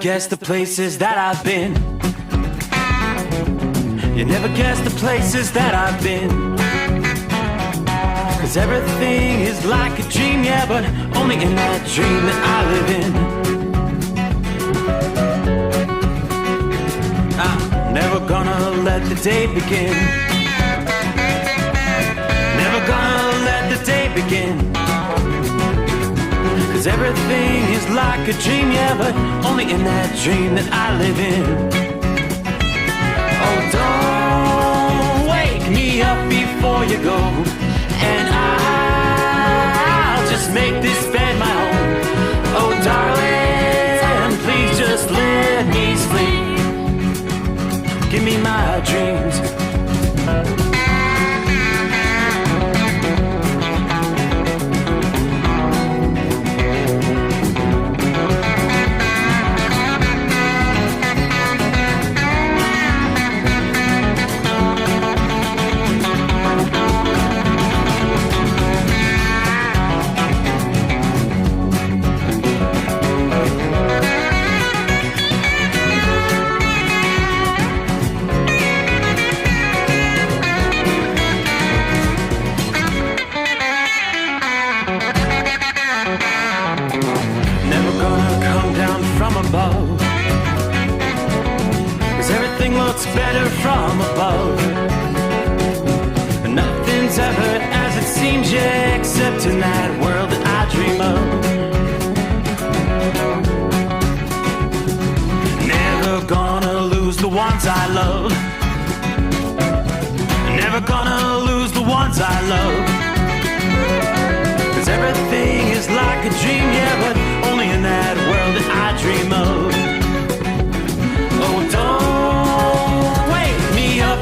guess the places that I've been. You never guess the places that I've been. 'Cause everything is like a dream, yeah, but only in that dream that I live in. I'm never gonna let the day begin. Never gonna let the day begin. 'Cause everything is like a dream, yeah, but only in that dream that I live in. Oh, don't wake me up before you go, and I'll just make this bed my home. Oh, darling, please just let me sleep. Give me my dreams. Better from above. Nothing's ever as it seems, yeah, except in that world that I dream of. Never gonna lose the ones I love. Never gonna lose the ones I love. 'Cause everything is like a dream, yeah, but only in that world that I dream of. Oh, don't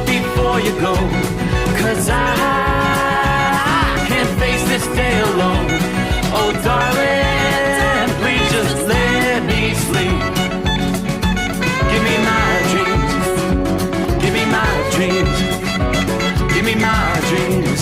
before you go, 'cause I can't face this day alone. Oh, darling, please just let me sleep. Give me my dreams. Give me my dreams. Give me my dreams.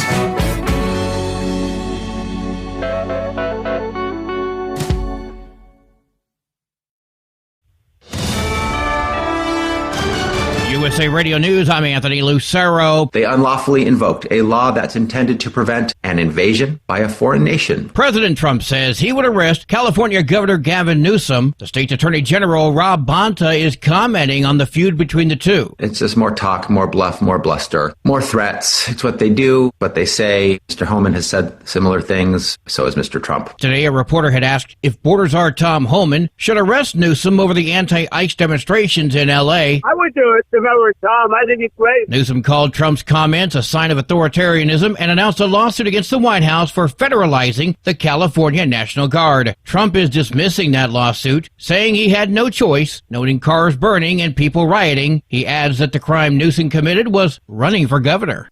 USA Radio News, I'm Anthony Lucero. They unlawfully invoked a law that's intended to prevent an invasion by a foreign nation. President Trump says he would arrest California Governor Gavin Newsom. The state's Attorney General Rob Bonta is commenting on the feud between the two. It's just more talk, more bluff, more bluster, more threats. It's what they do, what they say. Mr. Homan has said similar things. So has Mr. Trump. Today, a reporter had asked if border czar Tom Homan should arrest Newsom over the anti-ICE demonstrations in L.A. I would do it if I were Tom. I think it's great. Newsom called Trump's comments a sign of authoritarianism and announced a lawsuit against the White House for federalizing the California National Guard. Trump is dismissing that lawsuit, saying he had no choice, noting cars burning and people rioting. He adds that the crime Newsom committed was running for governor.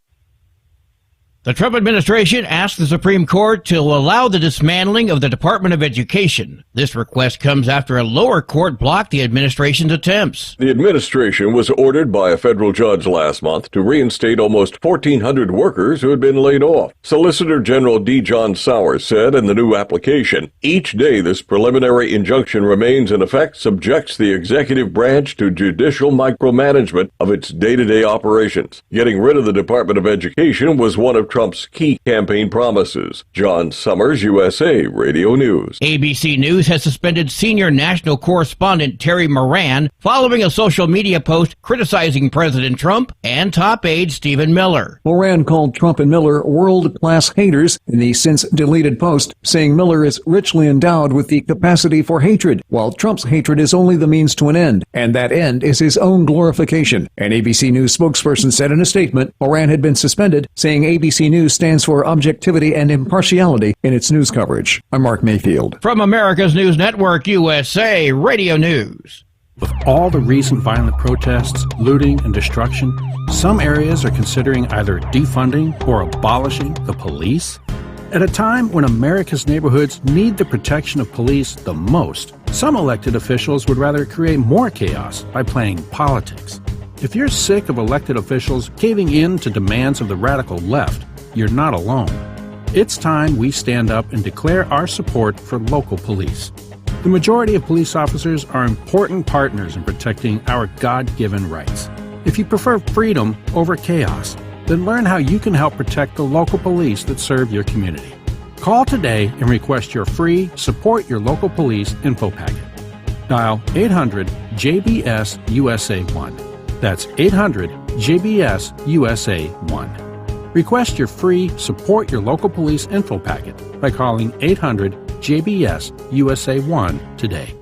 The Trump administration asked the Supreme Court to allow the dismantling of the Department of Education. This request comes after a lower court blocked the administration's attempts. The administration was ordered by a federal judge last month to reinstate almost 1,400 workers who had been laid off. Solicitor General D. John Sommers said in the new application, each day this preliminary injunction remains in effect subjects the executive branch to judicial micromanagement of its day-to-day operations. Getting rid of the Department of Education was one of Trump's key campaign promises. John Sommers, USA Radio News. ABC News has suspended senior national correspondent Terry Moran following a social media post criticizing President Trump and top aide Stephen Miller. Moran called Trump and Miller world-class haters in the since-deleted post, saying Miller is richly endowed with the capacity for hatred, while Trump's hatred is only the means to an end, and that end is his own glorification. An ABC News spokesperson said in a statement Moran had been suspended, saying ABC News stands for objectivity and impartiality in its news coverage. I'm Mark Mayfield. From America's News Network, USA Radio News. With all the recent violent protests, looting, and destruction, some areas are considering either defunding or abolishing the police. At a time when America's neighborhoods need the protection of police the most, some elected officials would rather create more chaos by playing politics. If you're sick of elected officials caving in to demands of the radical left, you're not alone. It's time we stand up and declare our support for local police. The majority of police officers are important partners in protecting our God-given rights. If you prefer freedom over chaos, then learn how you can help protect the local police that serve your community. Call today and request your free Support Your Local Police info packet. Dial 800-JBS-USA-1. That's 800-JBS-USA-1. Request your free Support Your Local Police info packet by calling 800-JBS-USA-1 today.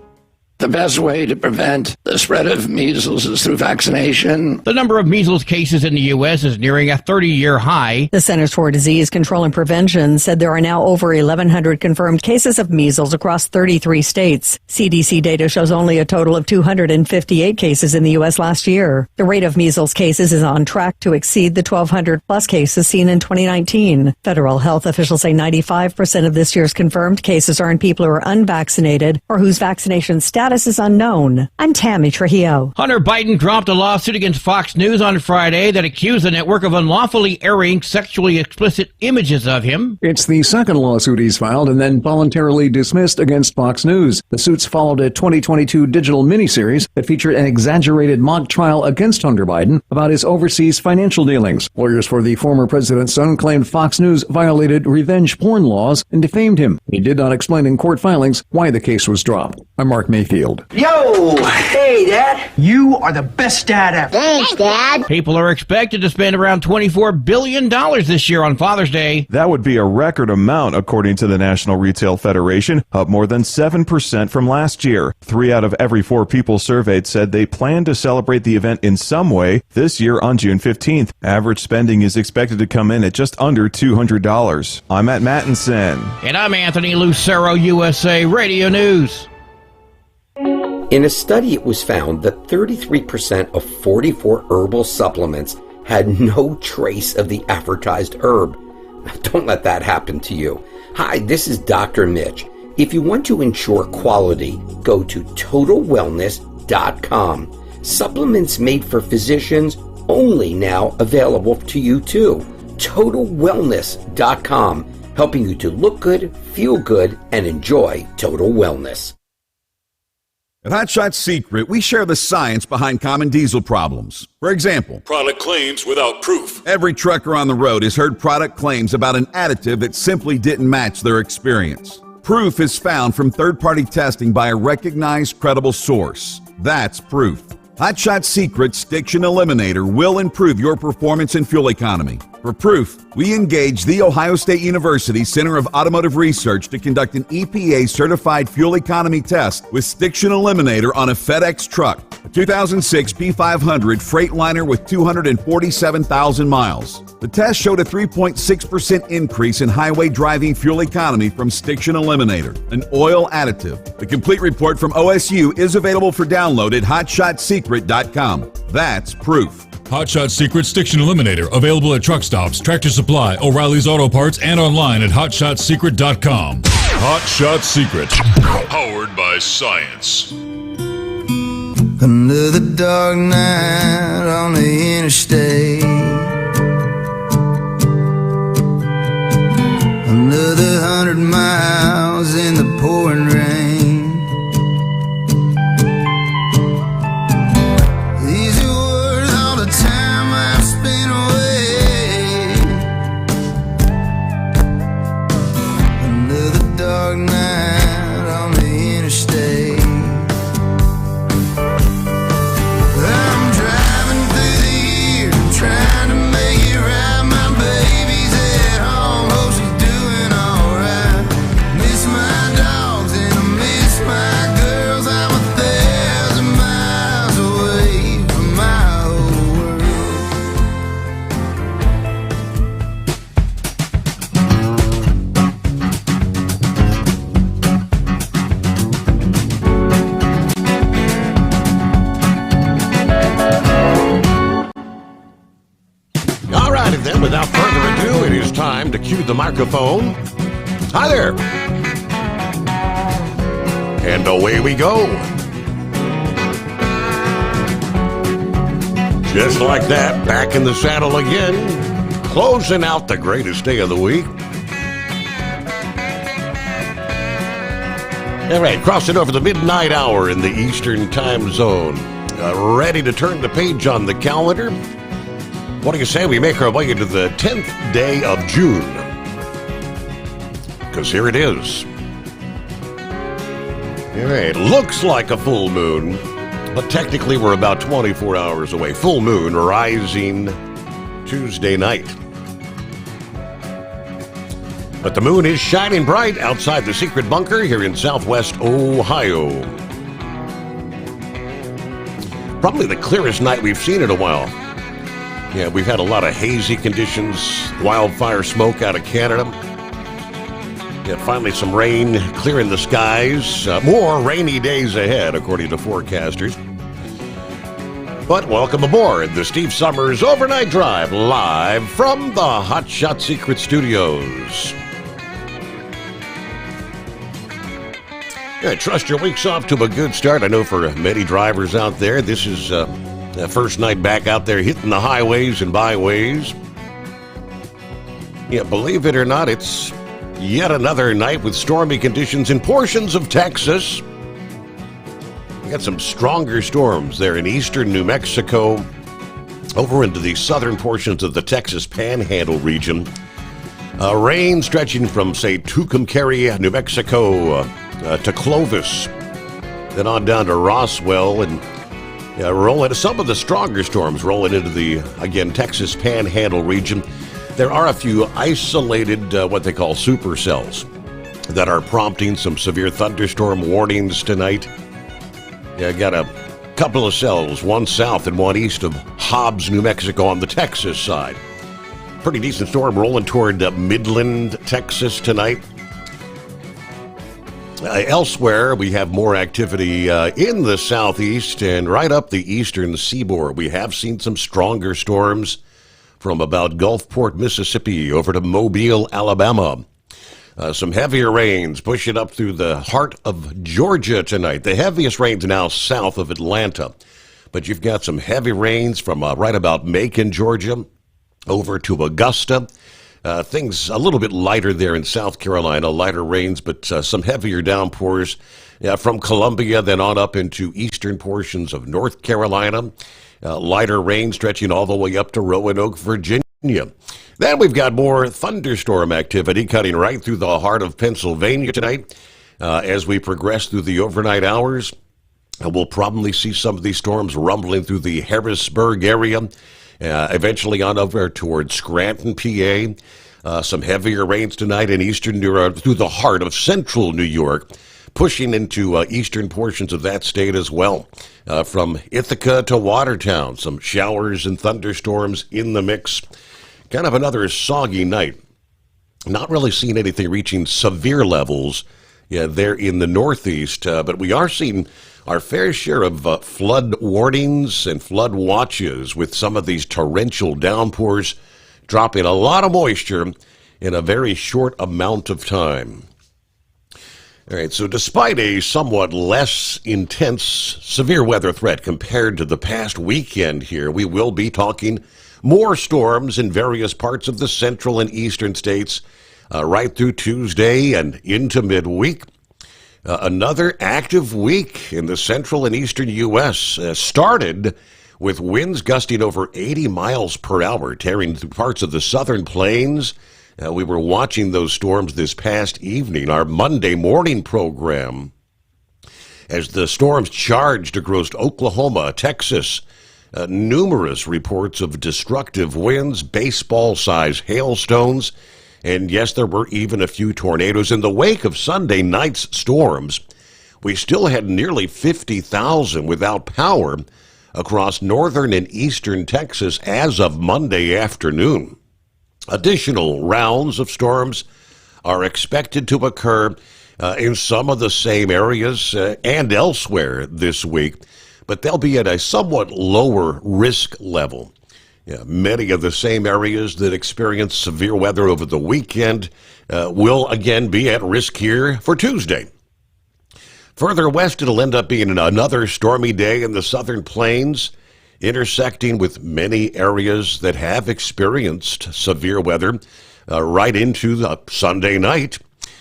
The best way to prevent the spread of measles is through vaccination. The number of measles cases in the U.S. is nearing a 30-year high. The Centers for Disease Control and Prevention said there are now over 1,100 confirmed cases of measles across 33 states. CDC data shows only a total of 258 cases in the U.S. last year. The rate of measles cases is on track to exceed the 1,200-plus cases seen in 2019. Federal health officials say 95% of this year's confirmed cases are in people who are unvaccinated or whose vaccination status is unknown. I'm Tammy Trujillo. Hunter Biden dropped a lawsuit against Fox News on Friday that accused the network of unlawfully airing sexually explicit images of him. It's the second lawsuit he's filed and then voluntarily dismissed against Fox News. The suits followed a 2022 digital miniseries that featured an exaggerated mock trial against Hunter Biden about his overseas financial dealings. Lawyers for the former president's son claimed Fox News violated revenge porn laws and defamed him. He did not explain in court filings why the case was dropped. I'm Mark Mayfield. Yo! Hey, Dad! You are the best dad ever. Thanks, Dad. People are expected to spend around $24 billion this year on Father's Day. That would be a record amount, according to the National Retail Federation, up more than 7% from last year. 3 out of every 4 people surveyed said they plan to celebrate the event in some way this year on June 15th. Average spending is expected to come in at just under $200. I'm Matt Mattinson. And I'm Anthony Lucero, USA Radio News. In a study, it was found that 33% of 44 herbal supplements had no trace of the advertised herb. Don't let that happen to you. Hi, this is Dr. Mitch. If you want to ensure quality, go to TotalWellness.com. Supplements made for physicians, only now available to you too. TotalWellness.com, helping you to look good, feel good, and enjoy total wellness. At Hot Shot Secret, we share the science behind common diesel problems. For example, product claims without proof. Every trucker on the road has heard product claims about an additive that simply didn't match their experience. Proof is found from third-party testing by a recognized, credible source. That's proof. Hot Shot Secret's Stiction Eliminator will improve your performance and fuel economy. For proof, we engaged the Ohio State University Center of Automotive Research to conduct an EPA-certified fuel economy test with Stiction Eliminator on a FedEx truck, a 2006 P500 Freightliner with 247,000 miles. The test showed a 3.6% increase in highway driving fuel economy from Stiction Eliminator, an oil additive. The complete report from OSU is available for download at hotshotsecret.com. That's proof. Hot Shot Secret Stiction Eliminator, available at truck stops, Tractor Supply, O'Reilly's Auto Parts, and online at hotshotsecret.com. Hot Shot Secret, powered by science. Another dark night on the interstate. Another 100 miles in the pouring rain. These are worth all the time I've spent away. Another dark night on the interstate. I'm driving through the year, trying to make it right. My baby's at home, hope she's doing alright. Miss my dogs and I miss my girls. I'm 1,000 miles away from my whole All righty then, without further ado, it is time to cue the microphone. Hi there. And away we go. Just like that, back in the saddle again, closing out the greatest day of the week. All right, crossing over the midnight hour in the Eastern time zone. Ready to turn the page on the calendar? What do you say we make our way into the 10th day of June? Because here it is. All right, looks like a full moon, but technically we're about 24 hours away. Full moon rising Tuesday night. But the moon is shining bright outside the secret bunker here in southwest Ohio. Probably the clearest night we've seen in a while. Yeah, we've had a lot of hazy conditions, wildfire smoke out of Canada. Yeah, finally some rain clearing the skies. More rainy days ahead, according to forecasters. But welcome aboard the Steve Sommers Overnight Drive, live from the Hot Shot Secret Studios. I trust your week's off to a good start. I know for many drivers out there, this is the first night back out there hitting the highways and byways. Yeah, believe it or not, it's yet another night with stormy conditions in portions of Texas. We got some stronger storms there in eastern New Mexico, over into the southern portions of the Texas Panhandle region. Rain stretching from, say, Tucumcari, New Mexico, to Clovis, then on down to Roswell, and rolling some of the stronger storms rolling into the, again, Texas Panhandle region. There are a few isolated, what they call supercells, that are prompting some severe thunderstorm warnings tonight. Yeah, got a couple of cells, one south and one east of Hobbs, New Mexico on the Texas side. Pretty decent storm rolling toward Midland, Texas tonight. Elsewhere, we have more activity in the southeast and right up the eastern seaboard. We have seen some stronger storms from about Gulfport, Mississippi, over to Mobile, Alabama. Some heavier rains pushing up through the heart of Georgia tonight. The heaviest rains now south of Atlanta. But you've got some heavy rains from right about Macon, Georgia, over to Augusta. Things a little bit lighter there in South Carolina, lighter rains, but some heavier downpours from Columbia, then on up into eastern portions of North Carolina. Lighter rain stretching all the way up to Roanoke, Virginia. Then we've got more thunderstorm activity cutting right through the heart of Pennsylvania tonight. As we progress through the overnight hours, we'll probably see some of these storms rumbling through the Harrisburg area. Eventually on over towards Scranton, PA. Some heavier rains tonight in eastern through the heart of central New York, pushing into eastern portions of that state as well. From Ithaca to Watertown, some showers and thunderstorms in the mix. Kind of another soggy night. Not really seeing anything reaching severe levels there in the northeast, but we are seeing our fair share of flood warnings and flood watches with some of these torrential downpours dropping a lot of moisture in a very short amount of time. All right, so despite a somewhat less intense severe weather threat compared to the past weekend here, we will be talking more storms in various parts of the central and eastern states right through Tuesday and into midweek. Another active week in the central and eastern U.S. Started with winds gusting over 80 miles per hour, tearing through parts of the southern plains. We were watching those storms this past evening, our Monday morning program, as the storms charged across Oklahoma, Texas. Numerous reports of destructive winds, baseball-sized hailstones. And yes, there were even a few tornadoes. In the wake of Sunday night's storms, we still had nearly 50,000 without power across northern and eastern Texas as of Monday afternoon. Additional rounds of storms are expected to occur in some of the same areas and elsewhere this week, but they'll be at a somewhat lower risk level. Yeah, many of the same areas that experienced severe weather over the weekend will again be at risk here for Tuesday. Further west, it'll end up being another stormy day in the southern plains, intersecting with many areas that have experienced severe weather right into the Sunday night.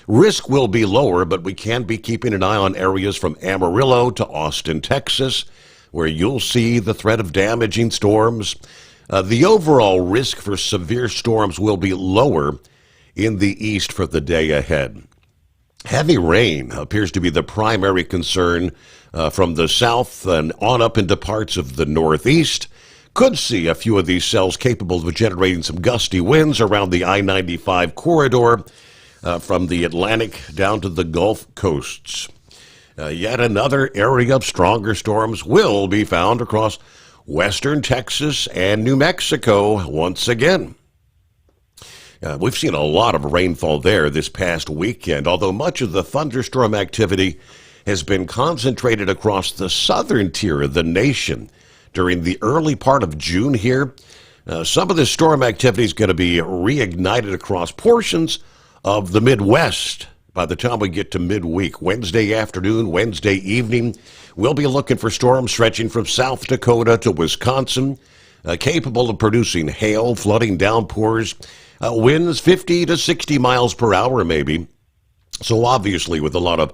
Risk will be lower, but we can be keeping an eye on areas from Amarillo to Austin, Texas, where you'll see the threat of damaging storms. The overall risk for severe storms will be lower in the east for the day ahead. Heavy rain appears to be the primary concern from the south and on up into parts of the northeast. Could see a few of these cells capable of generating some gusty winds around the I-95 corridor from the Atlantic down to the Gulf coasts. Yet another area of stronger storms will be found across western Texas and New Mexico once again. We've seen a lot of rainfall there this past weekend, although much of the thunderstorm activity has been concentrated across the southern tier of the nation during the early part of June here. Some of the storm activity is going to be reignited across portions of the Midwest by the time we get to midweek. Wednesday afternoon, Wednesday evening, we'll be looking for storms stretching from South Dakota to Wisconsin, capable of producing hail, flooding, downpours, winds 50 to 60 miles per hour maybe. So obviously with a lot of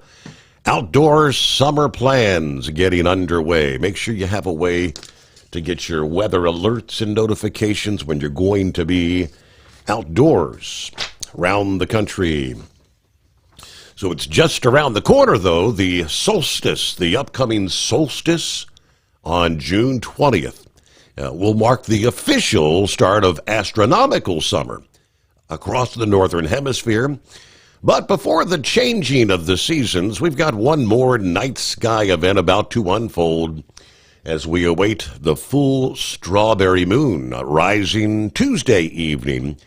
outdoor summer plans getting underway, make sure you have a way to get your weather alerts and notifications when you're going to be outdoors around the country. So it's just around the corner, though, the solstice, the upcoming solstice on June 20th. Will mark the official start of astronomical summer across the northern hemisphere. But before the changing of the seasons, we've got one more night sky event about to unfold as we await the full strawberry moon rising Tuesday evening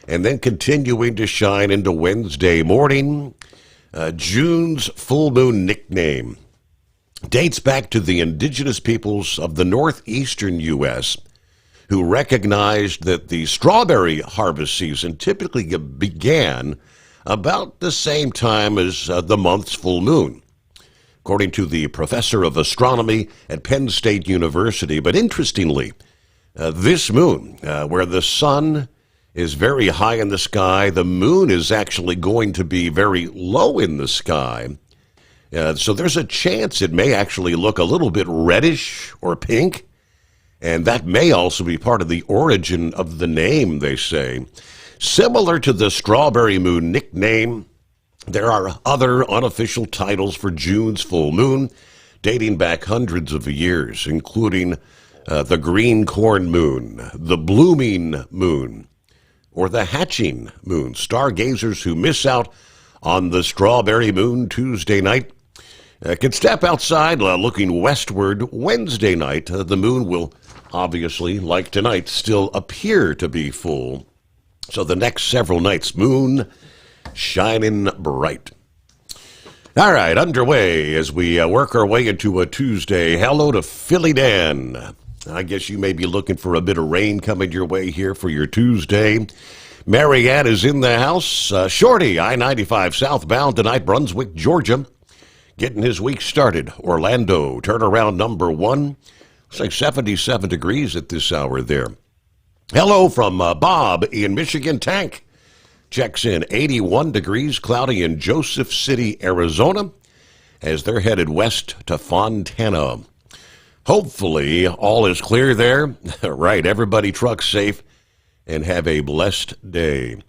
and then continuing to shine into Wednesday morning. June's full moon nickname dates back to the indigenous peoples of the northeastern U.S. who recognized that the strawberry harvest season typically began about the same time as the month's full moon, according to the professor of astronomy at Penn State University. But interestingly, this moon, where the sun is very high in the sky, the moon is actually going to be very low in the sky. So there's a chance it may actually look a little bit reddish or pink, and that may also be part of the origin of the name, they say. Similar to the strawberry moon nickname, there are other unofficial titles for June's full moon dating back hundreds of years, including the green corn moon, the blooming moon, or the hatching moon. Stargazers who miss out on the strawberry moon Tuesday night can step outside looking westward Wednesday night. The moon will obviously, like tonight, still appear to be full. So the next several nights, moon shining bright. All right, underway as we work our way into a Tuesday. Hello to Philly Dan. I guess you may be looking for a bit of rain coming your way here for your Tuesday. Marianne is in the house. Shorty, I-95 southbound tonight, Brunswick, Georgia. Getting his week started. Orlando, turnaround number 1. It's like 77 degrees at this hour there. Hello from Bob in Michigan. Tank checks in 81 degrees, cloudy in Joseph City, Arizona, as they're headed west to Fontana. Hopefully all is clear there. Right, everybody truck safe and have a blessed day.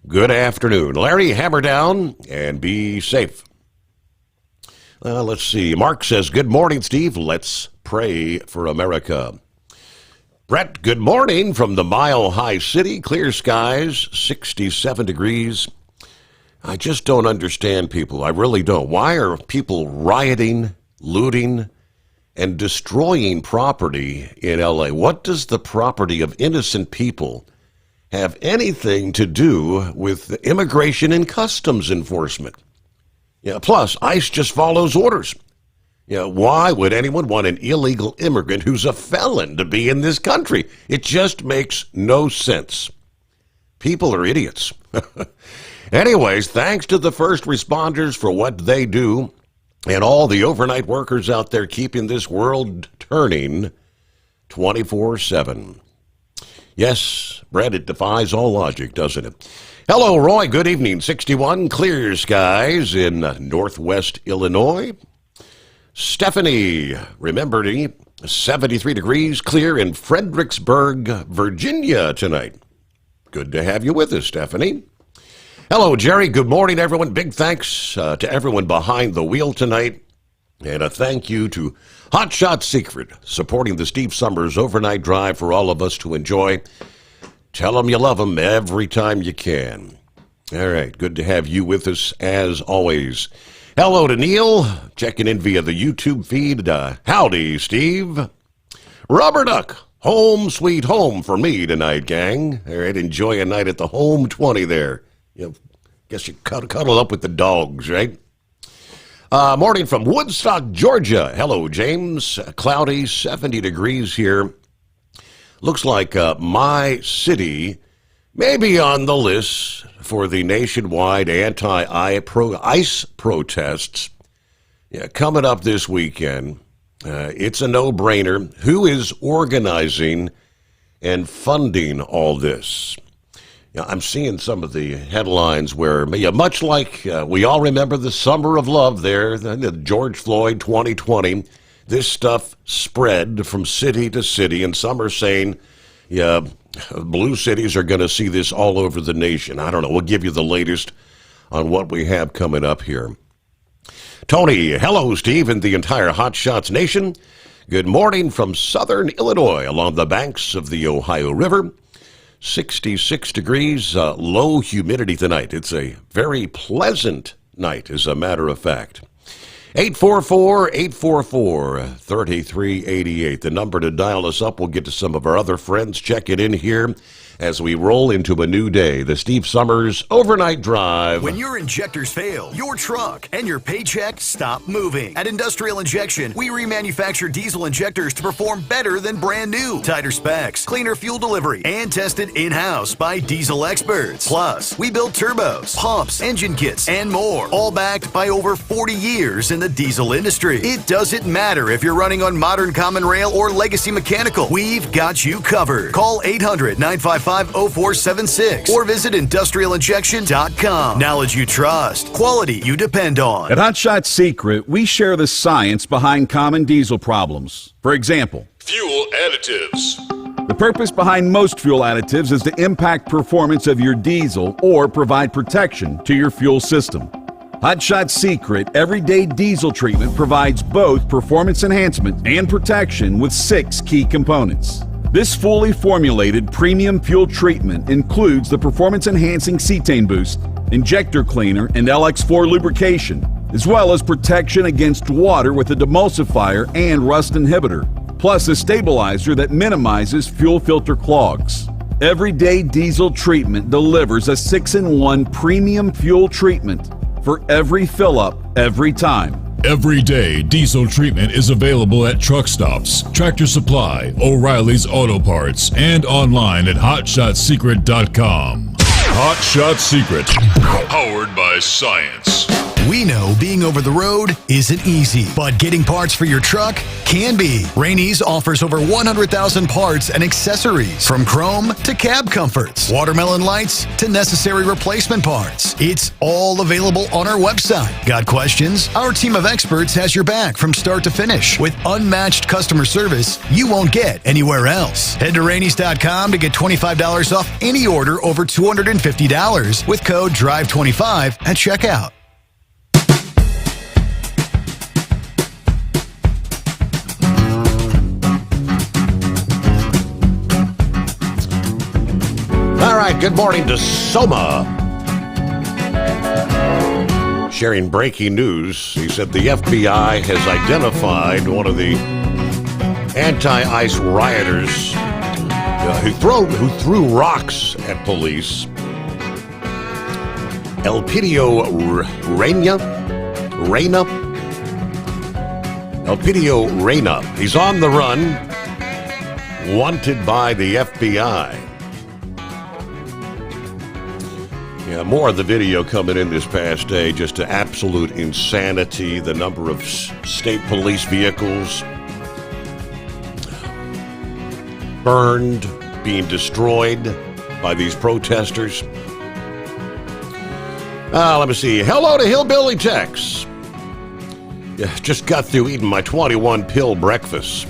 Good afternoon. Larry, hammer down and be safe. Let's see. Mark says, good morning, Steve. Let's pray for America. Brett, good morning from the Mile High City. Clear skies, 67 degrees. I just don't understand people. I really don't. Why are people rioting, looting, and destroying property in L.A.? What does the property of innocent people have anything to do with immigration and customs enforcement? Plus, ICE just follows orders. Why would anyone want an illegal immigrant who's a felon to be in this country? It just makes no sense. People are idiots. Anyways, thanks to the first responders for what they do and all the overnight workers out there keeping this world turning 24/7. Yes, Brett, it defies all logic, doesn't it? Hello, Roy. Good evening. 61, clear skies in northwest Illinois. Stephanie, remember me, 73 degrees, clear in Fredericksburg, Virginia tonight. Good to have you with us, Stephanie. Hello, Jerry. Good morning, everyone. Big thanks to everyone behind the wheel tonight. And a thank you to Hot Shot Secret, supporting the Steve Sommers overnight drive for all of us to enjoy. Tell them you love them every time you can. All right, good to have you with us as always. Hello to Neil, checking in via the YouTube feed. Howdy, Steve. Rubber Duck, home sweet home for me tonight, gang. All right, enjoy a night at the home 20 there. Guess you cuddle up with the dogs, right? Morning from Woodstock, Georgia. Hello, James. Cloudy, 70 degrees here. Looks like my city may be on the list for the nationwide anti-ICE protests coming up this weekend. It's a no-brainer. Who is organizing and funding all this? I'm seeing some of the headlines where, much like we all remember the Summer of Love there, the George Floyd 2020, this stuff spread from city to city, and some are saying, blue cities are going to see this all over the nation. I don't know. We'll give you the latest on what we have coming up here. Tony, hello, Steve, and the entire Hot Shots Nation. Good morning from southern Illinois along the banks of the Ohio River. 66 degrees, low humidity tonight. It's a very pleasant night, as a matter of fact. 844-844-3388, the number to dial us up. We'll get to some of our other friends checking in here as we roll into a new day. The Steve Sommers Overnight Drive. When your injectors fail, your truck and your paycheck stop moving. At Industrial Injection, we remanufacture diesel injectors to perform better than brand new. Tighter specs, cleaner fuel delivery, and tested in-house by diesel experts. Plus, we build turbos, pumps, engine kits, and more. All backed by over 40 years in the diesel industry. It doesn't matter if you're running on modern common rail or legacy mechanical. We've got you covered. Call 800-955-0476 or visit industrialinjection.com. Knowledge you trust. Quality you depend on. At Hot Shot Secret, we share the science behind common diesel problems. For example, Fuel additives. the purpose behind most fuel additives is to impact performance of your diesel or provide protection to your fuel system. Hot Shot Secret Everyday Diesel Treatment provides both performance enhancement and protection with 6 key components. This fully formulated premium fuel treatment includes the performance-enhancing cetane boost, injector cleaner, and LX4 lubrication, as well as protection against water with a demulsifier and rust inhibitor, plus a stabilizer that minimizes fuel filter clogs. Everyday Diesel Treatment delivers a 6-in-1 premium fuel treatment for every fill-up, every time. Everyday diesel treatment is available at truck stops, Tractor Supply, O'Reilly's Auto Parts, and online at hotshotsecret.com. Hot Shot Secret, powered by science. We know being over the road isn't easy, but getting parts for your truck can be. Rainey's offers over 100,000 parts and accessories, from chrome to cab comforts, watermelon lights to necessary replacement parts. It's all available on our website. Got questions? Our team of experts has your back from start to finish with unmatched customer service you won't get anywhere else. Head to Rainey's.com to get $25 off any order over $250 with code DRIVE25 at checkout. All right, good morning to Soma. Sharing breaking news, he said the FBI has identified one of the anti-ICE rioters who threw rocks at police. Elpidio Reyna. He's on the run, wanted by the FBI. Yeah, more of the video coming in this past day, just to absolute insanity. The number of state police vehicles burned, being destroyed by these protesters. Let me see. Hello to Hillbilly Tex. Yeah, just got through eating my 21-pill breakfast.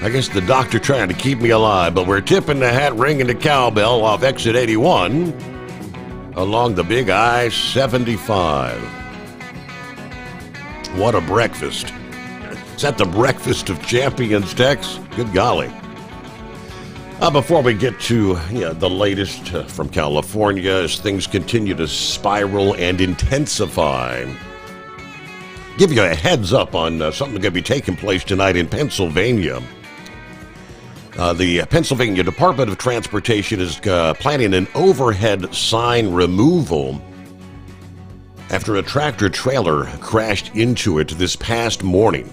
I guess the doctor trying to keep me alive, but we're tipping the hat, ringing the cowbell off exit 81 along the big I-75. What a breakfast. Is that the breakfast of champions, Tex? Good golly. Before we get to the latest from California as things continue to spiral and intensify, give you a heads up on something going to be taking place tonight in Pennsylvania. The Pennsylvania Department of Transportation is planning an overhead sign removal after a tractor trailer crashed into it this past morning.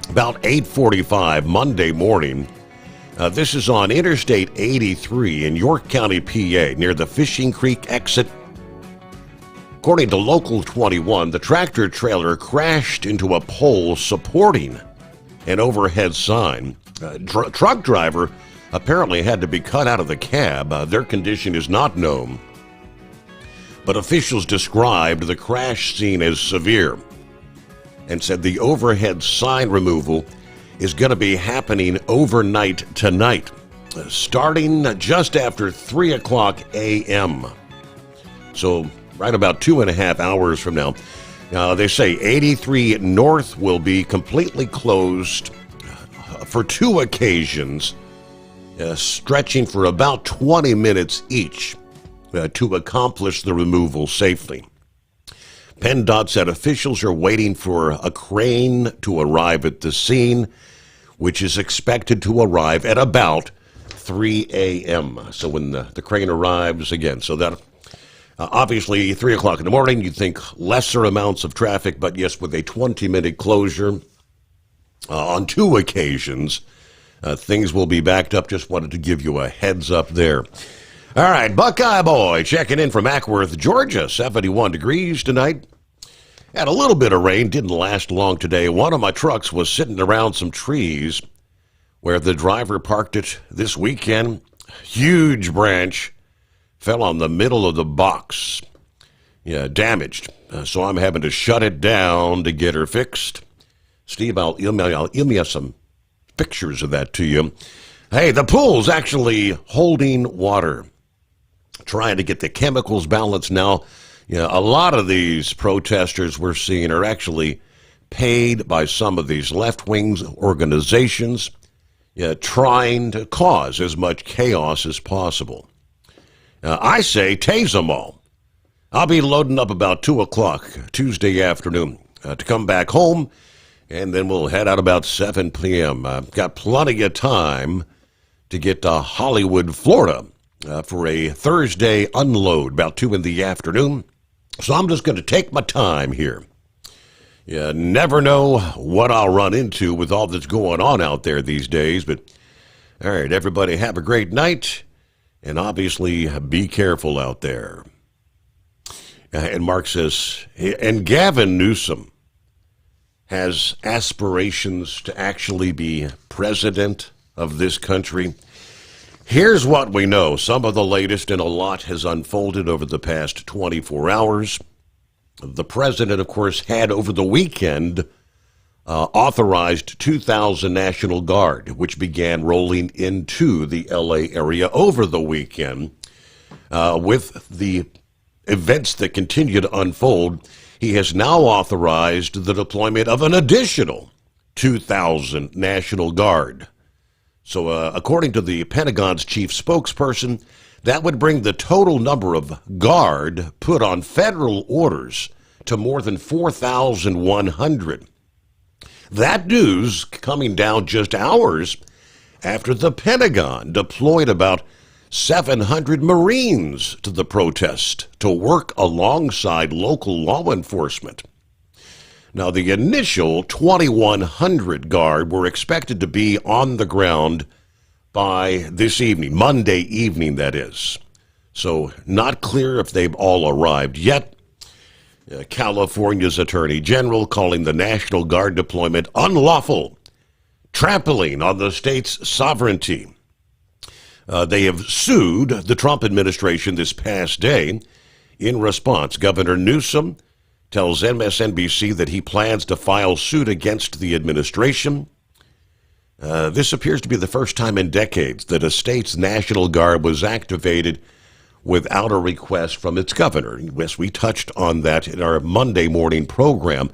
About 8:45 Monday morning. This is on Interstate 83 in York County, PA, near the Fishing Creek exit. According to Local 21, the tractor trailer crashed into a pole supporting an overhead sign. Truck driver apparently had to be cut out of the cab. Their condition is not known. But officials described the crash scene as severe and said the overhead sign removal is going to be happening overnight tonight, starting just after 3 o'clock a.m. So right about 2.5 hours from now. They say 83 North will be completely closed for 2 occasions, stretching for about 20 minutes each to accomplish the removal safely. PennDOT said officials are waiting for a crane to arrive at the scene, which is expected to arrive at about 3 a.m. So when the crane arrives again, so that obviously 3 o'clock in the morning, you'd think lesser amounts of traffic, but yes, with a 20-minute closure on 2 occasions, things will be backed up. Just wanted to give you a heads up there. All right, Buckeye Boy checking in from Ackworth, Georgia, 71 degrees tonight. Had a little bit of rain, didn't last long today. One of my trucks was sitting around some trees where the driver parked it this weekend. Huge branch fell on the middle of the box. Yeah, damaged. So I'm having to shut it down to get her fixed. Steve, I'll email some pictures of that to you. Hey, the pool's actually holding water. Trying to get the chemicals balanced now. A lot of these protesters we're seeing are actually paid by some of these left-wing organizations, trying to cause as much chaos as possible. I say tase them all. I'll be loading up about 2 o'clock Tuesday afternoon to come back home, and then we'll head out about 7 p.m. I've got plenty of time to get to Hollywood, Florida, for a Thursday unload about 2 in the afternoon. So I'm just going to take my time here. You never know what I'll run into with all that's going on out there these days. But, all right, everybody have a great night. And obviously, be careful out there. And Mark says, and Gavin Newsom has aspirations to actually be president of this country. Here's what we know. Some of the latest, and a lot has unfolded over the past 24 hours. The president, of course, had over the weekend authorized 2,000 National Guard, which began rolling into the L.A. area over the weekend. With the events that continue to unfold, he has now authorized the deployment of an additional 2,000 National Guard. So according to the Pentagon's chief spokesperson, that would bring the total number of Guard put on federal orders to more than 4,100. That news coming down just hours after the Pentagon deployed about 700 Marines to the protest to work alongside local law enforcement. Now, the initial 2,100 Guard were expected to be on the ground by this evening, Monday evening, that is. So, not clear if they've all arrived yet. California's Attorney General calling the National Guard deployment unlawful, trampling on the state's sovereignty. They have sued the Trump administration this past day. In response, Governor Newsom tells MSNBC that he plans to file suit against the administration. This appears to be the first time in decades that a state's National Guard was activated without a request from its governor. Yes, we touched on that in our Monday morning program.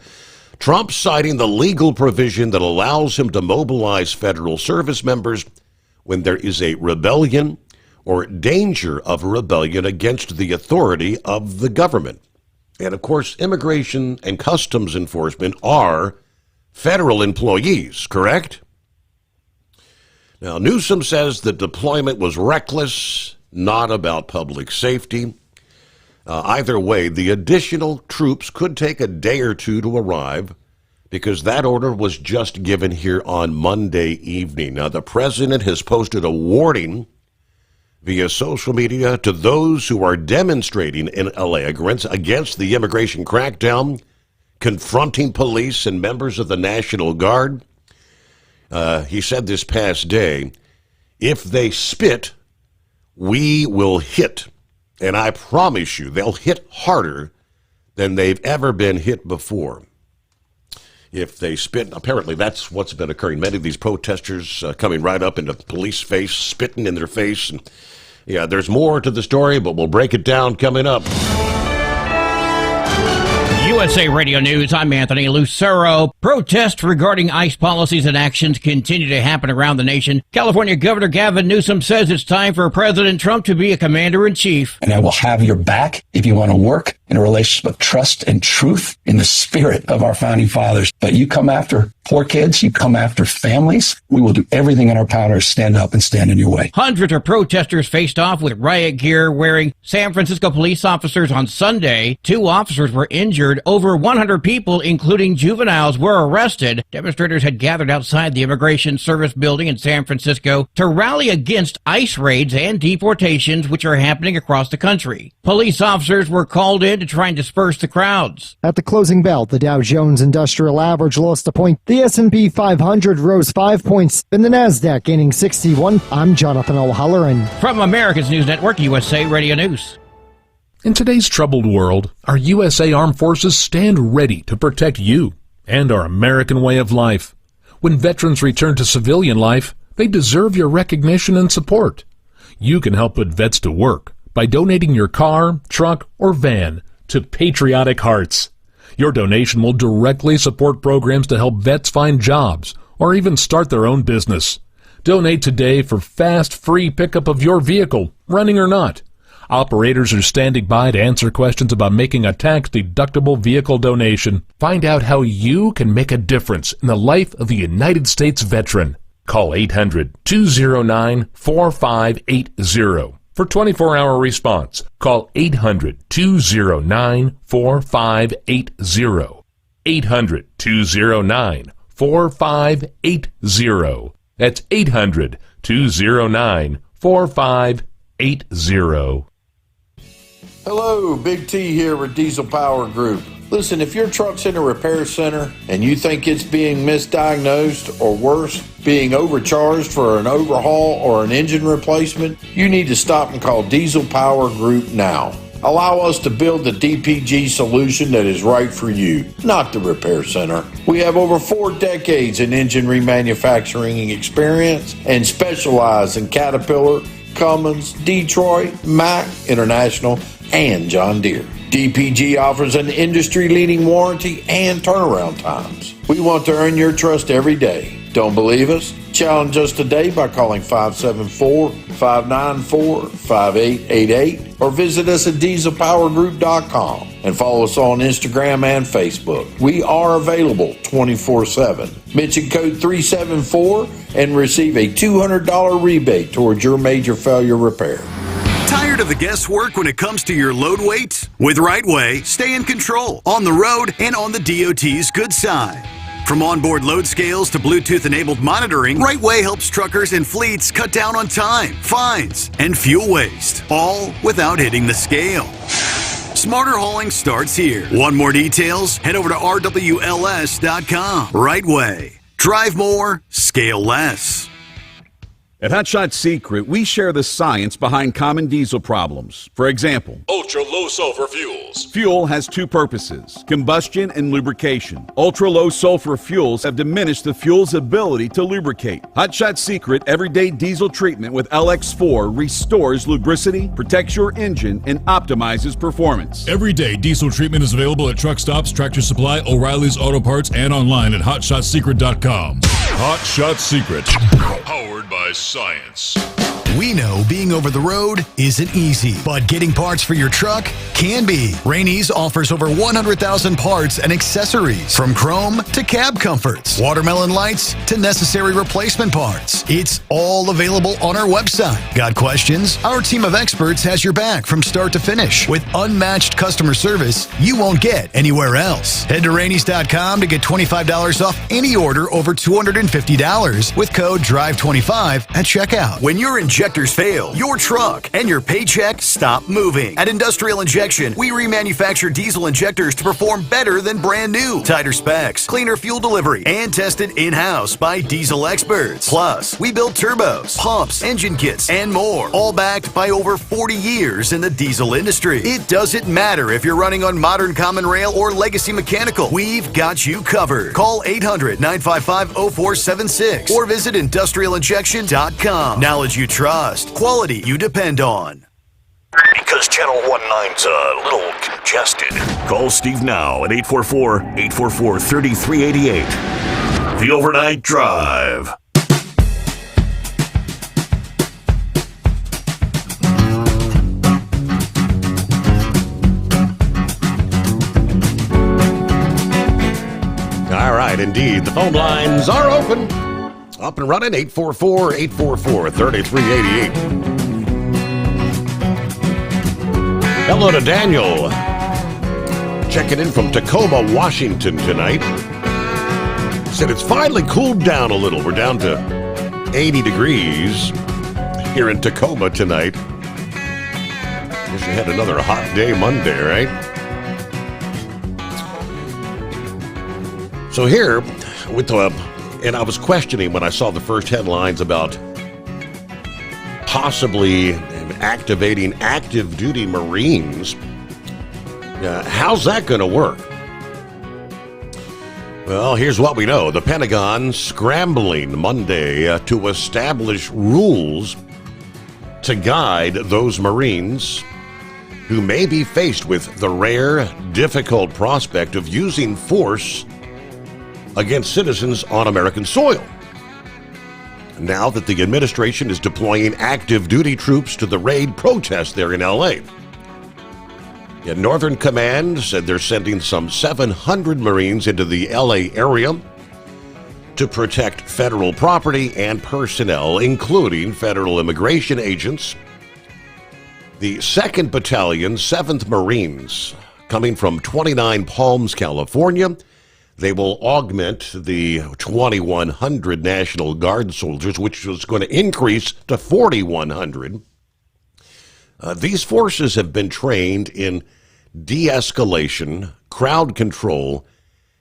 Trump citing the legal provision that allows him to mobilize federal service members when there is a rebellion or danger of a rebellion against the authority of the government. And of course, immigration and customs enforcement are federal employees, correct? Now, Newsom says the deployment was reckless, not about public safety. Either way, the additional troops could take a day or two to arrive because that order was just given here on Monday evening. Now, the president has posted a warning via social media to those who are demonstrating in LA against the immigration crackdown, confronting police and members of the National Guard. He said this past day, if they spit, we will hit. And I promise you, they'll hit harder than they've ever been hit before. If they spit, apparently that's what's been occurring. Many of these protesters coming right up into police face, spitting in their face. And yeah, there's more to the story, but we'll break it down coming up. USA Radio News, I'm Anthony Lucero. Protests regarding ICE policies and actions continue to happen around the nation. California Governor Gavin Newsom says it's time for President Trump to be a commander-in-chief. And I will have your back if you want to work in a relationship of trust and truth in the spirit of our founding fathers. But you come after poor kids, you come after families, we will do everything in our power to stand up and stand in your way. Hundreds of protesters faced off with riot gear wearing San Francisco police officers on Sunday. 2 officers were injured. Over 100 people, including juveniles, were arrested. Demonstrators had gathered outside the Immigration Service building in San Francisco to rally against ICE raids and deportations, which are happening across the country. Police officers were called in to try and disperse the crowds. At the closing bell, the Dow Jones Industrial Average lost a point. The S&P 500 rose 5 points, and the Nasdaq gaining 61. I'm Jonathan O'Halloran. From America's News Network, USA Radio News. In today's troubled world, our USA Armed Forces stand ready to protect you and our American way of life. When veterans return to civilian life, they deserve your recognition and support. You can help put vets to work by donating your car, truck, or van to Patriotic Hearts. Your donation will directly support programs to help vets find jobs or even start their own business. Donate today for fast, free pickup of your vehicle, running or not. Operators are standing by to answer questions about making a tax-deductible vehicle donation. Find out how you can make a difference in the life of a United States veteran. Call 800-209-4580 for 24-hour response. Call 800-209-4580. 800-209-4580. That's 800-209-4580. Hello, Big T here with Diesel Power Group. Listen, if your truck's in a repair center and you think it's being misdiagnosed or worse, being overcharged for an overhaul or an engine replacement, you need to stop and call Diesel Power Group now. Allow us to build the DPG solution that is right for you, not the repair center. We have over 4 decades in engine remanufacturing experience and specialize in Caterpillar, Cummins, Detroit, Mack, International, and John Deere. DPG offers an industry-leading warranty and turnaround times. We want to earn your trust every day. Don't believe us? Challenge us today by calling 574-594-5888 or visit us at dieselpowergroup.com and follow us on Instagram and Facebook. We are available 24/7. Mention code 374 and receive a $200 rebate towards your major failure repair. Tired of the guesswork when it comes to your load weights? With Rightway, stay in control on the road and on the DOT's good side. From onboard load scales to Bluetooth-enabled monitoring, Rightway helps truckers and fleets cut down on time, fines, and fuel waste, all without hitting the scale. Smarter hauling starts here. Want more details? Head over to rwls.com. Rightway. Drive more, scale less. At Hotshot Secret, we share the science behind common diesel problems. For example, Ultra-low sulfur fuels. fuel has two purposes, combustion and lubrication. Ultra-low sulfur fuels have diminished the fuel's ability to lubricate. Hotshot Secret Everyday Diesel Treatment with LX4 restores lubricity, protects your engine, and optimizes performance. Everyday diesel treatment is available at truck stops, Tractor Supply, O'Reilly's Auto Parts, and online at hotshotsecret.com. Hot Shot Secret. Powered by science. We know being over the road isn't easy, but getting parts for your truck can be. Rainey's offers over 100,000 parts and accessories, from chrome to cab comforts, watermelon lights to necessary replacement parts. It's all available on our website. Got questions? Our team of experts has your back from start to finish with unmatched customer service you won't get anywhere else. Head to Rainey's.com to get $25 off any order over $250 with code DRIVE25 at checkout. When your injectors fail, your truck and your paycheck stop moving. At Industrial Injection, we remanufacture diesel injectors to perform better than brand new. Tighter specs, cleaner fuel delivery, and tested in-house by diesel experts. Plus, we build turbos, pumps, engine kits, and more, all backed by over 40 years in the diesel industry. It doesn't matter if you're running on modern common rail or legacy mechanical. We've got you covered. Call 800-955-0476 or visit industrialinjection.com. Knowledge you trust, quality you depend on. Because Channel 19's a little congested. Call Steve now at 844-844-3388. The Overnight Drive. All right, indeed. The phone lines are open. Up and running, 844-844-3388. Hello to Daniel. Checking in from Tacoma, Washington tonight. Said it's finally cooled down a little. We're down to 80 degrees here in Tacoma tonight. Guess you had another hot day Monday, right? So here, with and I was questioning when I saw the first headlines about possibly activating active duty Marines. How's that going to work? Well, here's what we know. The Pentagon scrambling Monday to establish rules to guide those Marines who may be faced with the rare, difficult prospect of using force against citizens on American soil. Now that the administration is deploying active duty troops to the raid protest there in L.A. Northern Command said they're sending some 700 Marines into the L.A. area to protect federal property and personnel, including federal immigration agents. The 2nd Battalion, 7th Marines, coming from 29 Palms, California. They will augment the 2,100 National Guard soldiers, which was going to increase to 4,100. These forces have been trained in de-escalation, crowd control,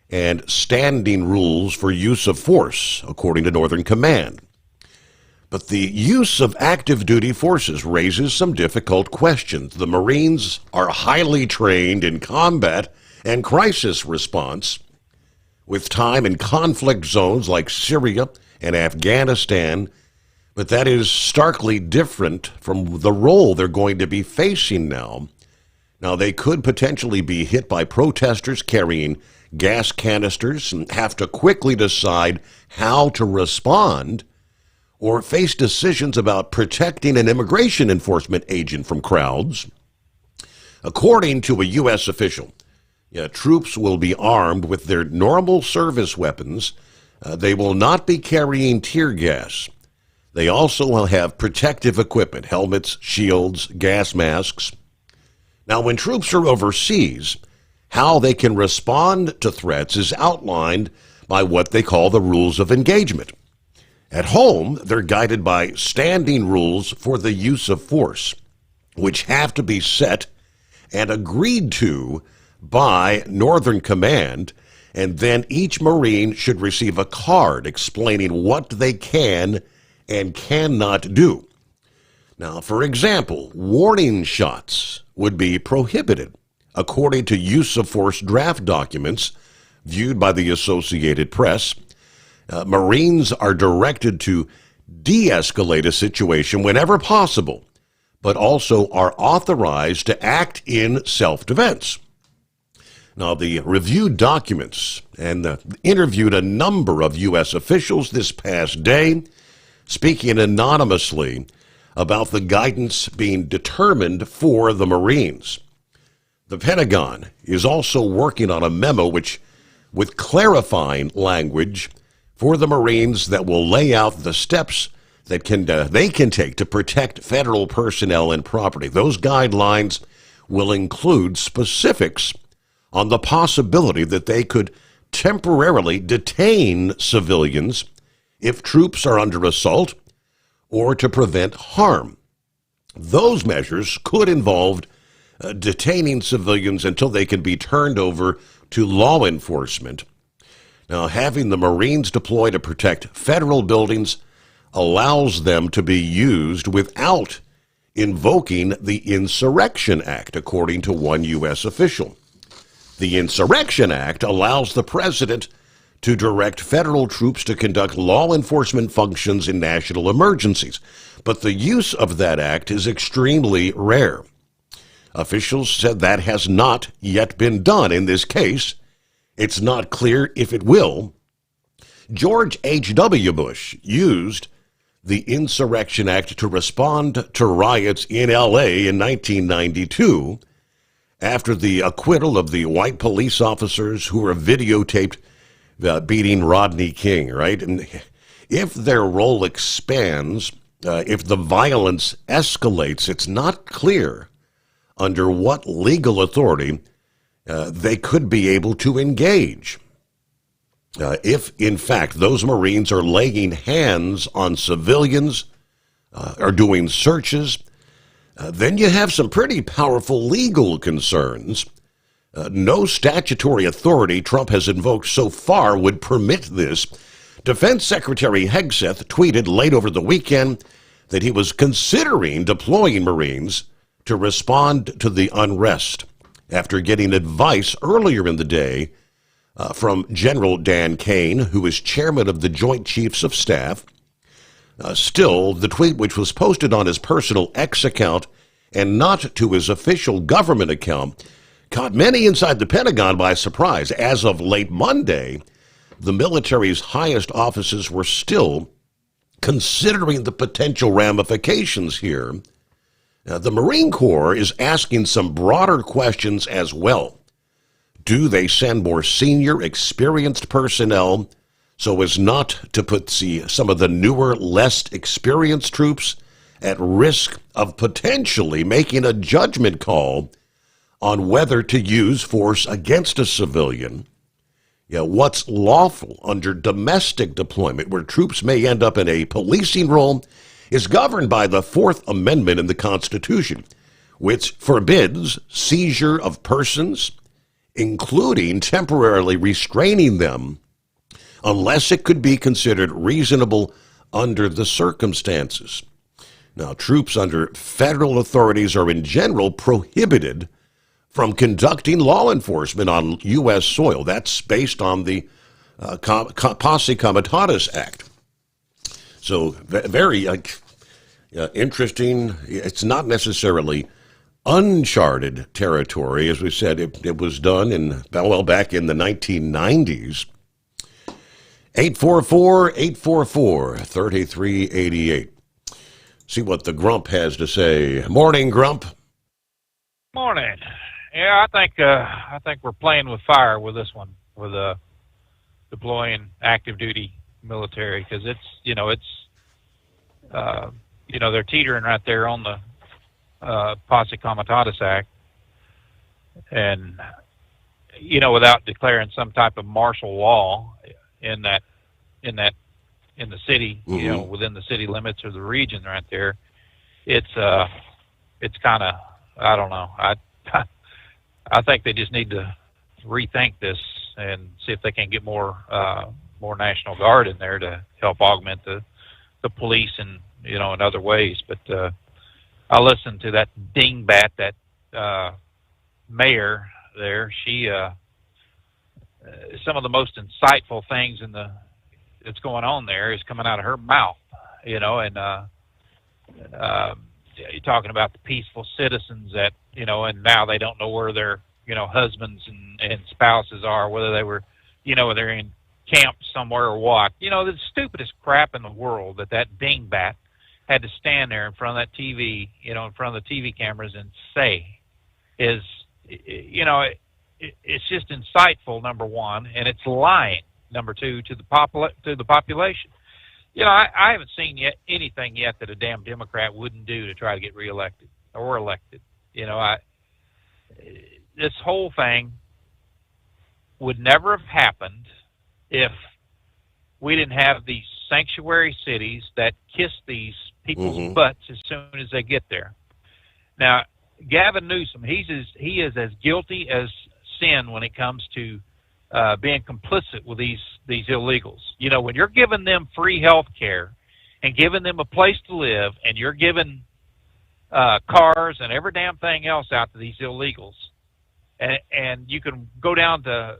and standing rules for use of force, according to Northern Command. But the use of active duty forces raises some difficult questions. The Marines are highly trained in combat and crisis response, with time in conflict zones like Syria and Afghanistan, but that is starkly different from the role they're going to be facing now. Now, they could potentially be hit by protesters carrying gas canisters and have to quickly decide how to respond, or face decisions about protecting an immigration enforcement agent from crowds. According to a U.S. official, troops will be armed with their normal service weapons. They will not be carrying tear gas. They also will have protective equipment, helmets, shields, gas masks. Now, when troops are overseas, how they can respond to threats is outlined by what they call the rules of engagement. At home, they're guided by standing rules for the use of force, which have to be set and agreed to by Northern Command, and then each Marine should receive a card explaining what they can and cannot do. Now, for example, warning shots would be prohibited, according to use of force draft documents viewed by the Associated Press. Marines are directed to de-escalate a situation whenever possible, but also are authorized to act in self-defense. Now, the reviewed documents and interviewed a number of U.S. officials this past day, speaking anonymously about the guidance being determined for the Marines. The Pentagon is also working on a memo with clarifying language for the Marines that will lay out the steps that they can take to protect federal personnel and property. Those guidelines will include specifics on the possibility that they could temporarily detain civilians if troops are under assault or to prevent harm. Those measures could involve detaining civilians until they can be turned over to law enforcement. Now, having the Marines deployed to protect federal buildings allows them to be used without invoking the Insurrection Act, according to one U.S. official. The Insurrection Act allows the president to direct federal troops to conduct law enforcement functions in national emergencies, but the use of that act is extremely rare. Officials said that has not yet been done in this case. It's not clear if it will. George H.W. Bush used the Insurrection Act to respond to riots in L.A. in 1992 after the acquittal of the white police officers who were videotaped beating Rodney King, right? And if their role expands, if the violence escalates, it's not clear under what legal authority they could be able to engage. If, in fact, those Marines are laying hands on civilians, are doing searches, then you have some pretty powerful legal concerns. No statutory authority Trump has invoked so far would permit this. Defense Secretary Hegseth tweeted late over the weekend that he was considering deploying Marines to respond to the unrest after getting advice earlier in the day from General Dan Kane, who is chairman of the Joint Chiefs of Staff. Still, the tweet, which was posted on his personal X account and not to his official government account, caught many inside the Pentagon by surprise. As of late Monday, the military's highest offices were still considering the potential ramifications here. The Marine Corps is asking some broader questions as well. Do they send more senior, experienced personnel so as not to put some of the newer, less experienced troops at risk of potentially making a judgment call on whether to use force against a civilian? What's lawful under domestic deployment, where troops may end up in a policing role, is governed by the Fourth Amendment in the Constitution, which forbids seizure of persons, including temporarily restraining them, unless it could be considered reasonable under the circumstances. Now, troops under federal authorities are in general prohibited from conducting law enforcement on U.S. soil. That's based on the Posse Comitatus Act. So very interesting. It's not necessarily uncharted territory. As we said, it was done back in the 1990s. 844-844-3388. See what the Grump has to say. Morning, Grump. Morning. Yeah, I think we're playing with fire with this one, with deploying active duty military, because they're teetering right there on the Posse Comitatus Act, and without declaring some type of martial law in the city, Mm-hmm. within the city limits or the region right there, it's kind of, I don't know. I think they just need to rethink this and see if they can get more National Guard in there to help augment the the police and in other ways. But I listened to that dingbat, that mayor there. She some of the most insightful things that's going on there is coming out of her mouth, and you're talking about the peaceful citizens that, and now they don't know where their, husbands and spouses are, whether they were, they're in camp somewhere or what. The stupidest crap in the world that dingbat had to stand there in front of that TV, in front of the TV cameras and say is, it's just insightful, number one, and it's lying, number two, to the population. I haven't seen anything yet that a damn Democrat wouldn't do to try to get reelected or elected. This whole thing would never have happened if we didn't have these sanctuary cities that kiss these people's butts as soon as they get there. Now, Gavin Newsom, he is as guilty as sin when it comes to being complicit with these illegals. When you're giving them free health care and giving them a place to live, and you're giving cars and every damn thing else out to these illegals, and you can go down to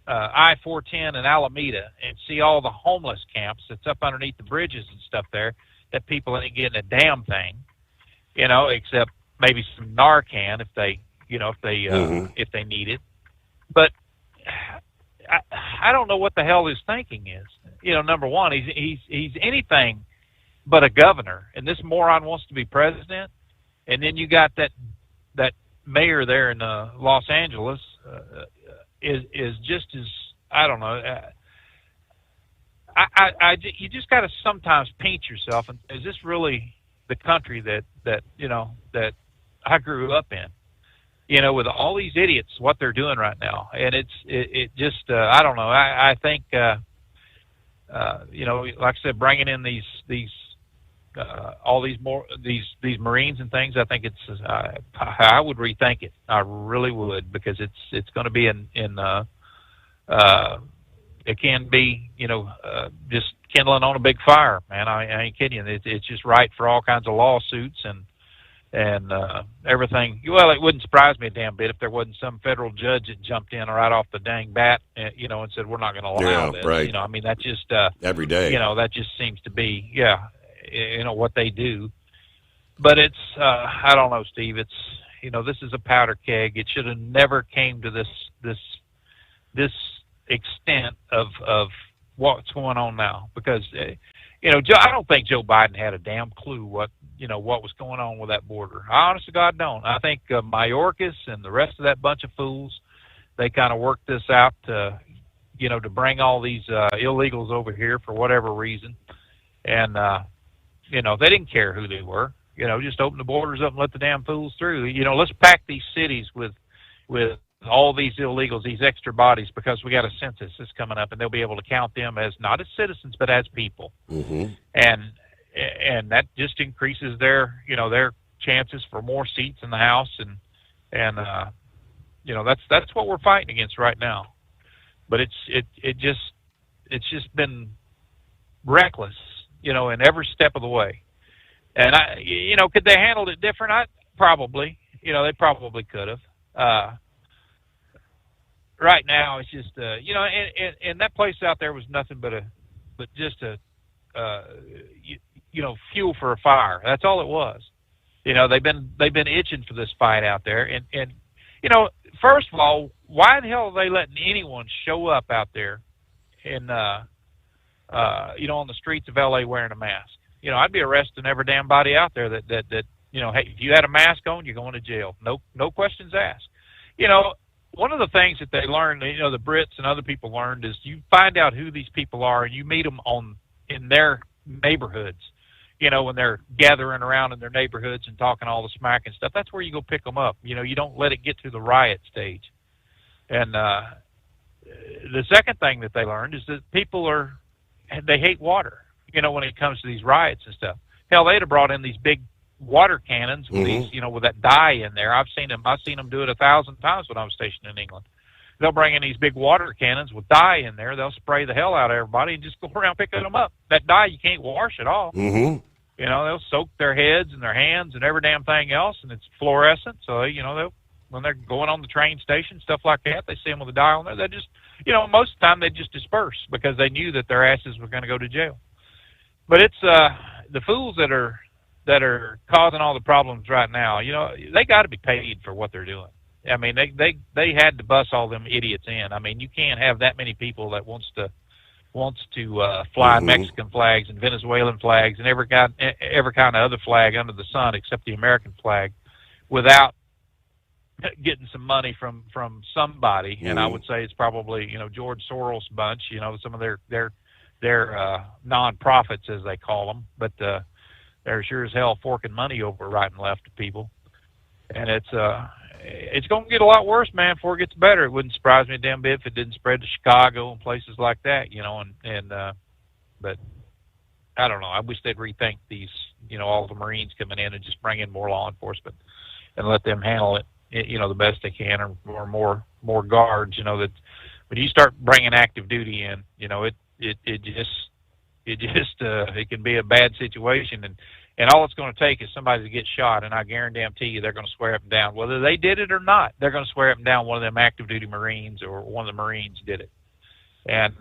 I-410 in Alameda and see all the homeless camps that's up underneath the bridges and stuff there, that people ain't getting a damn thing, except maybe some Narcan if they need it. But I don't know what the hell his thinking is. Number one, he's anything but a governor, and this moron wants to be president. And then you got that mayor there in Los Angeles is just as, I don't know. You just got to sometimes pinch yourself, and is this really the country that I grew up in? With all these idiots, what they're doing right now, and it just I don't know. I think like I said, bringing in these all these Marines and things, I think it's I would rethink it. I really would, because it's going to be it can be just kindling on a big fire, man. I ain't kidding you. It's just right for all kinds of lawsuits and everything. Well, it wouldn't surprise me a damn bit if there wasn't some federal judge that jumped in right off the dang bat, and said, we're not going to allow this. Right. That just every day. That just seems to be what they do. But it's I don't know, Steve. It's this is a powder keg. It should have never came to this extent of what's going on now, because I don't think Joe Biden had a damn clue what was going on with that border. I honest to God don't. I think Mayorkas and the rest of that bunch of fools, they kind of worked this out to bring all these illegals over here for whatever reason. And, they didn't care who they were. Just open the borders up and let the damn fools through. Let's pack these cities with all these illegals, these extra bodies, because we got a census that's coming up, and they'll be able to count them as not as citizens but as people. And that just increases their chances for more seats in the House, and that's what we're fighting against right now. But it's just been reckless, in every step of the way. And could they handled it different? Probably, they probably could have. Right now, it's just and that place out there was nothing but just a fuel for a fire. That's all it was. They've been itching for this fight out there. And first of all, why the hell are they letting anyone show up out there in on the streets of LA wearing a mask? I'd be arresting every damn body out there that hey, if you had a mask on, you're going to jail. No questions asked. One of the things that they learned, the Brits and other people learned, is you find out who these people are and you meet them in their neighborhoods. When they're gathering around in their neighborhoods and talking all the smack and stuff, that's where you go pick them up. You don't let it get to the riot stage. And the second thing that they learned is that people they hate water, when it comes to these riots and stuff. Hell, they'd have brought in these big water cannons with these, with that dye in there. I've seen them do it 1,000 times when I was stationed in England. they'll bring in these big water cannons with dye in there. They'll spray the hell out of everybody and just go around picking them up. That dye you can't wash at all. Mm-hmm. You know, they'll soak their heads and their hands and every damn thing else, and it's fluorescent. So, you know, when they're going on the train station, stuff like that, they see them with a dye on there. They just, you know, most of the time they just disperse because they knew that their asses were going to go to jail. But it's the fools that are causing all the problems right now. You know, they got to be paid for what they're doing. I mean, they had to bus all them idiots in. I mean, you can't have that many people that wants to fly Mexican flags and Venezuelan flags and every kind of other flag under the sun except the American flag without getting some money from somebody. And I would say it's probably, you know, George Soros bunch, you know, some of their non-profits as they call them, but they're sure as hell forking money over right and left to people. And it's going to get a lot worse, man, before it gets better. It wouldn't surprise me a damn bit if it didn't spread to Chicago and places like that, you know, but I don't know. I wish they'd rethink these, you know, all the Marines coming in and just bring in more law enforcement and let them handle it, you know, the best they can, or more guards, you know, that when you start bringing active duty in, you know, it can be a bad situation. And all it's going to take is somebody to get shot, and I guarantee you they're going to swear up and down. Whether they did it or not, they're going to swear up and down one of them active duty Marines or one of the Marines did it. And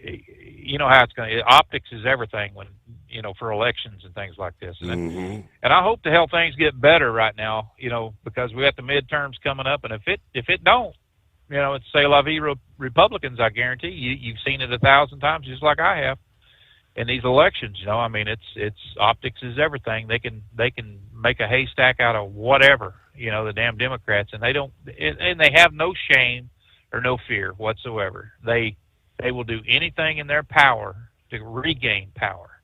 you know how it's going to, optics is everything when, you know, for elections and things like this. And I hope the hell things get better right now, you know, because we got the midterms coming up, and if it don't, you know, it's say la vie Republicans, I guarantee you've seen it 1,000 times just like I have. In these elections, you know, I mean, it's optics is everything. They can make a haystack out of whatever, you know, the damn Democrats, and they have no shame or no fear whatsoever. They will do anything in their power to regain power,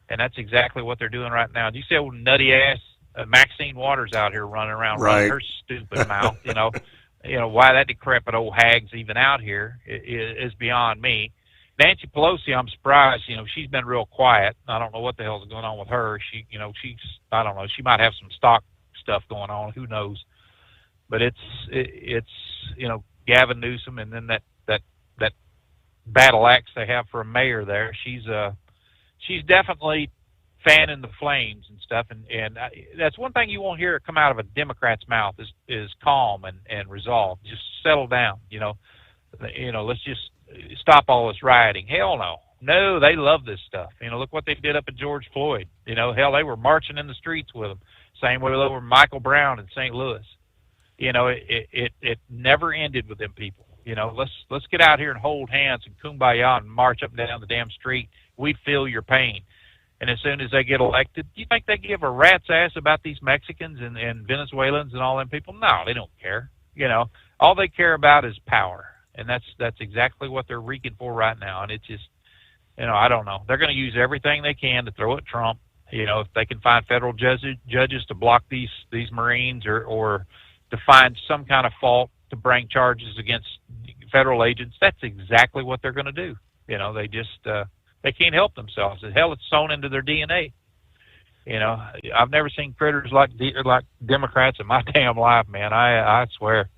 and that's exactly what they're doing right now. Do you see old nutty ass Maxine Waters out here running around, running her stupid mouth? You know why that decrepit old hag's even out here is beyond me. Nancy Pelosi, I'm surprised. You know, she's been real quiet. I don't know what the hell's going on with her. She's I don't know. She might have some stock stuff going on. Who knows? But it's you know, Gavin Newsom, and then that battle axe they have for a mayor there. She's definitely fanning the flames and stuff. And that's one thing you won't hear come out of a Democrat's mouth is calm and resolve. Just settle down. You know, let's just stop all this rioting. Hell no. No, they love this stuff. You know, look what they did up at George Floyd. You know, hell, they were marching in the streets with them. Same way over Michael Brown in St. Louis. You know, it never ended with them people. You know, let's get out here and hold hands and kumbaya and march up and down the damn street. We feel your pain. And as soon as they get elected, do you think they give a rat's ass about these Mexicans and Venezuelans and all them people? No, they don't care. You know, all they care about is power. And that's exactly what they're reeking for right now. And it's just, you know, I don't know. They're going to use everything they can to throw at Trump. You know, if they can find federal judges to block these Marines or to find some kind of fault to bring charges against federal agents, that's exactly what they're going to do. You know, they just they can't help themselves. Hell, it's sewn into their DNA. You know, I've never seen critters like Democrats in my damn life, man. I swear.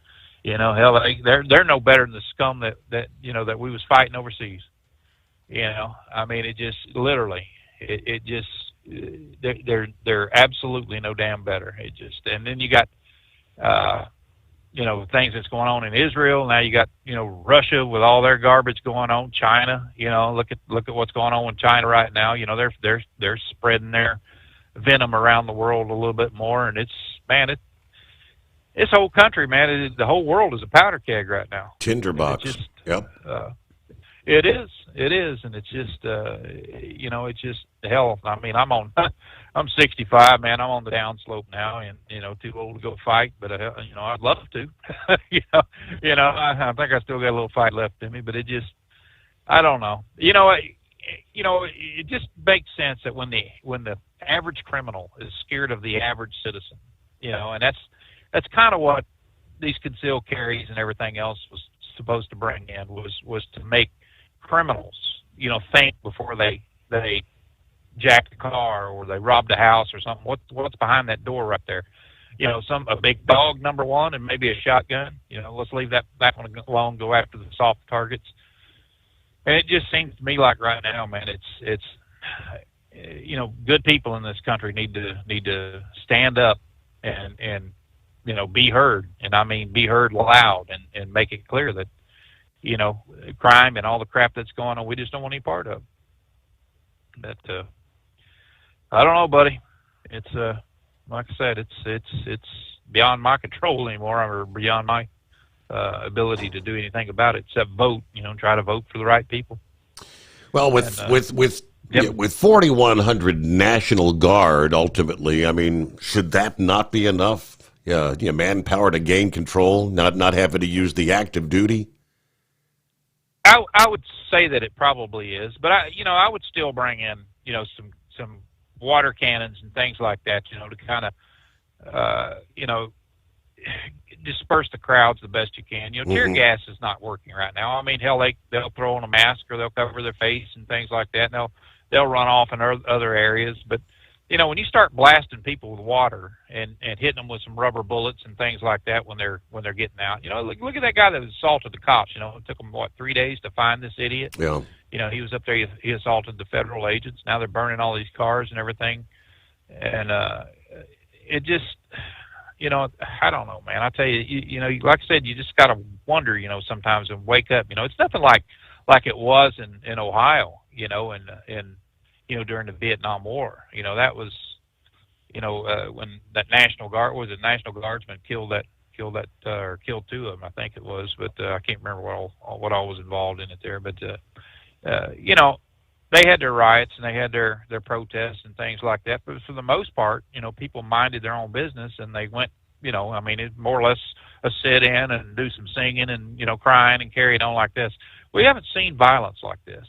You know, hell, they're no better than the scum that you know that we was fighting overseas. You know, I mean, it just literally, it just they're absolutely no damn better. It just, and then you got, you know, things that's going on in Israel. Now you got, you know, Russia with all their garbage going on. China, you know, look at what's going on with China right now. You know, they're spreading their venom around the world a little bit more, and this whole country, man, the whole world is a powder keg right now. Tinderbox. Yep. It is, and it's just, you know, it's just hell. I mean, I'm 65, man. I'm on the downslope now, and you know, too old to go fight, but you know, I'd love to. you know, I think I still got a little fight left in me, but it just, I don't know. You know, it just makes sense that when the average criminal is scared of the average citizen, you know, and that's kind of what these concealed carries and everything else was supposed to bring in was to make criminals, you know, think before they jacked a car or they robbed a house or something. What's behind that door right there? a big dog, number one, and maybe a shotgun. Let's leave that one alone. Go after the soft targets. And it just seems to me like right now, man, it's good people in this country need to stand up and be heard, and I mean be heard loud, and make it clear that crime and all the crap that's going on, we just don't want any part of. But I don't know, buddy. It's like I said, it's beyond my control anymore, or beyond my ability to do anything about it except vote. Try to vote for the right people. Well, with 4,100 National Guard, ultimately, I mean, should that not be enough? Manpower to gain control, not having to use the active duty. I would say that it probably is, but I would still bring in some water cannons and things like that, to kind of disperse the crowds the best you can. Tear gas is not working right now. I mean, hell, they'll throw on a mask or they'll cover their face and things like that, and they'll run off in other areas. But when you start blasting people with water and hitting them with some rubber bullets and things like that when they're getting out, look at that guy that assaulted the cops. It took them 3 days to find this idiot. Yeah. He was up there. He assaulted the federal agents. Now they're burning all these cars and everything, and it just. I don't know, man. I tell you, like I said, you just got to wonder, sometimes, and wake up. It's nothing like it was in Ohio, and during the Vietnam War. That was, when that National Guardsman killed two of them, I think it was, but I can't remember what all was involved in it there. But they had their riots and they had their protests and things like that. But for the most part, people minded their own business, and they went, it's more or less a sit-in and do some singing and, crying and carrying on like this. We haven't seen violence like this,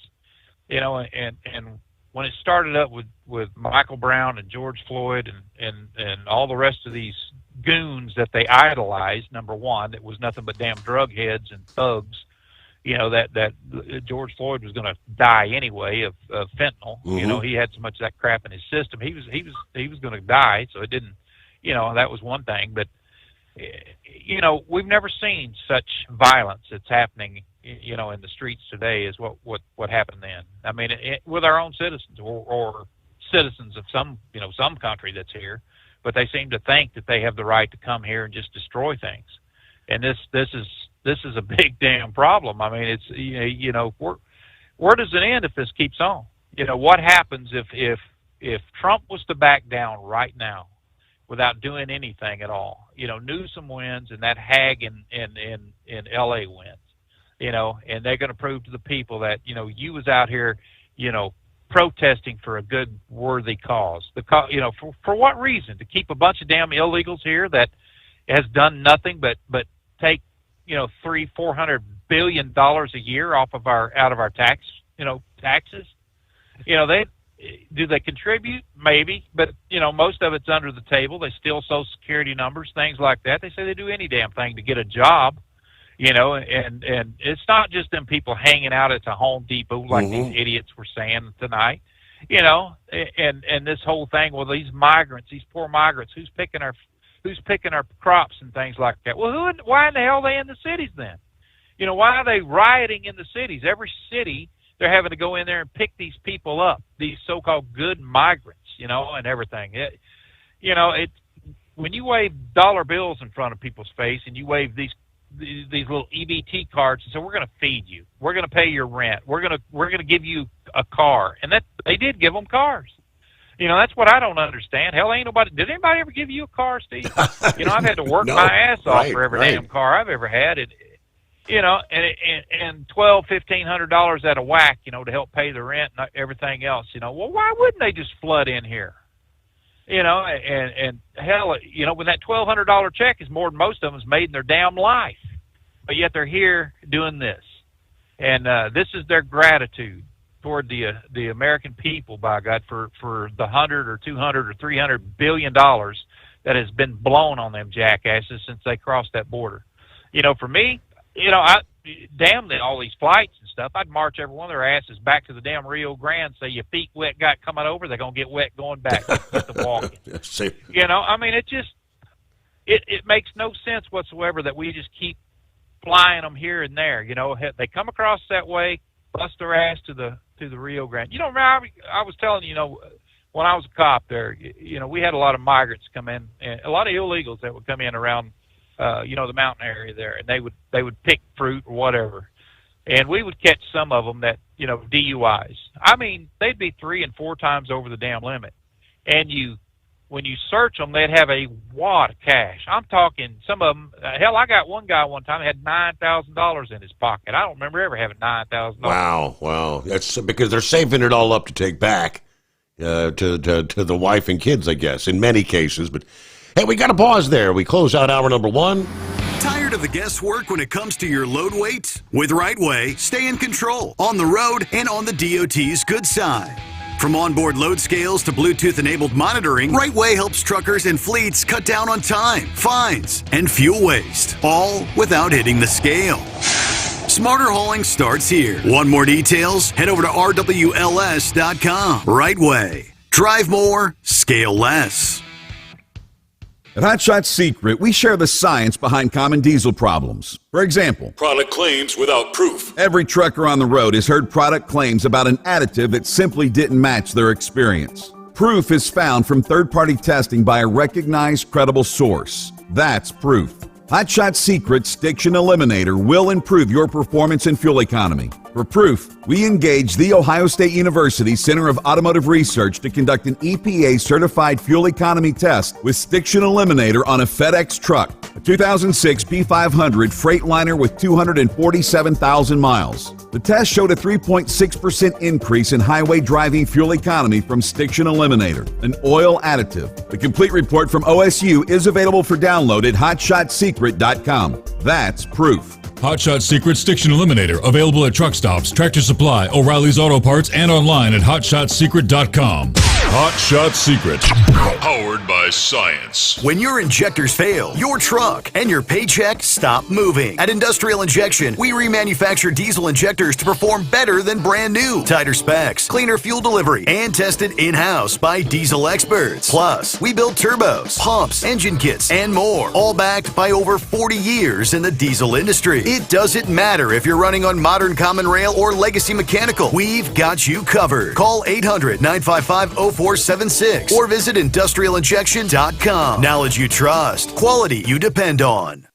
and when it started up with Michael Brown and George Floyd and all the rest of these goons that they idolized, number one, that was nothing but damn drug heads and thugs, that George Floyd was going to die anyway of fentanyl. He had so much of that crap in his system. He was going to die, so it didn't. That was one thing. But we've never seen such violence that's happening, in the streets today as what happened then. I mean, with our own citizens or citizens of some country that's here, but they seem to think that they have the right to come here and just destroy things. And this is a big damn problem. I mean, it's where does it end if this keeps on? What happens if Trump was to back down right now without doing anything at all? Newsom wins and that hag in L.A. wins. And they're going to prove to the people that you was out here, protesting for a good, worthy cause. For what reason? To keep a bunch of damn illegals here that has done nothing but take $300-400 billion a year out of our taxes. They contribute? Maybe, but most of it's under the table. They steal Social Security numbers, things like that. They say they do any damn thing to get a job. And it's not just them people hanging out at the Home Depot like these idiots were saying tonight. And this whole thing with these migrants, these poor migrants, who's picking our crops and things like that. Well, why in the hell are they in the cities then? Why are they rioting in the cities? Every city, they're having to go in there and pick these people up, these so-called good migrants, and everything. When you wave dollar bills in front of people's face and you wave these little EBT cards and say, we're going to feed you, we're going to pay your rent, we're going to give you a car, and that they did give them cars. That's what I don't understand. Hell, did anybody ever give you a car, Steve? I've had to work my ass off for every damn car I've ever had. And $1,200-1,500 out of whack, to help pay the rent and everything else. Well, why wouldn't they just flood in here? And hell, when that $1,200 check is more than most of them has made in their damn life, but yet they're here doing this, and this is their gratitude toward the American people, by God, for the $100 or $200 or $300 billion that has been blown on them jackasses since they crossed that border. For me, damn all these flights and stuff, I'd march every one of their asses back to the damn Rio Grande, say your feet wet got coming over, they're going to get wet going back, get the walking. I mean, it just, it makes no sense whatsoever that we just keep flying them here and there. You know, they come across that way, bust their ass to the Rio Grande. You know, remember I was telling you, when I was a cop there, we had a lot of migrants come in, and a lot of illegals that would come in around, the mountain area there, and they would pick fruit or whatever, and we would catch some of them that, DUIs. I mean, they'd be 3 and 4 times over the damn limit, and when you search them, they'd have a wad of cash. I'm talking some of them. Hell, I got one guy one time that had $9,000 in his pocket. I don't remember ever having $9,000. Wow. That's because they're saving it all up to take back to the wife and kids, I guess, in many cases. But, hey, we got to pause there. We close out hour number 1. Tired of the guesswork when it comes to your load weight? With RightWay, stay in control on the road and on the DOT's good side. From onboard load scales to Bluetooth-enabled monitoring, RightWay helps truckers and fleets cut down on time, fines, and fuel waste, all without hitting the scale. Smarter hauling starts here. Want more details? Head over to rwls.com. RightWay. Drive more, scale less. At Hot Shot Secret, we share the science behind common diesel problems. For example, product claims without proof. Every trucker on the road has heard product claims about an additive that simply didn't match their experience. Proof is found from third-party testing by a recognized, credible source. That's proof. Hot Shot Secret's Stiction Eliminator will improve your performance and fuel economy. For proof, we engaged the Ohio State University Center of Automotive Research to conduct an EPA-certified fuel economy test with Stiction Eliminator on a FedEx truck, a 2006 P500 Freightliner with 247,000 miles. The test showed a 3.6% increase in highway driving fuel economy from Stiction Eliminator, an oil additive. The complete report from OSU is available for download at hotshotsecret.com. That's proof. Hot Shot Secret Stiction Eliminator, available at truck stops, Tractor Supply, O'Reilly's Auto Parts, and online at hotshotsecret.com. Hot Shot Secret, powered by science. When your injectors fail, your truck and your paycheck stop moving. At Industrial Injection, we remanufacture diesel injectors to perform better than brand new. Tighter specs, cleaner fuel delivery, and tested in-house by diesel experts. Plus, we build turbos, pumps, engine kits, and more, all backed by over 40 years in the diesel industry. It doesn't matter if you're running on modern common rail or legacy mechanical. We've got you covered. Call 800-955-0476 or visit industrialinjection.com. Knowledge you trust. Quality you depend on.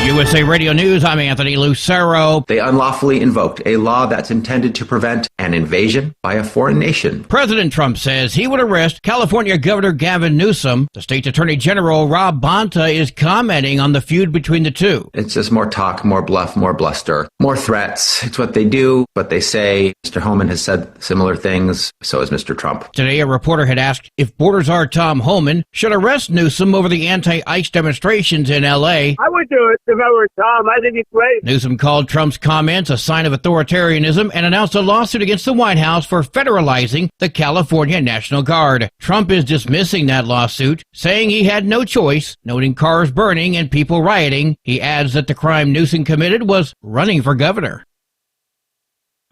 USA Radio News, I'm Anthony Lucero. They unlawfully invoked a law that's intended to prevent an invasion by a foreign nation. President Trump says he would arrest California Governor Gavin Newsom. The state's Attorney General Rob Bonta is commenting on the feud between the two. It's just more talk, more bluff, more bluster, more threats. It's what they do, what they say. Mr. Homan has said similar things. So has Mr. Trump. Today, a reporter had asked if Border Czar Tom Homan should arrest Newsom over the anti-ICE demonstrations in L.A. I would do it if I were Tom. I think it's great. Newsom called Trump's comments a sign of authoritarianism and announced a lawsuit against the White House for federalizing the California National Guard. Trump is dismissing that lawsuit, saying he had no choice, noting cars burning and people rioting. He adds that the crime Newsom committed was running for governor.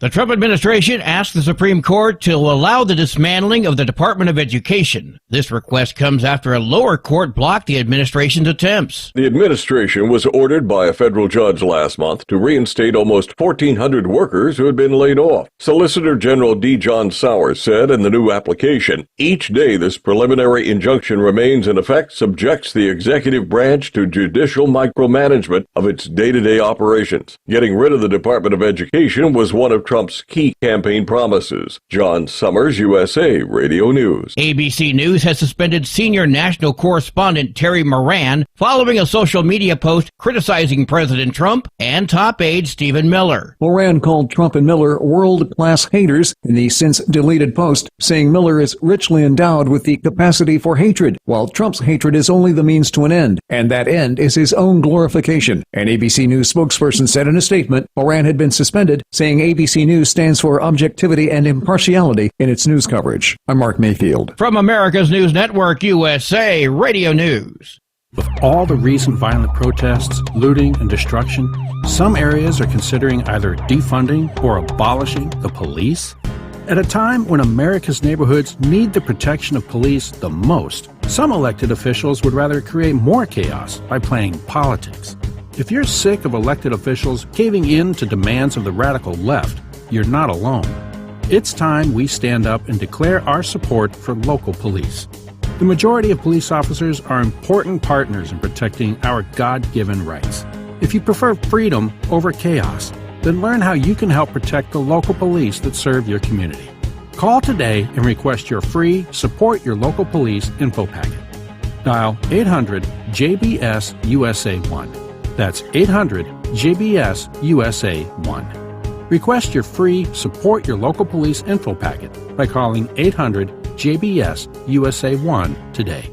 The Trump administration asked the Supreme Court to allow the dismantling of the Department of Education. This request comes after a lower court blocked the administration's attempts. The administration was ordered by a federal judge last month to reinstate almost 1,400 workers who had been laid off. Solicitor General D. John Sommers said in the new application, each day this preliminary injunction remains in effect subjects the executive branch to judicial micromanagement of its day-to-day operations. Getting rid of the Department of Education was one of Trump's key campaign promises. John Sommers, USA Radio News. ABC News has suspended senior national correspondent Terry Moran following a social media post criticizing President Trump and top aide Stephen Miller. Moran called Trump and Miller world-class haters in the since-deleted post, saying Miller is richly endowed with the capacity for hatred, while Trump's hatred is only the means to an end, and that end is his own glorification. An ABC News spokesperson said in a statement Moran had been suspended, saying ABC News stands for objectivity and impartiality in its news coverage. I'm Mark Mayfield. From America's News Network, USA Radio News. With all the recent violent protests, looting, and destruction, some areas are considering either defunding or abolishing the police. At a time when America's neighborhoods need the protection of police the most, some elected officials would rather create more chaos by playing politics. If you're sick of elected officials caving in to demands of the radical left, you're not alone. It's time we stand up and declare our support for local police. The majority of police officers are important partners in protecting our God-given rights. If you prefer freedom over chaos, then learn how you can help protect the local police that serve your community. Call today and request your free Support Your Local Police info packet. Dial 800-JBS-USA-1. That's 800-JBS-USA-1. Request your free Support Your Local Police info packet by calling 800-JBS-USA-1 today.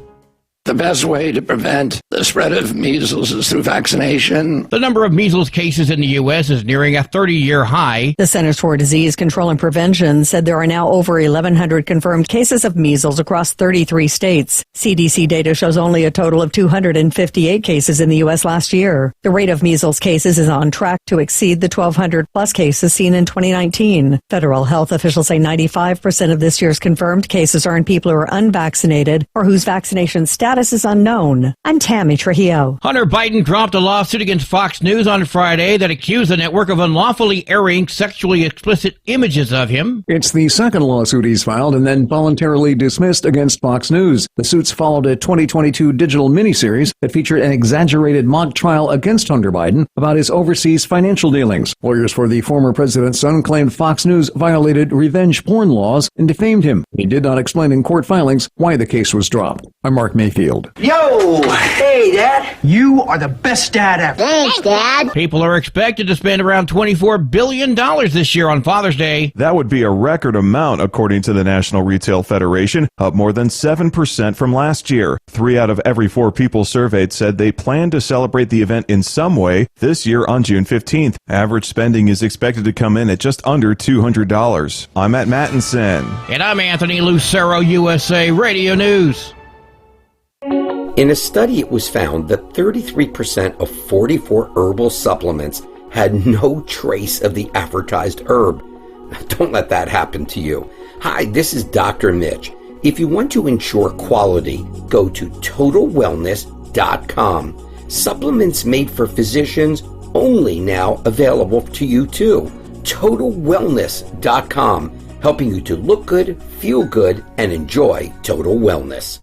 The best way to prevent the spread of measles is through vaccination. The number of measles cases in the U.S. is nearing a 30-year high. The Centers for Disease Control and Prevention said there are now over 1,100 confirmed cases of measles across 33 states. CDC data shows only a total of 258 cases in the U.S. last year. The rate of measles cases is on track to exceed the 1,200-plus cases seen in 2019. Federal health officials say 95% of this year's confirmed cases are in people who are unvaccinated or whose vaccination status is unknown. I'm Tammy Trujillo. Hunter Biden dropped a lawsuit against Fox News on Friday that accused the network of unlawfully airing sexually explicit images of him. It's the second lawsuit he's filed and then voluntarily dismissed against Fox News. The suits followed a 2022 digital miniseries that featured an exaggerated mock trial against Hunter Biden about his overseas financial dealings. Lawyers for the former president's son claimed Fox News violated revenge porn laws and defamed him. He did not explain in court filings why the case was dropped. I'm Mark Mayfield. Yo! Hey, Dad! You are the best dad ever. Thanks, Dad. People are expected to spend around $24 billion this year on Father's Day. That would be a record amount, according to the National Retail Federation, up more than 7% from last year. 3 out of every 4 people surveyed said they plan to celebrate the event in some way this year on June 15th. Average spending is expected to come in at just under $200. I'm Matt Mattinson. And I'm Anthony Lucero, USA Radio News. In a study, it was found that 33% of 44 herbal supplements had no trace of the advertised herb. Don't let that happen to you. Hi, this is Dr. Mitch. If you want to ensure quality, go to TotalWellness.com. Supplements made for physicians only now available to you too. TotalWellness.com, helping you to look good, feel good, and enjoy total wellness.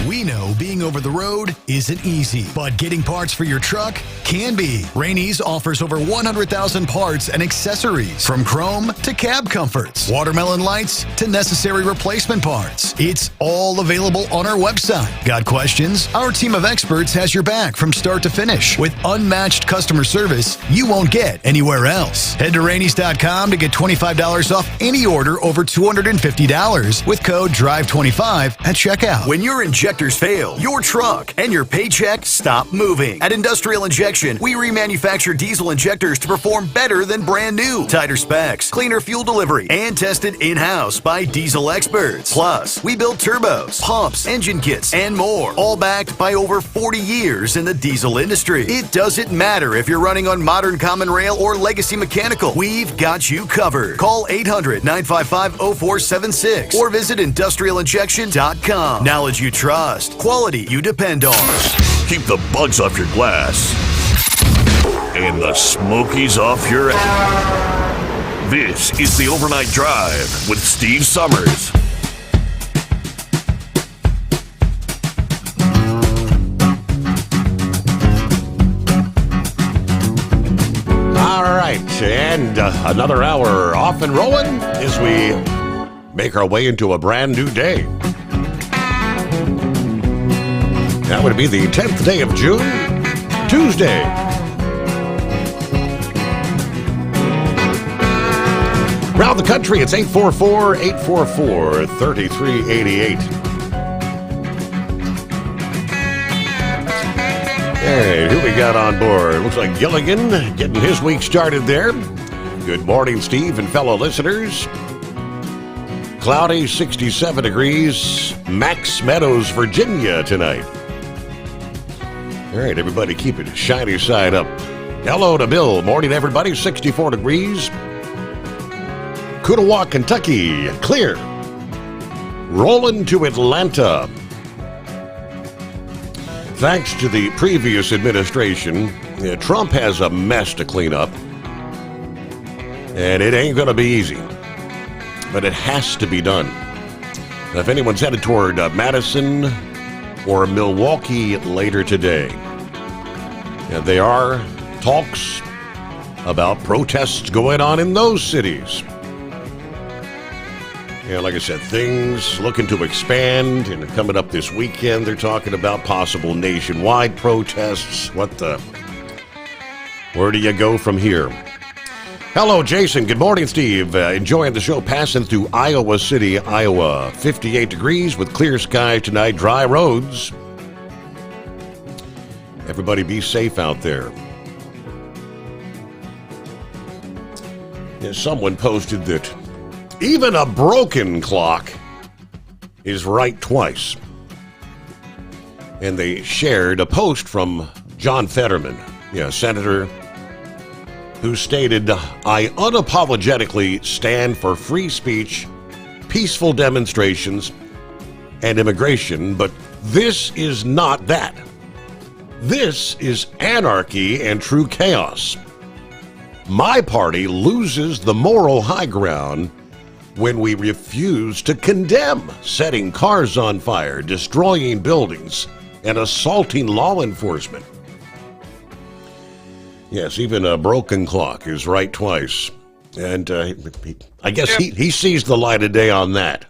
We know being over the road isn't easy, but getting parts for your truck can be. Rainey's offers over 100,000 parts and accessories, from chrome to cab comforts, watermelon lights to necessary replacement parts. It's all available on our website. Got questions? Our team of experts has your back from start to finish with unmatched customer service you won't get anywhere else. Head to Rainey's.com to get $25 off any order over $250 with code DRIVE25 at checkout. When your injectors fail, your truck and your paycheck stop moving. At Industrial Injection, we remanufacture diesel injectors to perform better than brand new. Tighter specs, cleaner fuel delivery, and tested in-house by diesel experts. Plus, we build turbos, pumps, engine kits, and more, all backed by over 40 years in the diesel industry. It doesn't matter if you're running on modern common rail or legacy mechanical. We've got you covered. Call 800-955-0476 or visit industrialinjection.com. Knowledge you trust, quality you depend on. Keep the bugs off your glass and the smokies off your ass. This is the Overnight Drive with Steve Sommers. All right, and another hour off and rolling as we make our way into a brand new day. That would be the 10th day of June, Tuesday. Around the country, it's 844-844-3388. Hey, who we got on board? Looks like Gilligan getting his week started there. Good morning, Steve and fellow listeners. Cloudy, 67 degrees, Max Meadows, Virginia tonight. All right, everybody, keep it shiny side up. Hello to Bill. Morning, everybody. 64 degrees. Kuttawa, Kentucky, clear. Rolling to Atlanta. Thanks to the previous administration, Trump has a mess to clean up. And it ain't going to be easy. But it has to be done. If anyone's headed toward Madison or Milwaukee later today, there are talks about protests going on in those cities. Like I said, things looking to expand, and coming up this weekend, they're talking about possible nationwide protests. Where do you go from here? Hello, Jason. Good morning, Steve. Enjoying the show, passing through Iowa City, Iowa. 58 degrees with clear skies tonight, dry roads. Everybody be safe out there. Someone posted that even a broken clock is right twice. And they shared a post from John Fetterman, senator, who stated, I unapologetically stand for free speech, peaceful demonstrations, and immigration, but this is not that. This is anarchy and true chaos. My party loses the moral high ground when we refuse to condemn setting cars on fire, destroying buildings, and assaulting law enforcement. Yes, even a broken clock is right twice. And I guess he sees the light of day on that.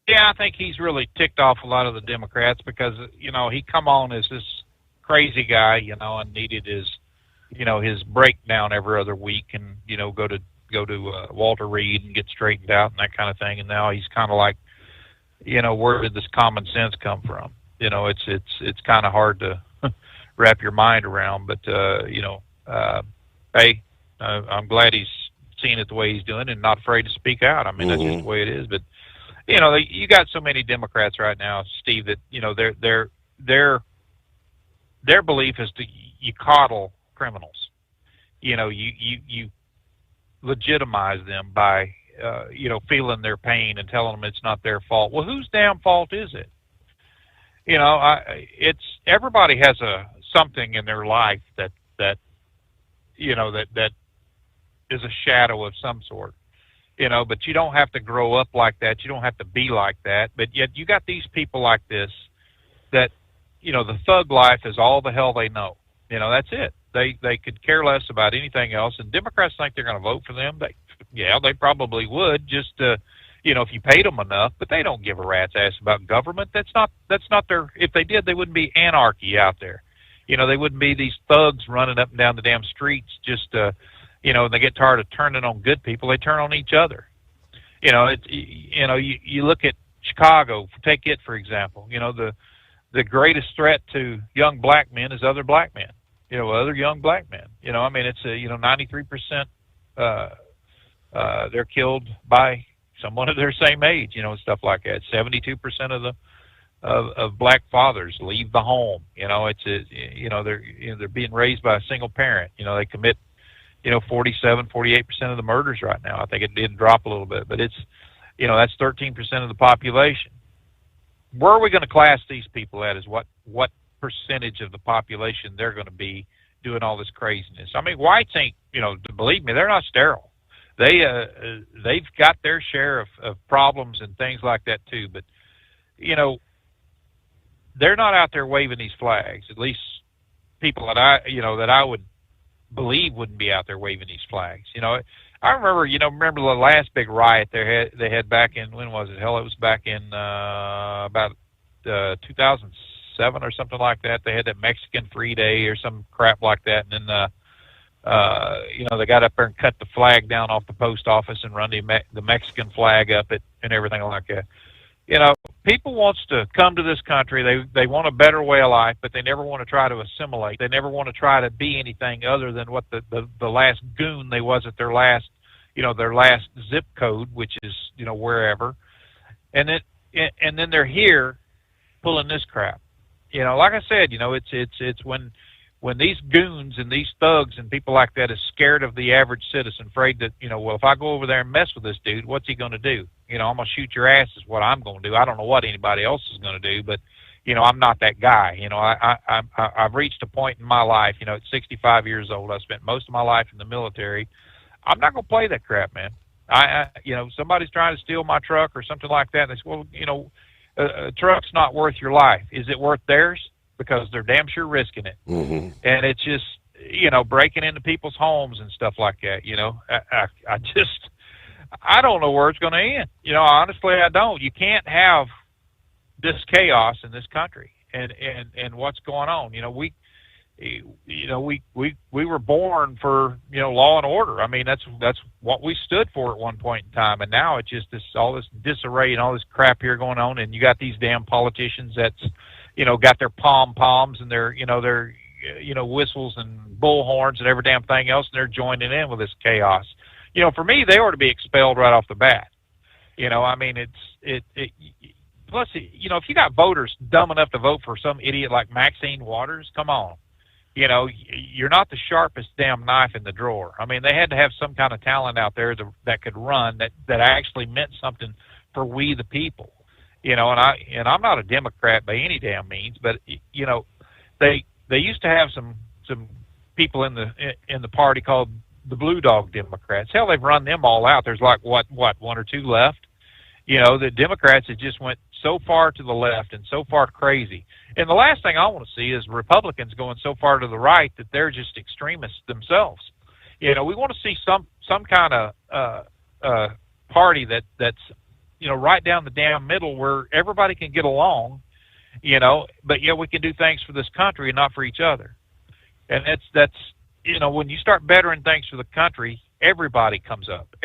Yeah, I think he's really ticked off a lot of the Democrats because, he come on as this crazy guy, and needed his breakdown every other week and, go to Walter Reed and get straightened out and that kind of thing. And now he's kind of like, where did this common sense come from? It's kind of hard to wrap your mind around, but hey, I'm glad he's seeing it the way he's doing and not afraid to speak out. I mean, that's just the way it is. But you got so many Democrats right now, Steve, that their belief is you coddle criminals. You legitimize them by feeling their pain and telling them it's not their fault. Well, whose damn fault is it? It's everybody has something in their life that is a shadow of some sort. But you don't have to grow up like that. You don't have to be like that. But yet you got these people like this that, the thug life is all the hell they know. That's it. They could care less about anything else. And Democrats think they're going to vote for them. They probably would just, if you paid them enough, but they don't give a rat's ass about government. That's not their, if they did, they wouldn't be anarchy out there. They wouldn't be these thugs running up and down the damn streets just, they get tired of turning on good people. They turn on each other. You look at Chicago, take it for example, the greatest threat to young black men is other black men, other young black men. It's 93% they're killed by someone of their same age, stuff like that. 72% of black fathers leave the home. They're being raised by a single parent. They commit 47, 48% of the murders right now. I think it did drop a little bit, but it's, that's 13% of the population. Where are we going to class these people at is what percentage of the population they're going to be doing all this craziness. I mean, whites ain't, believe me, they're not sterile. They've got their share of problems and things like that too, but, they're not out there waving these flags, at least people that I would believe wouldn't be out there waving these flags. I remember the last big riot they had back in, when was it? Hell, it was back in about 2007 or something like that. They had that Mexican Free Day or some crap like that, and then they got up there and cut the flag down off the post office and run the Mexican flag up it and everything like that. People wants to come to this country. They want a better way of life, but they never want to try to assimilate. They never want to try to be anything other than what the last goon they was at their last zip code, which is, wherever. And then they're here pulling this crap. Like I said, it's when when these goons and these thugs and people like that is scared of the average citizen, afraid that, well, if I go over there and mess with this dude, what's he going to do? I'm going to shoot your ass is what I'm going to do. I don't know what anybody else is going to do, but, I'm not that guy. I've reached a point in my life, at 65 years old, I spent most of my life in the military. I'm not going to play that crap, man. Somebody's trying to steal my truck or something like that. And they say, well, a truck's not worth your life. Is it worth theirs? Because they're damn sure risking it. Mm-hmm. And it's just, breaking into people's homes and stuff like that. I don't know where it's going to end. Honestly, I don't. You can't have this chaos in this country and what's going on. We were born for, law and order. I mean, that's what we stood for at one point in time. And now it's just all this disarray and all this crap here going on. And you got these damn politicians that's, got their pom-poms and their whistles and bullhorns and every damn thing else, and they're joining in with this chaos. For me, they ought to be expelled right off the bat. Plus, if you got voters dumb enough to vote for some idiot like Maxine Waters, come on. You're not the sharpest damn knife in the drawer. I mean, they had to have some kind of talent out there that could run, that actually meant something for we the people. And I'm not a Democrat by any damn means, but they used to have some people in the party called the Blue Dog Democrats. Hell, they've run them all out. There's like what one or two left. The Democrats have just went so far to the left and so far crazy. And the last thing I want to see is Republicans going so far to the right that they're just extremists themselves. We want to see some kind of party that's right down the damn middle where everybody can get along, but yet we can do things for this country and not for each other. And that's when you start bettering things for the country, everybody comes up.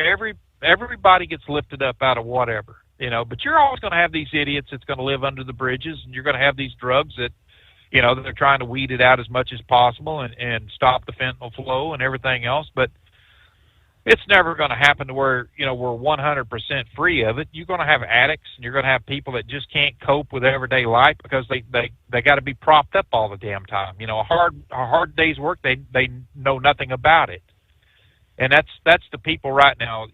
Everybody gets lifted up out of whatever, but you're always going to have these idiots that's going to live under the bridges, and you're going to have these drugs that, they're trying to weed it out as much as possible and stop the fentanyl flow and everything else. But it's never going to happen to where, we're 100% free of it. You're going to have addicts, and you're going to have people that just can't cope with everyday life because they got to be propped up all the damn time. A hard day's work, they know nothing about it. And that's the people right now,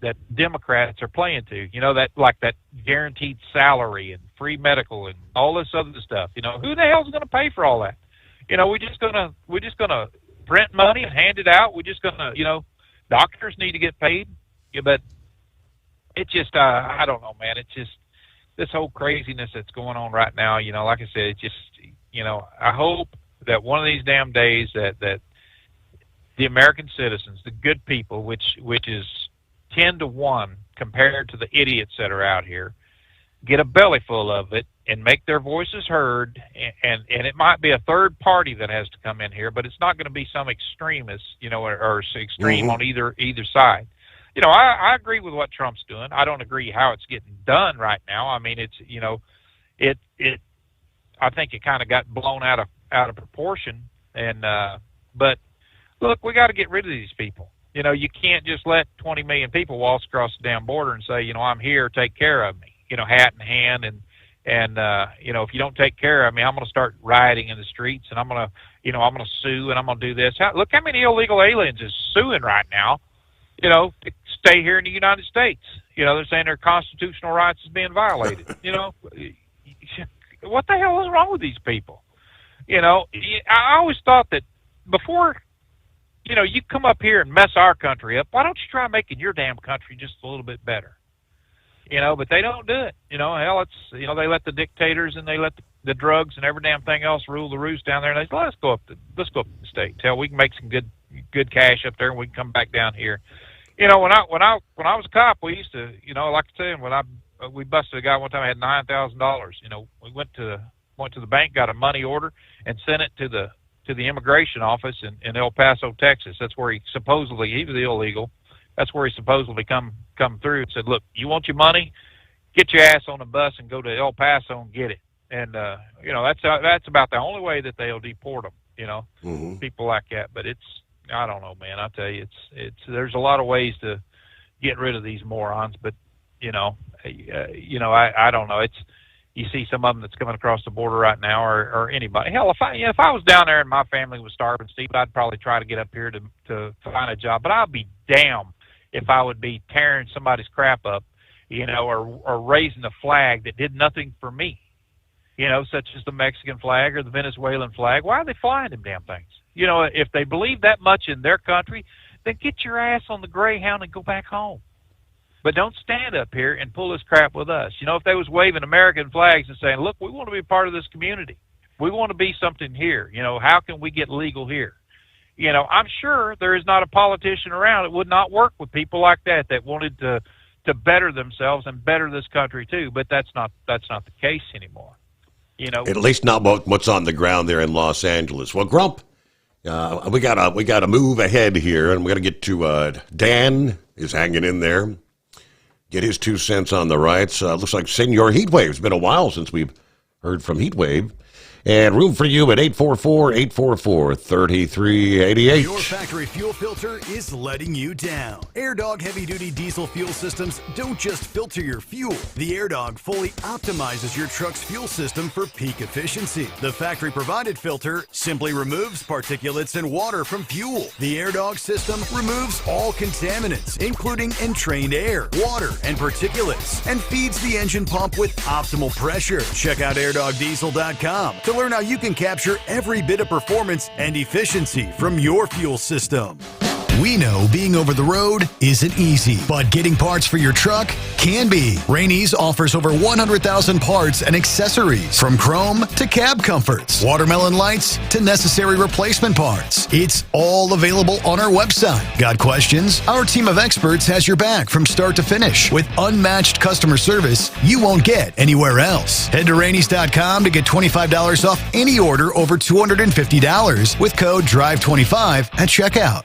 that Democrats are playing to, that guaranteed salary and free medical and all this other stuff. Who the hell's going to pay for all that? We're just gonna print money and hand it out. We're just gonna, doctors need to get paid. Yeah, but it's just, I don't know, man. It's just this whole craziness that's going on right now. Like I said, it's just, I hope that one of these damn days that the American citizens, the good people, which is 10 to 1 compared to the idiots that are out here, get a belly full of it and make their voices heard. And it might be a third party that has to come in here, but it's not going to be some extremist, or extreme on either side. I agree with what Trump's doing. I don't agree how it's getting done right now. I mean, it's, I think it kind of got blown out of proportion. And, but look, we got to get rid of these people. You can't just let 20 million people waltz across the damn border and say, I'm here, take care of me, hat in hand. And if you don't take care of me, I'm going to start rioting in the streets, and I'm going to sue, and I'm going to do this. Look how many illegal aliens is suing right now, to stay here in the United States. They're saying their constitutional rights is being violated. What the hell is wrong with these people? I always thought that before, you come up here and mess our country up, why don't you try making your damn country just a little bit better? But they don't do it. Hell, it's, they let the dictators and they let the drugs and every damn thing else rule the roost down there. And they say, let's go up to the States. Hell, we can make some good cash up there, and we can come back down here. When I was a cop, we used to, like I said, we busted a guy one time, had $9,000. We went to the bank, got a money order, and sent it to the immigration office in El Paso, Texas. That's where he was illegal. That's where he supposedly come through and said, look, you want your money? Get your ass on the bus and go to El Paso and get it. And, that's about the only way that they'll deport them, people like that. But I don't know, man. I tell you, there's a lot of ways to get rid of these morons, but, I don't know. You see some of them that's coming across the border right now, or anybody. Hell, if I was down there and my family was starving, Steve, I'd probably try to get up here to find a job. But I'd be damned if I would be tearing somebody's crap up, or raising a flag that did nothing for me, such as the Mexican flag or the Venezuelan flag. Why are they flying them damn things? If they believe that much in their country, then get your ass on the Greyhound and go back home. But don't stand up here and pull this crap with us. If they was waving American flags and saying, look, we want to be part of this community. We want to be something here. How can we get legal here? I'm sure there is not a politician around that would not work with people like that wanted to better themselves and better this country too. But that's not the case anymore. At least not what's on the ground there in Los Angeles. Well, Grump, we gotta move ahead here, and we gotta get to Dan is hanging in there. Get his 2 cents on the riots. Looks like Senor Heatwave. It's been a while since we've heard from Heatwave. And room for you at 844-844-3388. Your factory fuel filter is letting you down. AirDog heavy-duty diesel fuel systems don't just filter your fuel. The AirDog fully optimizes your truck's fuel system for peak efficiency. The factory-provided filter simply removes particulates and water from fuel. The AirDog system removes all contaminants, including entrained air, water, and particulates, and feeds the engine pump with optimal pressure. Check out airdogdiesel.com to learn how you can capture every bit of performance and efficiency from your fuel system. We know being over the road isn't easy, but getting parts for your truck can be. Rainey's offers over 100,000 parts and accessories, from chrome to cab comforts, watermelon lights to necessary replacement parts. It's all available on our website. Got questions? Our team of experts has your back from start to finish with unmatched customer service you won't get anywhere else. Head to Rainey's.com to get $25 off any order over $250 with code DRIVE25 at checkout.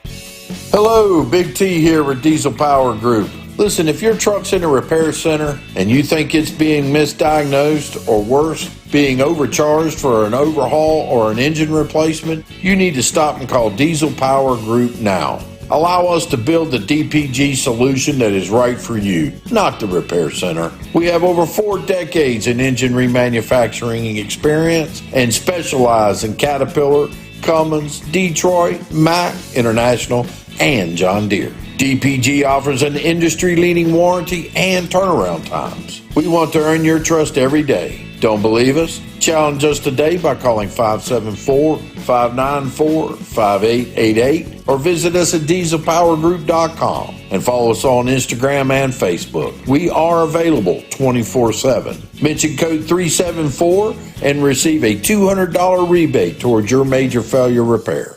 Hello, Big T here with Diesel Power Group. Listen, if your truck's in a repair center and you think it's being misdiagnosed or worse, being overcharged for an overhaul or an engine replacement, you need to stop and call Diesel Power Group now. Allow us to build the DPG solution that is right for you, not the repair center. We have over 4 decades in engine remanufacturing experience and specialize in Caterpillar, Cummins, Detroit, Mack, International, and John Deere. DPG offers an industry-leading warranty and turnaround times. We want to earn your trust every day. Don't believe us? Challenge us today by calling 574-594-5888 or visit us at dieselpowergroup.com and follow us on Instagram and Facebook. We are available 24/7. Mention code 374 and receive a $200 rebate towards your major failure repair.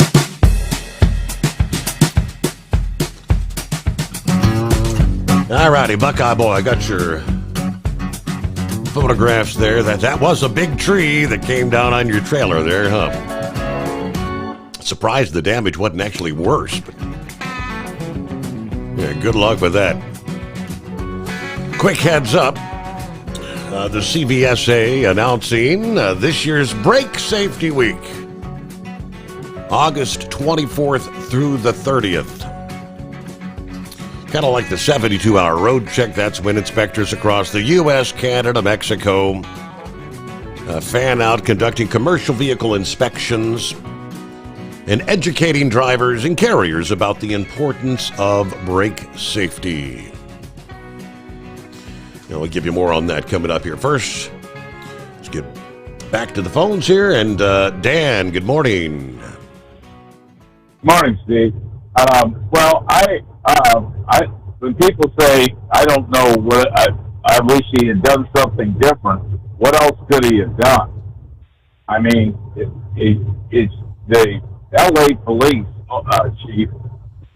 All righty, Buckeye Boy, I got your photographs there. That was a big tree that came down on your trailer there, huh? Surprised the damage wasn't actually worse, but yeah, good luck with that. Quick heads up, the CVSA announcing this year's Brake Safety Week, August 24th through the 30th. Kind of like the 72-hour road check. That's when inspectors across the U.S., Canada, Mexico fan out conducting commercial vehicle inspections and educating drivers and carriers about the importance of brake safety. We'll give you more on that coming up here. First, let's get back to the phones here. And Dan, good morning. Morning, Steve. When people say, I don't know what, I wish he had done something different, what else could he have done? I mean, it's the L.A. police chief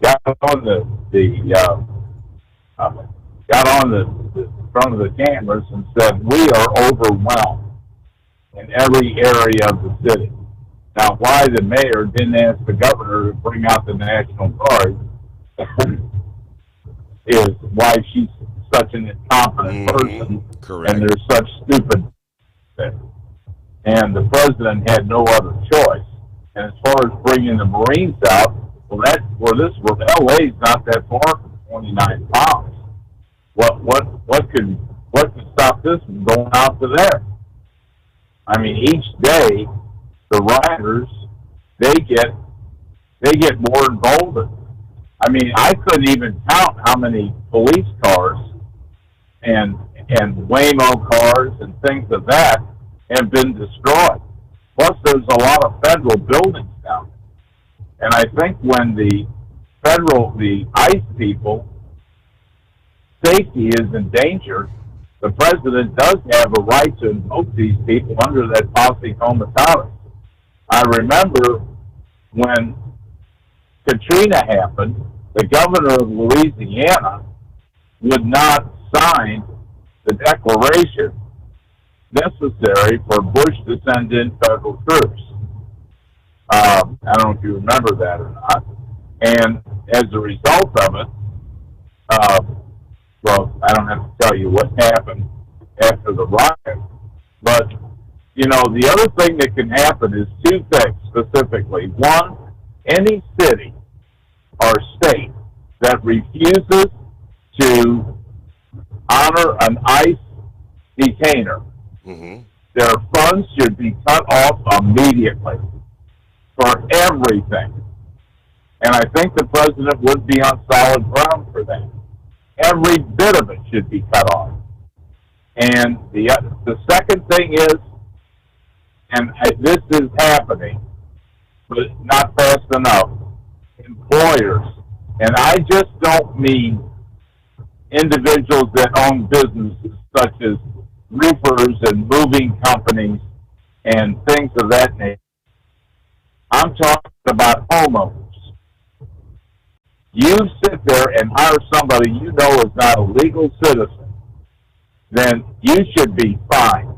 got on the front of the cameras and said, we are overwhelmed in every area of the city. Now, why the mayor didn't ask the governor to bring out the National Guard is why she's such an incompetent person. Correct. And there's such stupid things. And the president had no other choice. And as far as bringing the Marines out, LA is not that far from 29 pounds. What could stop this from going out to there? I mean, each day, the rioters, they get more emboldened. I mean, I couldn't even count how many police cars and Waymo cars and things of that have been destroyed. Plus, there's a lot of federal buildings down there. And I think when the ICE people, safety is endangered, the president does have a right to invoke these people under that posse comitatus. I remember when Katrina happened, the governor of Louisiana would not sign the declaration necessary for Bush to send in federal troops. I don't know if you remember that or not. And as a result of it, well, I don't have to tell you what happened after the riot, but, you know, the other thing that can happen is two things specifically. One, any city or state that refuses to honor an ICE detainer, their funds should be cut off immediately for everything. And I think the president would be on solid ground for that. Every bit of it should be cut off. And the second thing is, and this is happening, but not fast enough, employers, and I just don't mean individuals that own businesses such as roofers and moving companies and things of that nature. I'm talking about homeowners. You sit there and hire somebody you know is not a legal citizen, then you should be fined.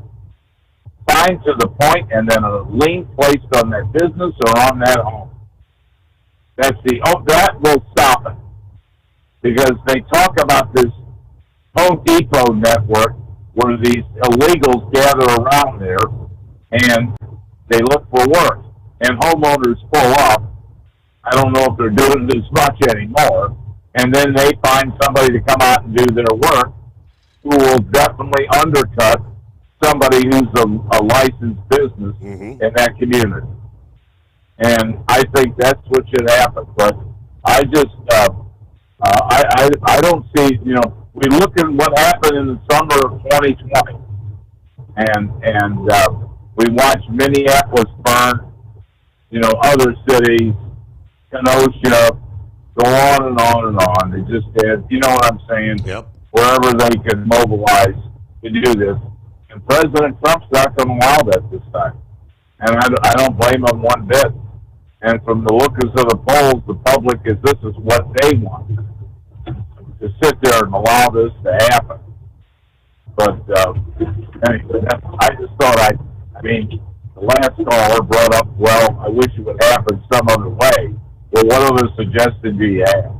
Fined to the point and then a lien placed on that business or on that home. That will stop it. Because they talk about this Home Depot network where these illegals gather around there and they look for work. And homeowners pull up. I don't know if they're doing it as much anymore. And then they find somebody to come out and do their work who will definitely undercut somebody who's a licensed business in that community. And I think that's what should happen. But I just, I don't see, you know, we look at what happened in the summer of 2020. And we watched Minneapolis burn, you know, other cities, Kenosha, go on and on and on. They just had, you know what I'm saying? Yep. Wherever they could mobilize to do this. And President Trump's not going to allow that this time. And I don't blame him one bit. And from the lookers of the polls, the public this is what they want. To sit there and allow this to happen. But anyway, I just thought I mean, the last caller brought up, well, I wish it would happen some other way. Well, what other suggestion do you have?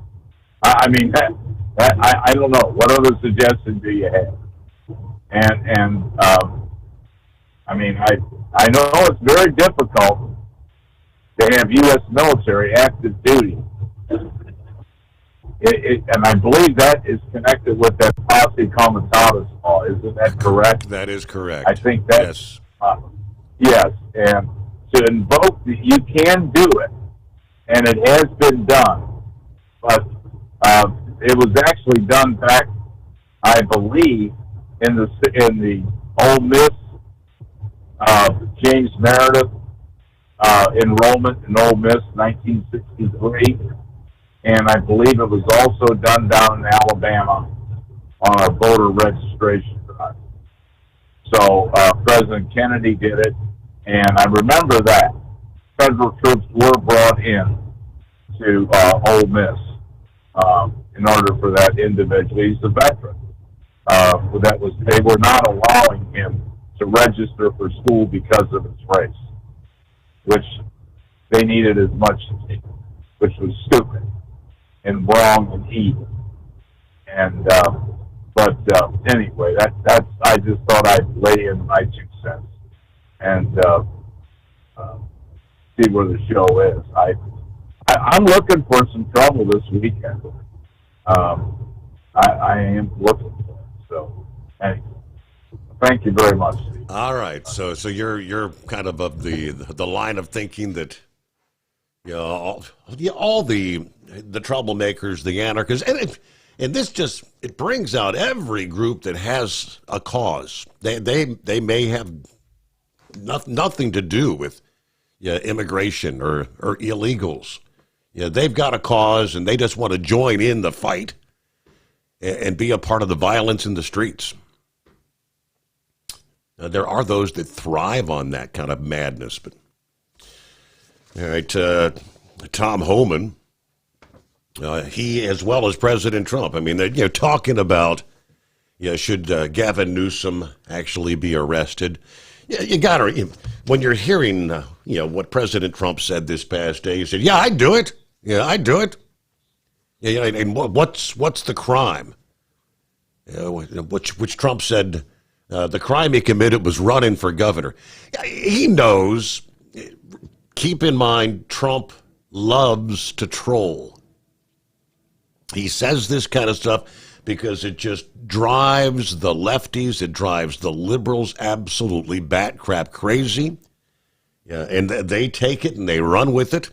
I mean, I don't know. What other suggestion do you have? And I mean, I know it's very difficult to have U.S. military active duty. And I believe that is connected with that posse comitatus law. Isn't that correct? That is correct. I think that, yes. Yes, and to invoke, you can do it, and it has been done. But it was actually done back, I believe, in the Ole Miss James Meredith enrollment in Ole Miss, 1963, and I believe it was also done down in Alabama on a voter registration drive. So President Kennedy did it, and I remember that federal troops were brought in to Ole Miss in order for that individual. He's a veteran. They were not allowing him to register for school because of his race, which they needed as much as he, which was stupid and wrong and evil. And but anyway, that's I just thought I'd lay in my 2 cents and see where the show is. I'm looking for some trouble this weekend. I am looking for it. So anyway. Thank you very much. All right, so you're kind of the line of thinking that all the troublemakers, the anarchists, and this just it brings out every group that has a cause. They may have nothing to do with immigration or illegals. They've got a cause and they just want to join in the fight and be a part of the violence in the streets. There are those that thrive on that kind of madness. But all right, Tom Homan, he as well as President Trump. I mean, they're talking about should Gavin Newsom actually be arrested? You got to when you're hearing what President Trump said this past day. He said, "Yeah, I'd do it. Yeah, I'd do it." Yeah, and what's the crime? Which Trump said. The crime he committed was running for governor. He knows. Keep in mind, Trump loves to troll. He says this kind of stuff because it just drives the lefties, it drives the liberals absolutely bat crap crazy. Yeah, and they take it and they run with it.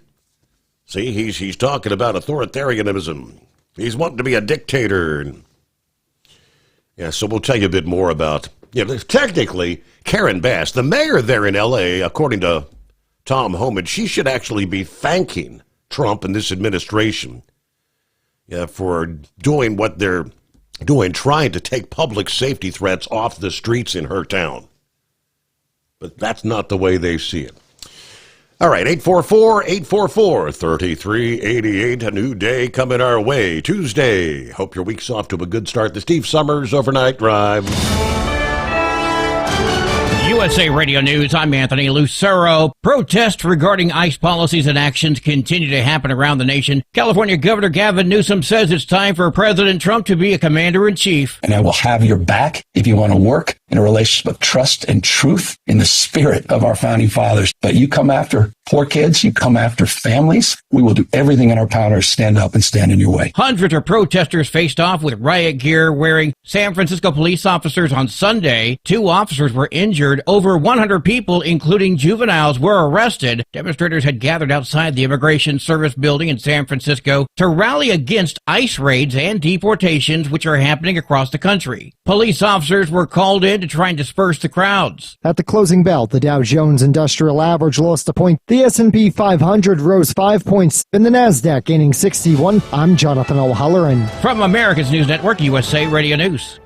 See, he's talking about authoritarianism. He's wanting to be a dictator. Yeah, so we'll tell you a bit more about. Technically, Karen Bass, the mayor there in L.A., according to Tom Homan, she should actually be thanking Trump and this administration for doing what they're doing, trying to take public safety threats off the streets in her town. But that's not the way they see it. All right, 844-844-3388. A new day coming our way. Tuesday. Hope your week's off to a good start. The Steve Sommers Overnight Drive. USA Radio News, I'm Anthony Lucero. Protests regarding ICE policies and actions continue to happen around the nation. California Governor Gavin Newsom says it's time for President Trump to be a commander-in-chief. And I will have your back if you want to work in a relationship of trust and truth in the spirit of our founding fathers. But you come after poor kids, you come after families, we will do everything in our power to stand up and stand in your way. Hundreds of protesters faced off with riot gear wearing San Francisco police officers on Sunday. 2 officers were injured. Over 100 people, including juveniles, were arrested. Demonstrators had gathered outside the Immigration Service building in San Francisco to rally against ICE raids and deportations, which are happening across the country. Police officers were called in to try and disperse the crowds. At the closing bell, the Dow Jones Industrial Average lost a point. The S&P 500 rose 5 points, and the Nasdaq gaining 61. I'm Jonathan O'Halloran. From America's News Network, USA Radio News.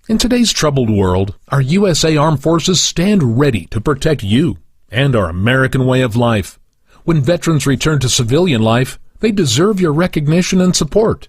In today's troubled world, our USA Armed Forces stand ready to protect you and our American way of life. When veterans return to civilian life, they deserve your recognition and support.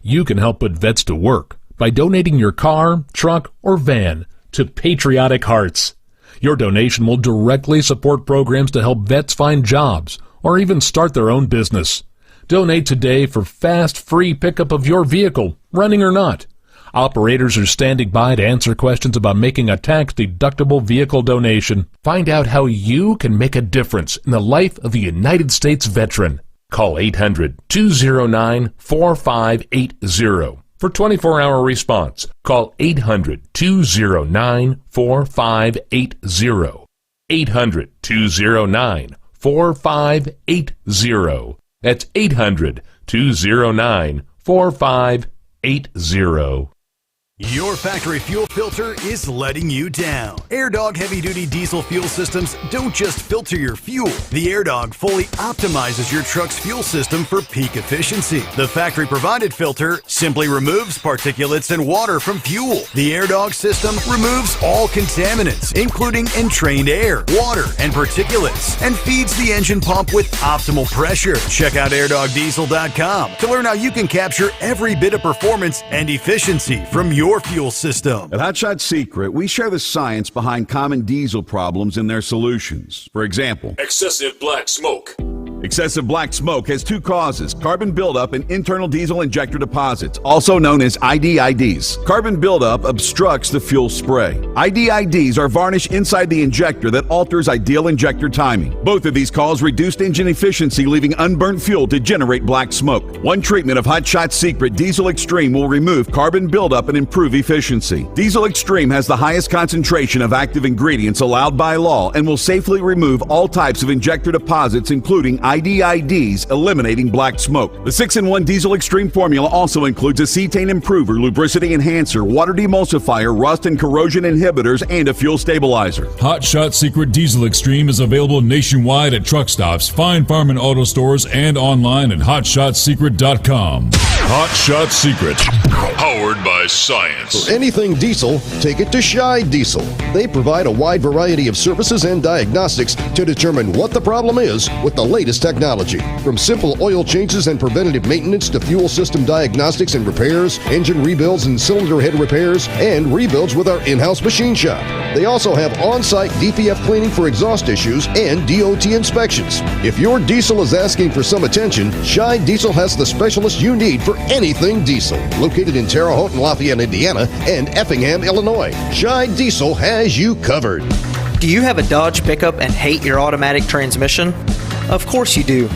You can help put vets to work by donating your car, truck, or van to Patriotic Hearts. Your donation will directly support programs to help vets find jobs or even start their own business. Donate today for fast, free pickup of your vehicle, running or not. Operators are standing by to answer questions about making a tax-deductible vehicle donation. Find out how you can make a difference in the life of a United States veteran. Call 800-209-4580 for 24-hour response. Call 800-209-4580. 800-209-4580. That's 800-209-4580. Your factory fuel filter is letting you down. AirDog heavy-duty diesel fuel systems don't just filter your fuel. The AirDog fully optimizes your truck's fuel system for peak efficiency. The factory-provided filter simply removes particulates and water from fuel. The AirDog system removes all contaminants, including entrained air, water, and particulates, and feeds the engine pump with optimal pressure. Check out airdogdiesel.com to learn how you can capture every bit of performance and efficiency from your fuel system. At Hotshot Secret, we share the science behind common diesel problems and their solutions. For example, excessive black smoke, Excessive black smoke has two causes: carbon buildup and internal diesel injector deposits, also known as IDIDs. Carbon buildup obstructs the fuel spray. IDIDs are varnish inside the injector that alters ideal injector timing. Both of these cause reduced engine efficiency, leaving unburnt fuel to generate black smoke. One treatment of Hot Shot Secret Diesel Extreme will remove carbon buildup and improve efficiency. Diesel Extreme has the highest concentration of active ingredients allowed by law and will safely remove all types of injector deposits, including IDIDs, eliminating black smoke. The 6-in-1 Diesel Extreme formula also includes a cetane improver, lubricity enhancer, water demulsifier, rust and corrosion inhibitors, and a fuel stabilizer. Hot Shot Secret Diesel Extreme is available nationwide at truck stops, fine farm and auto stores, and online at hotshotsecret.com. Hot Shot Secret, powered by science. For anything diesel, take it to Shy Diesel. They provide a wide variety of services and diagnostics to determine what the problem is with the latest technology. From simple oil changes and preventative maintenance to fuel system diagnostics and repairs, engine rebuilds and cylinder head repairs, and rebuilds with our in-house machine shop. They also have on-site DPF cleaning for exhaust issues and DOT inspections. If your diesel is asking for some attention, Shy Diesel has the specialist you need for anything diesel. Located in Terre Haute and Lafayette, Indiana, and Effingham, Illinois, Shy Diesel has you covered. Do you have a Dodge pickup and hate your automatic transmission? Of course you do.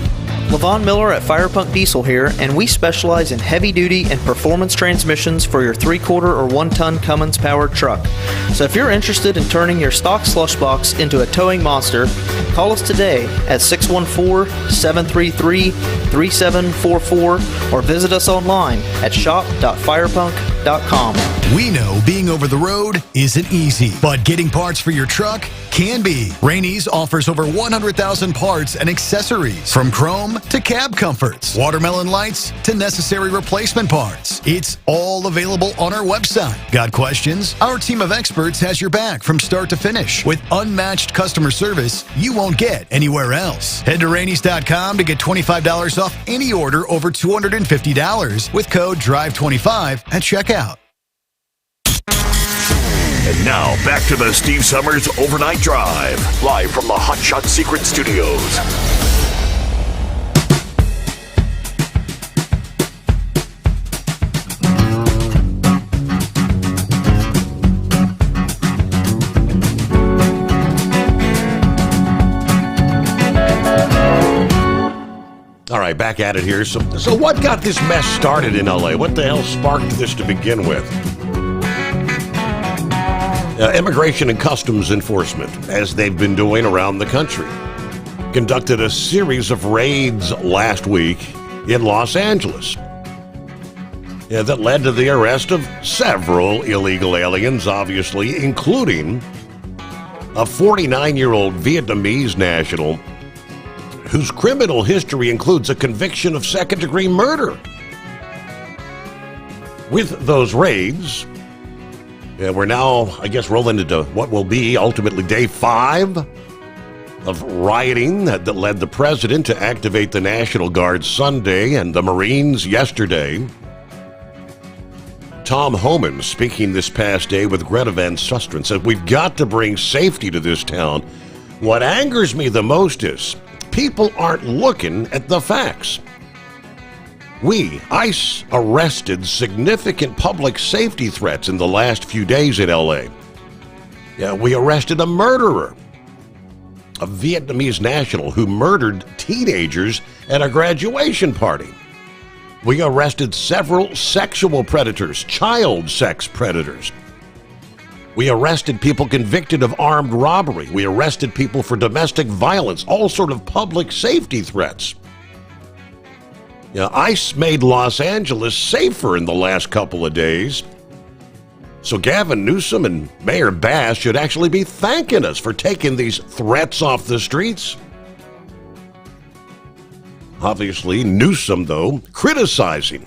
Levon Miller at Firepunk Diesel here, and we specialize in heavy-duty and performance transmissions for your 3-quarter or 1-ton Cummins-powered truck. So if you're interested in turning your stock slush box into a towing monster, call us today at 614-733-3744 or visit us online at shop.firepunk.com. We know being over the road isn't easy, but getting parts for your truck can be. Rainey's offers over 100,000 parts and accessories, from chrome to cab comforts, watermelon lights to necessary replacement parts. It's all available on our website. Got questions? Our team of experts has your back from start to finish with unmatched customer service you won't get anywhere else. Head to Rainey's.com to get $25 off any order over $250 with code DRIVE25 at checkout. And now, back to the Steve Sommers Overnight Drive, live from the Hot Shot Secret Studios. All right, back at it here. So what got this mess started in L.A.? What the hell sparked this to begin with? Immigration and Customs Enforcement, as they've been doing around the country, conducted a series of raids last week in Los Angeles that led to the arrest of several illegal aliens, obviously, including a 49-year-old Vietnamese national whose criminal history includes a conviction of second-degree murder. With those raids, we're now, I guess, rolling into what will be ultimately day 5 of rioting that led the president to activate the National Guard Sunday and the Marines yesterday. Tom Homan, speaking this past day with Greta Van Susteren, said, "We've got to bring safety to this town. What angers me the most is people aren't looking at the facts. ICE arrested significant public safety threats in the last few days in L.A. We arrested a murderer, a Vietnamese national who murdered teenagers at a graduation party. We arrested several sexual predators, child sex predators. We arrested people convicted of armed robbery. We arrested people for domestic violence, all sort of public safety threats. ICE made Los Angeles safer in the last couple of days. So Gavin Newsom and Mayor Bass should actually be thanking us for taking these threats off the streets." Obviously, Newsom, though, criticizing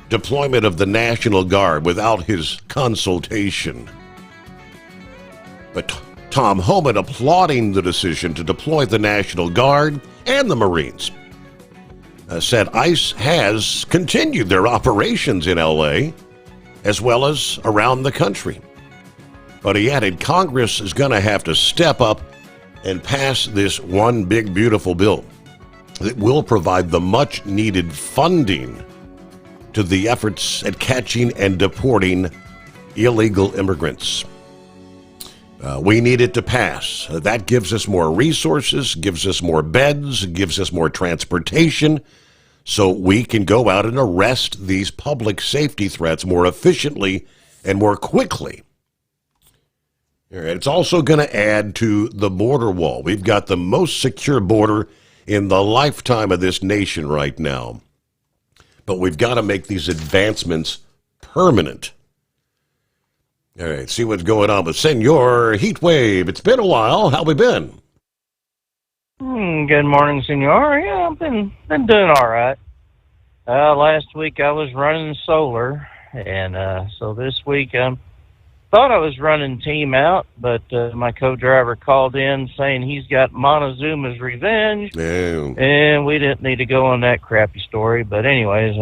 deployment of the National Guard without his consultation. But Tom Homan applauding the decision to deploy the National Guard and the Marines. Said ICE has continued their operations in L.A. as well as around the country. But he added Congress is going to have to step up and pass this one big, beautiful bill. that will provide the much needed funding to the efforts at catching and deporting illegal immigrants. We need it to pass. That gives us more resources, gives us more beds, gives us more transportation, so we can go out and arrest these public safety threats more efficiently and more quickly. It's also going to add to the border wall. We've got the most secure border in the lifetime of this nation right now. But we've got to make these advancements permanent. All right, see what's going on with Senor Heatwave. It's been a while. How we been? Good morning, Senor. Yeah, I've been doing all right. Last week I was running solar, and so this week I thought I was running team out, but my co-driver called in saying he's got Montezuma's revenge, and we didn't need to go on that crappy story. But anyways,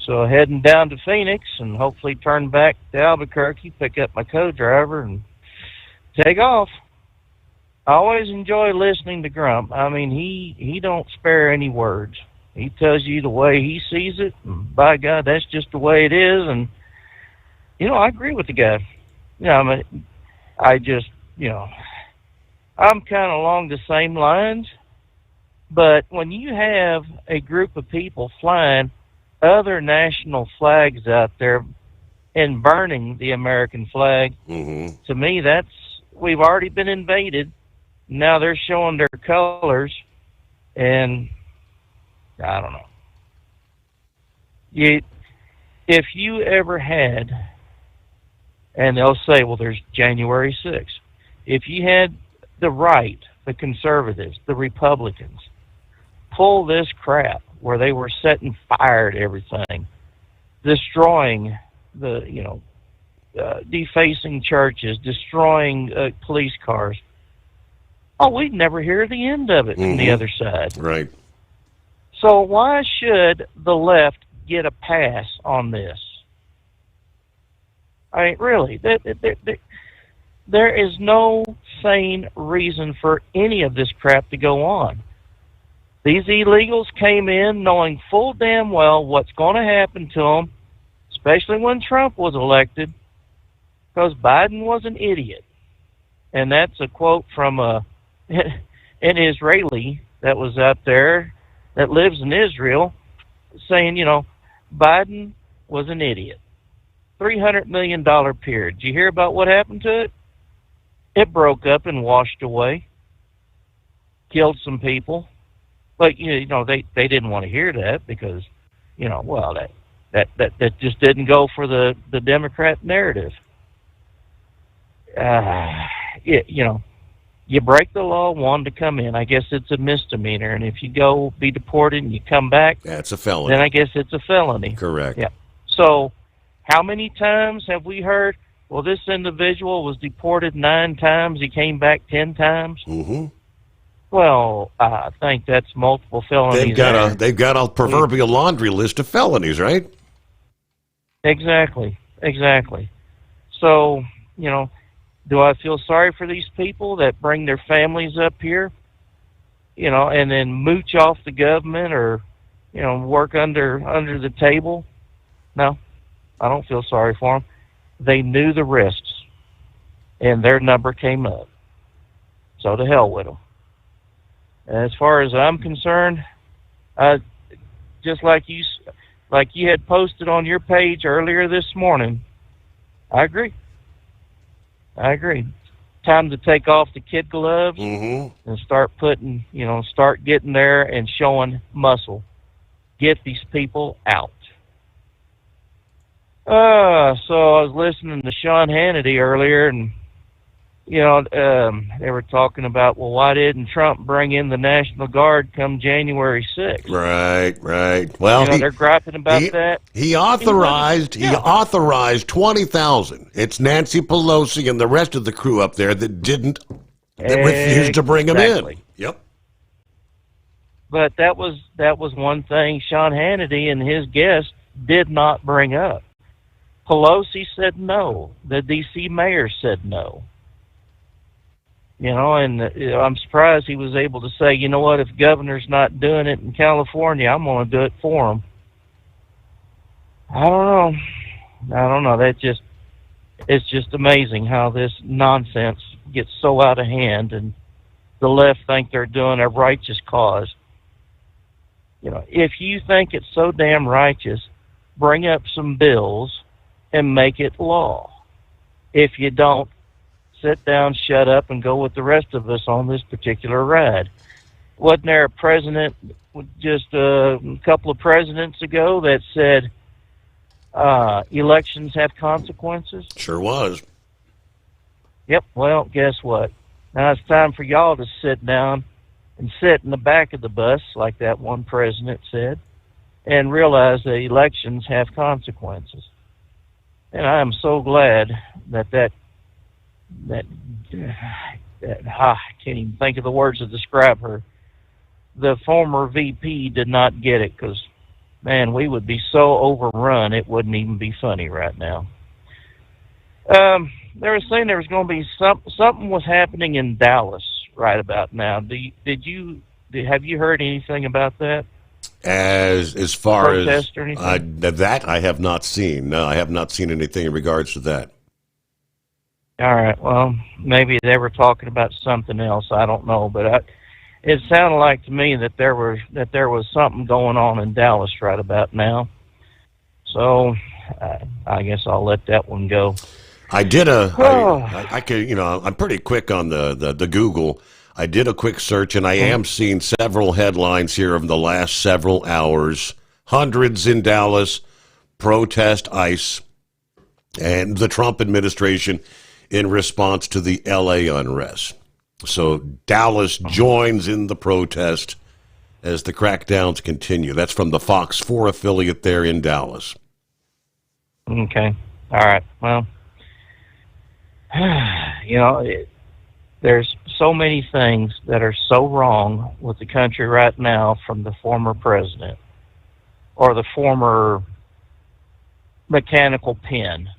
so heading down to Phoenix and hopefully turn back to Albuquerque, pick up my co-driver, and take off. I always enjoy listening to Grump. I mean, he don't spare any words. He tells you the way he sees it, and by God, that's just the way it is. And, you know, I agree with the guy. You know, I mean, I'm kind of along the same lines, but when you have a group of people flying other national flags out there and burning the American flag, to me, we've already been invaded. Now they're showing their colors, and I don't know. If you ever had, and they'll say, well, there's January 6th. If you had the right, the conservatives, the Republicans, pull this crap where they were setting fire to everything, destroying defacing churches, destroying police cars, we'd never hear the end of it from the other side. Right. So why should the left get a pass on this? I mean, really, there is no sane reason for any of this crap to go on. These illegals came in knowing full damn well what's going to happen to them, especially when Trump was elected, because Biden was an idiot. And that's a quote from an Israeli that was out there that lives in Israel saying, Biden was an idiot. $300 million pier. Did you hear about what happened to it? It broke up and washed away. Killed some people. But, they didn't want to hear that because, that just didn't go for the Democrat narrative. You break the law, one to come in. I guess it's a misdemeanor. And if you go be deported and you come back, that's a felony. Then I guess it's a felony. Correct. Yeah. So how many times have we heard, well, this individual was deported 9 times, he came back 10 times? Well, I think that's multiple felonies. They've got a proverbial laundry list of felonies, right? Exactly. So, do I feel sorry for these people that bring their families up here, and then mooch off the government or, work under the table? No, I don't feel sorry for them. They knew the risks, and their number came up. So to hell with them. As far as I'm concerned, just like you had posted on your page earlier this morning, I agree. Time to take off the kid gloves and start start getting there and showing muscle. Get these people out. So I was listening to Sean Hannity earlier, and they were talking about, well, why didn't Trump bring in the National Guard come January 6th? Right. Well, they're griping about that. He authorized 20,000. It's Nancy Pelosi and the rest of the crew up there that refused to bring them in. Yep. But that was one thing Sean Hannity and his guests did not bring up. Pelosi said no. The D.C. mayor said no. And I'm surprised he was able to say, you know what, if governor's not doing it in California, I'm going to do it for him. I don't know. It's just amazing how this nonsense gets so out of hand, and the left think they're doing a righteous cause. If you think it's so damn righteous, bring up some bills and make it law. If you don't, sit down, shut up, and go with the rest of us on this particular ride. Wasn't there a president just a couple of presidents ago that said elections have consequences? Sure was. Yep, well, guess what? Now it's time for y'all to sit down and sit in the back of the bus, like that one president said, and realize that elections have consequences. And I am so glad that I can't even think of the words to describe her. The former VP did not get it, because, man, we would be so overrun it wouldn't even be funny right now. They were saying there was going to be something was happening in Dallas right about now. Have you heard anything about that? As far as that, I have not seen. No, I have not seen anything in regards to that. All right. Well, maybe they were talking about something else. I don't know, but it sounded like to me that there was something going on in Dallas right about now. So I guess I'll let that one go. I did I'm pretty quick on the Google. I did a quick search, and I am seeing several headlines here of the last several hours. Hundreds in Dallas, protest ICE, and the Trump administration in response to the L.A. unrest. So Dallas joins in the protest as the crackdowns continue. That's from the Fox 4 affiliate there in Dallas. Okay. All right. Well, there's so many things that are so wrong with the country right now, from the former president or the former mechanical pen,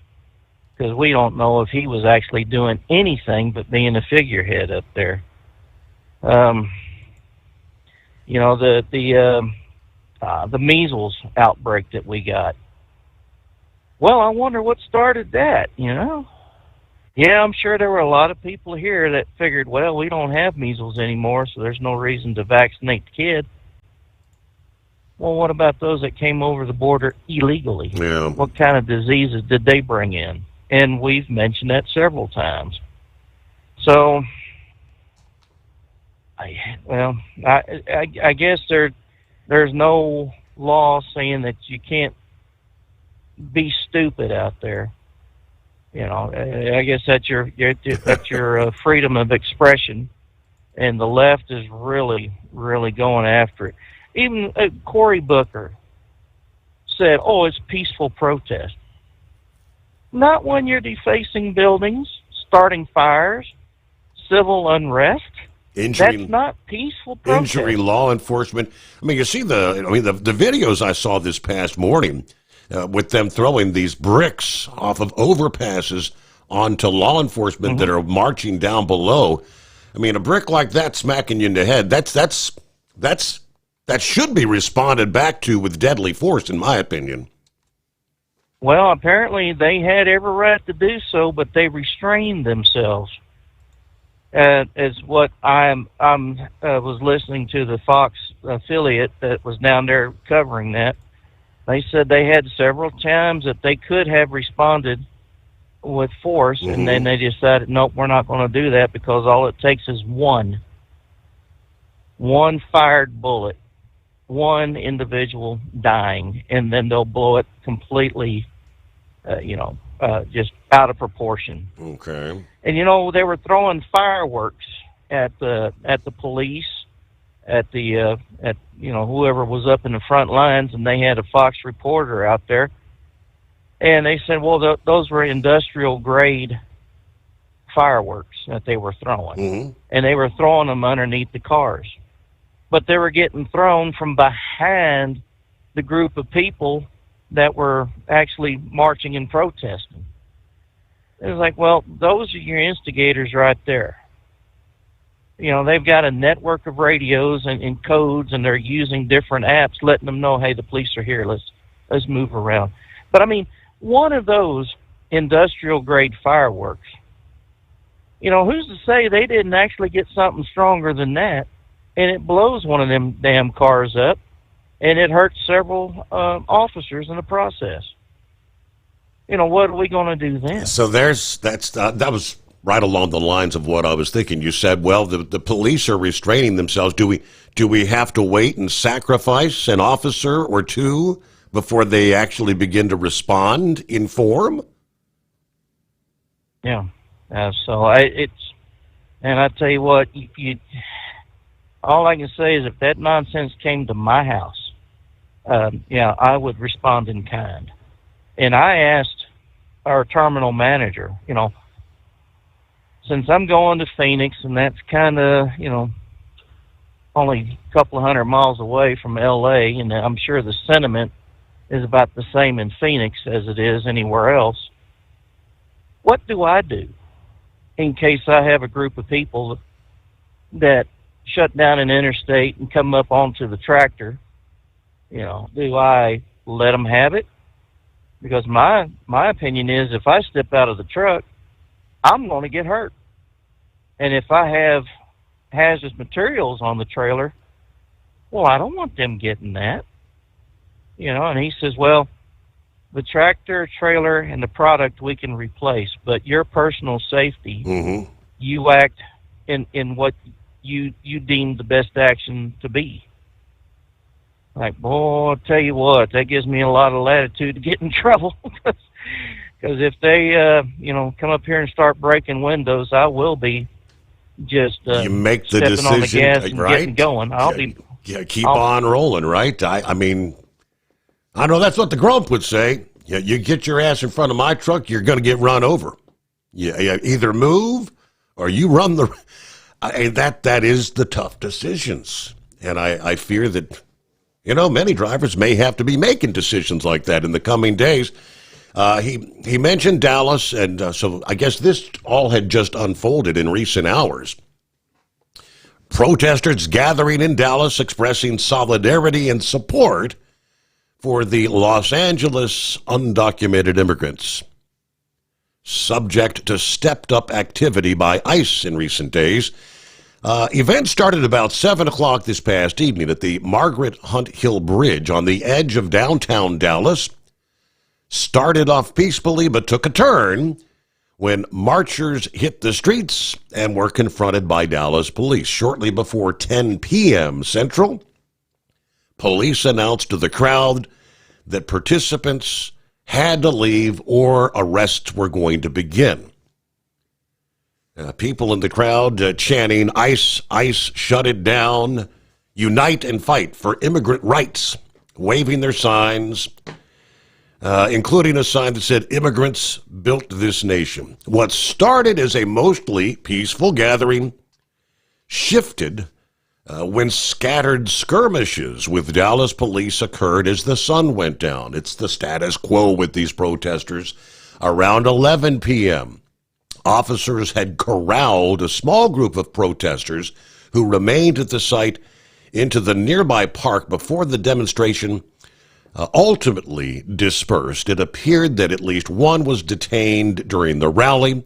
because we don't know if he was actually doing anything but being a figurehead up there. The measles outbreak that we got. Well, I wonder what started that, Yeah, I'm sure there were a lot of people here that figured, well, we don't have measles anymore, so there's no reason to vaccinate the kid. Well, what about those that came over the border illegally? Yeah. What kind of diseases did they bring in? And we've mentioned that several times. So, I guess there's no law saying that you can't be stupid out there. I guess that's your freedom of expression, and the left is really, really going after it. Even Cory Booker said, "Oh, it's peaceful protest." Not when you're defacing buildings, starting fires, civil unrest. That's not peaceful protest. Injury law enforcement. I mean, you see the videos I saw this past morning. With them throwing these bricks off of overpasses onto law enforcement that are marching down below. I mean, a brick like that smacking you in the head, that should be responded back to with deadly force, in my opinion. Well, apparently they had every right to do so, but they restrained themselves. As what I was listening to the Fox affiliate that was down there covering that. They said they had several times that they could have responded with force, and then they decided, nope, we're not going to do that, because all it takes is one fired bullet, one individual dying, and then they'll blow it completely, just out of proportion. Okay. And they were throwing fireworks at the police, at whoever was up in the front lines, and they had a Fox reporter out there, and they said, well, those were industrial grade fireworks that they were throwing, and they were throwing them underneath the cars, but they were getting thrown from behind the group of people that were actually marching and protesting. It was like, well, those are your instigators right there. they've got a network of radios and codes, and they're using different apps, letting them know, hey, the police are here. Let's move around. But I mean, one of those industrial grade fireworks, who's to say they didn't actually get something stronger than that, and it blows one of them damn cars up, and it hurts several officers in the process. What are we going to do then? So that was right along the lines of what I was thinking. You said, well, the police are restraining themselves. Do we have to wait and sacrifice an officer or two before they actually begin to respond in form? Yeah. So and I tell you what, all I can say is if that nonsense came to my house, I would respond in kind. And I asked our terminal manager, since I'm going to Phoenix, and that's kind of, only a couple of 100 miles away from L.A., and I'm sure the sentiment is about the same in Phoenix as it is anywhere else. What do I do in case I have a group of people that shut down an interstate and come up onto the tractor? Do I let them have it? Because my opinion is if I step out of the truck, I'm going to get hurt. And if I have hazardous materials on the trailer, well, I don't want them getting that. And he says, well, the tractor, trailer, and the product we can replace, but your personal safety, you act in what you deem the best action to be. Like, boy, I'll tell you what, that gives me a lot of latitude to get in trouble. Because if they, come up here and start breaking windows, I will be just you make the stepping decision, on the gas and right? getting going. Keep on rolling, right? I mean, I know that's what the grump would say. You get your ass in front of my truck, you're going to get run over. You either move or you run the. That is the tough decisions, and I fear that. Many drivers may have to be making decisions like that in the coming days. He mentioned Dallas, and so I guess this all had just unfolded in recent hours. Protesters gathering in Dallas expressing solidarity and support for the Los Angeles undocumented immigrants. Subject to stepped-up activity by ICE in recent days, events started about 7 o'clock this past evening at the Margaret Hunt Hill Bridge on the edge of downtown Dallas. Started off peacefully but took a turn when marchers hit the streets and were confronted by Dallas police. Shortly before 10 p.m. Central, police announced to the crowd that participants had to leave or arrests were going to begin. People in the crowd chanting, "ICE, ICE, shut it down, unite and fight for immigrant rights," waving their signs, including a sign that said, "Immigrants built this nation." What started as a mostly peaceful gathering shifted when scattered skirmishes with Dallas police occurred as the sun went down. It's the status quo with these protesters. Around 11 p.m., officers had corralled a small group of protesters who remained at the site into the nearby park before the demonstration ultimately dispersed. It appeared that at least one was detained during the rally,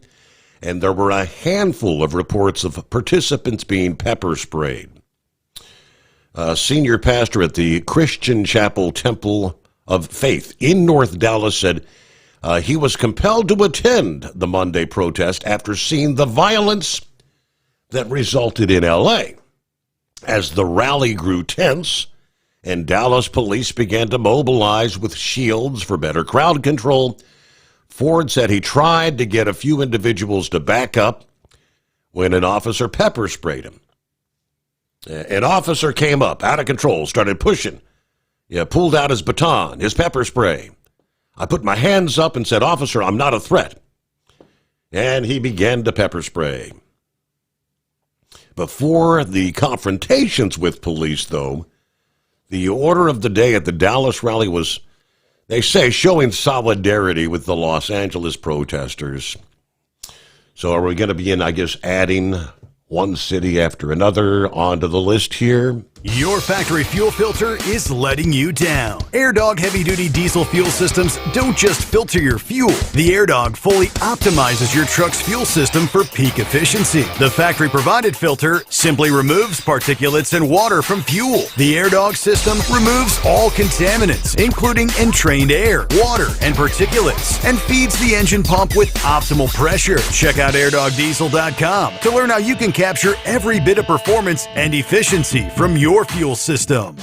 and there were a handful of reports of participants being pepper sprayed. A senior pastor at the Christian Chapel Temple of Faith in North Dallas said he was compelled to attend the Monday protest after seeing the violence that resulted in L.A. As the rally grew tense and Dallas police began to mobilize with shields for better crowd control, Ford said he tried to get a few individuals to back up when an officer pepper sprayed him. An officer came up, out of control, started pushing. Pulled out his baton, his pepper spray. I put my hands up and said, "Officer, I'm not a threat." And he began to pepper spray. Before the confrontations with police, though, the order of the day at the Dallas rally was, they say, showing solidarity with the Los Angeles protesters. So are we going to begin, I guess, adding one city after another onto the list here. Your factory fuel filter is letting you down. AirDog heavy-duty diesel fuel systems don't just filter your fuel. The AirDog fully optimizes your truck's fuel system for peak efficiency. The factory-provided filter simply removes particulates and water from fuel. The AirDog system removes all contaminants, including entrained air, water, and particulates, and feeds the engine pump with optimal pressure. Check out airdogdiesel.com to learn how you can capture every bit of performance and efficiency from your fuel system.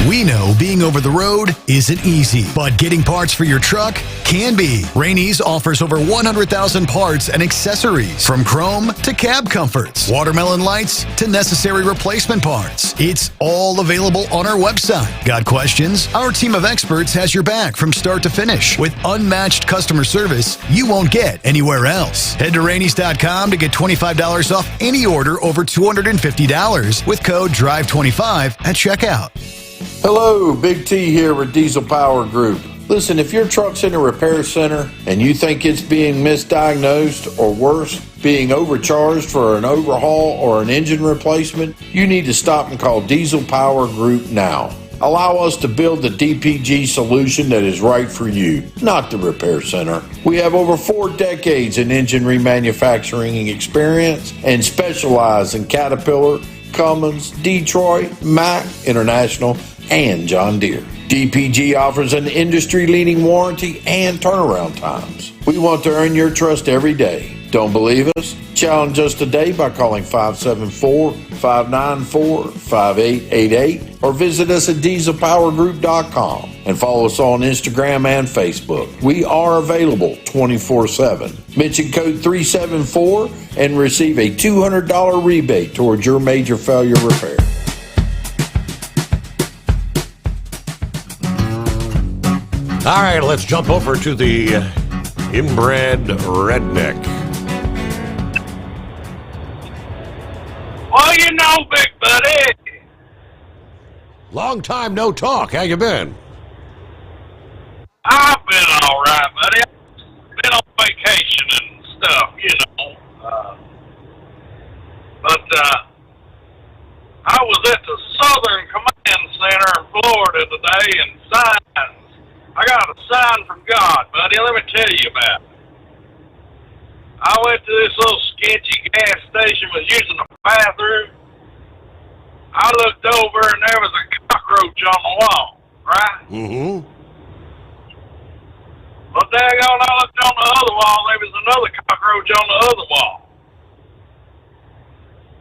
We know being over the road isn't easy, but getting parts for your truck can be. Rainey's offers over 100,000 parts and accessories, from chrome to cab comforts, watermelon lights to necessary replacement parts. It's all available on our website. Got questions? Our team of experts has your back from start to finish with unmatched customer service you won't get anywhere else. Head to Rainey's.com to get $25 off any order over $250 with code DRIVE25 at checkout. Hello, Big T here with Diesel Power Group. Listen, if your truck's in a repair center and you think it's being misdiagnosed or worse, being overcharged for an overhaul or an engine replacement, you need to stop and call Diesel Power Group now. Allow us to build the DPG solution that is right for you, not the repair center. We have over 4 decades in engine remanufacturing experience and specialize in Caterpillar, Cummins, Detroit, Mack, International, and John Deere. DPG offers an industry-leading warranty and turnaround times. We want to earn your trust every day. Don't believe us? Challenge us today by calling 574-594-5888 or visit us at dieselpowergroup.com and follow us on Instagram and Facebook. We are available 24/7. Mention code 374 and receive a $200 rebate towards your major failure repair. All right, let's jump over to the inbred redneck. Well, you know, big buddy. Long time no talk. How you been? I've been all right, buddy. I've been on vacation and stuff, you know. But I was at the Southern Command Center in Florida today, and signs. I got a sign from God, buddy. Let me tell you about it. I went to this little sketchy gas station, was using the bathroom. I looked over, and there was a cockroach on the wall, right? Mm-hmm. But daggone, I looked on the other wall, there was another cockroach on the other wall.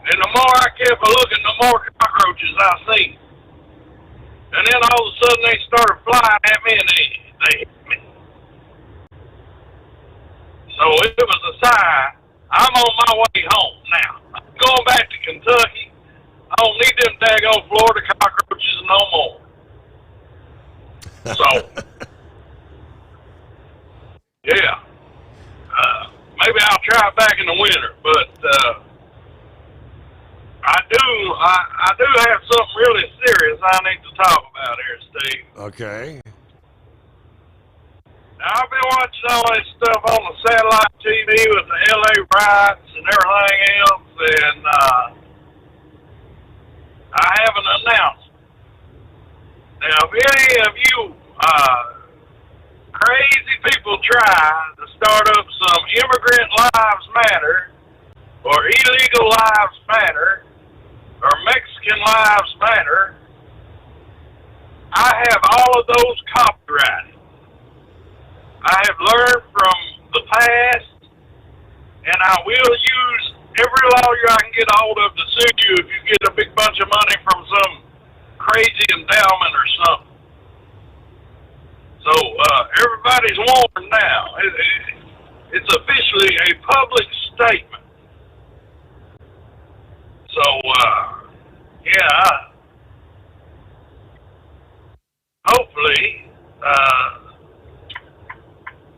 And the more I kept looking, the more cockroaches I seen. And then all of a sudden they started flying at me and they hit me. So it was a sign. I'm on my way home now. I'm going back to Kentucky. I don't need them daggone Florida cockroaches no more. So, yeah. Maybe I'll try it back in the winter, but I do have something really serious I need to talk about here, Steve. Okay. Now, I've been watching all this stuff on the satellite TV with the LA riots and everything else, and I have an announcement. Now, if any of you crazy people try to start up some immigrant lives matter or illegal lives matter or Mexican lives matter, I have all of those copyrighted. I have learned from the past, and I will use every lawyer I can get a hold of to sue you if you get a big bunch of money from some crazy endowment or something. So everybody's warned now. It's officially a public statement. So, yeah, hopefully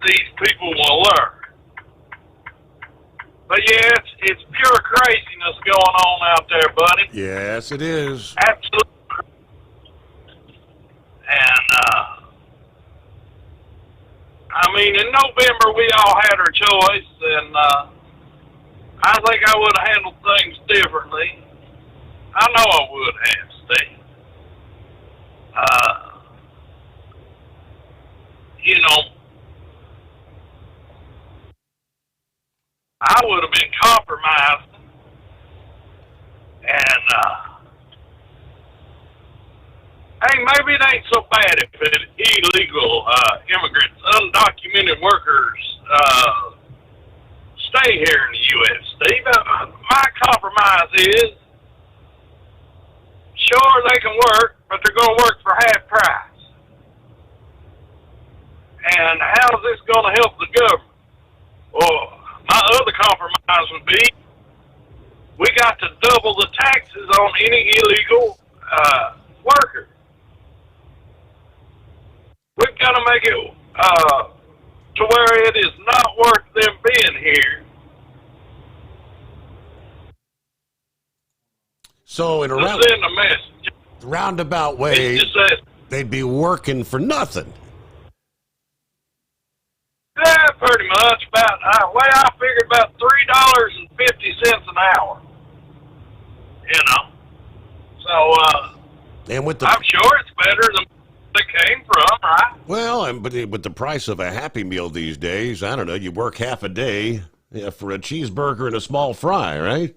these people will learn. But yeah, it's pure craziness going on out there, buddy. Yes, it is. Absolutely. And, I mean, in November, we all had our choice, and I think I would have handled things differently. I know I would have, Steve. You know, I would have been compromised, and hey, maybe it ain't so bad if illegal immigrants, undocumented workers, stay here in the U.S., Steve. My compromise is, sure, they can work, but they're going to work for half price. And how's this going to help the government? Well, my other compromise would be, we got to double the taxes on any illegal worker. We've got to make it to where it is not worth them being here. So in a send a message. Roundabout way, they'd be working for nothing. Yeah, pretty much. About way I figured about $3.50 an hour. You know, so and with the, I'm sure it's better than they came from, right? Well, but with the price of a Happy Meal these days, I don't know. You work half a day for a cheeseburger and a small fry, right?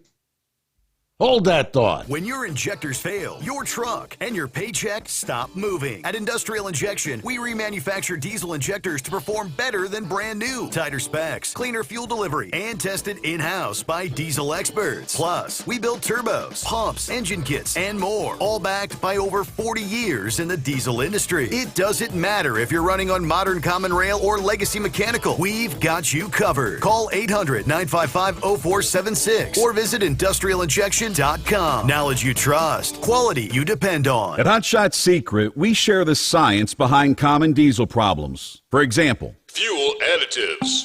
Hold that thought. When your injectors fail, your truck and your paycheck stop moving. At Industrial Injection, we remanufacture diesel injectors to perform better than brand new. Tighter specs, cleaner fuel delivery, and tested in-house by diesel experts. Plus, we build turbos, pumps, engine kits, and more. All backed by over 40 years in the diesel industry. It doesn't matter if you're running on modern common rail or legacy mechanical. We've got you covered. Call 800-955-0476 or visit industrialinjection.com. Knowledge you trust, quality you depend on. At Hot Shot Secret, we share the science behind common diesel problems. For example, fuel additives.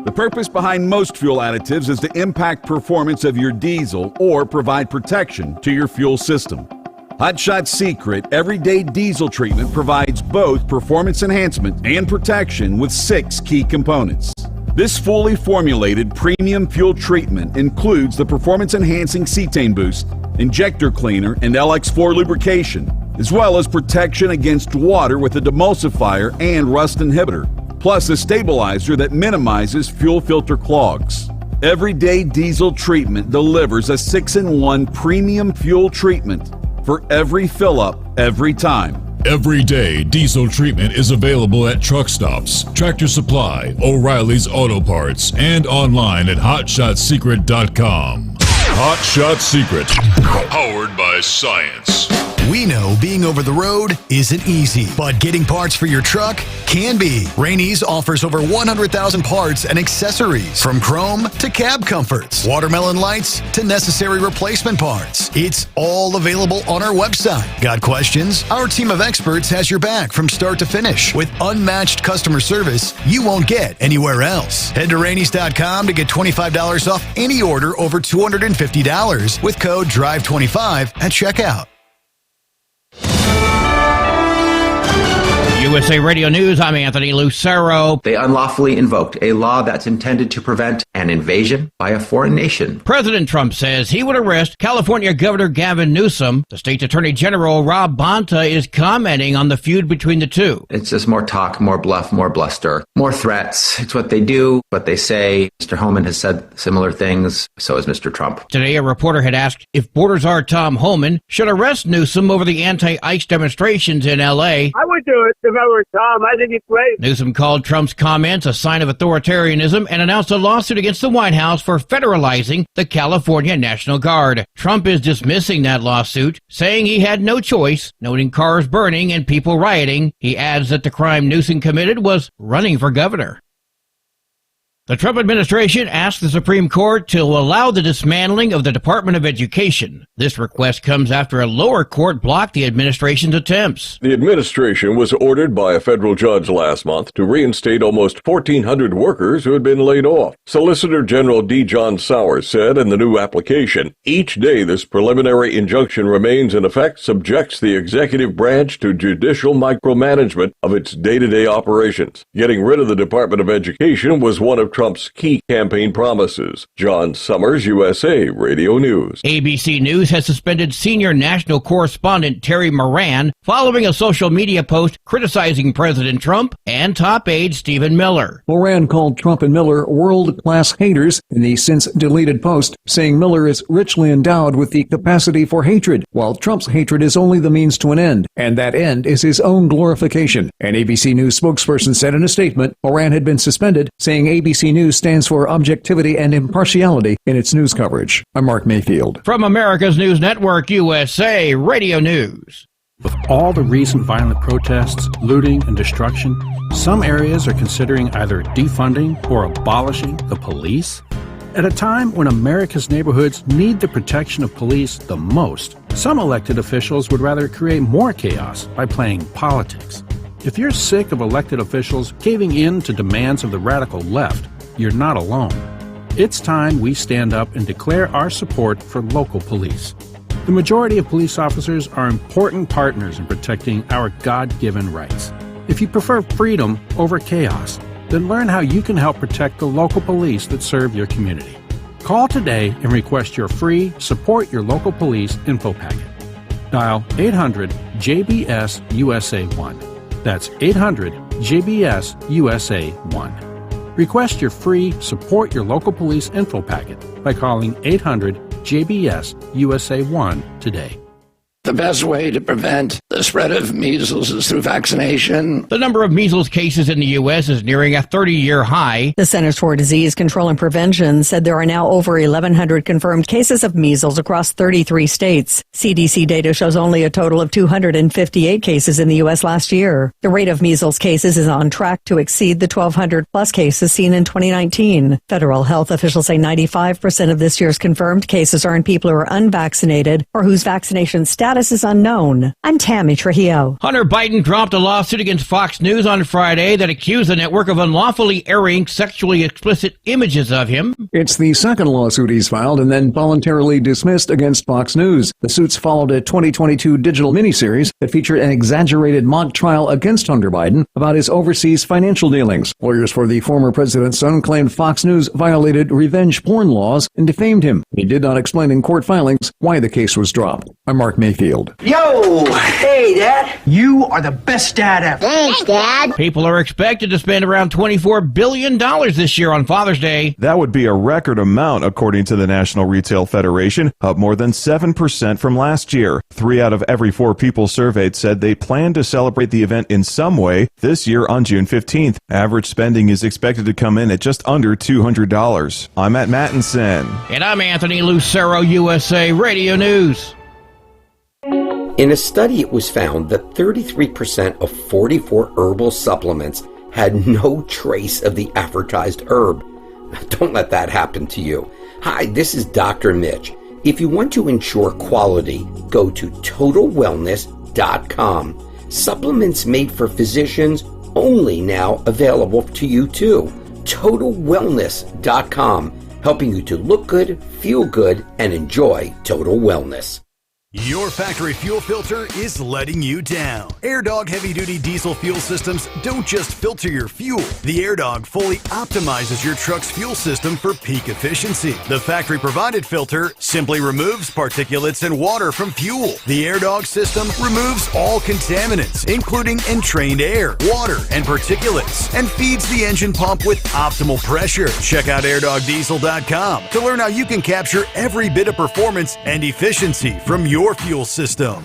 The purpose behind most fuel additives is to impact performance of your diesel or provide protection to your fuel system. Hot Shot Secret Everyday Diesel Treatment provides both performance enhancement and protection with 6 key components. This fully formulated premium fuel treatment includes the performance-enhancing cetane boost, injector cleaner, and LX4 lubrication, as well as protection against water with a demulsifier and rust inhibitor, plus a stabilizer that minimizes fuel filter clogs. Everyday Diesel Treatment delivers a 6-in-1 premium fuel treatment for every fill-up, every time. Everyday Diesel Treatment is available at truck stops, Tractor Supply, O'Reilly's Auto Parts, and online at HotShotSecret.com. Hot Shot Secret, powered by science. We know being over the road isn't easy, but getting parts for your truck can be. Rainey's offers over 100,000 parts and accessories, from chrome to cab comforts, watermelon lights to necessary replacement parts. It's all available on our website. Got questions? Our team of experts has your back from start to finish with unmatched customer service you won't get anywhere else. Head to Rainey's.com to get $25 off any order over $250 with code DRIVE25 at checkout. USA Radio News, I'm Anthony Lucero. They unlawfully invoked a law that's intended to prevent an invasion by a foreign nation. President Trump says he would arrest California Governor Gavin Newsom. The state's Attorney General Rob Bonta is commenting on the feud between the two. It's just more talk, more bluff, more bluster, more threats. It's what they do, what they say. Mr. Homan has said similar things. So has Mr. Trump. Today, a reporter had asked if Border Czar Tom Homan should arrest Newsom over the anti-ICE demonstrations in L.A. I would do it if I were Tom. I think it's great. Newsom called Trump's comments a sign of authoritarianism and announced a lawsuit against the White House for federalizing the California National Guard. Trump is dismissing that lawsuit, saying he had no choice, noting cars burning and people rioting. He adds that the crime Newsom committed was running for governor. The Trump administration asked the Supreme Court to allow the dismantling of the Department of Education. This request comes after a lower court blocked the administration's attempts. The administration was ordered by a federal judge last month to reinstate almost 1,400 workers who had been laid off. Solicitor General D. John Sowers said in the new application, each day this preliminary injunction remains in effect subjects the executive branch to judicial micromanagement of its day-to-day operations. Getting rid of the Department of Education was one of Trump's key campaign promises. John Sommers, USA Radio News. ABC News has suspended senior national correspondent Terry Moran following a social media post criticizing President Trump and top aide Stephen Miller. Moran called Trump and Miller world-class haters in the since-deleted post, saying Miller is richly endowed with the capacity for hatred, while Trump's hatred is only the means to an end, and that end is his own glorification. An ABC News spokesperson said in a statement Moran had been suspended, saying ABC News stands for objectivity and impartiality in its news coverage. I'm Mark Mayfield. From America's News Network, USA Radio News. With all the recent violent protests, looting, and destruction, some areas are considering either defunding or abolishing the police. At a time when America's neighborhoods need the protection of police the most, some elected officials would rather create more chaos by playing politics. If you're sick of elected officials caving in to demands of the radical left, you're not alone. It's time we stand up and declare our support for local police. The majority of police officers are important partners in protecting our God-given rights. If you prefer freedom over chaos, then learn how you can help protect the local police that serve your community. Call today and request your free Support Your Local Police info packet. Dial 800-JBS-USA-1. That's 800-JBS-USA-1. Request your free Support Your Local Police info packet by calling 800-JBS-USA-1 today. The best way to prevent the spread of measles is through vaccination. The number of measles cases in the U.S. is nearing a 30-year high. The Centers for Disease Control and Prevention said there are now over 1,100 confirmed cases of measles across 33 states. CDC data shows only a total of 258 cases in the U.S. last year. The rate of measles cases is on track to exceed the 1,200-plus cases seen in 2019. Federal health officials say 95% of this year's confirmed cases are in people who are unvaccinated or whose vaccination status is unknown. I'm Tammy Trujillo. Hunter Biden dropped a lawsuit against Fox News on Friday that accused the network of unlawfully airing sexually explicit images of him. It's the second lawsuit he's filed and then voluntarily dismissed against Fox News. The suits followed a 2022 digital miniseries that featured an exaggerated mock trial against Hunter Biden about his overseas financial dealings. Lawyers for the former president's son claimed Fox News violated revenge porn laws and defamed him. He did not explain in court filings why the case was dropped. I'm Mark Mayfield. Yo! Hey, Dad! You are the best dad ever! Thanks, Dad! People are expected to spend around $24 billion this year on Father's Day. That would be a record amount, according to the National Retail Federation, up more than 7% from last year. 3 out of every 4 people surveyed said they plan to celebrate the event in some way this year on June 15th. Average spending is expected to come in at just under $200. I'm Matt Mattinson. And I'm Anthony Lucero, USA Radio News. In a study, it was found that 33% of 44 herbal supplements had no trace of the advertised herb. Don't let that happen to you. Hi, this is Dr. Mitch. If you want to ensure quality, go to TotalWellness.com. Supplements made for physicians, only now available to you too. TotalWellness.com, helping you to look good, feel good, and enjoy total wellness. Your factory fuel filter is letting you down. AirDog heavy-duty diesel fuel systems don't just filter your fuel. The AirDog fully optimizes your truck's fuel system for peak efficiency. The factory-provided filter simply removes particulates and water from fuel. The AirDog system removes all contaminants, including entrained air, water, and particulates, and feeds the engine pump with optimal pressure. Check out airdogdiesel.com to learn how you can capture every bit of performance and efficiency from your fuel system.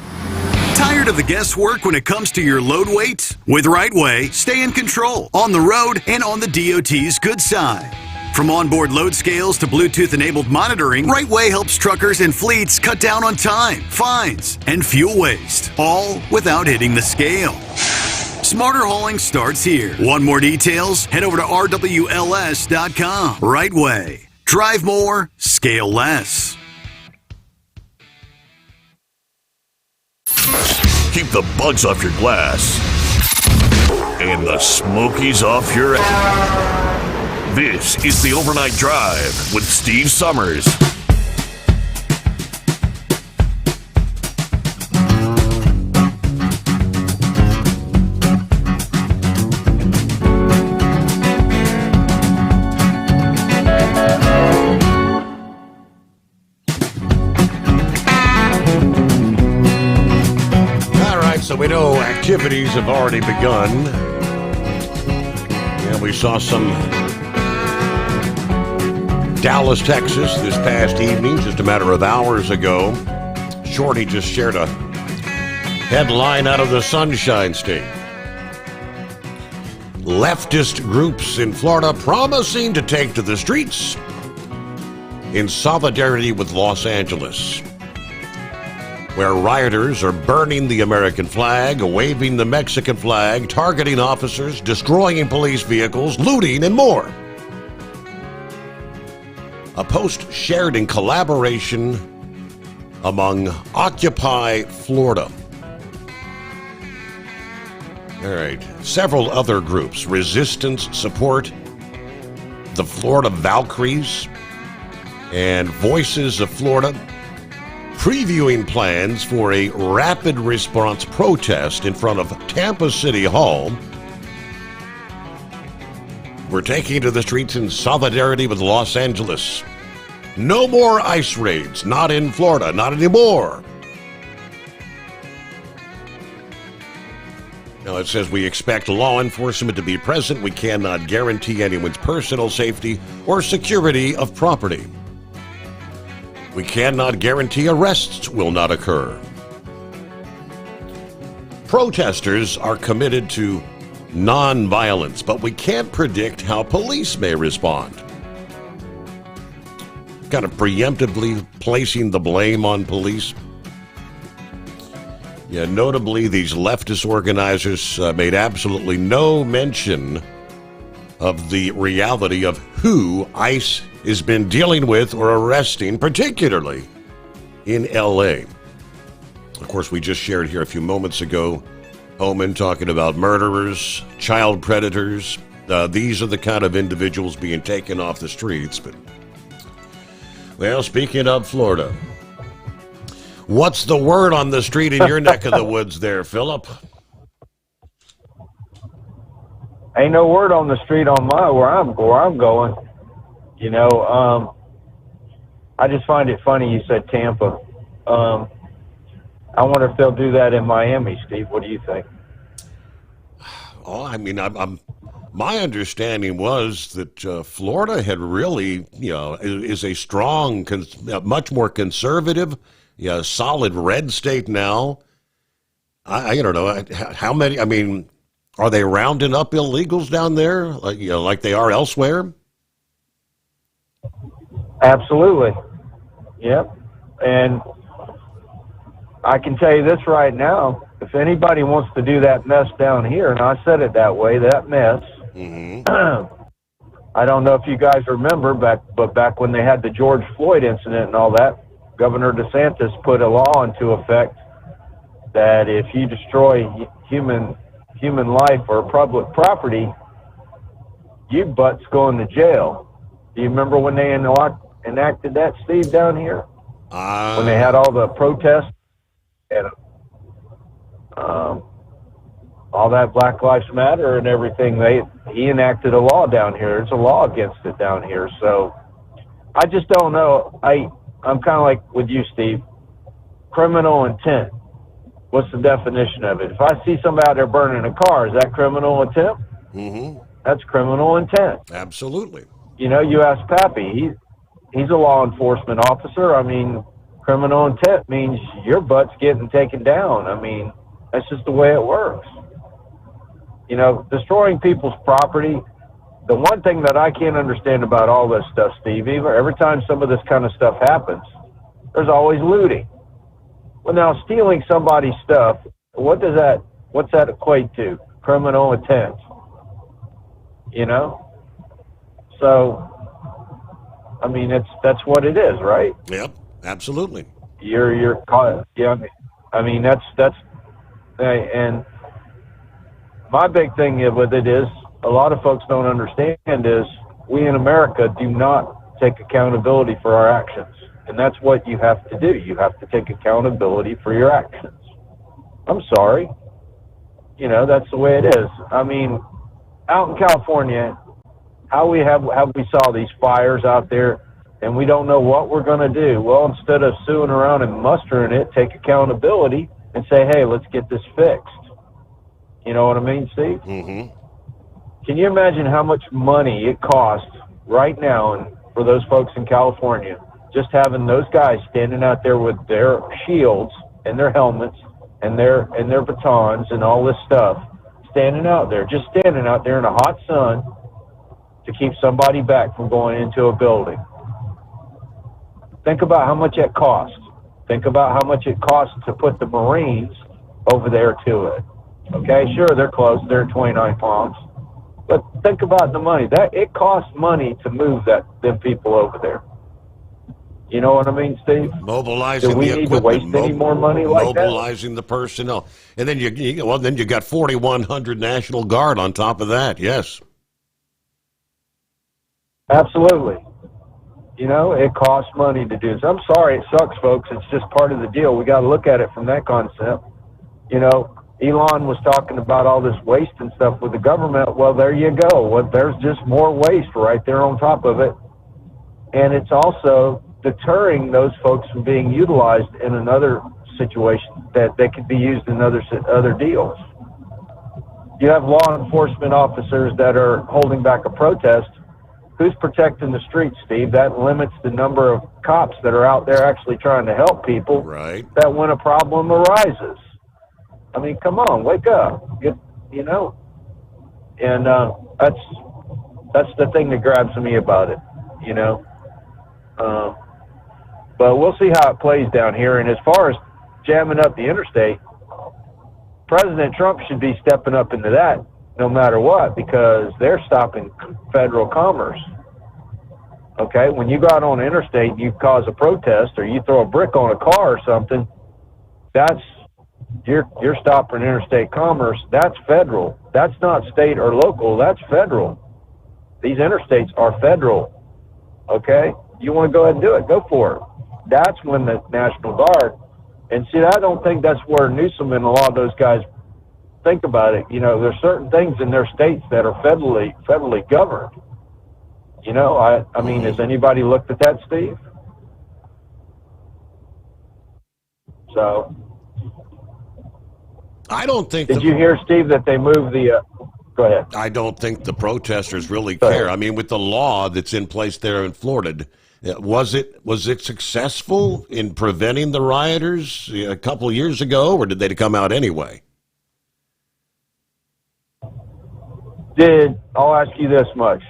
Tired of the guesswork when it comes to your load weight? With RightWay, stay in control on the road and on the DOT's good side. From onboard load scales to Bluetooth-enabled monitoring, RightWay helps truckers and fleets cut down on time, fines, and fuel waste, all without hitting the scale. Smarter hauling starts here. Want more details? Head over to rwls.com. RightWay. Drive more, scale less. Keep the bugs off your glass and the smokies off your ass. This is the Overnight Drive with Steve Sommers. So we know activities have already begun. And we saw some Dallas, Texas this past evening, just a matter of hours ago. Shorty just shared a headline out of the Sunshine State. Leftist groups in Florida promising to take to the streets in solidarity with Los Angeles, where rioters are burning the American flag, waving the Mexican flag, targeting officers, destroying police vehicles, looting, and more. A post shared in collaboration among Occupy Florida. All right. Several other groups, Resistance Support, the Florida Valkyries, and Voices of Florida, previewing plans for a rapid response protest in front of Tampa City Hall. We're taking to the streets in solidarity with Los Angeles. No more ICE raids, not in Florida, not anymore. Now it says we expect law enforcement to be present. We cannot guarantee anyone's personal safety or security of property. We cannot guarantee arrests will not occur. Protesters are committed to non-violence, but we can't predict how police may respond. Kind of preemptively placing the blame on police. Yeah, notably, these leftist organizers made absolutely no mention of the reality of who ICE has been dealing with or arresting, particularly in L.A. Of course, we just shared here a few moments ago, Homan talking about murderers, child predators. These are the kind of individuals being taken off the streets. But, well, speaking of Florida, what's the word on the street in your neck of the woods there, Philip? Ain't no word on the street on where I'm going. You know, I just find it funny you said Tampa. I wonder if they'll do that in Miami, Steve. What do you think? Oh, I mean, my understanding was that Florida had really, is a strong, much more conservative, solid red state now. I don't know how many. I mean, are they rounding up illegals down there, like they are elsewhere? Absolutely. Yep. And I can tell you this right now, if anybody wants to do that mess down here, and I said it that way, that mess, I don't know if you guys remember, back when they had the George Floyd incident and all that, Governor DeSantis put a law into effect that if you destroy human life or public property, you butts going to jail. Do you remember when they enacted that, Steve, down here? When they had all the protests and all that Black Lives Matter and everything, he enacted a law down here. There's a law against it down here. So I just don't know. I'm kind of like with you, Steve. Criminal intent. What's the definition of it? If I see somebody out there burning a car, is that criminal intent? Mm-hmm. That's criminal intent. Absolutely. You know, you ask Pappy. He's a law enforcement officer. I mean, criminal intent means your butt's getting taken down. I mean, that's just the way it works. You know, destroying people's property. The one thing that I can't understand about all this stuff, Steve, every time some of this kind of stuff happens, there's always looting. Well, now, stealing somebody's stuff, what's that equate to? Criminal intent. You know? So, I mean, that's what it is, right? Yep, absolutely. You're caught. Yeah, I mean, that's, and my big thing with it is, a lot of folks don't understand is, we in America do not take accountability for our actions. And that's what you have to do. You have to take accountability for your actions. I'm sorry. You know, that's the way it is. I mean, out in California, how we saw these fires out there, and we don't know what we're going to do. Well, instead of suing around and mustering it, take accountability and say, hey, let's get this fixed. You know what I mean, Steve? Mm-hmm. Can you imagine how much money it costs right now and for those folks in California, just having those guys standing out there with their shields and their helmets and their batons and all this stuff, standing out there in a hot sun to keep somebody back from going into a building. Think about how much it costs. Think about how much it costs to put the Marines over there to it. Okay, sure, they're close. They're at 29 Palms. But think about the money. That it costs money to move them people over there. You know what I mean, Steve? Mobilizing Do we the need equipment, to waste any more money like that? mobilizing the personnel, and then you got 4,100 National Guard on top of that. Yes, Absolutely. You know, it costs money to do this. I'm sorry, it sucks, folks. It's just part of the deal. We got to look at it from that concept. You know, Elon was talking about all this waste and stuff with the government. Well, there you go. Well, there's just more waste right there on top of it. And it's also deterring those folks from being utilized in another situation that they could be used in other deals. You have law enforcement officers that are holding back a protest. Who's protecting the streets, Steve? That limits the number of cops that are out there actually trying to help people. Right. That when a problem arises. I mean, come on, wake up. You know? And that's the thing that grabs me about it, you know? But we'll see how it plays down here. And as far as jamming up the interstate, President Trump should be stepping up into that no matter what, because they're stopping federal commerce. Okay, when you go out on the interstate and you cause a protest or you throw a brick on a car or something, that's you're stopping interstate commerce. That's federal. That's not state or local. That's federal. These interstates are federal. Okay, you want to go ahead and do it, go for it. That's when the National Guard. And see, I don't think that's where Newsom and a lot of those guys think about it. You know, there's certain things in their states that are federally governed. You know, I mean, has anybody looked at that, Steve? So, I don't think. Did you hear, Steve, that they moved the? Go ahead. I don't think the protesters really care. I mean, with the law that's in place there in Florida, was it successful in preventing the rioters a couple of years ago, or did they come out anyway? I'll ask you this much.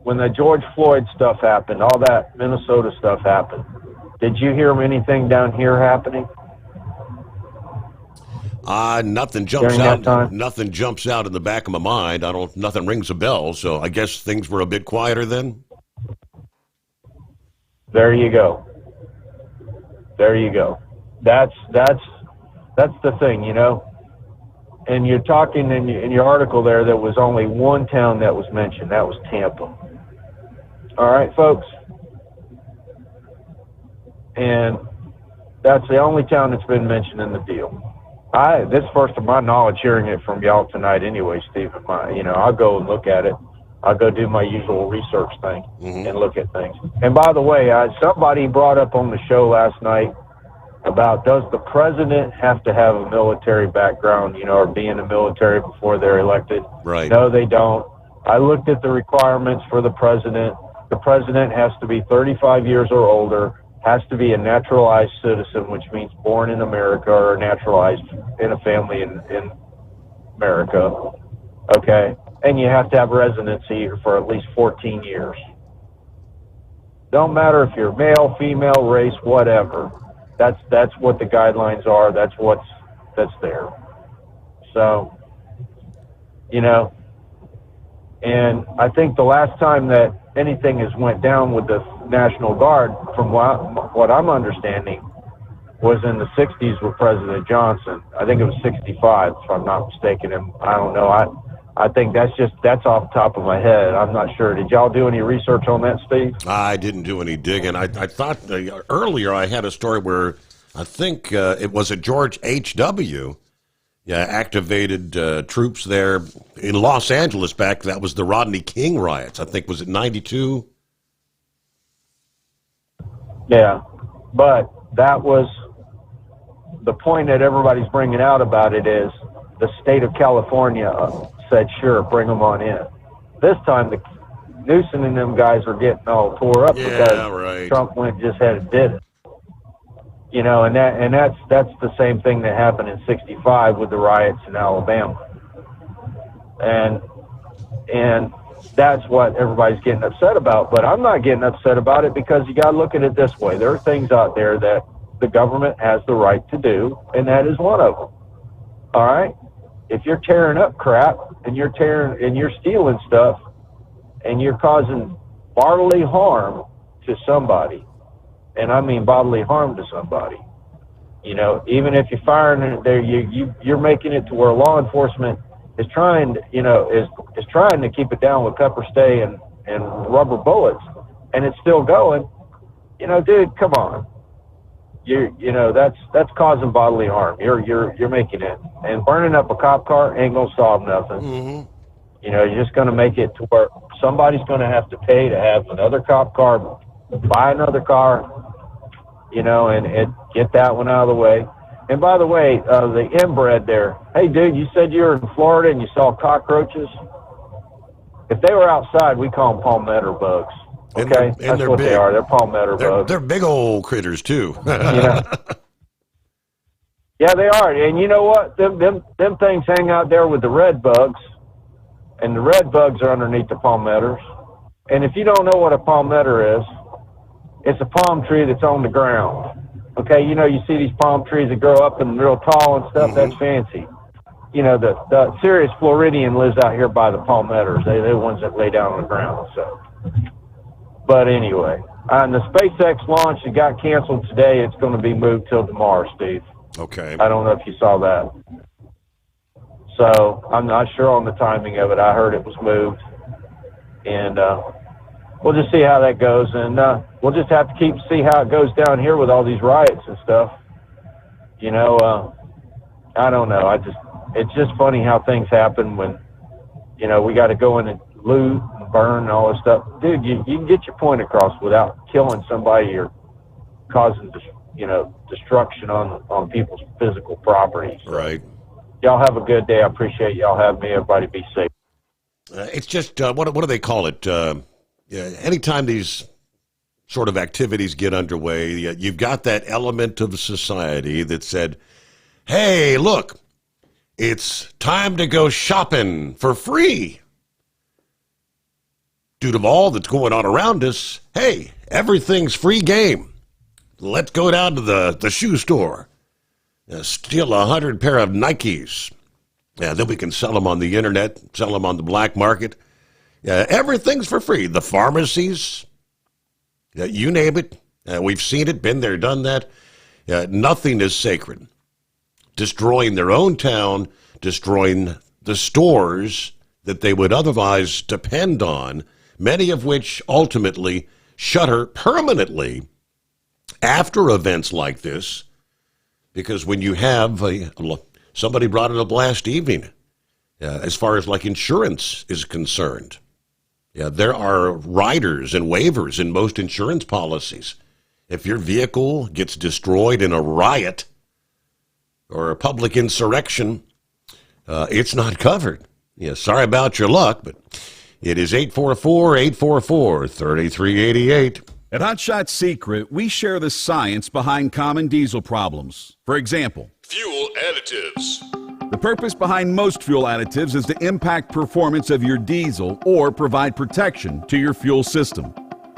When the George Floyd stuff happened, all that Minnesota stuff happened, did you hear anything down here happening? Nothing jumps out. Nothing jumps out in the back of my mind. Nothing rings a bell. So I guess things were a bit quieter then. There you go. There you go. That's the thing, you know. And you're talking in your article there that was only one town that was mentioned. That was Tampa. All right, folks. And that's the only town that's been mentioned in the deal. This is first of my knowledge hearing it from y'all tonight anyway, Steve. You know, I'll go and look at it. I'll go do my usual research thing and look at things. And by the way, somebody brought up on the show last night about, does the president have to have a military background, you know, or be in the military before they're elected? Right. No, they don't. I looked at the requirements for the president. The president has to be 35 years or older, has to be a naturalized citizen, which means born in America or naturalized in a family in America. Okay? And you have to have residency for at least 14 years. Don't matter if you're male, female, race, whatever. That's what the guidelines are. That's there. So, you know, and I think the last time that anything has went down with the National Guard, from what I'm understanding, was in the 60s with President Johnson. I think it was 65, if I'm not mistaken. And I don't know. I think that's off the top of my head. I'm not sure. Did y'all do any research on that, Steve? I didn't do any digging. I thought earlier I had a story where I think it was a George H.W. Activated troops there in Los Angeles back. That was the Rodney King riots. I think, was it 92? Yeah, but that was the point that everybody's bringing out about it is the state of California said, sure, bring them on in. This time, the Newsom and them guys are getting all tore up because Trump went and just did it. You know, and that's the same thing that happened in '65 with the riots in Alabama. And that's what everybody's getting upset about. But I'm not getting upset about it because you got to look at it this way. There are things out there that the government has the right to do, and that is one of them. All right? If you're tearing up crap and you're stealing stuff and you're causing bodily harm to somebody, and I mean bodily harm to somebody, you know, even if you're firing there, you're making it to where law enforcement is trying to, you know, is trying to keep it down with pepper spray and rubber bullets, and it's still going. You know, dude, come on. You know, that's causing bodily harm. You're making it, and burning up a cop car ain't gonna solve nothing. Mm-hmm. You know, you're just gonna make it to where somebody's gonna have to pay to have another cop car, buy another car, you know, and get that one out of the way. And by the way, the inbred there, hey, dude, you said you were in Florida and you saw cockroaches. If they were outside, we call them palmetto bugs. Okay? That's what they are. They're palmetto bugs. They're big old critters, too. Yeah, they are. And you know what? Them things hang out there with the red bugs, and the red bugs are underneath the palmettos. And if you don't know what a palmetto is, it's a palm tree that's on the ground. Okay, you know, you see these palm trees that grow up and real tall and stuff. That's fancy. You know, the Sirius Floridian lives out here by the palmettos. They're the ones that lay down on the ground. So, but anyway, on the SpaceX launch, it got canceled today. It's going to be moved till tomorrow, Steve. Okay. I don't know if you saw that. So I'm not sure on the timing of it. I heard it was moved, and we'll just see how that goes, and we'll just have to see how it goes down here with all these riots and stuff. You know, I don't know. It's just funny how things happen when, you know, we got to go in and loot and burn and all this stuff. Dude, you can get your point across without killing somebody or causing, destruction on people's physical property. So, right. Y'all have a good day. I appreciate y'all having me. Everybody be safe. It's just, what do they call it? Anytime these sort of activities get underway, you've got that element of society that said, hey, look, it's time to go shopping for free. Due to all that's going on around us, hey, everything's free game. Let's go down to the shoe store, steal 100 pair of Nikes. Then we can sell them on the internet, sell them on the black market. Everything's for free. The pharmacies, you name it. We've seen it, been there, done that. Nothing is sacred. Destroying their own town, destroying the stores that they would otherwise depend on, many of which ultimately shutter permanently after events like this, because when you have somebody brought it up last evening, as far as like insurance is concerned, there are riders and waivers in most insurance policies. If your vehicle gets destroyed in a riot or a public insurrection, it's not covered. Sorry about your luck, but it is 844-844-3388. At Hot Shot Secret, we share the science behind common diesel problems. For example, fuel additives. The purpose behind most fuel additives is to impact performance of your diesel or provide protection to your fuel system.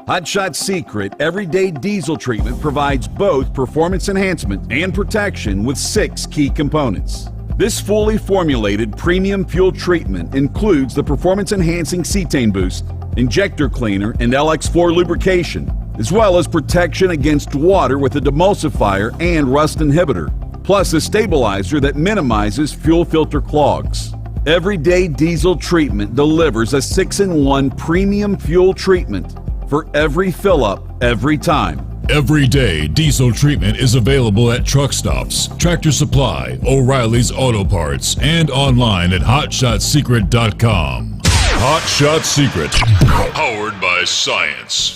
Hot Shot Secret Everyday Diesel Treatment provides both performance enhancement and protection with 6 key components. This fully formulated premium fuel treatment includes the performance-enhancing cetane boost, injector cleaner, and LX4 lubrication, as well as protection against water with a demulsifier and rust inhibitor, plus a stabilizer that minimizes fuel filter clogs. Everyday Diesel Treatment delivers a 6-in-1 premium fuel treatment for every fill-up, every time. Everyday Diesel Treatment is available at truck stops, Tractor Supply, O'Reilly's Auto Parts, and online at HotShotSecret.com. Hot Shot Secret, powered by science.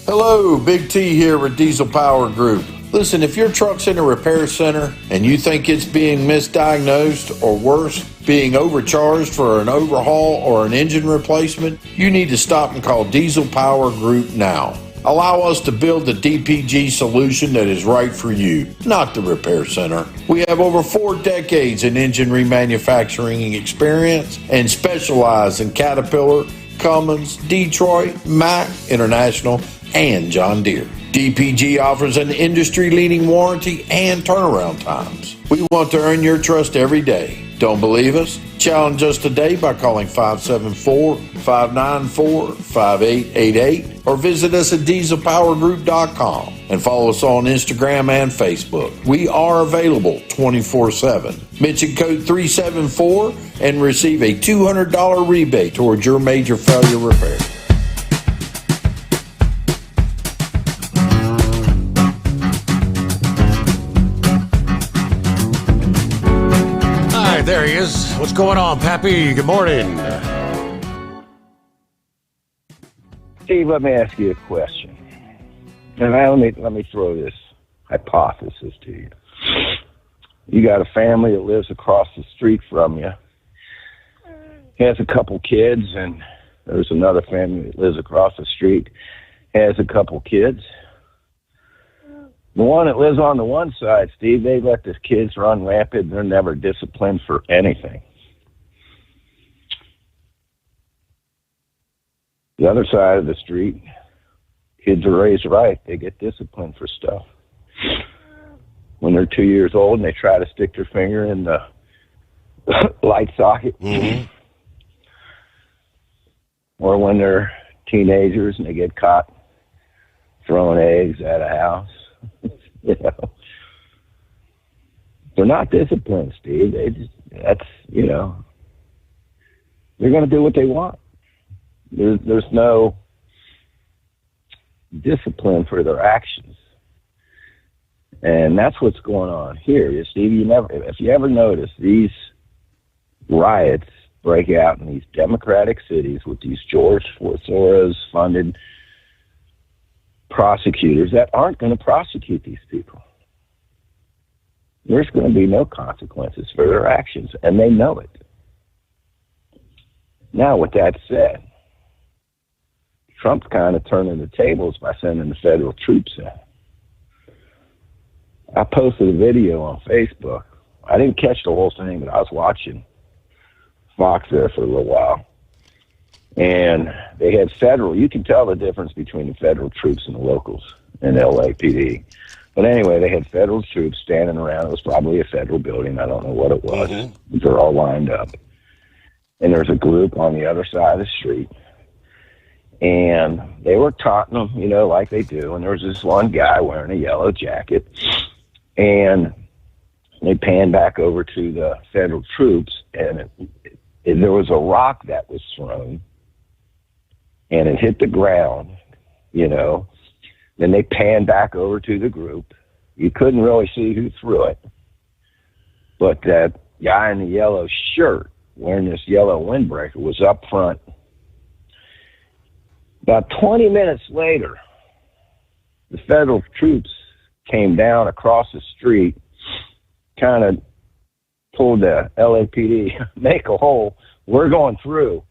Hello, Big T here with Diesel Power Group. Listen, if your truck's in a repair center and you think it's being misdiagnosed or worse, being overcharged for an overhaul or an engine replacement, you need to stop and call Diesel Power Group now. Allow us to build the DPG solution that is right for you, not the repair center. We have over 4 decades in engine remanufacturing experience and specialize in Caterpillar, Cummins, Detroit, Mack, International, and John Deere. DPG offers an industry-leading warranty and turnaround times. We want to earn your trust every day. Don't believe us? Challenge us today by calling 574-594-5888 or visit us at dieselpowergroup.com and follow us on Instagram and Facebook. We are available 24/7. Mention code 374 and receive a $200 rebate towards your major failure repair. There he is. What's going on, Pappy? Good morning. Steve, let me ask you a question. And let me throw this hypothesis to you. You got a family that lives across the street from you. Has a couple kids, and there's another family that lives across the street, has a couple kids. The one that lives on the one side, Steve, they let the kids run rampant. They're never disciplined for anything. The other side of the street, kids are raised right. They get disciplined for stuff. When they're 2 years old and they try to stick their finger in the light socket. Mm-hmm. Or when they're teenagers and they get caught throwing eggs at a house. You know, they're not disciplined, Steve. They're going to do what they want. There's no discipline for their actions, and that's what's going on here. Steve, if you ever notice, these riots break out in these democratic cities with these George Soros funded prosecutors that aren't going to prosecute these people. There's going to be no consequences for their actions, and they know it. Now, with that said, Trump's kind of turning the tables by sending the federal troops in. I posted a video on Facebook. I didn't catch the whole thing, but I was watching Fox there for a little while. And they had federal, you can tell the difference between the federal troops and the locals in LAPD. But anyway, they had federal troops standing around. It was probably a federal building. I don't know what it was. Mm-hmm. They're all lined up. And there's a group on the other side of the street. And they were taunting them, like they do. And there was this one guy wearing a yellow jacket. And they panned back over to the federal troops. And there was a rock that was thrown. And it hit the ground, Then they panned back over to the group. You couldn't really see who threw it. But that guy in the yellow shirt, wearing this yellow windbreaker, was up front. About 20 minutes later, the federal troops came down across the street, kind of told the LAPD, make a hole, we're going through.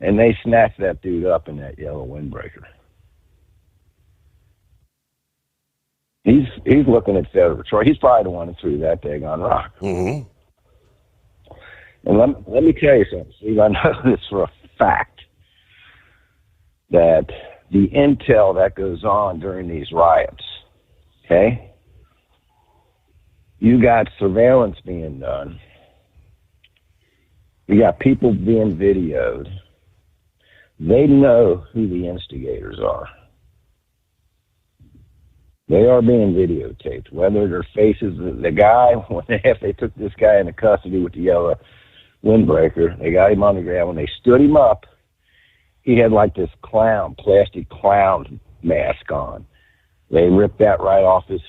And they snatched that dude up in that yellow windbreaker. He's looking at federal patrol. He's probably the one that threw that daggone rock. Mm-hmm. And let me tell you something, Steve. I know this for a fact that the intel that goes on during these riots, okay? You got surveillance being done. You got people being videoed. They know who the instigators are. They are being videotaped. Whether their faces, the guy, if they took this guy into custody with the yellow windbreaker, they got him on the ground. When they stood him up, he had like this plastic clown mask on. They ripped that right off his.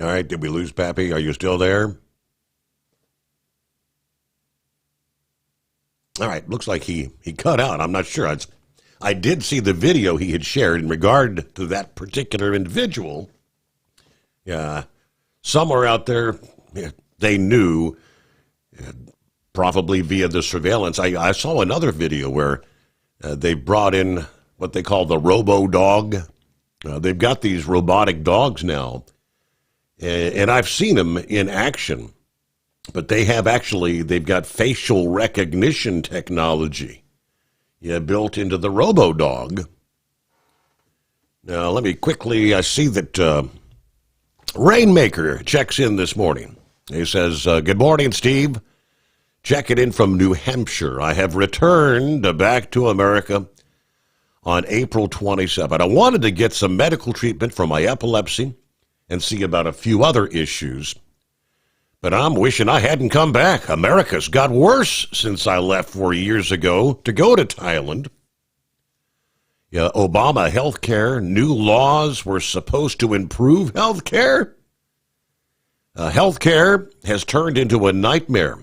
All right, did we lose Pappy? Are you still there? All right, looks like he cut out. I'm not sure. I did see the video he had shared in regard to that particular individual. Yeah, somewhere out there, they knew, probably via the surveillance. I saw another video where they brought in what they call the robo-dog. They've got these robotic dogs now, and I've seen them in action, but they've got facial recognition technology built into the robo-dog. Now, let me quickly, I see that Rainmaker checks in this morning. He says, good morning, Steve. Checking in from New Hampshire. I have returned back to America on April 27. I wanted to get some medical treatment for my epilepsy and see about a few other issues. But I'm wishing I hadn't come back. America's got worse since I left 4 years ago to go to Thailand. Yeah, Obama health care, new laws were supposed to improve health care. Health care has turned into a nightmare.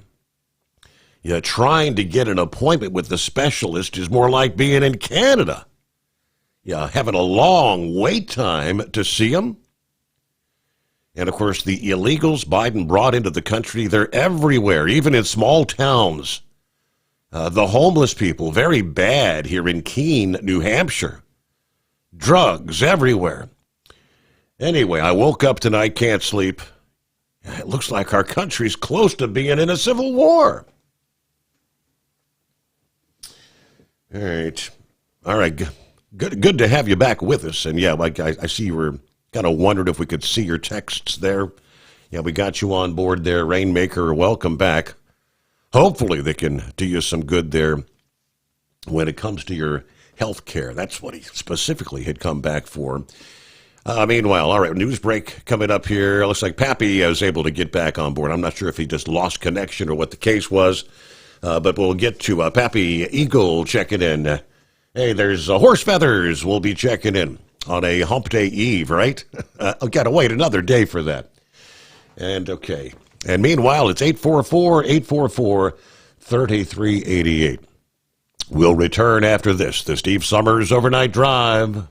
Yeah, trying to get an appointment with the specialist is more like being in Canada. Yeah, having a long wait time to see him. And, of course, the illegals Biden brought into the country, they're everywhere, even in small towns. The homeless people, very bad here in Keene, New Hampshire. Drugs everywhere. Anyway, I woke up tonight, can't sleep. It looks like our country's close to being in a civil war. All right. Good to have you back with us. And yeah, like I see you were kind of wondered if we could see your texts there. Yeah, we got you on board there, Rainmaker. Welcome back. Hopefully they can do you some good there when it comes to your health care. That's what he specifically had come back for. Meanwhile, all right, news break coming up here. Looks like Pappy was able to get back on board. I'm not sure if he just lost connection or what the case was, but we'll get to Pappy Eagle checking in. Hey, there's Horse Feathers will be checking in on a hump day eve, right? I've got to wait another day for that. And okay. And meanwhile, it's 844-844-3388. We'll return after this. The Steve Sommers Overnight Drive.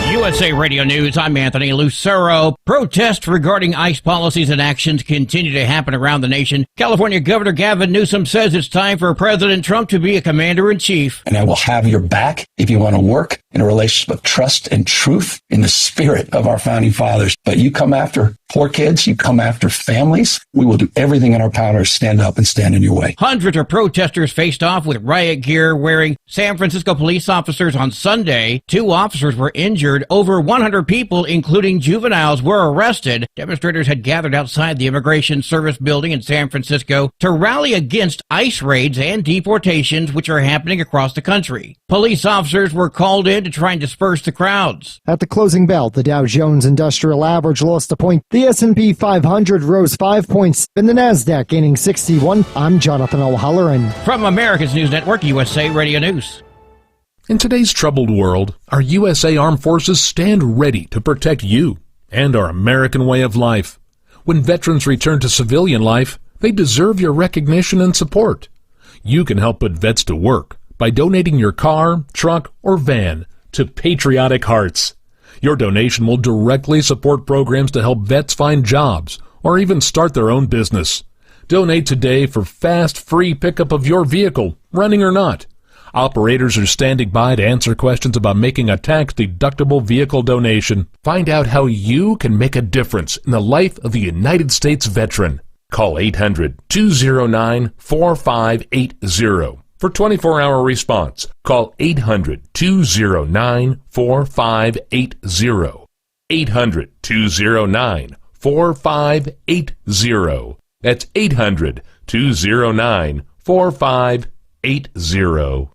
USA Radio News, I'm Anthony Lucero. Protests regarding ICE policies and actions continue to happen around the nation. California Governor Gavin Newsom says it's time for President Trump to be a commander-in-chief. And I will have your back if you want to work in a relationship of trust and truth in the spirit of our founding fathers. But you come after poor kids, you come after families, we will do everything in our power to stand up and stand in your way. Hundreds of protesters faced off with riot gear wearing San Francisco police officers on Sunday. 2 officers were injured. Over 100 people, including juveniles, were arrested. Demonstrators had gathered outside the Immigration Service building in San Francisco to rally against ICE raids and deportations, which are happening across the country. Police officers were called in to try and disperse the crowds. At the closing bell, the Dow Jones Industrial Average lost a point. The S&P 500 rose 5 points, and the Nasdaq gaining 61. I'm Jonathan O'Halloran. From America's News Network, USA Radio News. In today's troubled world, our USA Armed Forces stand ready to protect you and our American way of life. When veterans return to civilian life, they deserve your recognition and support. You can help put vets to work by donating your car, truck, or van to Patriotic Hearts. Your donation will directly support programs to help vets find jobs or even start their own business. Donate today for fast, free pickup of your vehicle, running or not. Operators are standing by to answer questions about making a tax-deductible vehicle donation. Find out how you can make a difference in the life of a United States veteran. Call 800-209-4580 for 24-hour response. Call 800-209-4580. 800-209-4580. That's 800-209-4580.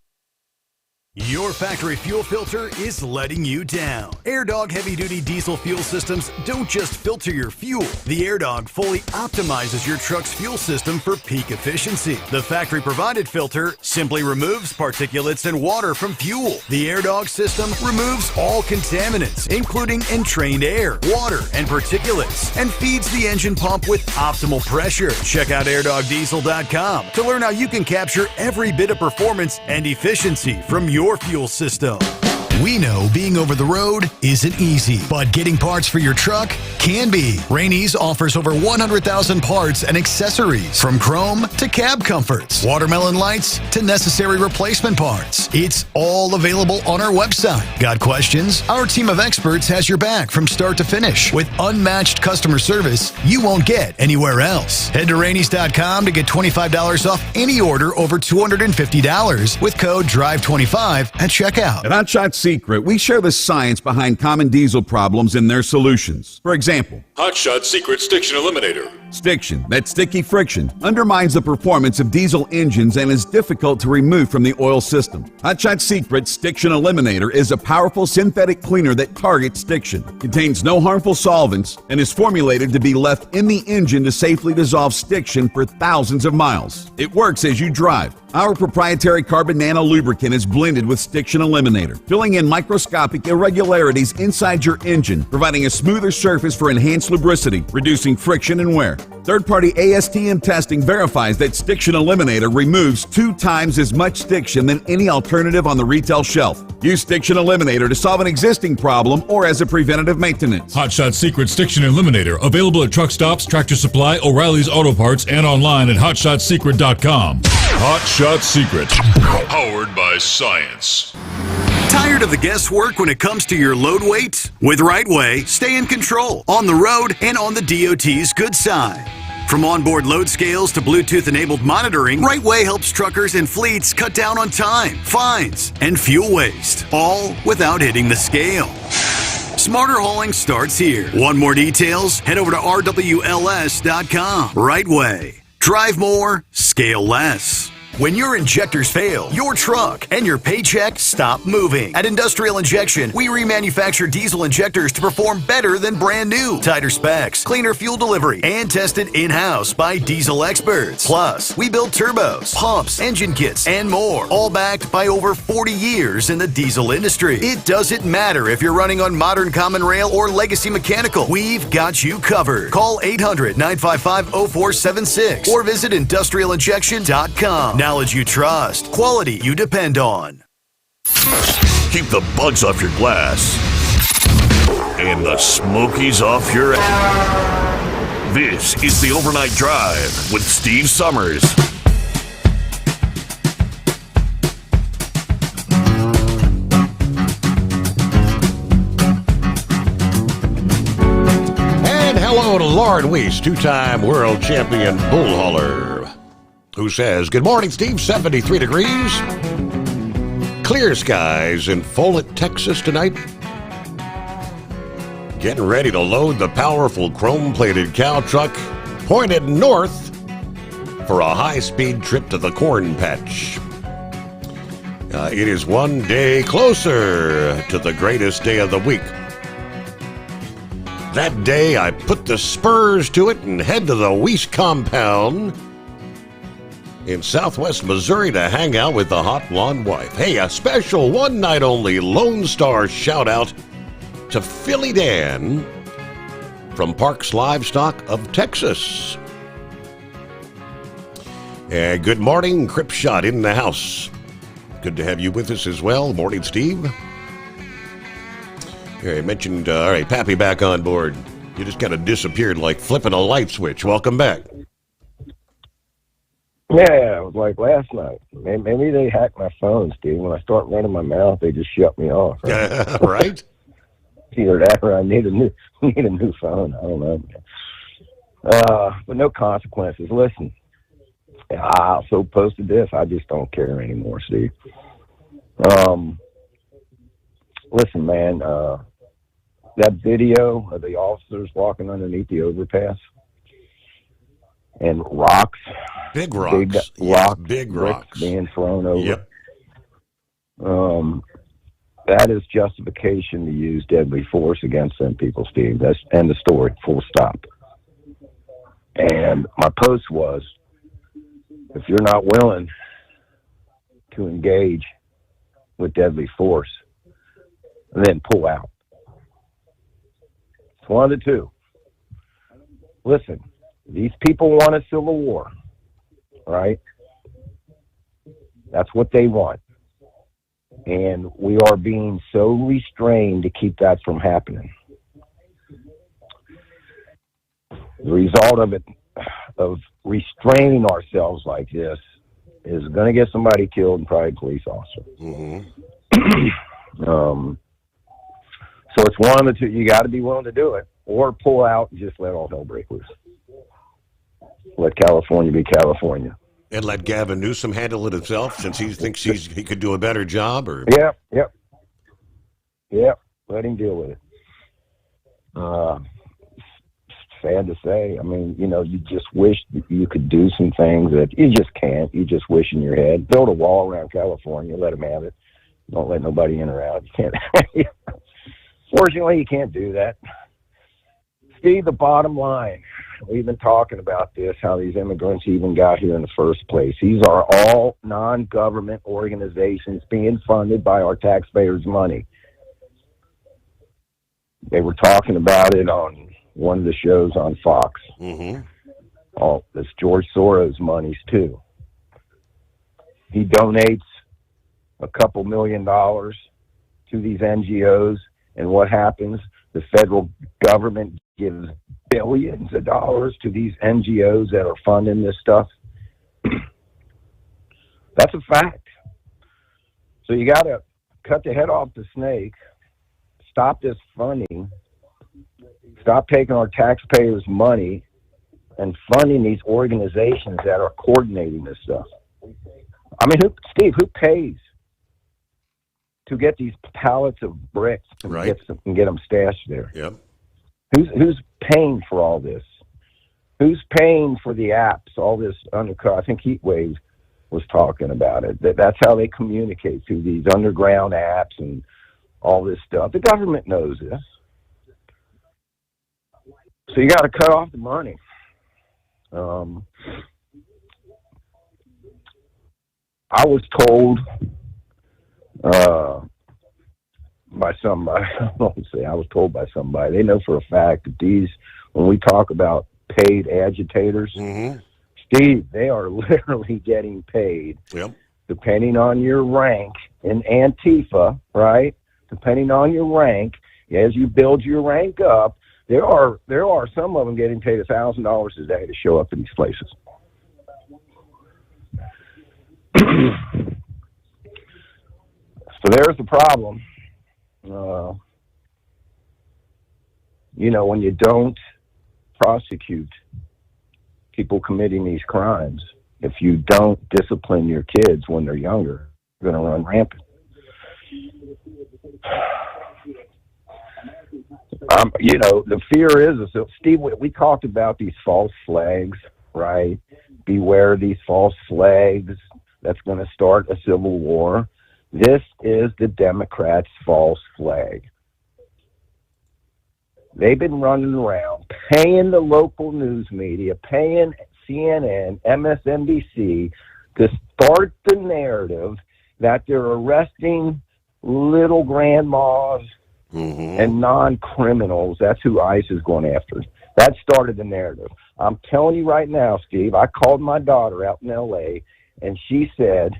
Your factory fuel filter is letting you down. AirDog heavy-duty diesel fuel systems don't just filter your fuel. The AirDog fully optimizes your truck's fuel system for peak efficiency. The factory-provided filter simply removes particulates and water from fuel. The AirDog system removes all contaminants, including entrained air, water, and particulates, and feeds the engine pump with optimal pressure. Check out airdogdiesel.com to learn how you can capture every bit of performance and efficiency from your fuel system. We know being over the road isn't easy, but getting parts for your truck can be. Rainey's offers over 100,000 parts and accessories, from chrome to cab comforts, watermelon lights to necessary replacement parts. It's all available on our website. Got questions? Our team of experts has your back from start to finish with unmatched customer service you won't get anywhere else. Head to Rainey's.com to get $25 off any order over $250 with code DRIVE25 at checkout. At Hotshot Secret, we share the science behind common diesel problems and their solutions. For example, Hotshot Secret Stiction Eliminator. Stiction, that sticky friction, undermines the performance of diesel engines and is difficult to remove from the oil system. Hotshot Secret Stiction Eliminator is a powerful synthetic cleaner that targets stiction, contains no harmful solvents, and is formulated to be left in the engine to safely dissolve stiction for thousands of miles. It works as you drive. Our proprietary carbon nano lubricant is blended with Stiction Eliminator, filling in microscopic irregularities inside your engine, providing a smoother surface for enhanced lubricity, reducing friction and wear. Third-party ASTM testing verifies that Stiction Eliminator removes 2 times as much stiction than any alternative on the retail shelf. Use Stiction Eliminator to solve an existing problem or as a preventative maintenance. Hotshot Secret Stiction Eliminator. Available at truck stops, Tractor Supply, O'Reilly's Auto Parts, and online at hotshotsecret.com. Hotshot Secret. Powered by science. Tired of the guesswork when it comes to your load weight? With RightWay, stay in control on the road and on the DOT's good side. From onboard load scales to Bluetooth-enabled monitoring, RightWay helps truckers and fleets cut down on time, fines, and fuel waste, all without hitting the scale. Smarter hauling starts here. Want more details? Head over to rwls.com. RightWay. Drive more, scale less. When your injectors fail, your truck and your paycheck stop moving. At Industrial Injection, we remanufacture diesel injectors to perform better than brand new. Tighter specs, cleaner fuel delivery, and tested in-house by diesel experts. Plus, we build turbos, pumps, engine kits, and more, all backed by over 40 years in the diesel industry. It doesn't matter if you're running on modern common rail or legacy mechanical. We've got you covered. Call 800-955-0476 or visit industrialinjection.com. Knowledge you trust, quality you depend on. Keep the bugs off your glass and the smokies off your ass. This is the Overnight Drive with Steve Sommers. And hello to Lauren Weiss, 2-time world champion bull hauler, who says, good morning, Steve, 73 degrees. Clear skies in Follett, Texas tonight. Getting ready to load the powerful chrome-plated cow truck pointed north for a high-speed trip to the corn patch. It is one day closer to the greatest day of the week. That day, I put the spurs to it and head to the Weiss compound in southwest Missouri to hang out with the hot blonde wife. Hey, a special one-night-only Lone Star shout-out to Philly Dan from Parks Livestock of Texas. And good morning, Crip Shot in the house. Good to have you with us as well. Morning, Steve. I mentioned, all right, Pappy back on board. You just kind of disappeared like flipping a light switch. Welcome back. Yeah, it was like last night. Maybe they hacked my phone, Steve. When I start running my mouth, they just shut me off. Right? Right? Either that or I need a new phone. I don't know. But no consequences. Listen, I also posted this. I just don't care anymore, Steve. Listen, man, that video of the officers walking underneath the overpass and rocks. Big rocks. Big rocks being thrown over. Yep. that is justification to use deadly force against them people, Steve. That's end of story, full stop. And my post was, if you're not willing to engage with deadly force, then pull out. It's one of the two. Listen, these people want a civil war, right? That's what they want. And we are being so restrained to keep that from happening. The result of restraining ourselves like this is going to get somebody killed and probably a police officer. So it's one of the two. You got to be willing to do it, or pull out and just let all hell break loose. Let California be California. And let Gavin Newsom handle it himself, since he thinks he could do a better job? Or Yep. Let him deal with it. Sad to say. I mean, you just wish that you could do some things that you just can't. You just wish in your head. Build a wall around California. Let them have it. Don't let nobody in or out. You can't. Fortunately, you can't do that. Steve, the bottom line, we've been talking about this, how these immigrants even got here in the first place. These are all non-government organizations being funded by our taxpayers' money. They were talking about it on one of the shows on Fox. Oh, this George Soros monies too. He donates a couple $1 million to these NGOs, and what happens? The federal government gives billions of dollars to these NGOs that are funding this stuff. That's a fact. So you got to cut the head off the snake, stop this funding, stop taking our taxpayers' money and funding these organizations that are coordinating this stuff. I mean, Steve, who pays to get these pallets of bricks and get them stashed there? Yep. Who's paying for all this? Who's paying for the apps? All this undercut. I think Heatwave was talking about it. That's how they communicate, through these underground apps and all this stuff. The government knows this. So you got to cut off the money. I was told by somebody, I was told by somebody, they know for a fact that these, when we talk about paid agitators, Steve, they are literally getting paid, depending on your rank in Antifa, right? Depending on your rank, as you build your rank up, there are some of them getting paid $1,000 a day to show up in these places. So there's the problem. When you don't prosecute people committing these crimes, if you don't discipline your kids when they're younger, they're going to run rampant. The fear is, Steve, we talked about these false flags, right? Beware these false flags. That's going to start a civil war. This is the Democrats' false flag. They've been running around paying the local news media, paying CNN, MSNBC to start the narrative that they're arresting little grandmas and non-criminals. That's who ICE is going after. That started the narrative. I'm telling you right now, Steve, I called my daughter out in L.A., and she said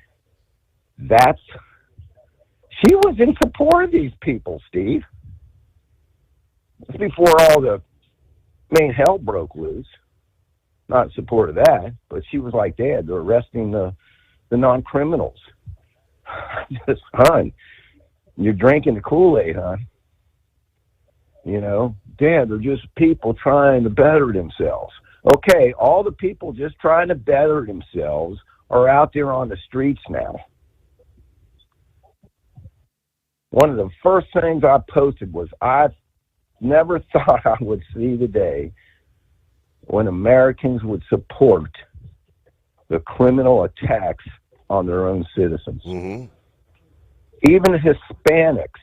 she was in support of these people, Steve. It's before all the hell broke loose. Not in support of that, but she was like, Dad, they're arresting the non-criminals. Just, hon, you're drinking the Kool-Aid, hon. Dad, they're just people trying to better themselves. Okay, all the people just trying to better themselves are out there on the streets now. One of the first things I posted was, I never thought I would see the day when Americans would support the criminal attacks on their own citizens. even Hispanics,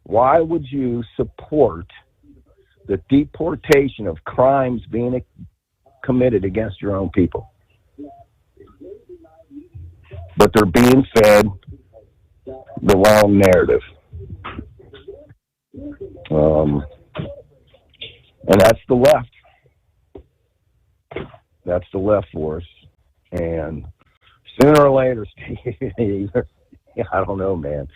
why would you support the deportation of crimes being committed against your own people? But they're being fed the wrong narrative. And that's the left. That's the left for us. And sooner or later, Steve, I don't know, man.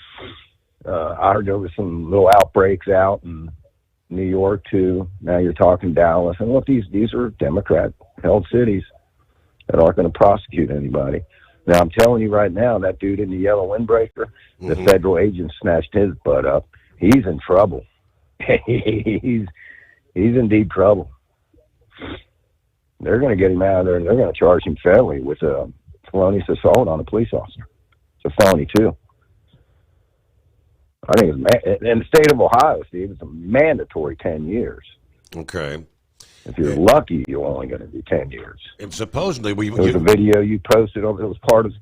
I heard there was some little outbreaks out in New York, too. Now you're talking Dallas. And look, these are Democrat-held cities that aren't going to prosecute anybody. Now, I'm telling you right now, that dude in the yellow windbreaker, the federal agent snatched his butt up. He's in trouble. He's in deep trouble. They're going to get him out of there, and they're going to charge him federally with a felonious assault on a police officer. It's a felony, too. I think it's in the state of Ohio, Steve, it's a mandatory 10 years. Okay. If you're lucky, you're only going to do 10 years. And supposedly, there was a video you posted. It was part of.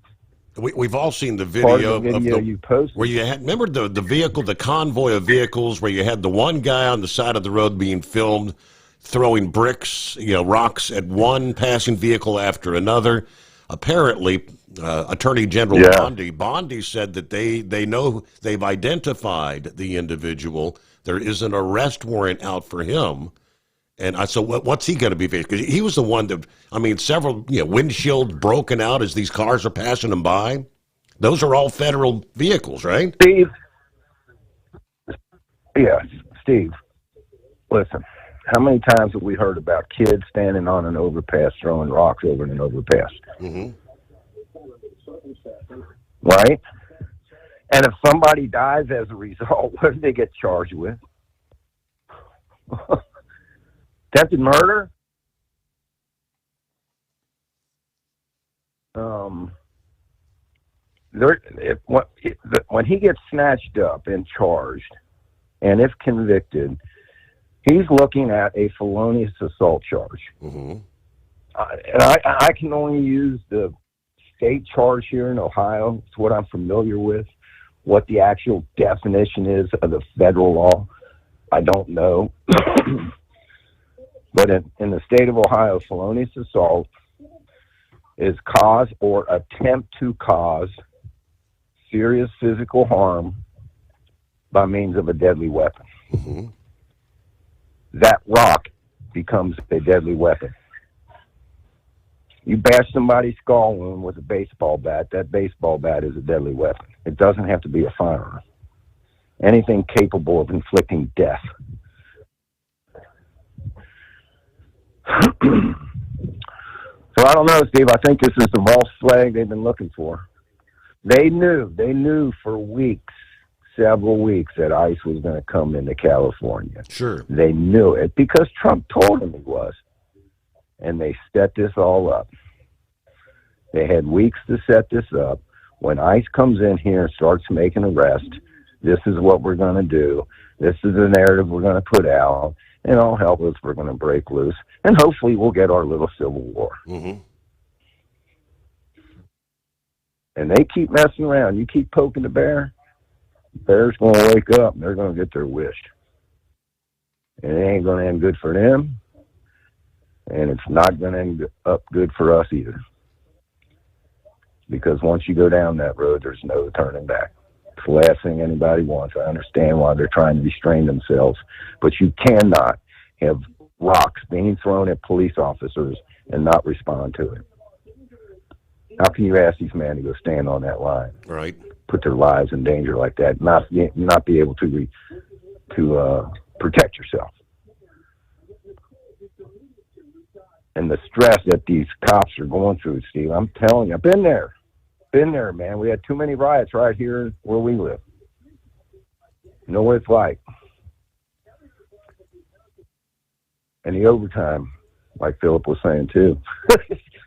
We've all seen the video of you posted. Where you had, remember the vehicle, the convoy of vehicles, where you had the one guy on the side of the road being filmed throwing bricks, rocks at one passing vehicle after another. Apparently, Attorney General Bondi said that they know they've identified the individual. There is an arrest warrant out for him. And I said, what's he going to be facing? Because he was the one that, several windshields broken out as these cars are passing him by. Those are all federal vehicles, right? Steve. Yes, Steve. Listen, how many times have we heard about kids standing on an overpass throwing rocks over an overpass? Right? And if somebody dies as a result, what do they get charged with? Attempted murder? When he gets snatched up and charged, and if convicted, he's looking at a felonious assault charge. And I can only use the state charge here in Ohio. It's what I'm familiar with. What the actual definition is of the federal law, I don't know. But in the state of Ohio, felonious assault is cause or attempt to cause serious physical harm by means of a deadly weapon. That rock becomes a deadly weapon. You bash somebody's skull wound with a baseball bat, that baseball bat is a deadly weapon. It doesn't have to be a firearm. Anything capable of inflicting death. So I don't know, Steve. I think this is the false flag they've been looking for. They knew for weeks, several weeks, that ICE was going to come into California. Sure. They knew it because Trump told them he was. And they set this all up. They had weeks to set this up. When ICE comes in here and starts making arrests, this is what we're going to do. This is the narrative we're going to put out. And all help us, we're going to break loose. And hopefully we'll get our little civil war. And they keep messing around. You keep poking the bear going to wake up and they're going to get their wish. And it ain't going to end good for them. And it's not going to end up good for us either. Because once you go down that road, there's no turning back. It's the last thing anybody wants. I understand why they're trying to restrain themselves. But you cannot have rocks being thrown at police officers and not respond to it. How can you ask these men to go stand on that line? Right. Put their lives in danger like that, not be able to protect yourself. And the stress that these cops are going through, Steve, I'm telling you, I've been there, man. We had too many riots right here where we live. You know what it's like. And the overtime, like Philip was saying too.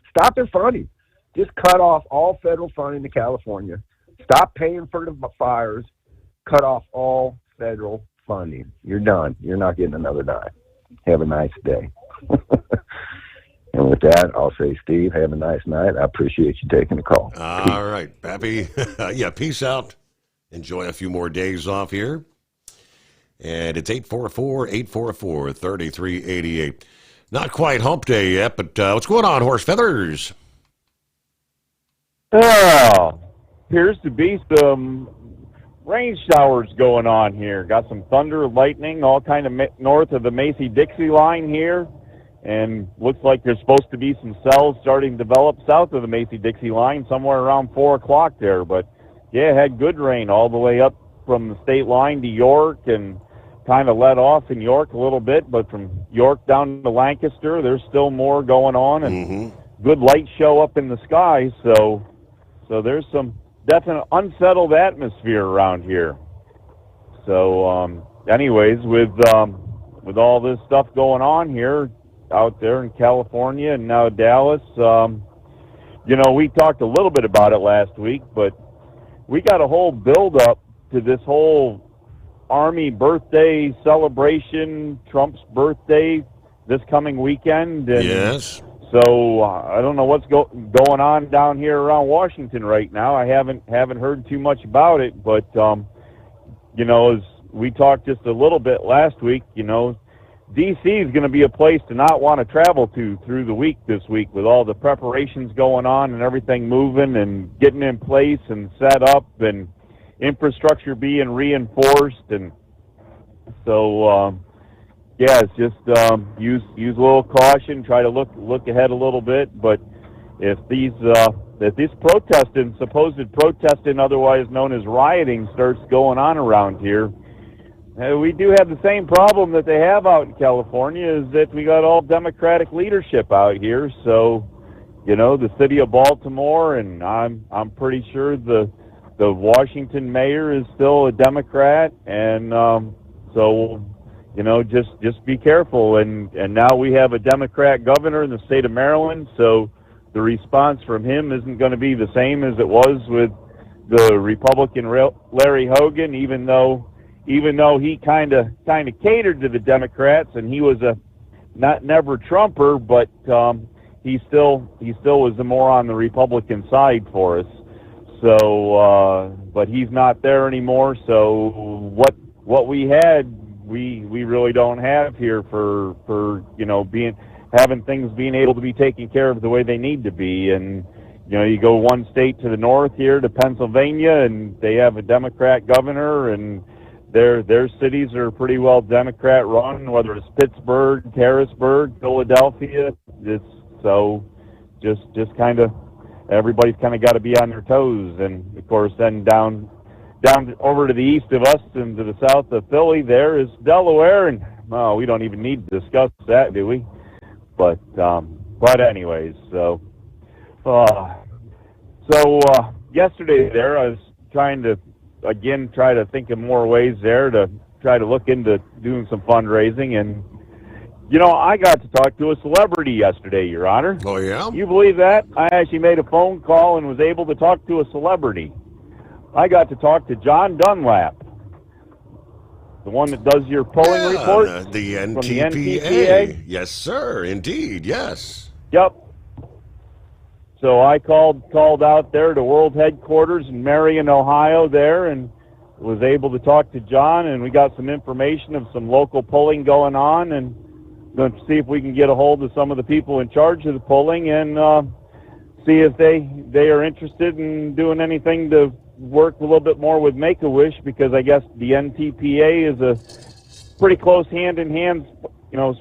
Stop their funding. Just cut off all federal funding to California. Stop paying for the fires. Cut off all federal funding. You're done. You're not getting another dime. Have a nice day. And with that, I'll say, Steve, have a nice night. I appreciate you taking the call. All right, Pappy. Yeah, peace out. enjoy a few more days off here. And it's 844-844-3388. Not quite hump day yet, but what's going on, Horse Feathers? Oh, appears to be some rain showers going on here. Got some thunder, lightning, all kind of north of the Macy-Dixie line here. And looks like there's supposed to be some cells starting to develop south of the Macy-Dixie line, somewhere around 4 o'clock there. But, yeah, had good rain all the way up from the state line to York, and kind of let off in York a little bit. But from York down to Lancaster, there's still more going on, and good light show up in the sky. So there's some definite unsettled atmosphere around here. So, anyways, with all this stuff going on here, out there in California and now Dallas. We talked a little bit about it last week, but we got a whole build-up to this whole Army birthday celebration, Trump's birthday this coming weekend. And yes. So I don't know what's going on down here around Washington right now. I haven't heard too much about it, but as we talked just a little bit last week, D.C. is going to be a place to not want to travel to through the week this week, with all the preparations going on and everything moving and getting in place and set up and infrastructure being reinforced. And so, it's just use a little caution, try to look ahead a little bit. But if this protesting, supposed protesting, otherwise known as rioting, starts going on around here, we do have the same problem that they have out in California, is that we got all Democratic leadership out here. So, the city of Baltimore, and I'm pretty sure the Washington mayor is still a Democrat, and just be careful. And now we have a Democrat governor in the state of Maryland, so the response from him isn't going to be the same as it was with the Republican Larry Hogan, even though he kind of catered to the Democrats, and he was a never Trumper, but he still was more on the Republican side for us. So, but he's not there anymore. So what we had, we really don't have here for having things being able to be taken care of the way they need to be. And you go one state to the north here to Pennsylvania, and they have a Democrat governor, and their cities are pretty well Democrat run, whether it's Pittsburgh, Harrisburg, Philadelphia. Just kind of everybody's kind of got to be on their toes. And of course, then down over to the east of us and to the south of Philly, there is Delaware, and we don't even need to discuss that, do we? But anyways, so yesterday there, I was trying to try to think of more ways there to try to look into doing some fundraising. And I got to talk to a celebrity yesterday, Your Honor. Oh, yeah? You believe that? I actually made a phone call and was able to talk to a celebrity. I got to talk to John Dunlap, the one that does your polling reports. The NTPA. From the NTPA. Yes, sir. Indeed. Yes. Yep. So I called out there to World Headquarters in Marion, Ohio there, and was able to talk to John, and we got some information of some local polling going on, and going to see if we can get a hold of some of the people in charge of the polling and see if they are interested in doing anything to work a little bit more with Make-A-Wish, because I guess the NTPA is a pretty close hand-in-hand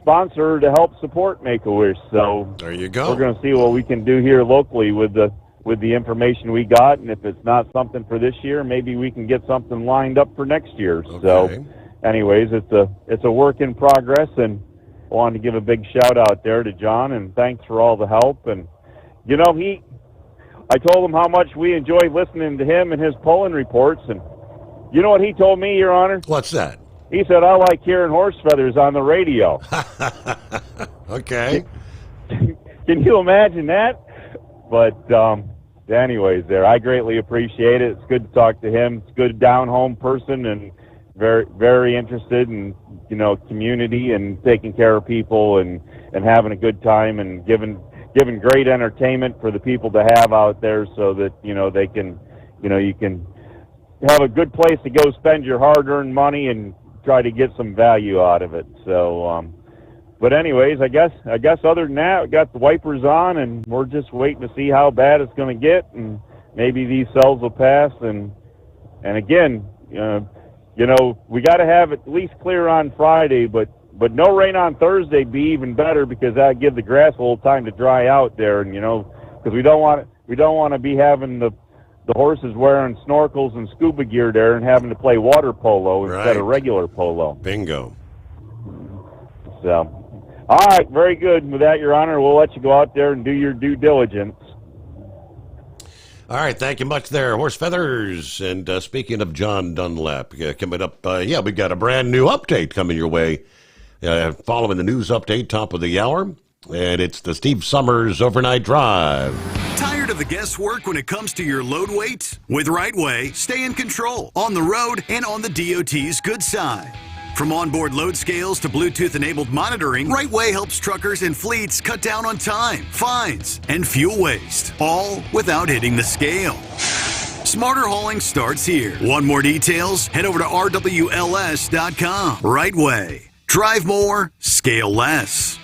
sponsor to help support Make-A-Wish. So there you go. We're going to see what we can do here locally with the information we got, and if it's not something for this year, maybe we can get something lined up for next year. Okay. So anyways, it's a work in progress, and I wanted to give a big shout out there to John, and thanks for all the help. And I told him how much we enjoy listening to him and his polling reports, and you know what he told me, Your Honor? What's that? He said, I like hearing horse feathers on the radio. Okay. Can you imagine that? But anyways, I greatly appreciate it. It's good to talk to him. It's a good down-home person, and very, very interested in, community and taking care of people and having a good time and giving great entertainment for the people to have out there, so that, they can, you can have a good place to go spend your hard-earned money and try to get some value out of it. So, but anyways, I guess other than that, we got the wipers on, and we're just waiting to see how bad it's going to get, and maybe these cells will pass. And again, we got to have it at least clear on Friday, but no rain on Thursday be even better, because that give the grass a little time to dry out there, and because we don't want to be having the horses wearing snorkels and scuba gear there and having to play water polo instead of regular polo. Bingo. So, all right, very good. With that, Your Honor, we'll let you go out there and do your due diligence. All right, thank you much there, Horse Feathers. And speaking of John Dunlap, coming up, we got a brand new update coming your way. Following the news update, top of the hour, and it's the Steve Sommers Overnight Drive. Tired of the guesswork when it comes to your load weight? With Rightway, stay in control on the road and on the DOT's good side. From onboard load scales to Bluetooth-enabled monitoring, Rightway helps truckers and fleets cut down on time, fines, and fuel waste, all without hitting the scale. Smarter hauling starts here. Want more details? Head over to rwls.com. Rightway. Drive more, scale less.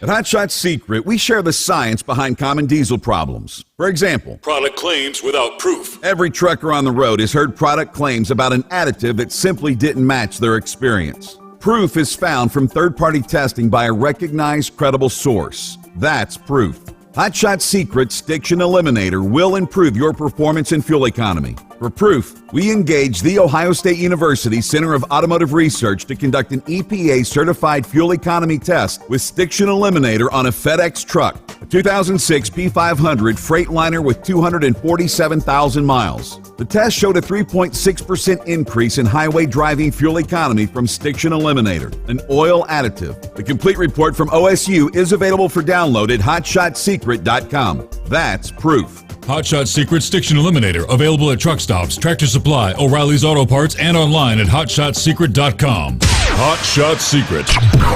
At Hot Shot Secret, we share the science behind common diesel problems. For example, product claims without proof. Every trucker on the road has heard product claims about an additive that simply didn't match their experience. Proof is found from third-party testing by a recognized, credible source. That's proof. Hot Shot Secret's Stiction Eliminator will improve your performance and fuel economy. For proof, we engaged the Ohio State University Center of Automotive Research to conduct an EPA-certified fuel economy test with Stiction Eliminator on a FedEx truck, a 2006 P500 Freightliner with 247,000 miles. The test showed a 3.6% increase in highway driving fuel economy from Stiction Eliminator, an oil additive. The complete report from OSU is available for download at hotshotsecret.com. That's proof. Hot Shot Secret Stiction Eliminator, available at truck stops, Tractor Supply, O'Reilly's Auto Parts, and online at hotshotsecret.com. Hot Shot Secret,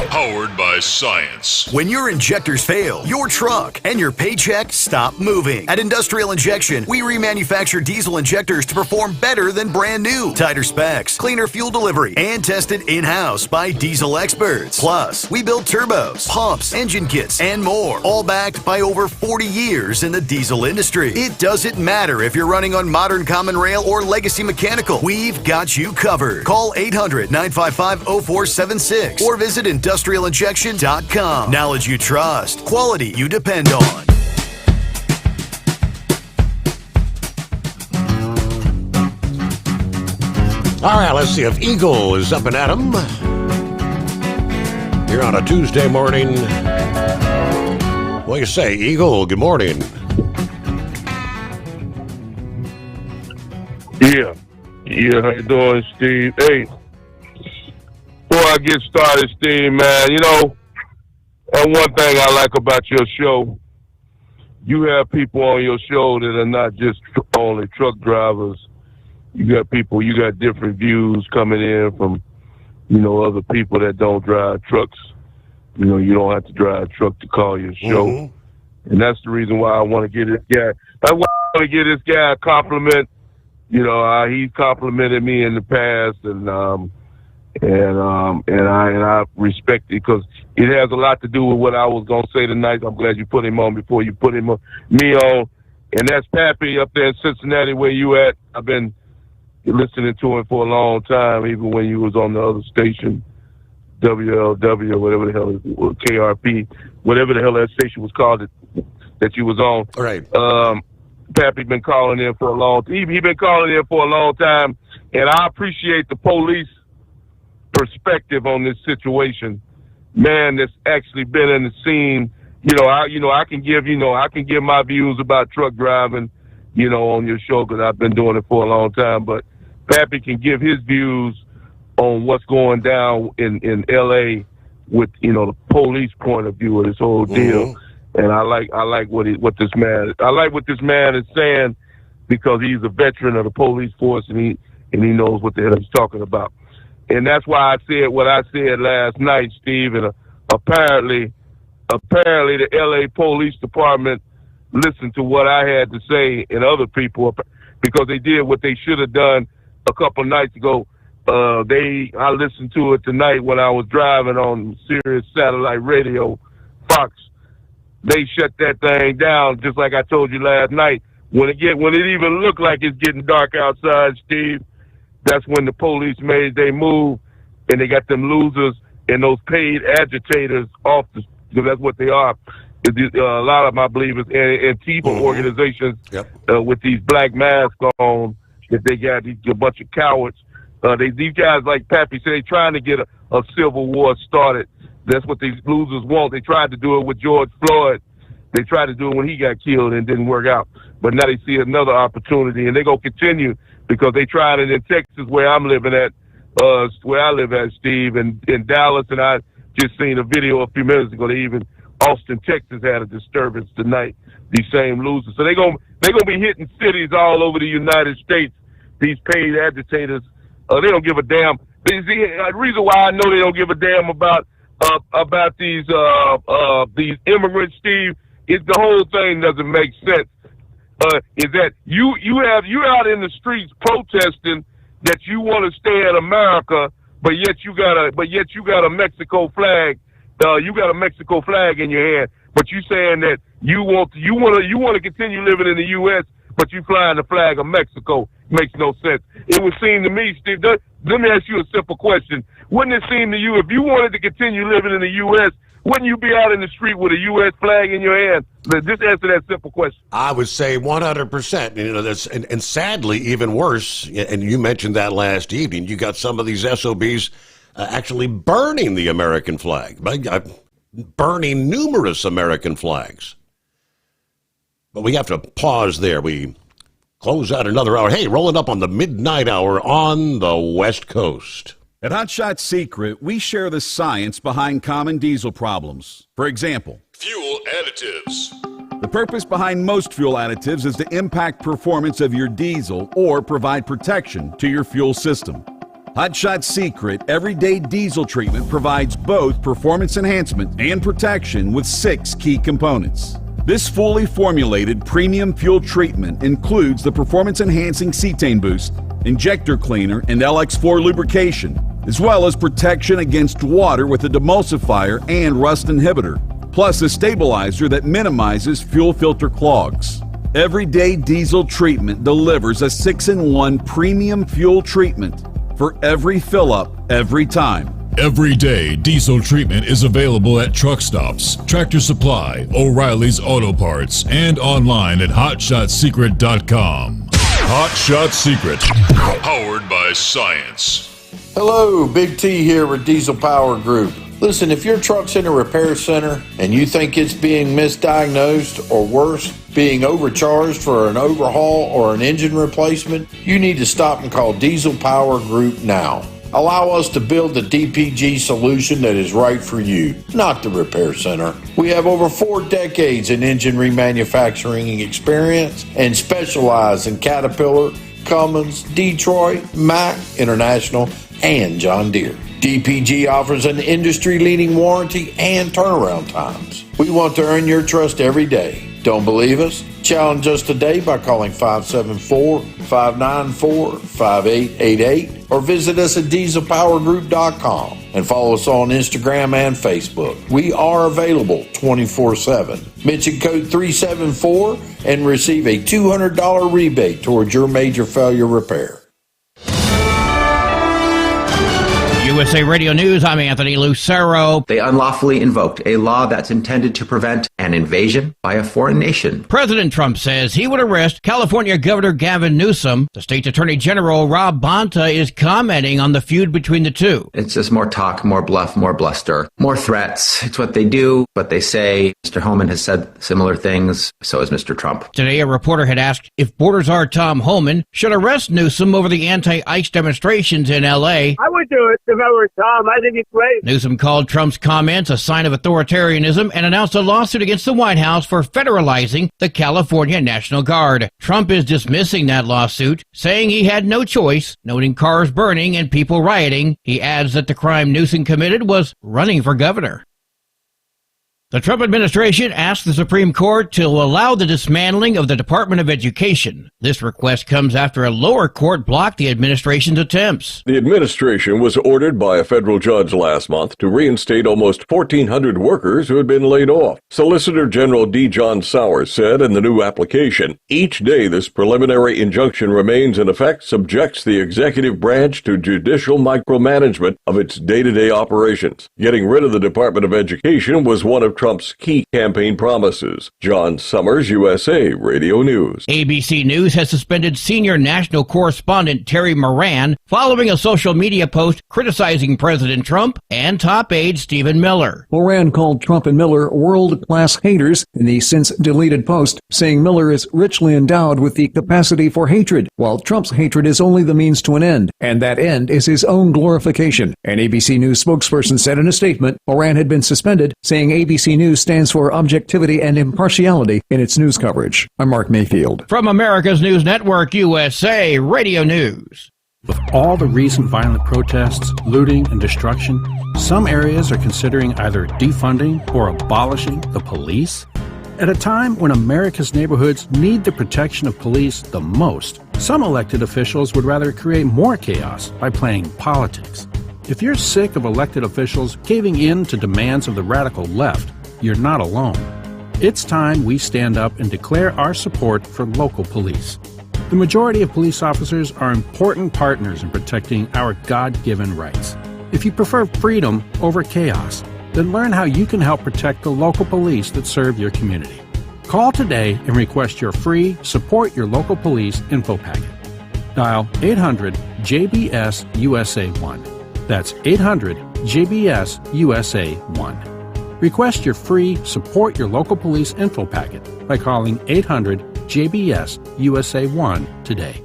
powered by science. When your injectors fail, your truck and your paycheck stop moving. At Industrial Injection, we remanufacture diesel injectors to perform better than brand new. Tighter specs, cleaner fuel delivery, and tested in-house by diesel experts. Plus, we build turbos, pumps, engine kits, and more, all backed by over 40 years in the diesel industry. It doesn't matter if you're running on modern common rail or legacy mechanical. We've got you covered. Call 800-955-0476 or visit industrialinjection.com. Knowledge you trust. Quality you depend on. All right, let's see if Eagle is up and at 'em. Here on a Tuesday morning. What do you say, Eagle? Good morning. Yeah, how you doing, Steve? Hey, before I get started, Steve, man, and one thing I like about your show, you have people on your show that are not just only truck drivers. You got different views coming in from, other people that don't drive trucks. You don't have to drive a truck to call your show. Mm-hmm. And that's the reason why I want to give this guy, a compliment. He's complimented me in the past, and I respect it because it has a lot to do with what I was gonna say tonight. I'm glad you put him on before you put me on, and that's Pappy up there in Cincinnati, where you at. I've been listening to him for a long time, even when you was on the other station, WLW, whatever the hell, or KRP, whatever the hell that station was called that you was on. All right. Pappy been calling in for a long time. He been calling in for a long time, and I appreciate the police perspective on this situation. Man, that's actually been in the scene. I can give my views about truck driving, on your show because I've been doing it for a long time. But Pappy can give his views on what's going down in L.A. with the police point of view of this whole deal. Mm-hmm. And I like what this man is saying because he's a veteran of the police force and he knows what the hell he's talking about. And that's why I said what I said last night, Steve. And apparently the LA Police Department listened to what I had to say, and other people because they did what they should have done a couple nights ago. I listened to it tonight when I was driving on Sirius satellite radio, Fox. They shut that thing down, just like I told you last night. When it even looked like it's getting dark outside, Steve, that's when the police made they move, and they got them losers and those paid agitators off because that's what they are. A lot of them, I believe, is Antifa organizations with these black masks on. That they got a bunch of cowards. These guys, like Pappy said, they trying to get a civil war started. That's what these losers want. They tried to do it with George Floyd. They tried to do it when he got killed and it didn't work out. But now they see another opportunity, and they're going to continue because they tried it in Texas, where I'm living at, where I live at, Steve, in Dallas. And I just seen a video a few minutes ago. Austin, Texas had a disturbance tonight, these same losers. So they're gonna be hitting cities all over the United States, these paid agitators. They don't give a damn. The reason why I know they don't give a damn about these immigrants, Steve, is the whole thing doesn't make sense. Is that you're out in the streets protesting that you want to stay in America, but yet you got a Mexico flag. You got a Mexico flag in your hand, but you saying that you want to continue living in the U.S., but you flying the flag of Mexico. Makes no sense. It would seem to me, Steve. Let me ask you a simple question. Wouldn't it seem to you, if you wanted to continue living in the U.S., wouldn't you be out in the street with a U.S. flag in your hand? Just answer that simple question. I would say 100%. You know, that's and sadly, even worse. And you mentioned that last evening. You got some of these SOBs actually burning the American flag, burning numerous American flags. But we have to pause there. We close out another hour. Hey, rolling up on the midnight hour on the West Coast. At Hot Shot Secret, we share the science behind common diesel problems. For example, fuel additives. The purpose behind most fuel additives is to impact performance of your diesel or provide protection to your fuel system. Hot Shot Secret Everyday Diesel Treatment provides both performance enhancement and protection with 6 key components. This fully formulated premium fuel treatment includes the performance-enhancing cetane boost, injector cleaner, and LX4 lubrication, as well as protection against water with a demulsifier and rust inhibitor, plus a stabilizer that minimizes fuel filter clogs. Everyday Diesel Treatment delivers a 6-in-1 premium fuel treatment for every fill-up, every time. Everyday Diesel Treatment is available at truck stops, Tractor Supply, O'Reilly's Auto Parts, and online at HotShotSecret.com. Hot Shot Secret, powered by science. Hello, Big T here with Diesel Power Group. Listen, if your truck's in a repair center and you think it's being misdiagnosed or worse, being overcharged for an overhaul or an engine replacement, you need to stop and call Diesel Power Group now. Allow us to build the DPG solution that is right for you, not the repair center. We have over 4 decades in engine remanufacturing experience and specialize in Caterpillar, Cummins, Detroit, Mack, International, and John Deere. DPG offers an industry-leading warranty and turnaround times. We want to earn your trust every day. Don't believe us? Challenge us today by calling 574-594-5888 or visit us at dieselpowergroup.com and follow us on Instagram and Facebook. We are available 24/7. Mention code 374 and receive a $200 rebate towards your major failure repair. USA Radio News, I'm Anthony Lucero. They unlawfully invoked a law that's intended to prevent an invasion by a foreign nation. President Trump says he would arrest California Governor Gavin Newsom. The state's Attorney General Rob Bonta is commenting on the feud between the two. It's just more talk, more bluff, more bluster, more threats. It's what they do, what they say. Mr. Holman has said similar things. So has Mr. Trump. Today, a reporter had asked if Border Czar Tom Homan should arrest Newsom over the anti-ICE demonstrations in L.A. I would do it if I were Tom. I think it's great. Newsom called Trump's comments a sign of authoritarianism and announced a lawsuit against the White House for federalizing the California National Guard. Trump is dismissing that lawsuit, saying he had no choice, noting cars burning and people rioting. He adds that the crime Newsom committed was running for governor. The Trump administration asked the Supreme Court to allow the dismantling of the Department of Education. This request comes after a lower court blocked the administration's attempts. The administration was ordered by a federal judge last month to reinstate almost 1,400 workers who had been laid off. Solicitor General D. John Sommers said in the new application, each day this preliminary injunction remains in effect subjects the executive branch to judicial micromanagement of its day-to-day operations. Getting rid of the Department of Education was one of Trump's key campaign promises. John Sommers, USA Radio News. ABC News has suspended senior national correspondent Terry Moran following a social media post criticizing President Trump and top aide Stephen Miller. Moran called Trump and Miller world-class haters in the since-deleted post, saying Miller is richly endowed with the capacity for hatred, while Trump's hatred is only the means to an end, and that end is his own glorification. An ABC News spokesperson said in a statement, Moran had been suspended, saying ABC News stands for objectivity and impartiality in its news coverage. I'm Mark Mayfield. From America's News Network, USA Radio News. With all the recent violent protests, looting, and destruction, some areas are considering either defunding or abolishing the police. At a time when America's neighborhoods need the protection of police the most, some elected officials would rather create more chaos by playing politics. If you're sick of elected officials caving in to demands of the radical left, you're not alone. It's time we stand up and declare our support for local police. The majority of police officers are important partners in protecting our God-given rights. If you prefer freedom over chaos, then learn how you can help protect the local police that serve your community. Call today and request your free Support Your Local Police info packet. Dial 800-JBS-USA1. That's 800-JBS-USA1. Request your free Support Your Local Police info packet by calling 800-JBS-USA1 today.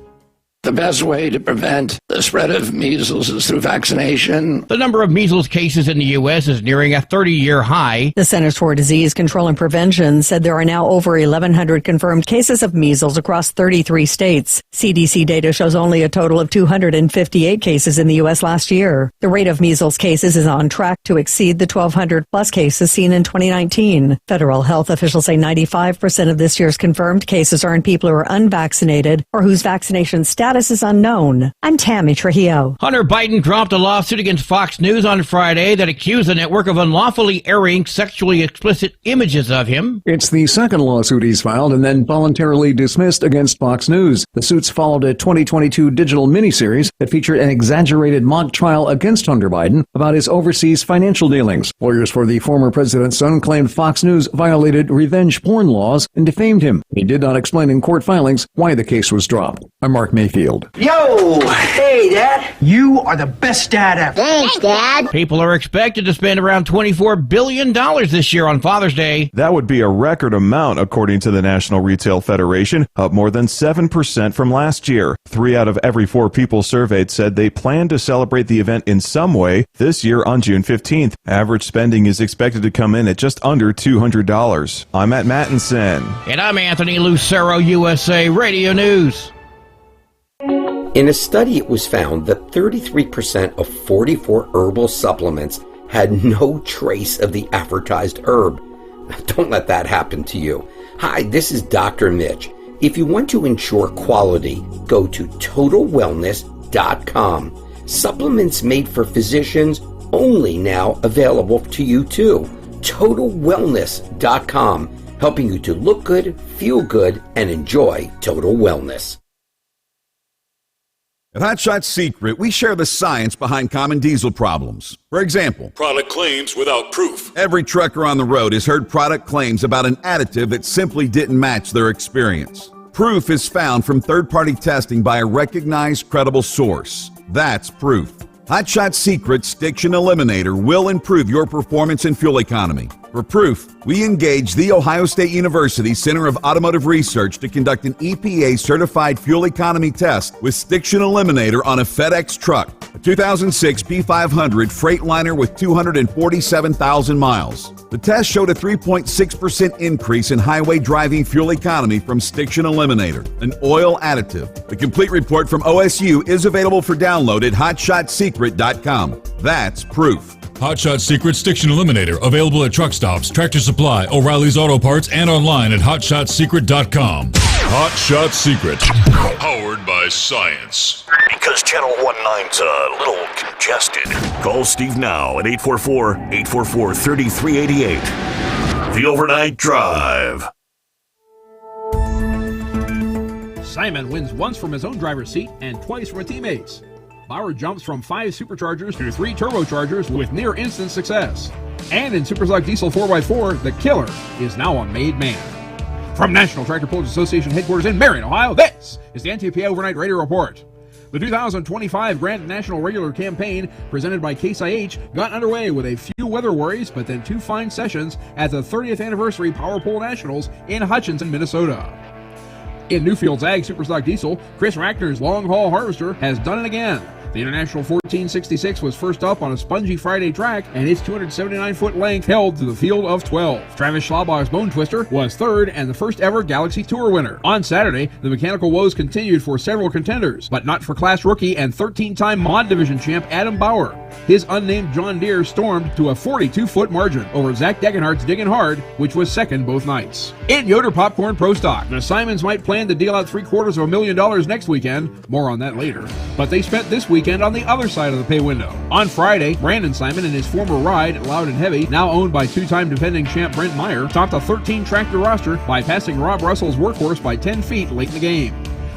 The best way to prevent the spread of measles is through vaccination. The number of measles cases in the U.S. is nearing a 30-year high. The Centers for Disease Control and Prevention said there are now over 1,100 confirmed cases of measles across 33 states. CDC data shows only a total of 258 cases in the U.S. last year. The rate of measles cases is on track to exceed the 1,200-plus cases seen in 2019. Federal health officials say 95% of this year's confirmed cases are in people who are unvaccinated or whose vaccination status is unknown. I'm Tammy Trujillo. Hunter Biden dropped a lawsuit against Fox News on Friday that accused the network of unlawfully airing sexually explicit images of him. It's the second lawsuit he's filed and then voluntarily dismissed against Fox News. The suits followed a 2022 digital miniseries that featured an exaggerated mock trial against Hunter Biden about his overseas financial dealings. Lawyers for the former president's son claimed Fox News violated revenge porn laws and defamed him. He did not explain in court filings why the case was dropped. I'm Mark Mayfield. Yo! Hey, Dad! You are the best dad ever! Thanks, Dad! People are expected to spend around $24 billion this year on Father's Day. That would be a record amount, according to the National Retail Federation, up more than 7% from last year. 3 out of every 4 people surveyed said they plan to celebrate the event in some way this year on June 15th. Average spending is expected to come in at just under $200. I'm Matt Mattinson. And I'm Anthony Lucero, USA Radio News. In a study, it was found that 33% of 44 herbal supplements had no trace of the advertised herb. Don't let that happen to you. Hi, this is Dr. Mitch. If you want to ensure quality, go to TotalWellness.com. Supplements made for physicians only now available to you too. TotalWellness.com, helping you to look good, feel good, and enjoy total wellness. At Hot Shot Secret, we share the science behind common diesel problems. For example, product claims without proof. Every trucker on the road has heard product claims about an additive that simply didn't match their experience. Proof is found from third-party testing by a recognized, credible source. That's proof. Hot Shot Secret Stiction Eliminator will improve your performance and fuel economy. For proof, we engaged the Ohio State University Center of Automotive Research to conduct an EPA-certified fuel economy test with Stiction Eliminator on a FedEx truck, a 2006 P500 Freightliner with 247,000 miles. The test showed a 3.6% increase in highway driving fuel economy from Stiction Eliminator, an oil additive. The complete report from OSU is available for download at hotshotsecret.com. That's proof. Hot Shot Secret Stiction Eliminator, available at truck stops. Stops, Tractor Supply, O'Reilly's Auto Parts, and online at HotShotSecret.com. Hot Shot Secret. Powered by science. Because Channel 19's a little congested. Call Steve now at 844-844-3388. The Overnight Drive. Simon wins once from his own driver's seat and twice from a teammate's. Bauer jumps from 5 superchargers to 3 turbochargers with near instant success. And in Superstock Diesel 4x4, the killer is now a made man. From National Tractor Pullers Association headquarters in Marion, Ohio, this is the NTPA Overnight Radio Report. The 2025 Grand National Regular Campaign, presented by Case IH, got underway with a few weather worries, but then 2 fine sessions at the 30th Anniversary Power Pole Nationals in Hutchinson, Minnesota. In Newfield's Ag Superstock Diesel, Chris Rackner's Long Haul Harvester has done it again. The International 1466 was first up on a spongy Friday track, and its 279-foot length held to the field of 12. Travis Schlabach's Bone Twister was third and the first ever Galaxy Tour winner. On Saturday, the mechanical woes continued for several contenders, but not for class rookie and 13-time Mod Division champ Adam Bauer. His unnamed John Deere stormed to a 42-foot margin over Zach Degenhardt's Diggin' Hard, which was second both nights. In Yoder Popcorn Pro Stock, the Simons might plan to deal out $750,000 next weekend. More on that later. But they spent this weekend on the other side of the pay window. On Friday, Brandon Simon and his former ride, Loud and Heavy, now owned by 2-time defending champ Brent Meyer, topped a 13-tractor roster by passing Rob Russell's Workhorse by 10 feet late in the game.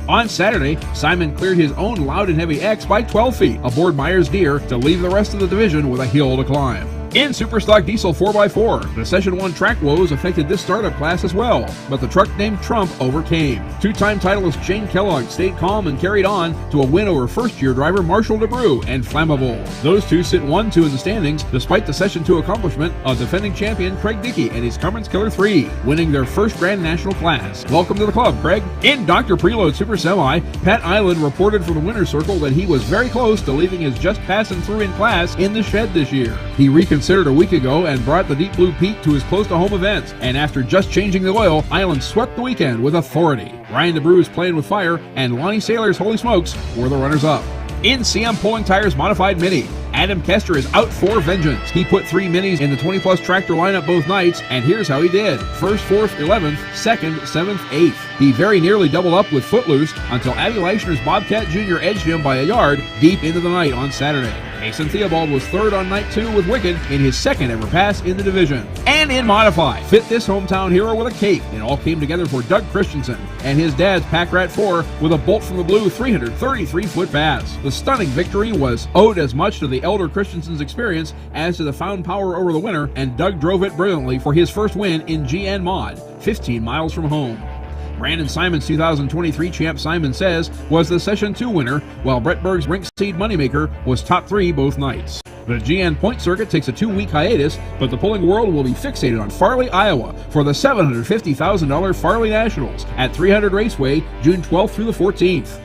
On Saturday, Simon cleared his own Loud and Heavy X by 12 feet aboard Meyer's Deere to leave the rest of the division with a hill to climb. In Superstock Diesel 4x4, the Session 1 track woes affected this startup class as well, but the truck named Trump overcame. 2-time titleist Shane Kellogg stayed calm and carried on to a win over first-year driver Marshall DeBrew and Flammable. Those two sit 1-2 in the standings, despite the Session 2 accomplishment of defending champion Craig Dickey and his Cummins Killer 3, winning their first Grand National class. Welcome to the club, Craig. In Dr. Preload Super Semi, Pat Island reported from the winner's circle that he was very close to leaving his just passing through in class in the shed this year. He reconsidered a week ago and brought the Deep Blue Pete to his close-to-home event, and after just changing the oil, Island swept the weekend with authority. Ryan DeBrew's Playing with Fire and Lonnie Saylor's Holy Smokes were the runners-up. In CM Pulling Tires Modified Mini, Adam Kester is out for vengeance. He put 3 minis in the 20-plus tractor lineup both nights, and here's how he did. 1st, 4th, 11th, 2nd, 7th, 8th. He very nearly doubled up with Footloose until Abby Leichner's Bobcat Jr. edged him by a yard deep into the night on Saturday. Mason Theobald was third on night 2 with Wicked in his second ever pass in the division. And in Modified, fit this hometown hero with a cape. It all came together for Doug Christensen and his dad's Pack Rat 4 with a bolt from the blue 333-foot pass. The stunning victory was owed as much to the elder Christensen's experience as to the found power over the winner, and Doug drove it brilliantly for his first win in GN Mod, 15 miles from home. Brandon Simon's 2023 champ Simon Says was the Session 2 winner, while Brett Berg's Rink Seed Moneymaker was top 3 both nights. The GN Point Circuit takes a 2-week hiatus, but the pulling world will be fixated on Farley, Iowa for the $750,000 Farley Nationals at 300 Raceway, June 12th through the 14th.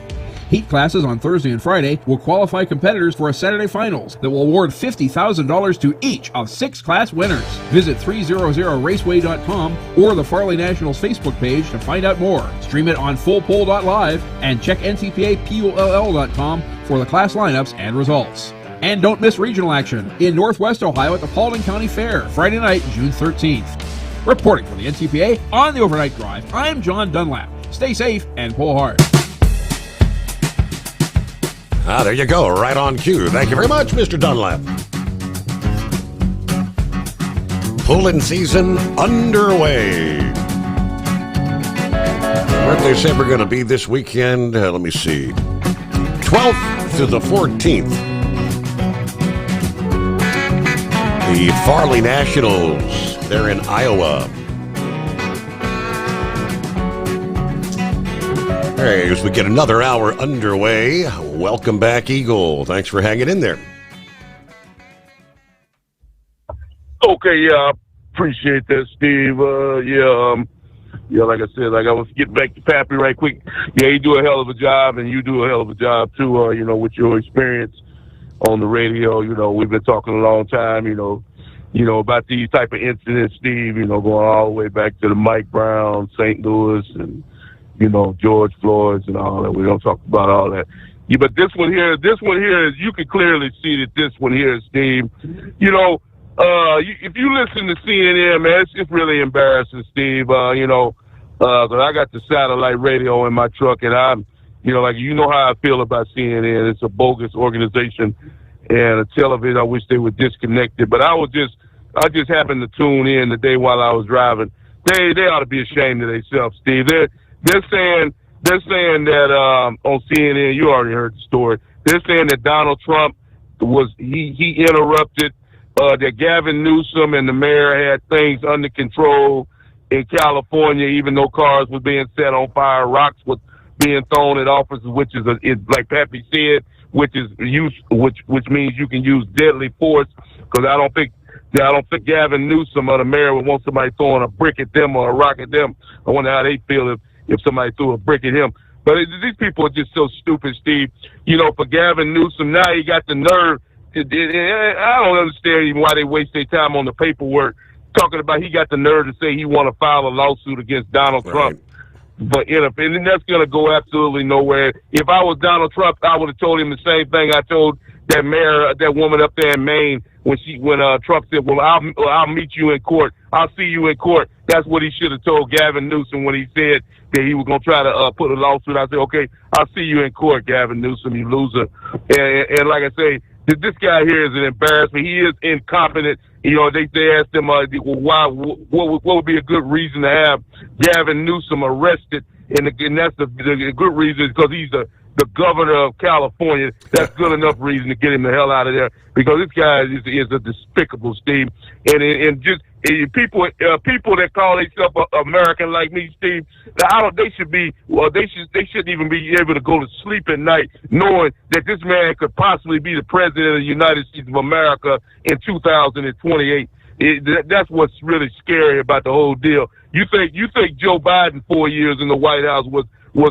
Heat classes on Thursday and Friday will qualify competitors for a Saturday finals that will award $50,000 to each of 6 class winners. Visit 300raceway.com or the Farley Nationals Facebook page to find out more. Stream it on fullpole.live and check ntpapull.com for the class lineups and results. And don't miss regional action in Northwest Ohio at the Paulding County Fair, Friday night, June 13th. Reporting for the NTPA on the Overnight Drive, I'm John Dunlap. Stay safe and pull hard. There you go, right on cue. Thank you very much, Mr. Dunlap. Pulling season underway. Where they say we're going to be this weekend? Let me see. 12th to the 14th. The Farley Nationals. They're in Iowa. Hey, as we get another hour underway, welcome back, Eagle. Thanks for hanging in there. Okay, yeah, I appreciate that, Steve. Like I said, I was getting back to Pappy right quick. Yeah, you do a hell of a job, and you do a hell of a job, too, with your experience on the radio. We've been talking a long time, about these type of incidents, Steve, going all the way back to the Mike Brown, St. Louis, and George Floyd's and all that. We don't talk about all that. Yeah, but this one here is, you can clearly see that this one here, Steve, if you listen to CNN, man, it's really embarrassing, Steve. Because I got the satellite radio in my truck, and I'm, like, how I feel about CNN. It's a bogus organization, and a television. I wish they were disconnected. But I just happened to tune in today while I was driving. They ought to be ashamed of themselves, Steve. They're saying that on CNN. You already heard the story. They're saying that Donald Trump he interrupted. That Gavin Newsom and the mayor had things under control in California, even though cars were being set on fire, rocks were being thrown at officers, which is like Pappy said, which means you can use deadly force. Because I don't think Gavin Newsom or the mayor would want somebody throwing a brick at them or a rock at them. I wonder how they feel if somebody threw a brick at him. But these people are just so stupid, Steve. For Gavin Newsom, now he got the nerve. I don't understand even why they waste their time on the paperwork talking about he got the nerve to say he want to file a lawsuit against Donald Trump. But and that's going to go absolutely nowhere. If I was Donald Trump, I would have told him the same thing I told that mayor, that woman up there in Maine when Trump said, "Well, I'll meet you in court. I'll see you in court." That's what he should have told Gavin Newsom when he said that he was going to try to put a lawsuit. I said, "Okay, I'll see you in court, Gavin Newsom, you loser." And like I say, this guy here is an embarrassment. He is incompetent. They asked him what would be a good reason to have Gavin Newsom arrested, and that's the good reason is because he's the governor of California. That's good enough reason to get him the hell out of there, because this guy is a despicable, Steve. And just people that call themselves American like me, Steve, they shouldn't even be able to go to sleep at night knowing that this man could possibly be the president of the United States of America in 2028. That's what's really scary about the whole deal. You think Joe Biden 4 years in the White House was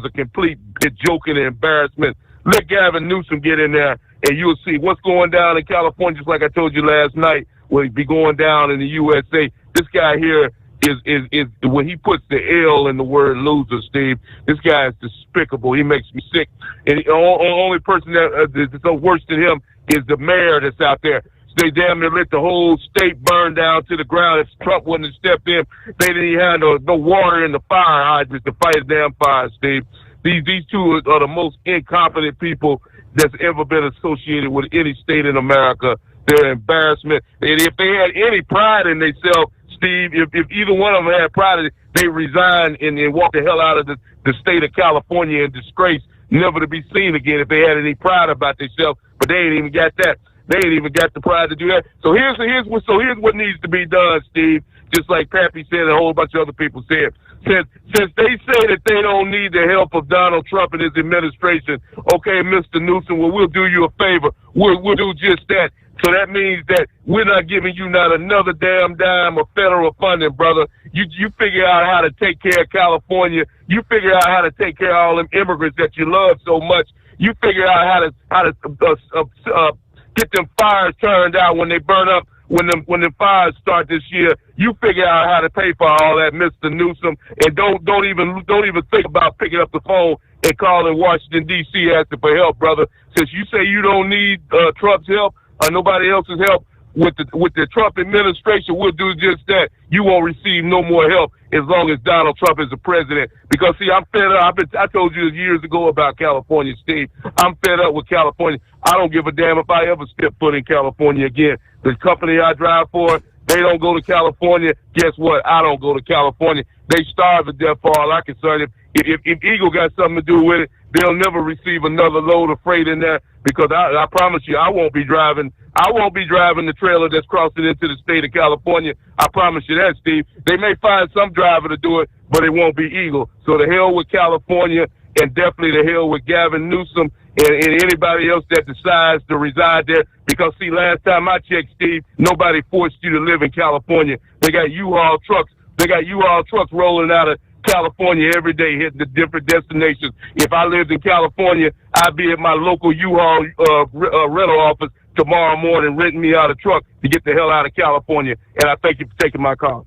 a complete joke and embarrassment? Let Gavin Newsom get in there, and you'll see what's going down in California. Just like I told you last night, will be going down in the USA. This guy here is when he puts the L in the word loser, Steve. This guy is despicable. He makes me sick. And the only person that's worse than him is the mayor that's out there. They damn near let the whole state burn down to the ground. If Trump wouldn't have stepped in, they didn't even have no water in the fire hydrants to fight a damn fire, Steve. These two are the most incompetent people that's ever been associated with any state in America. They're an embarrassment. And if they had any pride in themselves, Steve, if either one of them had pride in it, they resign and walk the hell out of the state of California in disgrace, never to be seen again if they had any pride about themselves. But they ain't even got that. They ain't even got the pride to do that. So here's what needs to be done, Steve. Just like Pappy said and a whole bunch of other people said. Since they say that they don't need the help of Donald Trump and his administration, okay, Mr. Newsom, well, we'll do you a favor. We'll do just that. So that means that we're not giving you not another damn dime of federal funding, brother. You figure out how to take care of California. You figure out how to take care of all them immigrants that you love so much. You figure out how to get them fires turned out when they burn up. When the fires start this year, you figure out how to pay for all that, Mr. Newsom, and don't even think about picking up the phone and calling Washington D.C. asking for help, brother. Since you say you don't need Trump's help or nobody else's help with the Trump administration, we'll do just that. You won't receive no more help as long as Donald Trump is the president. Because see, I'm fed up. I told you years ago about California, Steve. I'm fed up with California. I don't give a damn if I ever step foot in California again. The company I drive for, they don't go to California. Guess what? I don't go to California. They starve to death for all I'm concerned. If Eagle got something to do with it, they'll never receive another load of freight in there, because I promise you, I won't be driving the trailer that's crossing into the state of California. I promise you that, Steve. They may find some driver to do it, but it won't be Eagle. So the hell with California, and definitely the hell with Gavin Newsom and anybody else that decides to reside there. Because, see, last time I checked, Steve, nobody forced you to live in California. They got U-Haul trucks. They got U-Haul trucks rolling out of California every day, hitting the different destinations. If I lived in California, I'd be at my local U-Haul rental office tomorrow morning renting me out a truck to get the hell out of California. And I thank you for taking my call.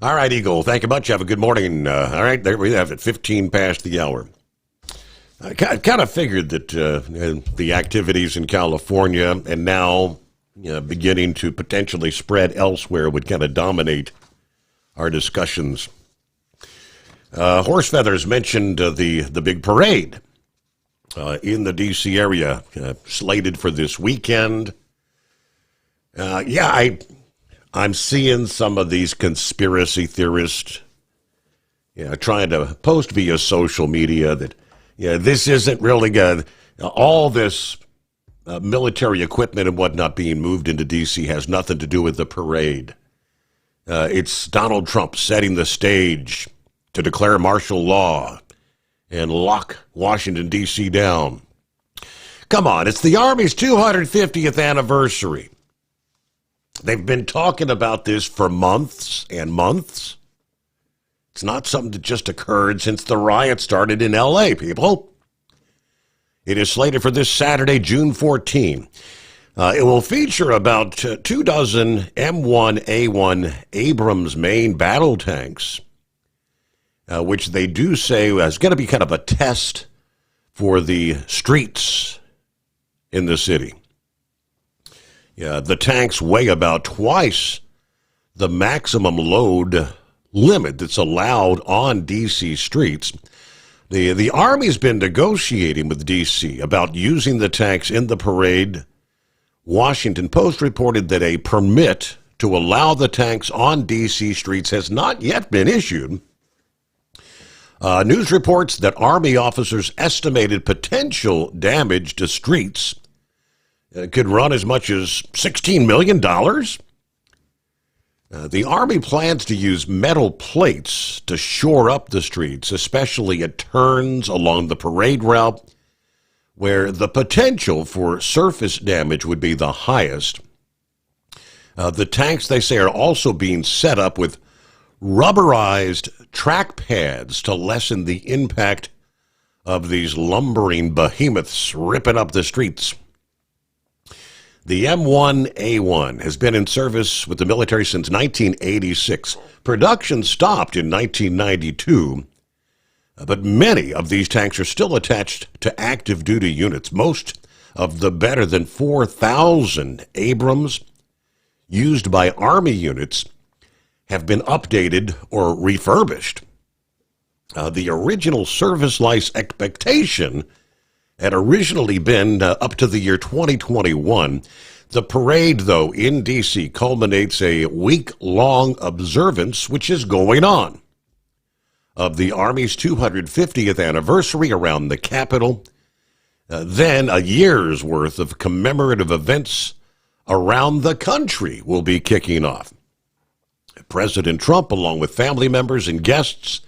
All right, Eagle. Thank you much. Have a good morning. All right, there we have it, 15 past the hour. I kind of figured that the activities in California and now beginning to potentially spread elsewhere would kind of dominate our discussions. Horse feathers mentioned the big parade in the D.C. area, slated for this weekend. I'm seeing some of these conspiracy theorists trying to post via social media that this isn't really good. All this military equipment and whatnot being moved into D.C. has nothing to do with the parade. It's Donald Trump setting the stage to declare martial law and lock Washington, D.C. down. Come on, it's the Army's 250th anniversary. They've been talking about this for months and months. It's not something that just occurred since the riots started in L.A., people. It is slated for this Saturday, June 14. It will feature about 24 M1A1 Abrams main battle tanks, which they do say is going to be kind of a test for the streets in the city. The tanks weigh about twice the maximum load limit that's allowed on D.C. streets. The Army's been negotiating with D.C. about using the tanks in the parade. Washington Post reported that a permit to allow the tanks on D.C. streets has not yet been issued. News reports that Army officers estimated potential damage to streets could run as much as $16 million. The Army plans to use metal plates to shore up the streets, especially at turns along the parade route, where the potential for surface damage would be the highest. The tanks, they say, are also being set up with rubberized track pads to lessen the impact of these lumbering behemoths ripping up the streets. The M1A1 has been in service with the military since 1986. Production stopped in 1992, but many of these tanks are still attached to active duty units. Most of the better than 4,000 Abrams used by Army units have been updated or refurbished. The original service life expectation had originally been up to the year 2021. The parade, though, in D.C. culminates a week-long observance, which is going on, of the Army's 250th anniversary around the Capitol. Then a year's worth of commemorative events around the country will be kicking off. President Trump, along with family members and guests,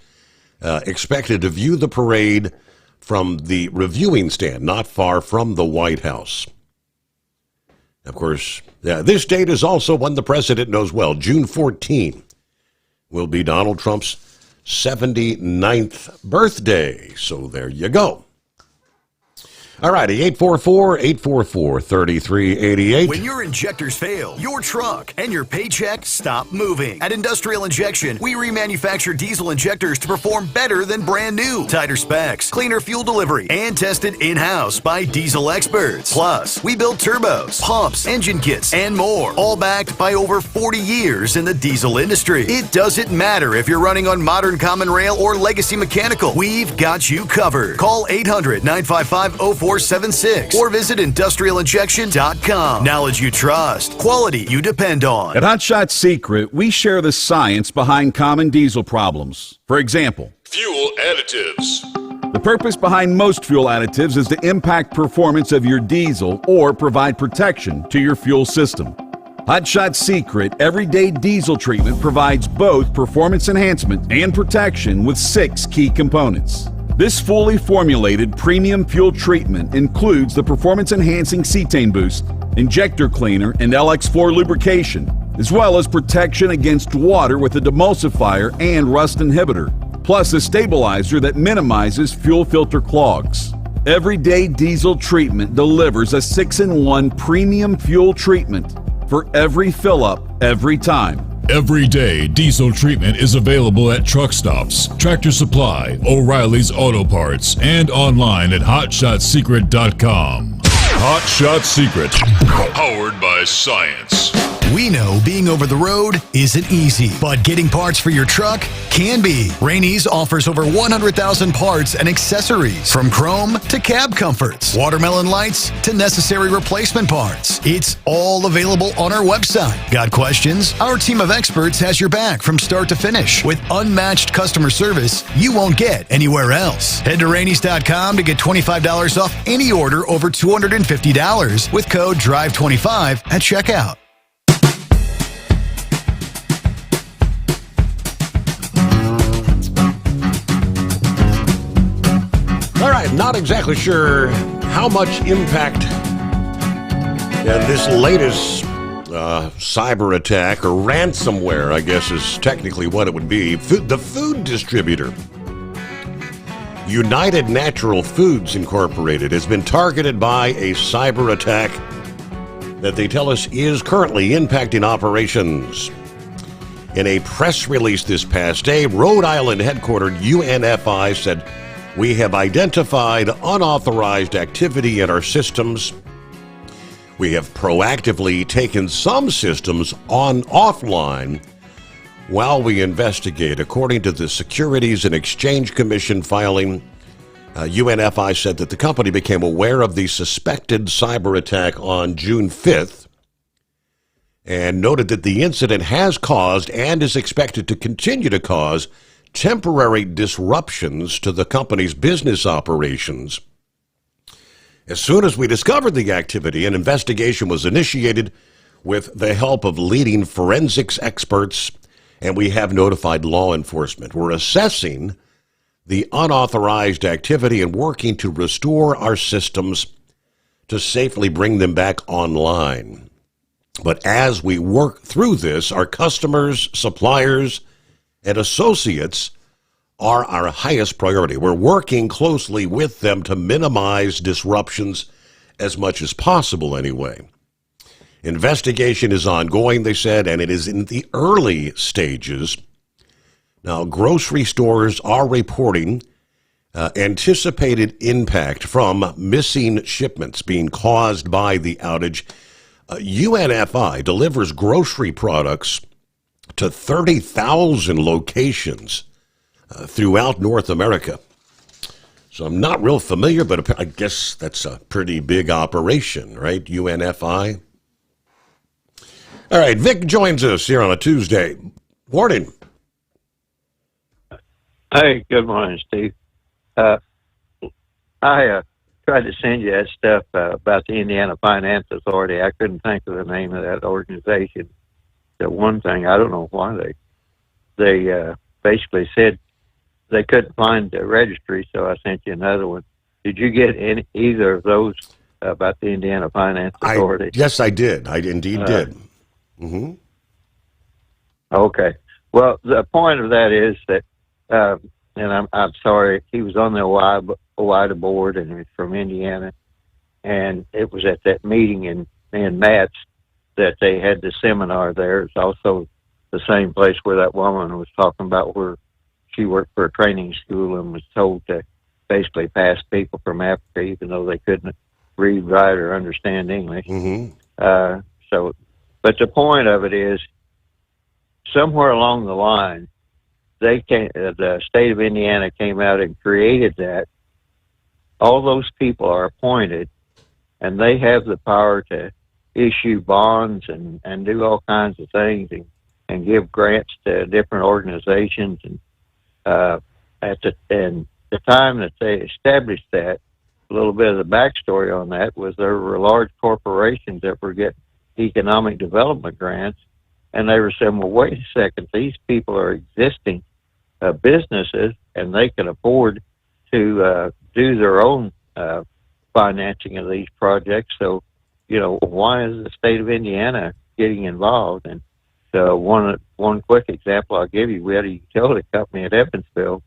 expected to view the parade from the reviewing stand not far from the White House. Of course, this date is also one the president knows well. June 14 will be Donald Trump's 79th birthday. So there you go. All righty, 844-844-3388. When your injectors fail, your truck and your paycheck stop moving. At Industrial Injection, we remanufacture diesel injectors to perform better than brand new. Tighter specs, cleaner fuel delivery, and tested in-house by diesel experts. Plus, we build turbos, pumps, engine kits, and more, all backed by over 40 years in the diesel industry. It doesn't matter if you're running on modern common rail or legacy mechanical. We've got you covered. Call 800-955-0476 or visit industrialinjection.com. Knowledge you trust, quality you depend on. At Hot Shot Secret, we share the science behind common diesel problems. For example, Fuel additives. the purpose behind most fuel additives is to impact performance of your diesel or provide protection to your fuel system. Hot Shot Secret Everyday Diesel Treatment provides both performance enhancement and protection with 6 key components. This fully formulated premium fuel treatment includes the performance-enhancing cetane boost, injector cleaner, and LX4 lubrication, as well as protection against water with a demulsifier and rust inhibitor, plus a stabilizer that minimizes fuel filter clogs. Everyday Diesel Treatment delivers a 6-in-1 premium fuel treatment for every fill-up, every time. Everyday Diesel Treatment is available at truck stops, Tractor Supply, O'Reilly's Auto Parts, and online at hotshotsecret.com. Hot Shot Secret. Powered by science. We know being over the road isn't easy, but getting parts for your truck can be. Rainey's offers over 100,000 parts and accessories, from chrome to cab comforts, watermelon lights to necessary replacement parts. It's all available on our website. Got questions? Our team of experts has your back from start to finish with unmatched customer service you won't get anywhere else. Head to Rainey's.com to get $25 off any order over $250 with code DRIVE25 at checkout. All right, not exactly sure how much impact this latest cyber attack, or ransomware, I guess is technically what it would be. The food distributor, United Natural Foods Incorporated, has been targeted by a cyber attack that they tell us is currently impacting operations. In a press release this past day, Rhode Island headquartered UNFI said, "We have identified unauthorized activity in our systems. We have proactively taken some systems offline while we investigate." According to the Securities and Exchange Commission filing, UNFI said that the company became aware of the suspected cyber attack on June 5th and noted that the incident has caused and is expected to continue to cause temporary disruptions to the company's business operations. As soon as we discovered the activity, an investigation was initiated with the help of leading forensics experts, and we have notified law enforcement. We're assessing the unauthorized activity and working to restore our systems to safely bring them back online. But as we work through this, our customers, suppliers, and associates are our highest priority. We're working closely with them to minimize disruptions as much as possible anyway. Investigation is ongoing, they said, and it is in the early stages. Now, grocery stores are reporting anticipated impact from missing shipments being caused by the outage. UNFI delivers grocery products to 30,000 locations throughout North America. So I'm not real familiar, but I guess that's a pretty big operation, right? UNFI. All right, Vic joins us here on a Tuesday. Morning. Hey, good morning, Steve. I tried to send you that stuff about the Indiana Finance Authority. I couldn't think of the name of that organization. The one thing, I don't know why they basically said they couldn't find the registry, so I sent you another one. Did you get either of those about the Indiana Finance Authority? Yes, I did. I indeed did. Mm-hmm. Okay. Well, the point of that is that, and I'm sorry, he was on the OIDA board, and he's from Indiana, and it was at that meeting in Matt's that they had the seminar there. It's also the same place where that woman was talking about where she worked for a training school and was told to basically pass people from Africa, even though they couldn't read, write, or understand English. Mm-hmm. But the point of it is, somewhere along the line, the state of Indiana came out and created that. All those people are appointed, and they have the power to issue bonds and do all kinds of things and give grants to different organizations. And at the time that they established that, a little bit of the backstory on that was there were large corporations that were getting economic development grants, and they were saying, well, wait a second, these people are existing businesses, and they can afford to do their own financing of these projects. So, why is the state of Indiana getting involved? And one quick example I'll give you, we had a utility company at Evansville.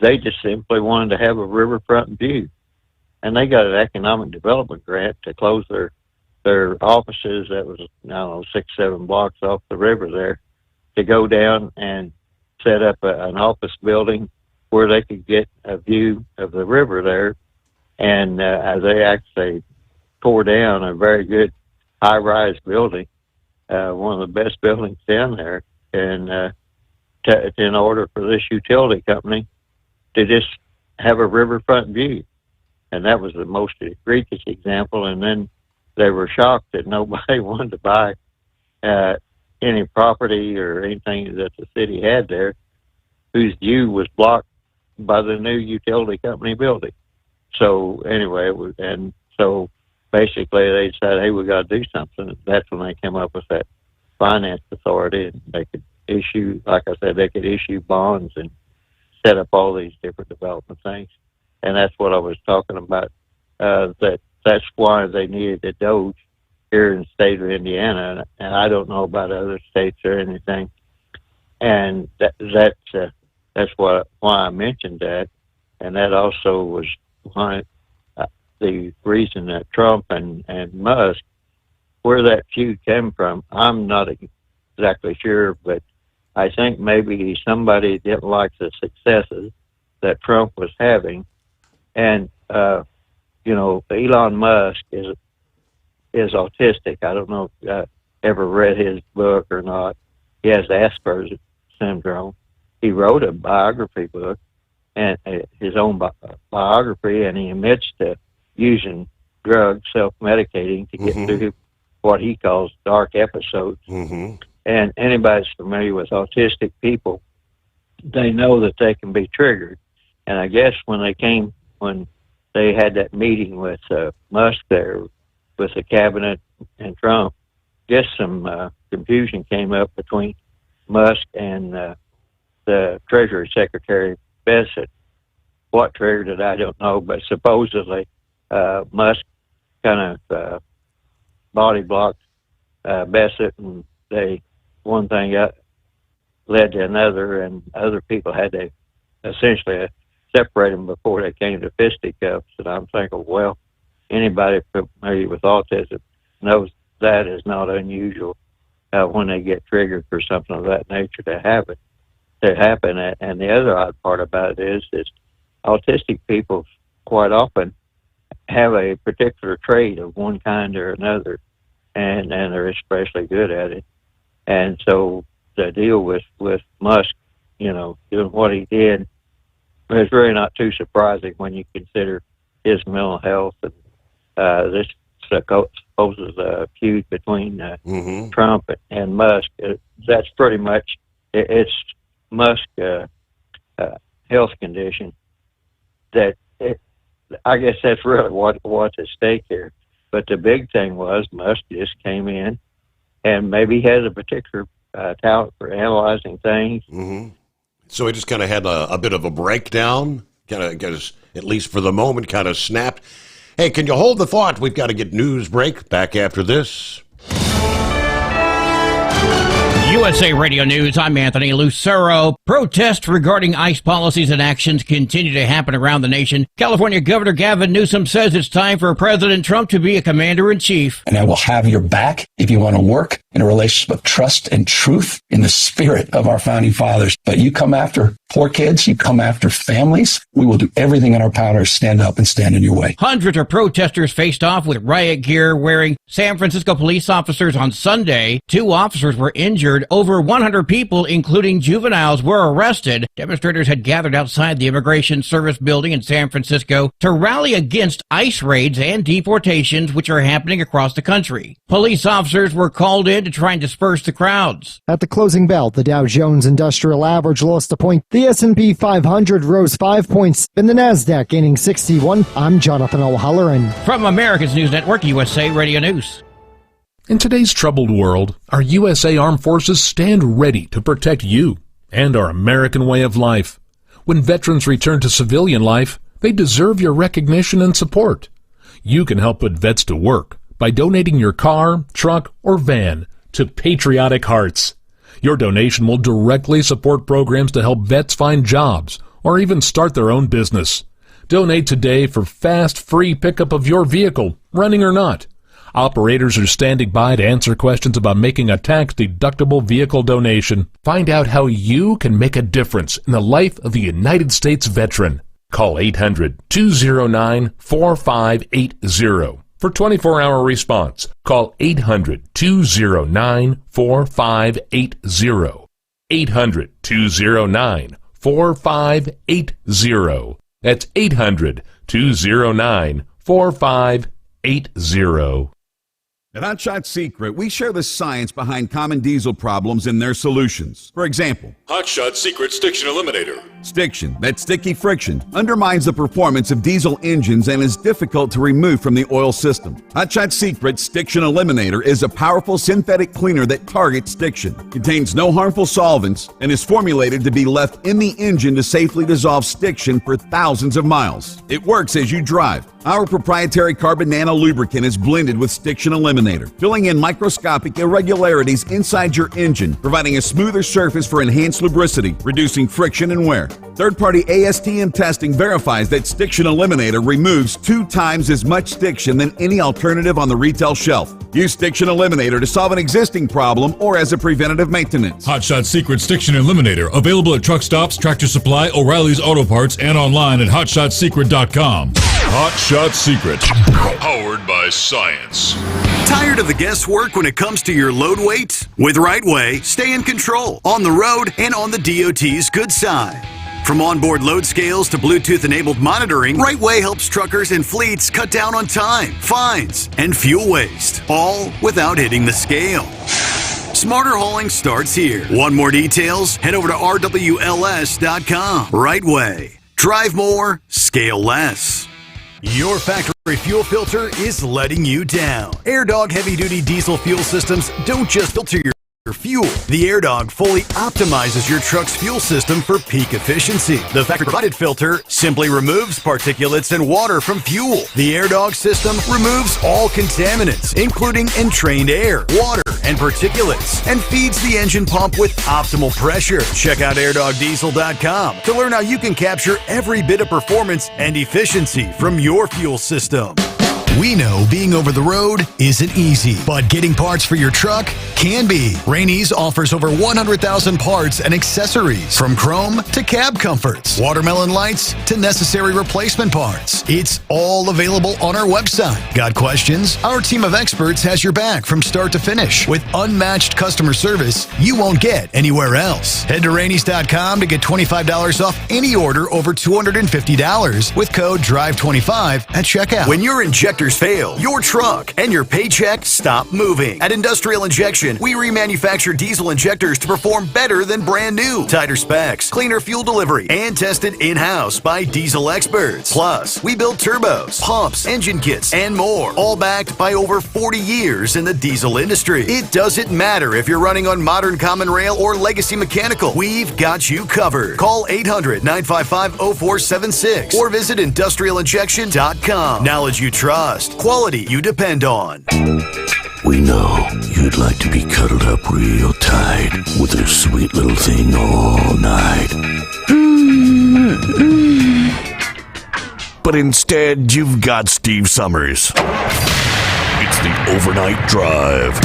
They just simply wanted to have a riverfront view, and they got an economic development grant to close their offices that was, 6-7 blocks off the river there, to go down and set up an office building where they could get a view of the river there. and they actually tore down a very good high-rise building, one of the best buildings down there, and in order for this utility company to just have a riverfront view. And that was the most egregious example. And then they were shocked that nobody wanted to buy any property or anything that the city had there whose view was blocked by the new utility company building. So anyway, so basically they said, hey, we got to do something. That's when they came up with that finance authority, and they could issue, like I said, they could issue bonds and set up all these different development things. And that's what I was talking about, that's why they needed a Doge here in the state of Indiana. And I don't know about other states or anything. And that's why I mentioned that. And that also was why the reason that Trump and Musk, where that feud came from, I'm not exactly sure, but I think maybe somebody didn't like the successes that Trump was having. And, Elon Musk is autistic. I don't know if you ever read his book or not. He has Asperger's syndrome. He wrote a biography book, and his own biography, and he admits to using drugs, self-medicating to get through what he calls dark episodes. Mm-hmm. And anybody that's familiar with autistic people, they know that they can be triggered. And I guess when they had that meeting with Musk there, with the cabinet and Trump, just some confusion came up between Musk and the Treasury Secretary Bassett. What triggered it, I don't know, but supposedly Musk kind of body blocked Bassett, and one thing led to another, and other people had to essentially separate them before they came to fisticuffs. And I'm thinking, well, anybody familiar with autism knows that is not unusual when they get triggered for something of that nature to happen. And the other odd part about it is autistic people quite often have a particular trait of one kind or another, and they're especially good at it. And so the deal with Musk, doing what he did, was really not too surprising when you consider his mental health. And this supposes a feud between Trump and Musk. That's pretty much it's Musk's health condition. I guess that's really what's at stake here. But the big thing was Musk just came in, and maybe he has a particular talent for analyzing things. Mm-hmm. So he just kind of had a bit of a breakdown, kind of, at least for the moment, kind of snapped. Hey, can you hold the thought? We've got to get news break. Back after this. USA Radio News, I'm Anthony Lucero. Protests regarding ICE policies and actions continue to happen around the nation. California Governor Gavin Newsom says it's time for President Trump to be a commander-in-chief. And I will have your back if you want to work in a relationship of trust and truth in the spirit of our founding fathers. But you come after poor kids, you come after families, we will do everything in our power to stand up and stand in your way. Hundreds of protesters faced off with riot gear wearing San Francisco police officers on Sunday. 2 officers were injured. Over 100 people, including juveniles, were arrested. Demonstrators had gathered outside the Immigration Service building in San Francisco to rally against ICE raids and deportations, which are happening across the country. Police officers were called in to try and disperse the crowds. At the closing bell, the Dow Jones Industrial Average lost a point. The S&P 500 rose 5 points, and the Nasdaq gaining 61. I'm Jonathan O'Halloran. From America's News Network, USA Radio News. In today's troubled world, our USA Armed Forces stand ready to protect you and our American way of life. When veterans return to civilian life, they deserve your recognition and support. You can help put vets to work by donating your car, truck, or van to Patriotic Hearts. Your donation will directly support programs to help vets find jobs or even start their own business. Donate today for fast, free pickup of your vehicle, running or not. Operators are standing by to answer questions about making a tax-deductible vehicle donation. Find out how you can make a difference in the life of a United States veteran. Call 800-209-4580 for 24-hour response. Call 800-209-4580. 800-209-4580. That's 800-209-4580. At Hotshot Secret, we share the science behind common diesel problems and their solutions. For example, Hotshot Secret Stiction Eliminator. Stiction, that sticky friction, undermines the performance of diesel engines and is difficult to remove from the oil system. Hotshot Secret Stiction Eliminator is a powerful synthetic cleaner that targets stiction, contains no harmful solvents, and is formulated to be left in the engine to safely dissolve stiction for thousands of miles. It works as you drive. Our proprietary carbon nano lubricant is blended with Stiction Eliminator, filling in microscopic irregularities inside your engine, providing a smoother surface for enhanced lubricity, reducing friction and wear. Third-party ASTM testing verifies that Stiction Eliminator removes 2 times as much stiction than any alternative on the retail shelf. Use Stiction Eliminator to solve an existing problem or as a preventative maintenance. Hotshot Secret Stiction Eliminator. Available at truck stops, Tractor Supply, O'Reilly's Auto Parts, and online at hotshotsecret.com. Hotshot Secret. Powered by science. Tired of the guesswork when it comes to your load weight? With Rightway, stay in control on the road and on the DOT's good side. From onboard load scales to Bluetooth-enabled monitoring, Rightway helps truckers and fleets cut down on time, fines, and fuel waste, all without hitting the scale. Smarter hauling starts here. Want more details? Head over to rwls.com. Rightway. Drive more, scale less. Your factory fuel filter is letting you down. AirDog heavy-duty diesel fuel systems don't just filter your fuel. The AirDog fully optimizes your truck's fuel system for peak efficiency. The factory-provided filter simply removes particulates and water from fuel. The AirDog system removes all contaminants, including entrained air, water, and particulates, and feeds the engine pump with optimal pressure. Check out airdogdiesel.com to learn how you can capture every bit of performance and efficiency from your fuel system. We know being over the road isn't easy, but getting parts for your truck can be. Rainey's offers over 100,000 parts and accessories, from chrome to cab comforts, watermelon lights to necessary replacement parts. It's all available on our website. Got questions? Our team of experts has your back from start to finish with unmatched customer service you won't get anywhere else. Head to Rainey's.com to get $25 off any order over $250 with code DRIVE25 at checkout. When your injectors fail, your truck and your paycheck stop moving. At Industrial Injection, we remanufacture diesel injectors to perform better than brand new. Tighter specs, cleaner fuel delivery, and tested in-house by diesel experts. Plus, we build turbos, pumps, engine kits, and more, all backed by over 40 years in the diesel industry. It doesn't matter if you're running on modern common rail or legacy mechanical. We've got you covered. Call 800-955-0476 or visit industrialinjection.com. Knowledge you trust. Quality you depend on. We know you'd like to be cuddled up real tight with a sweet little thing all night. But instead, you've got Steve Sommers. It's the Overnight Drive.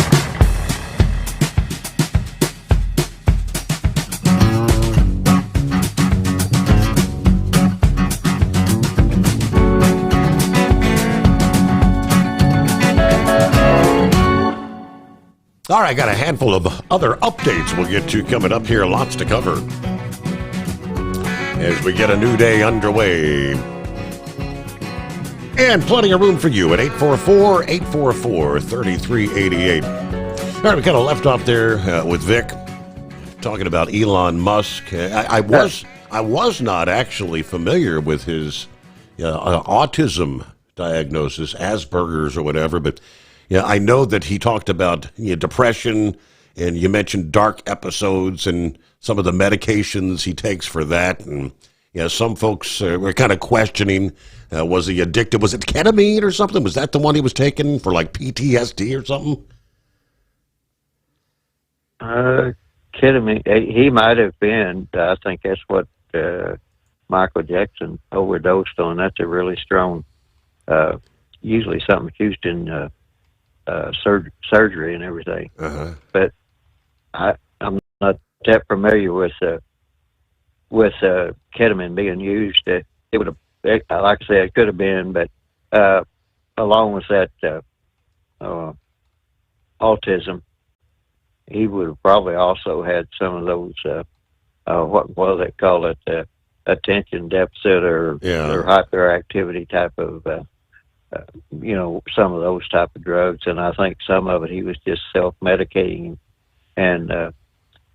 All right, got a handful of other updates we'll get to coming up here. Lots to cover as we get a new day underway. And plenty of room for you at 844-844-3388. All right, we kind of left off there with Vic talking about Elon Musk. I was not actually familiar with his autism diagnosis, Asperger's or whatever, but yeah, I know that he talked about depression, and you mentioned dark episodes and some of the medications he takes for that. And some folks were kind of questioning, was he addicted? Was it ketamine or something? Was that the one he was taking for like PTSD or something? Ketamine, he might have been. I think that's what Michael Jackson overdosed on. That's a really strong, usually something used in surgery and everything. But I'm not that familiar with ketamine being used. It it would have, like I said, it could have been, but along with that autism, he would have probably also had some of those, what do they call it, attention deficit or hyperactivity type of, some of those type of drugs. And I think some of it he was just self-medicating. And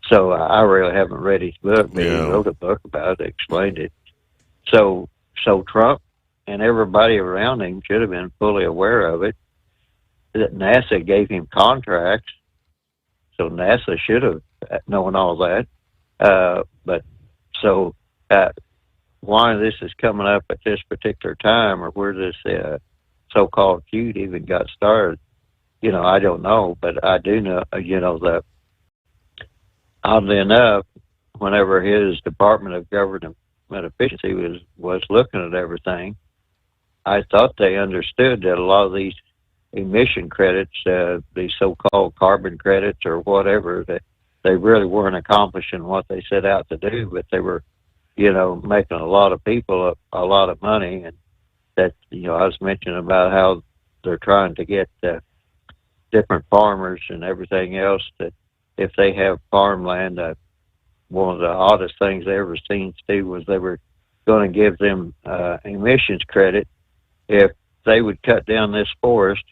so I really haven't read his book, but he wrote a book about it, explained it. So Trump and everybody around him should have been fully aware of it. That NASA gave him contracts, so NASA should have known all that. But so why this is coming up at this particular time, or where this so-called feud even got started, I don't know. But I do know, that oddly enough, whenever his Department of Government Efficiency was looking at everything, I thought they understood that a lot of these emission credits, these so-called carbon credits or whatever, that they really weren't accomplishing what they set out to do, but they were, making a lot of people a lot of money. And that, I was mentioning about how they're trying to get different farmers and everything else that if they have farmland, one of the oddest things I ever seen, Steve, was they were going to give them emissions credit if they would cut down this forest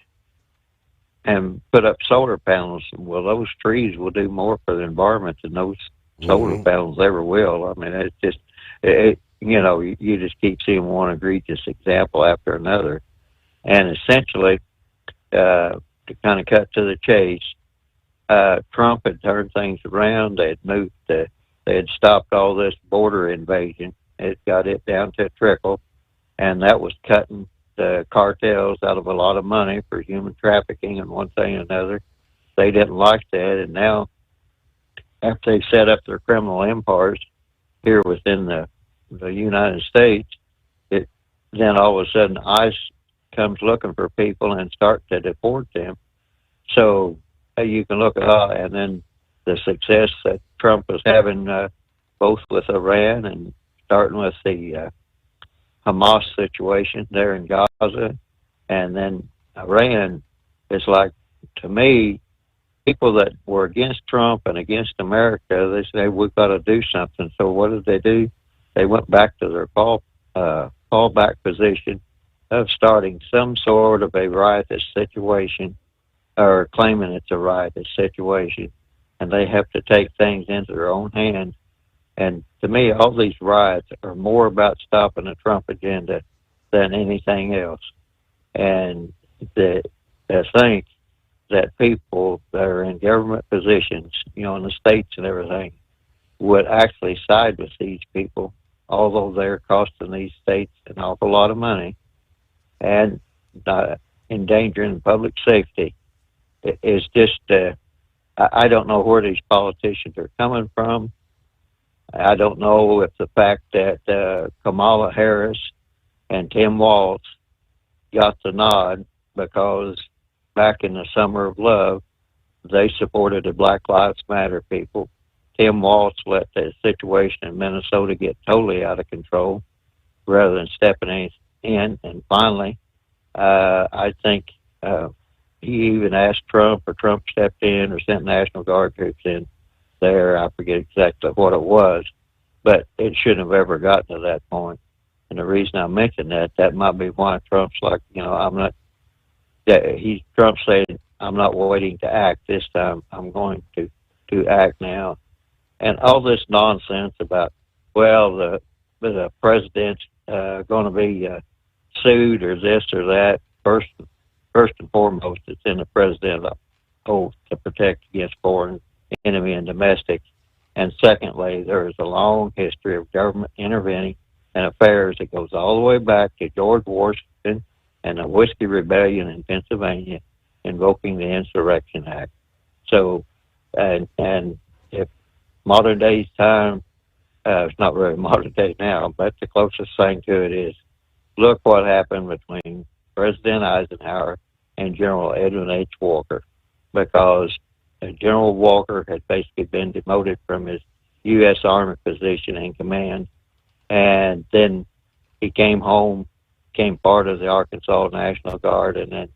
and put up solar panels. Well, those trees will do more for the environment than those solar panels ever will. I mean, it's just, you just keep seeing one egregious example after another. And essentially, to kind of cut to the chase, Trump had turned things around. They had moved, they had stopped all this border invasion. It got it down to a trickle, and that was cutting the cartels out of a lot of money for human trafficking and one thing and another. They didn't like that, and now after they set up their criminal empires here within the United States, then all of a sudden ICE comes looking for people and start to deport them. So you can look at and then the success that Trump was having both with Iran and starting with the Hamas situation there in Gaza, and then Iran is like, to me, people that were against Trump and against America, they say, we've got to do something. So what did they do? They went back to their fallback position of starting some sort of a riotous situation, or claiming it's a riotous situation, and they have to take things into their own hands. And to me, all these riots are more about stopping the Trump agenda than anything else. And I think that people that are in government positions, in the states and everything, would actually side with these people, although they're costing these states an awful lot of money and endangering public safety. It's just, I don't know where these politicians are coming from. I don't know if the fact that Kamala Harris and Tim Walz got the nod because back in the summer of love, they supported the Black Lives Matter people. Tim Walz let the situation in Minnesota get totally out of control rather than stepping in. And finally, I think he even asked Trump, or Trump stepped in or sent National Guard troops in there. I forget exactly what it was, but it shouldn't have ever gotten to that point. And the reason I mention that might be why Trump's like, Trump said, I'm not waiting to act this time. I'm going to act now. And all this nonsense about, well, the president's going to be sued or this or that. First and foremost, it's in the president's oath to protect against foreign enemy and domestic. And secondly, there is a long history of government intervening in affairs that goes all the way back to George Washington and the Whiskey Rebellion in Pennsylvania, invoking the Insurrection Act. So, and if modern day's time, it's not really modern day now, but the closest thing to it is, look what happened between President Eisenhower and General Edwin H. Walker, because General Walker had basically been demoted from his U.S. Army position in command, and then he came home, became part of the Arkansas National Guard, and then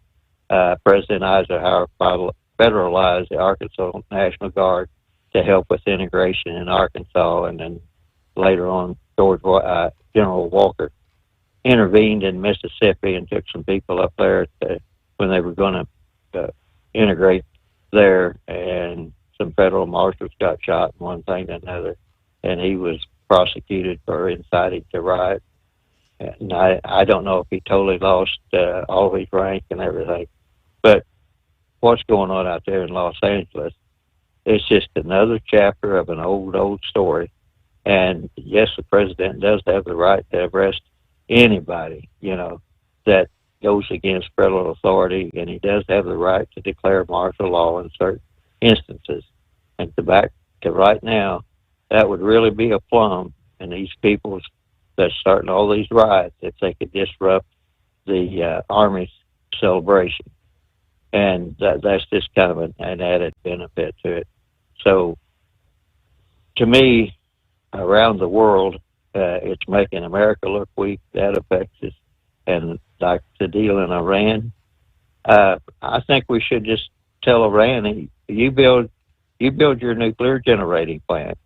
President Eisenhower federalized the Arkansas National Guard to help with integration in Arkansas, and then later on, General Walker intervened in Mississippi and took some people up there when they were going to integrate there, and some federal marshals got shot, and one thing and another, and he was prosecuted for inciting to riot. And I don't know if he totally lost all his rank and everything, but what's going on out there in Los Angeles, it's just another chapter of an old story. And yes, the president does have the right to arrest anybody, that goes against federal authority, and he does have the right to declare martial law in certain instances. And to right now, that would really be a plum in these people that's starting all these riots if they could disrupt the Army's celebration. And that's just kind of an added benefit to it. So, to me, around the world, it's making America look weak. That affects us. And like the deal in Iran, I think we should just tell Iran, you build your nuclear generating plant.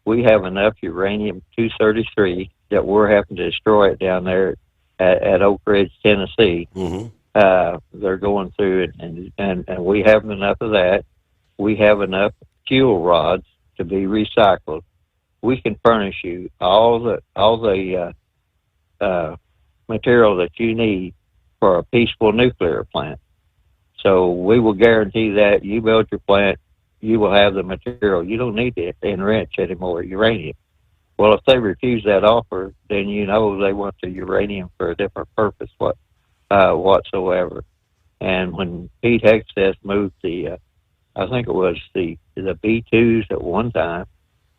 We have enough uranium-233 that we're having to destroy it down there at Oak Ridge, Tennessee. They're going through it, and we have enough of that. We have enough fuel rods to be recycled. We can furnish you all the material that you need for a peaceful nuclear plant. So we will guarantee that you build your plant, you will have the material. You don't need to enrich any more uranium. Well, if they refuse that offer, then they want the uranium for a different purpose whatsoever. And when Pete Hegseth moved I think it was the B-2s at one time,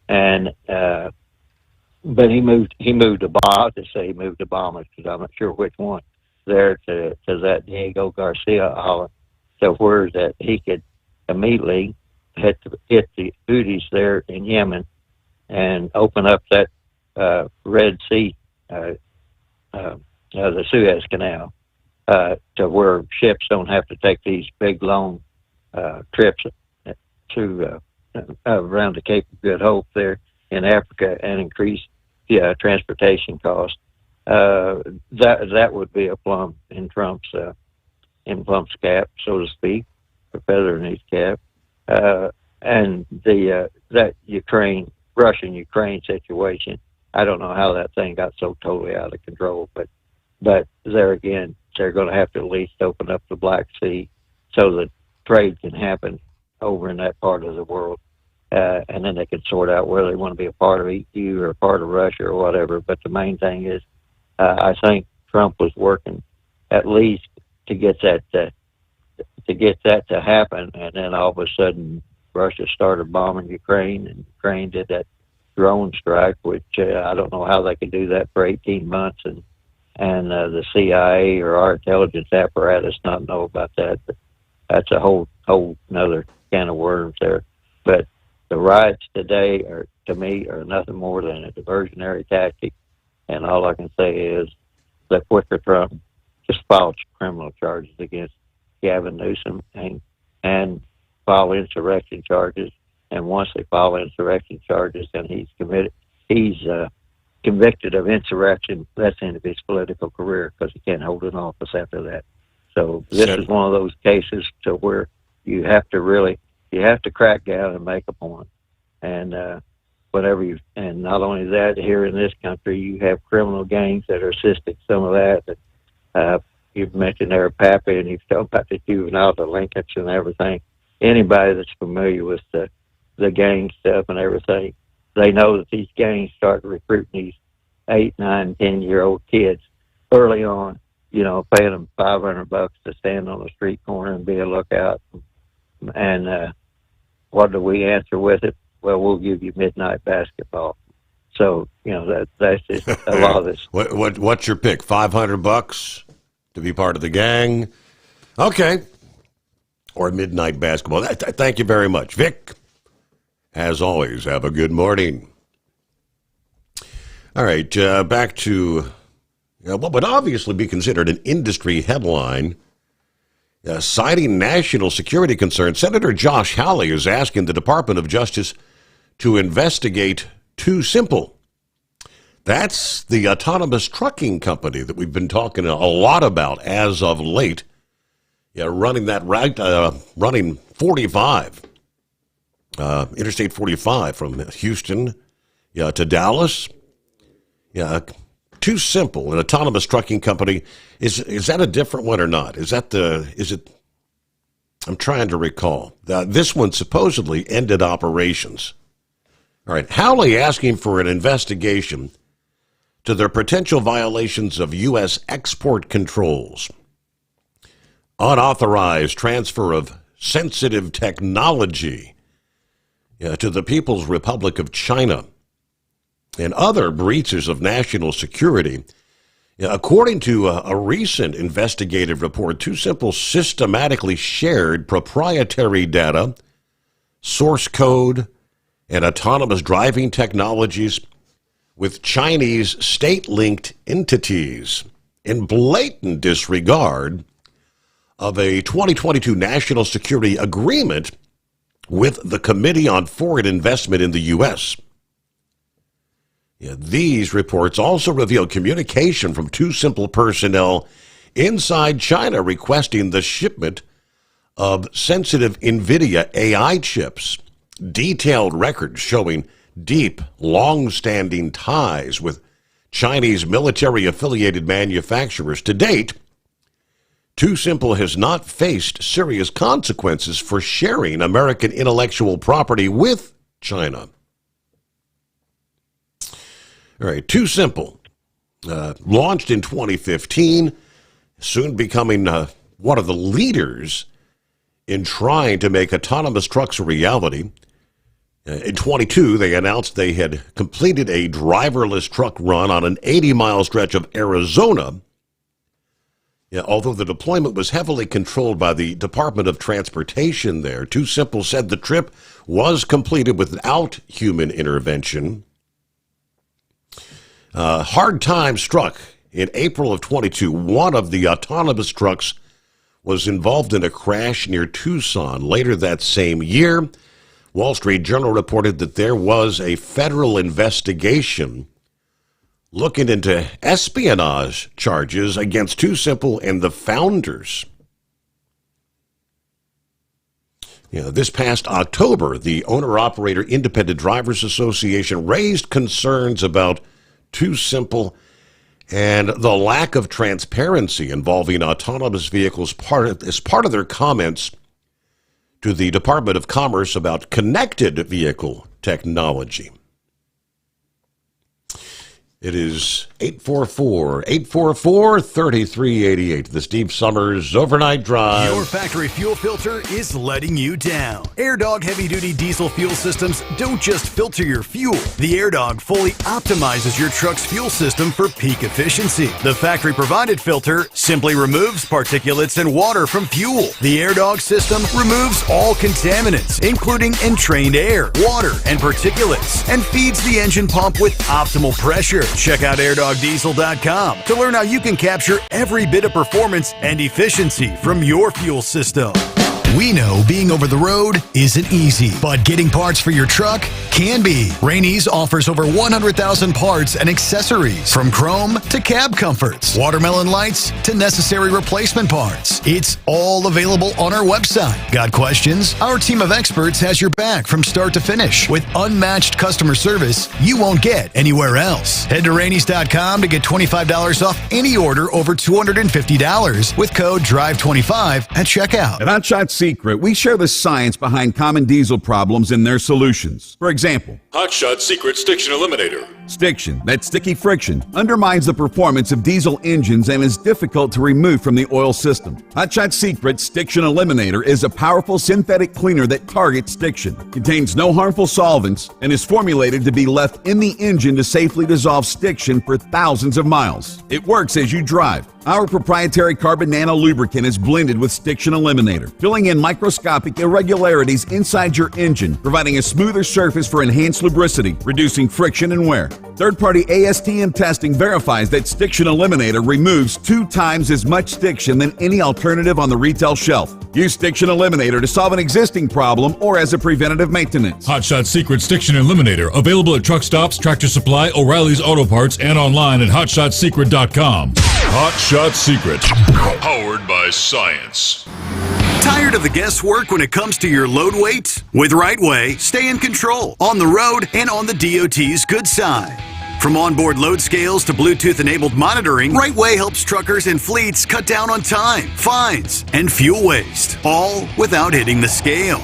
and but he moved the bomb. To say he moved the bombers, because I'm not sure which one. There to that Diego Garcia Island, to where that he could immediately hit the Houthis there in Yemen and open up that Red Sea, the Suez Canal, to where ships don't have to take these big long trips to around the Cape of Good Hope there in Africa and increase transportation costs. That would be a plum in Trump's cap, so to speak, a feather in his cap. And that Russian-Ukraine situation, I don't know how that thing got so totally out of control, but there again, they're going to have to at least open up the Black Sea so that trade can happen over in that part of the world. And then they can sort out whether they want to be a part of EU or a part of Russia or whatever. But the main thing is, I think Trump was working at least to get that to happen, and then all of a sudden Russia started bombing Ukraine, and Ukraine did that drone strike, which I don't know how they could do that for 18 months, and the CIA or our intelligence apparatus not know about that. But that's a whole another can of worms there. But the riots today to me are nothing more than a diversionary tactic, and all I can say is the quicker Trump just filed criminal charges against Gavin Newsom and file insurrection charges, and once they file insurrection charges and he's convicted of insurrection, that's the end of his political career, because he can't hold an office after that. So this is one of those cases to where you have to crack down and make a point. And and not only that, here in this country, you have criminal gangs that are assisting some of that. You've mentioned there Pappy, and you've talked about the juvenile delinquents and everything. Anybody that's familiar with the gang stuff and everything, they know that these gangs start recruiting these 8, 9, 10-year-old kids early on, paying them $500 to stand on the street corner and be a lookout. And what do we answer with it? Well, we'll give you midnight basketball. So, that's just a lot of this. What's your pick? $500 to be part of the gang? Okay. Or midnight basketball. Thank you very much, Vic. As always, have a good morning. All right, back to what would obviously be considered an industry headline. Citing national security concerns, Senator Josh Hawley is asking the Department of Justice to investigate Too Simple. That's the autonomous trucking company that we've been talking a lot about as of late. Running that running 45, Interstate 45 from Houston to Dallas. Too Simple, an autonomous trucking company. Is that a different one or not? Is it? I'm trying to recall. This one supposedly ended operations. All right, Howley asking for an investigation to their potential violations of U.S. export controls, unauthorized transfer of sensitive technology to the People's Republic of China, and other breaches of national security. According to a recent investigative report, Too Simple systematically shared proprietary data, source code, and autonomous driving technologies with Chinese state-linked entities in blatant disregard of a 2022 national security agreement with the Committee on Foreign Investment in the U.S. These reports also reveal communication from Too Simple personnel inside China requesting the shipment of sensitive NVIDIA AI chips, detailed records showing deep, long-standing ties with Chinese military-affiliated manufacturers. To date, Too Simple has not faced serious consequences for sharing American intellectual property with China. All right, Too Simple, launched in 2015, soon becoming one of the leaders in trying to make autonomous trucks a reality. In 22, they announced they had completed a driverless truck run on an 80-mile stretch of Arizona. Although the deployment was heavily controlled by the Department of Transportation there, Too Simple said the trip was completed without human intervention. Hard time struck in April of 22. One of the autonomous trucks was involved in a crash near Tucson. Later that same year, Wall Street Journal reported that there was a federal investigation looking into espionage charges against Too Simple and the founders. This past October, the Owner-Operator Independent Drivers Association raised concerns about Too Simple and the lack of transparency involving autonomous vehicles as part of their comments to the Department of Commerce about connected vehicle technology. It is 844-844-3388. The Steve Sommers Overnight Drive. Your factory fuel filter is letting you down. AirDog heavy-duty diesel fuel systems don't just filter your fuel. The AirDog fully optimizes your truck's fuel system for peak efficiency. The factory-provided filter simply removes particulates and water from fuel. The AirDog system removes all contaminants, including entrained air, water, and particulates, and feeds the engine pump with optimal pressure. Check out airdogdiesel.com to learn how you can capture every bit of performance and efficiency from your fuel system. We know being over the road isn't easy, but getting parts for your truck can be. Rainey's offers over 100,000 parts and accessories, from chrome to cab comforts, watermelon lights to necessary replacement parts. It's all available on our website. Got questions? Our team of experts has your back from start to finish with unmatched customer service you won't get anywhere else. Head to Rainey's.com to get $25 off any order over $250 with code DRIVE25 at checkout. At Hotshot Secret, we share the science behind common diesel problems and their solutions. For example, Hotshot Secret Stiction Eliminator. Stiction, that sticky friction, undermines the performance of diesel engines and is difficult to remove from the oil system. Hotshot Secret Stiction Eliminator is a powerful synthetic cleaner that targets stiction, contains no harmful solvents, and is formulated to be left in the engine to safely dissolve stiction for thousands of miles. It works as you drive. Our proprietary carbon nano lubricant is blended with Stiction Eliminator, filling in microscopic irregularities inside your engine, providing a smoother surface for enhanced lubricity, reducing friction and wear. Third-party ASTM testing verifies that Stiction Eliminator removes 2 times as much stiction than any alternative on the retail shelf. Use Stiction Eliminator to solve an existing problem or as a preventative maintenance. Hot Shot Secret Stiction Eliminator, available at truck stops, Tractor Supply, O'Reilly's Auto Parts, and online at hotshotsecret.com. Hot Shot Secret, powered by science. Tired of the guesswork when it comes to your load weight? With Rightway, stay in control on the road and on the DOT's good side. From onboard load scales to Bluetooth-enabled monitoring, Rightway helps truckers and fleets cut down on time, fines, and fuel waste, all without hitting the scale.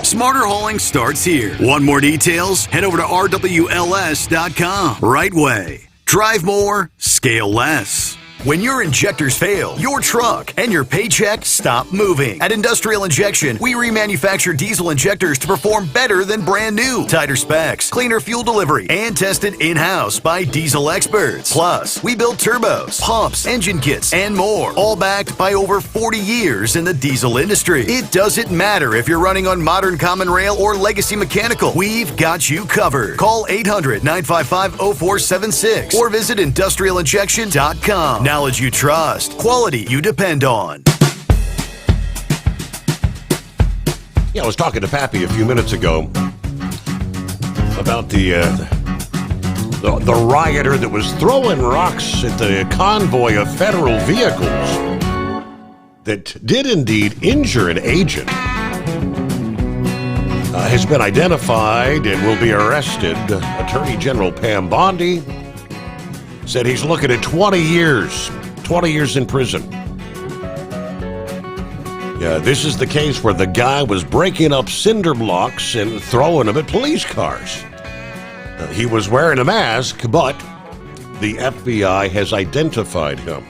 Smarter hauling starts here. Want more details? Head over to rwls.com. Rightway. Drive more, scale less. When your injectors fail, your truck and your paycheck stop moving. At Industrial Injection, we remanufacture diesel injectors to perform better than brand new. Tighter specs, cleaner fuel delivery, and tested in-house by diesel experts. Plus, we build turbos, pumps, engine kits, and more, all backed by over 40 years in the diesel industry. It doesn't matter if you're running on modern common rail or legacy mechanical. We've got you covered. Call 800-955-0476 or visit industrialinjection.com. Knowledge you trust, quality you depend on. Yeah, I was talking to Pappy a few minutes ago about the rioter that was throwing rocks at the convoy of federal vehicles that did indeed injure an agent. Has been identified and will be arrested. Attorney General Pam Bondi said he's looking at 20 years in prison. Yeah, this is the case where the guy was breaking up cinder blocks and throwing them at police cars. He was wearing a mask, but the FBI has identified him.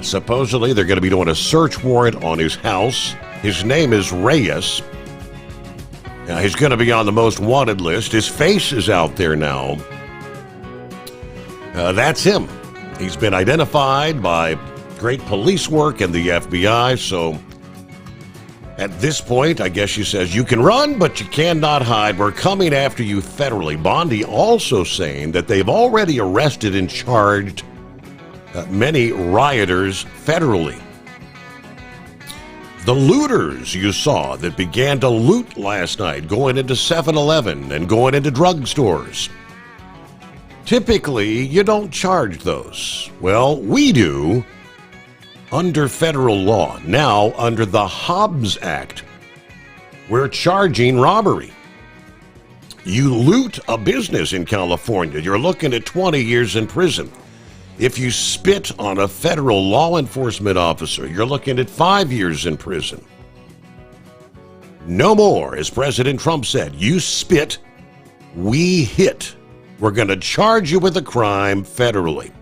Supposedly, they're going to be doing a search warrant on his house. His name is Reyes. Now, he's going to be on the most wanted list. His face is out there now. That's him. He's been identified by great police work and the FBI, so at this point, I guess she says, you can run, but you cannot hide. We're coming after you federally. Bondi also saying that they've already arrested and charged many rioters federally. The looters you saw that began to loot last night, going into 7-Eleven and going into drugstores. Typically, you don't charge those. Well, we do under federal law. Now, under the Hobbs Act, we're charging robbery. You loot a business in California, you're looking at 20 years in prison. If you spit on a federal law enforcement officer, you're looking at 5 years in prison. No more, as President Trump said, you spit, we hit. We're going to charge you with a crime federally.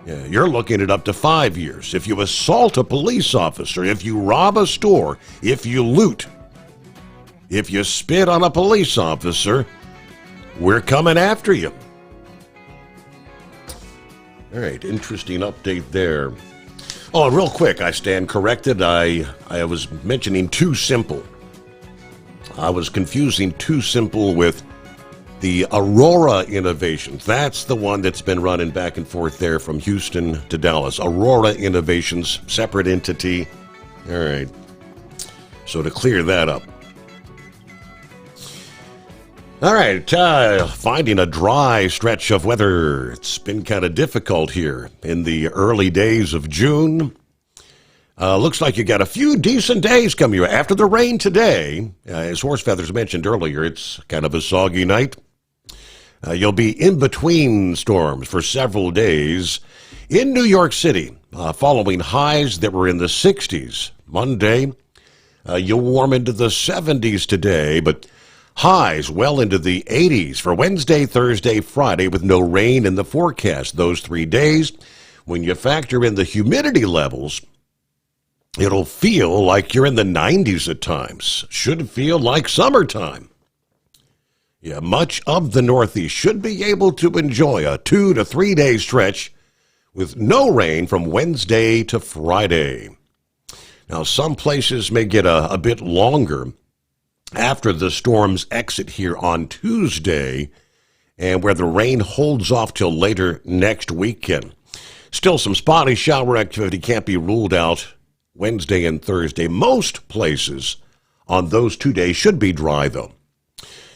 Yeah, you're looking at up to 5 years. If you assault a police officer, if you rob a store, if you loot, if you spit on a police officer, we're coming after you. All right, interesting update there. Oh, and real quick, I stand corrected. I was mentioning Too Simple. I was confusing Too Simple with the Aurora Innovations. That's the one that's been running back and forth there from Houston to Dallas. Aurora Innovations, separate entity. All right. So to clear that up. All right. Finding a dry stretch of weather. It's been kind of difficult here in the early days of June. Looks like you got a few decent days coming your way. After the rain today, as Horse Feathers mentioned earlier, it's kind of a soggy night. You'll be in between storms for several days in New York City, following highs that were in the 60s. Monday, you'll warm into the 70s today, but highs well into the 80s for Wednesday, Thursday, Friday, with no rain in the forecast those 3 days. When you factor in the humidity levels, it'll feel like you're in the 90s at times. Should feel like summertime. Yeah, much of the Northeast should be able to enjoy a 2 to 3 day stretch with no rain from Wednesday to Friday. Now, some places may get a bit longer after the storm's exit here on Tuesday, and where the rain holds off till later next weekend. Still, some spotty shower activity can't be ruled out Wednesday and Thursday. Most places on those 2 days should be dry, though.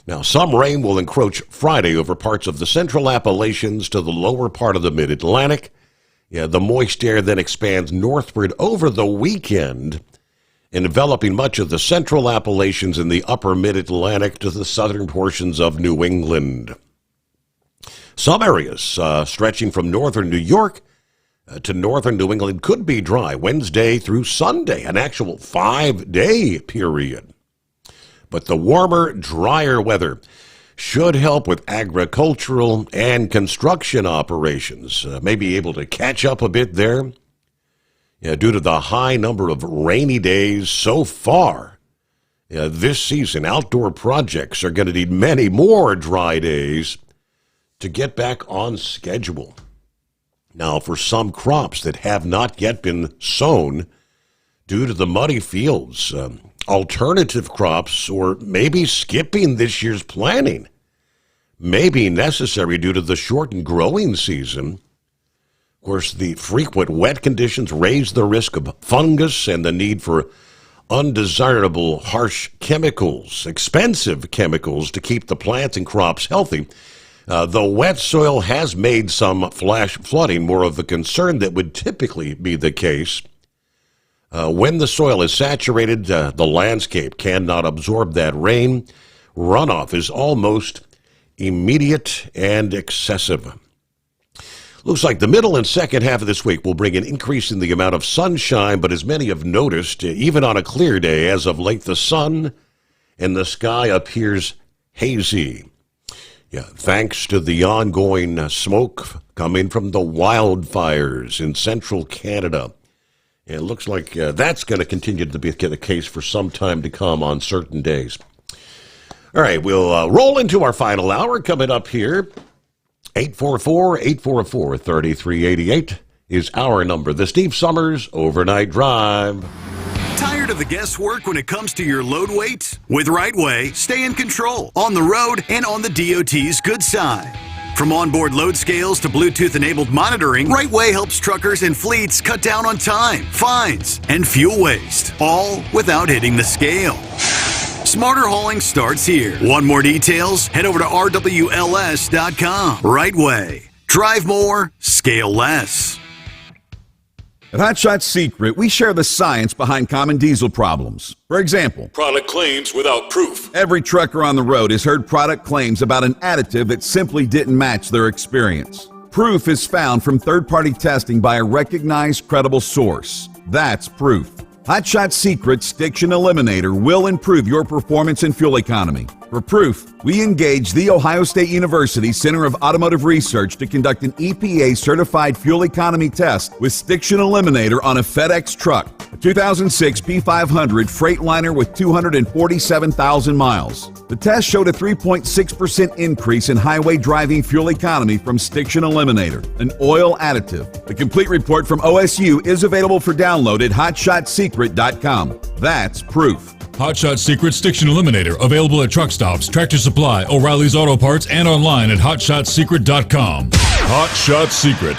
Now, some rain will encroach Friday over parts of the central Appalachians to the lower part of the mid-Atlantic. The moist air then expands northward over the weekend, enveloping much of the central Appalachians in the upper mid-Atlantic to the southern portions of New England. Some areas stretching from northern New York to northern New England could be dry Wednesday through Sunday, an actual 5-day period. But the warmer, drier weather should help with agricultural and construction operations. May be able to catch up a bit there. Due to the high number of rainy days so far this season, outdoor projects are going to need many more dry days to get back on schedule. Now, for some crops that have not yet been sown due to the muddy fields, alternative crops or maybe skipping this year's planting may be necessary due to the shortened growing season. Of course, the frequent wet conditions raise the risk of fungus and the need for undesirable, harsh chemicals, expensive chemicals to keep the plants and crops healthy. The wet soil has made some flash flooding more of a concern that would typically be the case. When the soil is saturated, the landscape cannot absorb that rain. Runoff is almost immediate and excessive. Looks like the middle and second half of this week will bring an increase in the amount of sunshine, but as many have noticed, even on a clear day as of late, the sun in the sky appears hazy. Thanks to the ongoing smoke coming from the wildfires in central Canada. It looks like that's going to continue to be the case for some time to come on certain days. All right, we'll roll into our final hour coming up here. 844-844-3388 is our number. The Steve Sommers Overnight Drive. Tired of the guesswork when it comes to your load weight? With RightWay, stay in control on the road and on the DOT's good side. From onboard load scales to Bluetooth-enabled monitoring, RightWay helps truckers and fleets cut down on time, fines, and fuel waste, all without hitting the scale. Smarter hauling starts here. Want more details? Head over to rwls.com. RightWay. Drive more, scale less. At Hot Shot Secret, we share the science behind common diesel problems. For example, product claims without proof. Every trucker on the road has heard product claims about an additive that simply didn't match their experience. Proof is found from third-party testing by a recognized, credible source. That's proof. Hot Shot Secret's Stiction Eliminator will improve your performance and fuel economy. For proof, we engaged the Ohio State University Center of Automotive Research to conduct an EPA-certified fuel economy test with Stiction Eliminator on a FedEx truck, a 2006 P500 Freightliner with 247,000 miles. The test showed a 3.6% increase in highway driving fuel economy from Stiction Eliminator, an oil additive. The complete report from OSU is available for download at hotshotsecret.com. That's proof. Hot Shot Secret Stiction Eliminator, available at truck stops, Tractor Supply, O'Reilly's Auto Parts, and online at hotshotsecret.com. Hot Shot Secret,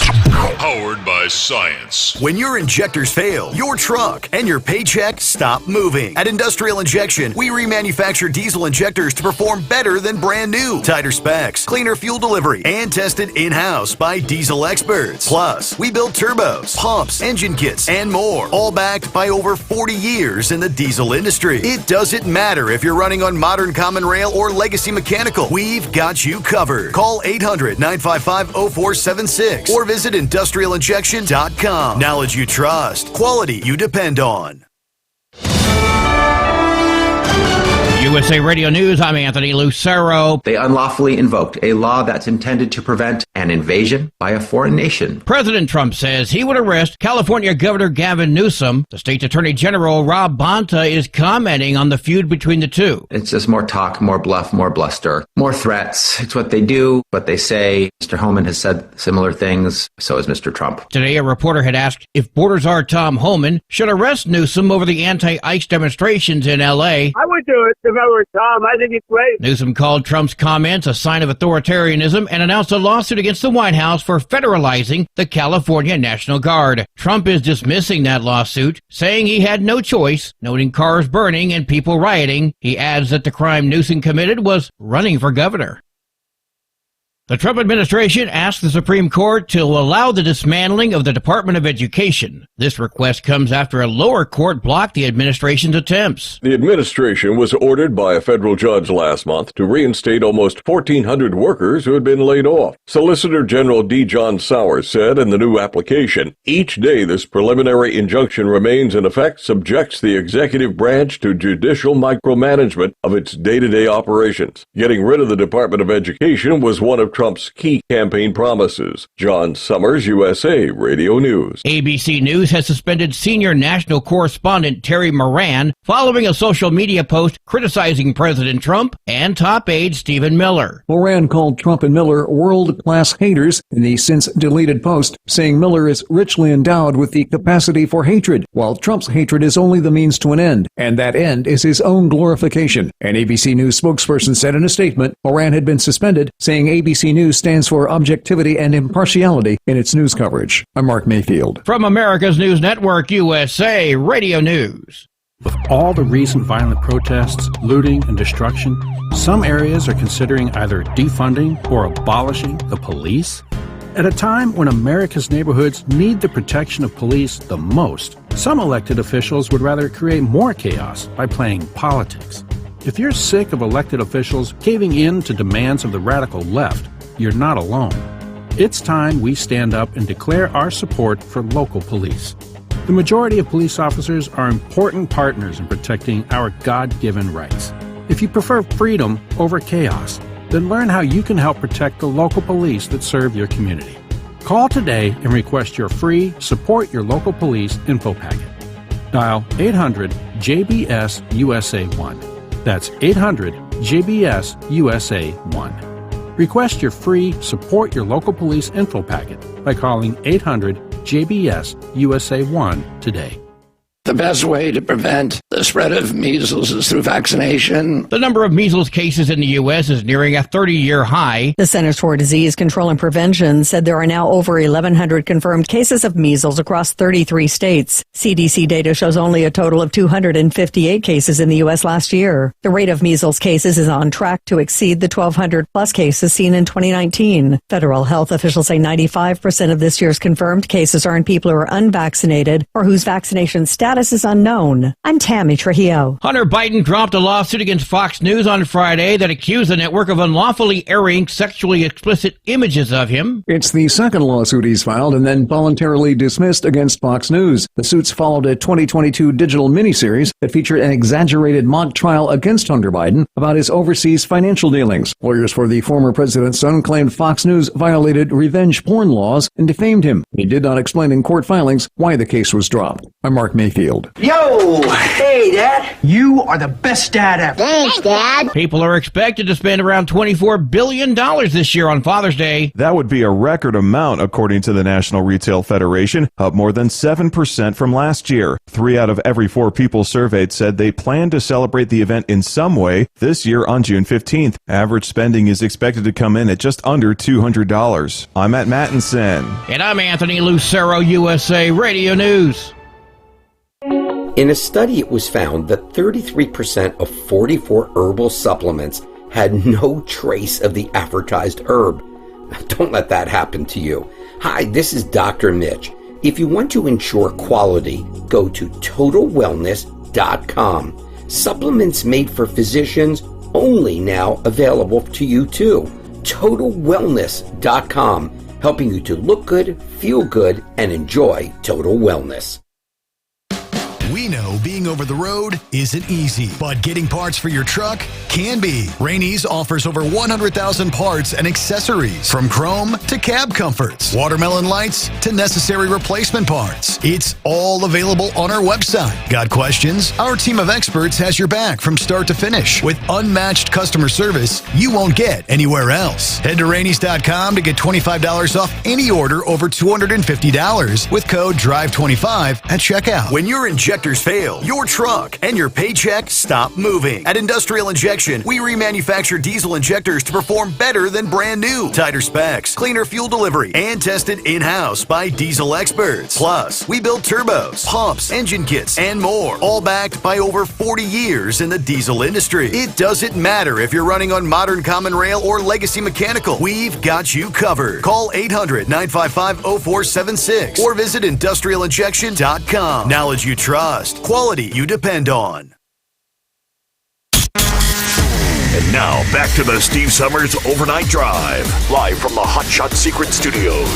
powered by science. When your injectors fail, your truck and your paycheck stop moving. At Industrial Injection, we remanufacture diesel injectors to perform better than brand new. Tighter specs, cleaner fuel delivery, and tested in-house by diesel experts. Plus, we build turbos, pumps, engine kits, and more, all backed by over 40 years in the diesel industry. It doesn't matter if you're running on modern common rail or legacy mechanical. We've got you covered. Call 800-955-0476 or visit industrialinjection.com. Knowledge you trust. Quality you depend on. USA Radio News, I'm Anthony Lucero. They unlawfully invoked a law that's intended to prevent an invasion by a foreign nation. President Trump says he would arrest California Governor Gavin Newsom. The state's Attorney General Rob Bonta is commenting on the feud between the two. It's just more talk, more bluff, more bluster, more threats. It's what they do, what they say. Mr. Homan has said similar things. So has Mr. Trump. Today, a reporter had asked if Border Czar Tom Homan should arrest Newsom over the anti-ICE demonstrations in L.A. I would do it if I were Tom. I think it's great. Newsom called Trump's comments a sign of authoritarianism and announced a lawsuit against the White House for federalizing the California National Guard. Trump is dismissing that lawsuit, saying he had no choice, noting cars burning and people rioting. He adds that the crime Newsom committed was running for governor. The Trump administration asked the Supreme Court to allow the dismantling of the Department of Education. This request comes after a lower court blocked the administration's attempts. The administration was ordered by a federal judge last month to reinstate almost 1,400 workers who had been laid off. Solicitor General D. John Sommers said in the new application, each day this preliminary injunction remains in effect subjects the executive branch to judicial micromanagement of its day-to-day operations. Getting rid of the Department of Education was one of Trump's key campaign promises. John Sommers, USA Radio News. ABC News has suspended senior national correspondent Terry Moran following a social media post criticizing President Trump and top aide Stephen Miller. Moran called Trump and Miller world-class haters in the since-deleted post, saying Miller is richly endowed with the capacity for hatred, while Trump's hatred is only the means to an end, and that end is his own glorification. An ABC News spokesperson said in a statement, Moran had been suspended, saying ABC News stands for objectivity and impartiality in its news coverage. I'm Mark Mayfield. From America's News Network, USA Radio News. With all the recent violent protests, looting, and destruction, some areas are considering either defunding or abolishing the police. At a time when America's neighborhoods need the protection of police the most, some elected officials would rather create more chaos by playing politics. If you're sick of elected officials caving in to demands of the radical left, you're not alone. It's time we stand up and declare our support for local police. The majority of police officers are important partners in protecting our God-given rights. If you prefer freedom over chaos, then learn how you can help protect the local police that serve your community. Call today and request your free Support Your Local Police info packet. Dial 800-JBS-USA1. That's 800-JBS-USA1. Request your free Support Your Local Police info packet by calling 800-JBS-USA1 today. The best way to prevent the spread of measles is through vaccination. The number of measles cases in the U.S. is nearing a 30-year high. The Centers for Disease Control and Prevention said there are now over 1,100 confirmed cases of measles across 33 states. CDC data shows only a total of 258 cases in the U.S. last year. The rate of measles cases is on track to exceed the 1,200-plus cases seen in 2019. Federal health officials say 95% of this year's confirmed cases are in people who are unvaccinated or whose vaccination status is unknown. I'm Tammy Trujillo. Hunter Biden dropped a lawsuit against Fox News on Friday that accused the network of unlawfully airing sexually explicit images of him. It's the second lawsuit he's filed and then voluntarily dismissed against Fox News. The suits followed a 2022 digital miniseries that featured an exaggerated mock trial against Hunter Biden about his overseas financial dealings. Lawyers for the former president's son claimed Fox News violated revenge porn laws and defamed him. He did not explain in court filings why the case was dropped. I'm Mark Mayfield. Yo! Hey, Dad! You are the best dad ever. Thanks, Dad. People are expected to spend around $24 billion this year on Father's Day. That would be a record amount, according to the National Retail Federation, up more than 7% from last year. 3 out of every 4 people surveyed said they plan to celebrate the event in some way this year on June 15th. Average spending is expected to come in at just under $200. I'm Matt Mattinson. And I'm Anthony Lucero, USA Radio News. In a study, it was found that 33% of 44 herbal supplements had no trace of the advertised herb. Don't let that happen to you. Hi, this is Dr. Mitch. If you want to ensure quality, go to TotalWellness.com. Supplements made for physicians, only now available to you too. TotalWellness.com, helping you to look good, feel good, and enjoy total wellness. We know being over the road isn't easy, but getting parts for your truck can be. Rainey's offers over 100,000 parts and accessories, from chrome to cab comforts, watermelon lights to necessary replacement parts. It's all available on our website. Got questions? Our team of experts has your back from start to finish with unmatched customer service you won't get anywhere else. Head to Rainey's.com to get $25 off any order over $250 with code DRIVE25 at checkout. When your injectors fail, your truck and your paycheck stop moving. At Industrial Injection, we remanufacture diesel injectors to perform better than brand new. Tighter specs, cleaner fuel delivery, and tested in-house by diesel experts. Plus, we build turbos, pumps, engine kits, and more, all backed by over 40 years in the diesel industry. It doesn't matter if you're running on modern common rail or legacy mechanical. We've got you covered. Call 800-955-0476 or visit industrialinjection.com. Knowledge you trust. Quality you depend on. And now, back to the Steve Sommers Overnight Drive, live from the Hot Shot Secret Studios.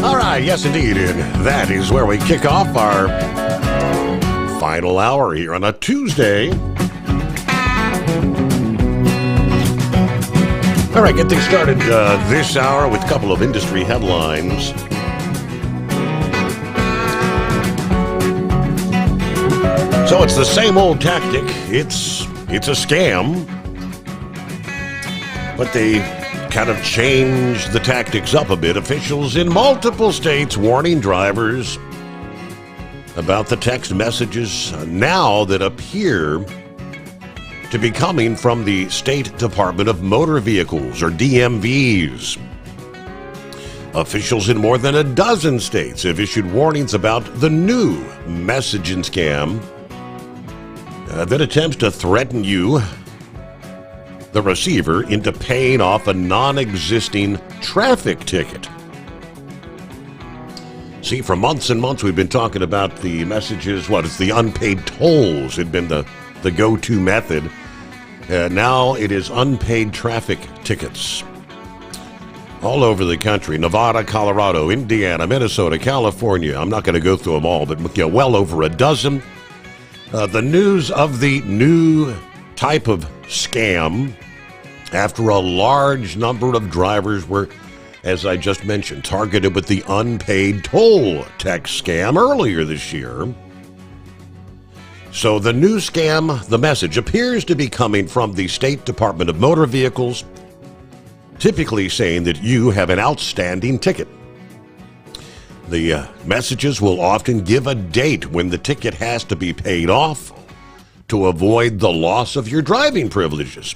All right, yes indeed, and that is where we kick off our final hour here on a Tuesday. All right, get things started this hour with a couple of industry headlines. So it's the same old tactic. It's a scam, but they kind of changed the tactics up a bit. Officials in multiple states warning drivers about the text messages now that appear to be coming from the State Department of Motor Vehicles, or DMVs. Officials in more than a dozen states have issued warnings about the new messaging scam that attempts to threaten you, the receiver, into paying off a non-existing traffic ticket. See, for months and months we've been talking about the messages, it's the unpaid tolls had been the go-to method. Now it is unpaid traffic tickets. All over the country, Nevada, Colorado, Indiana, Minnesota, California. I'm not going to go through them all, but well over a dozen. The news of the new type of scam after a large number of drivers were, as I just mentioned, targeted with the unpaid toll text scam earlier this year. So the new scam, the message, appears to be coming from the State Department of Motor Vehicles, typically saying that you have an outstanding ticket. The messages will often give a date when the ticket has to be paid off to avoid the loss of your driving privileges,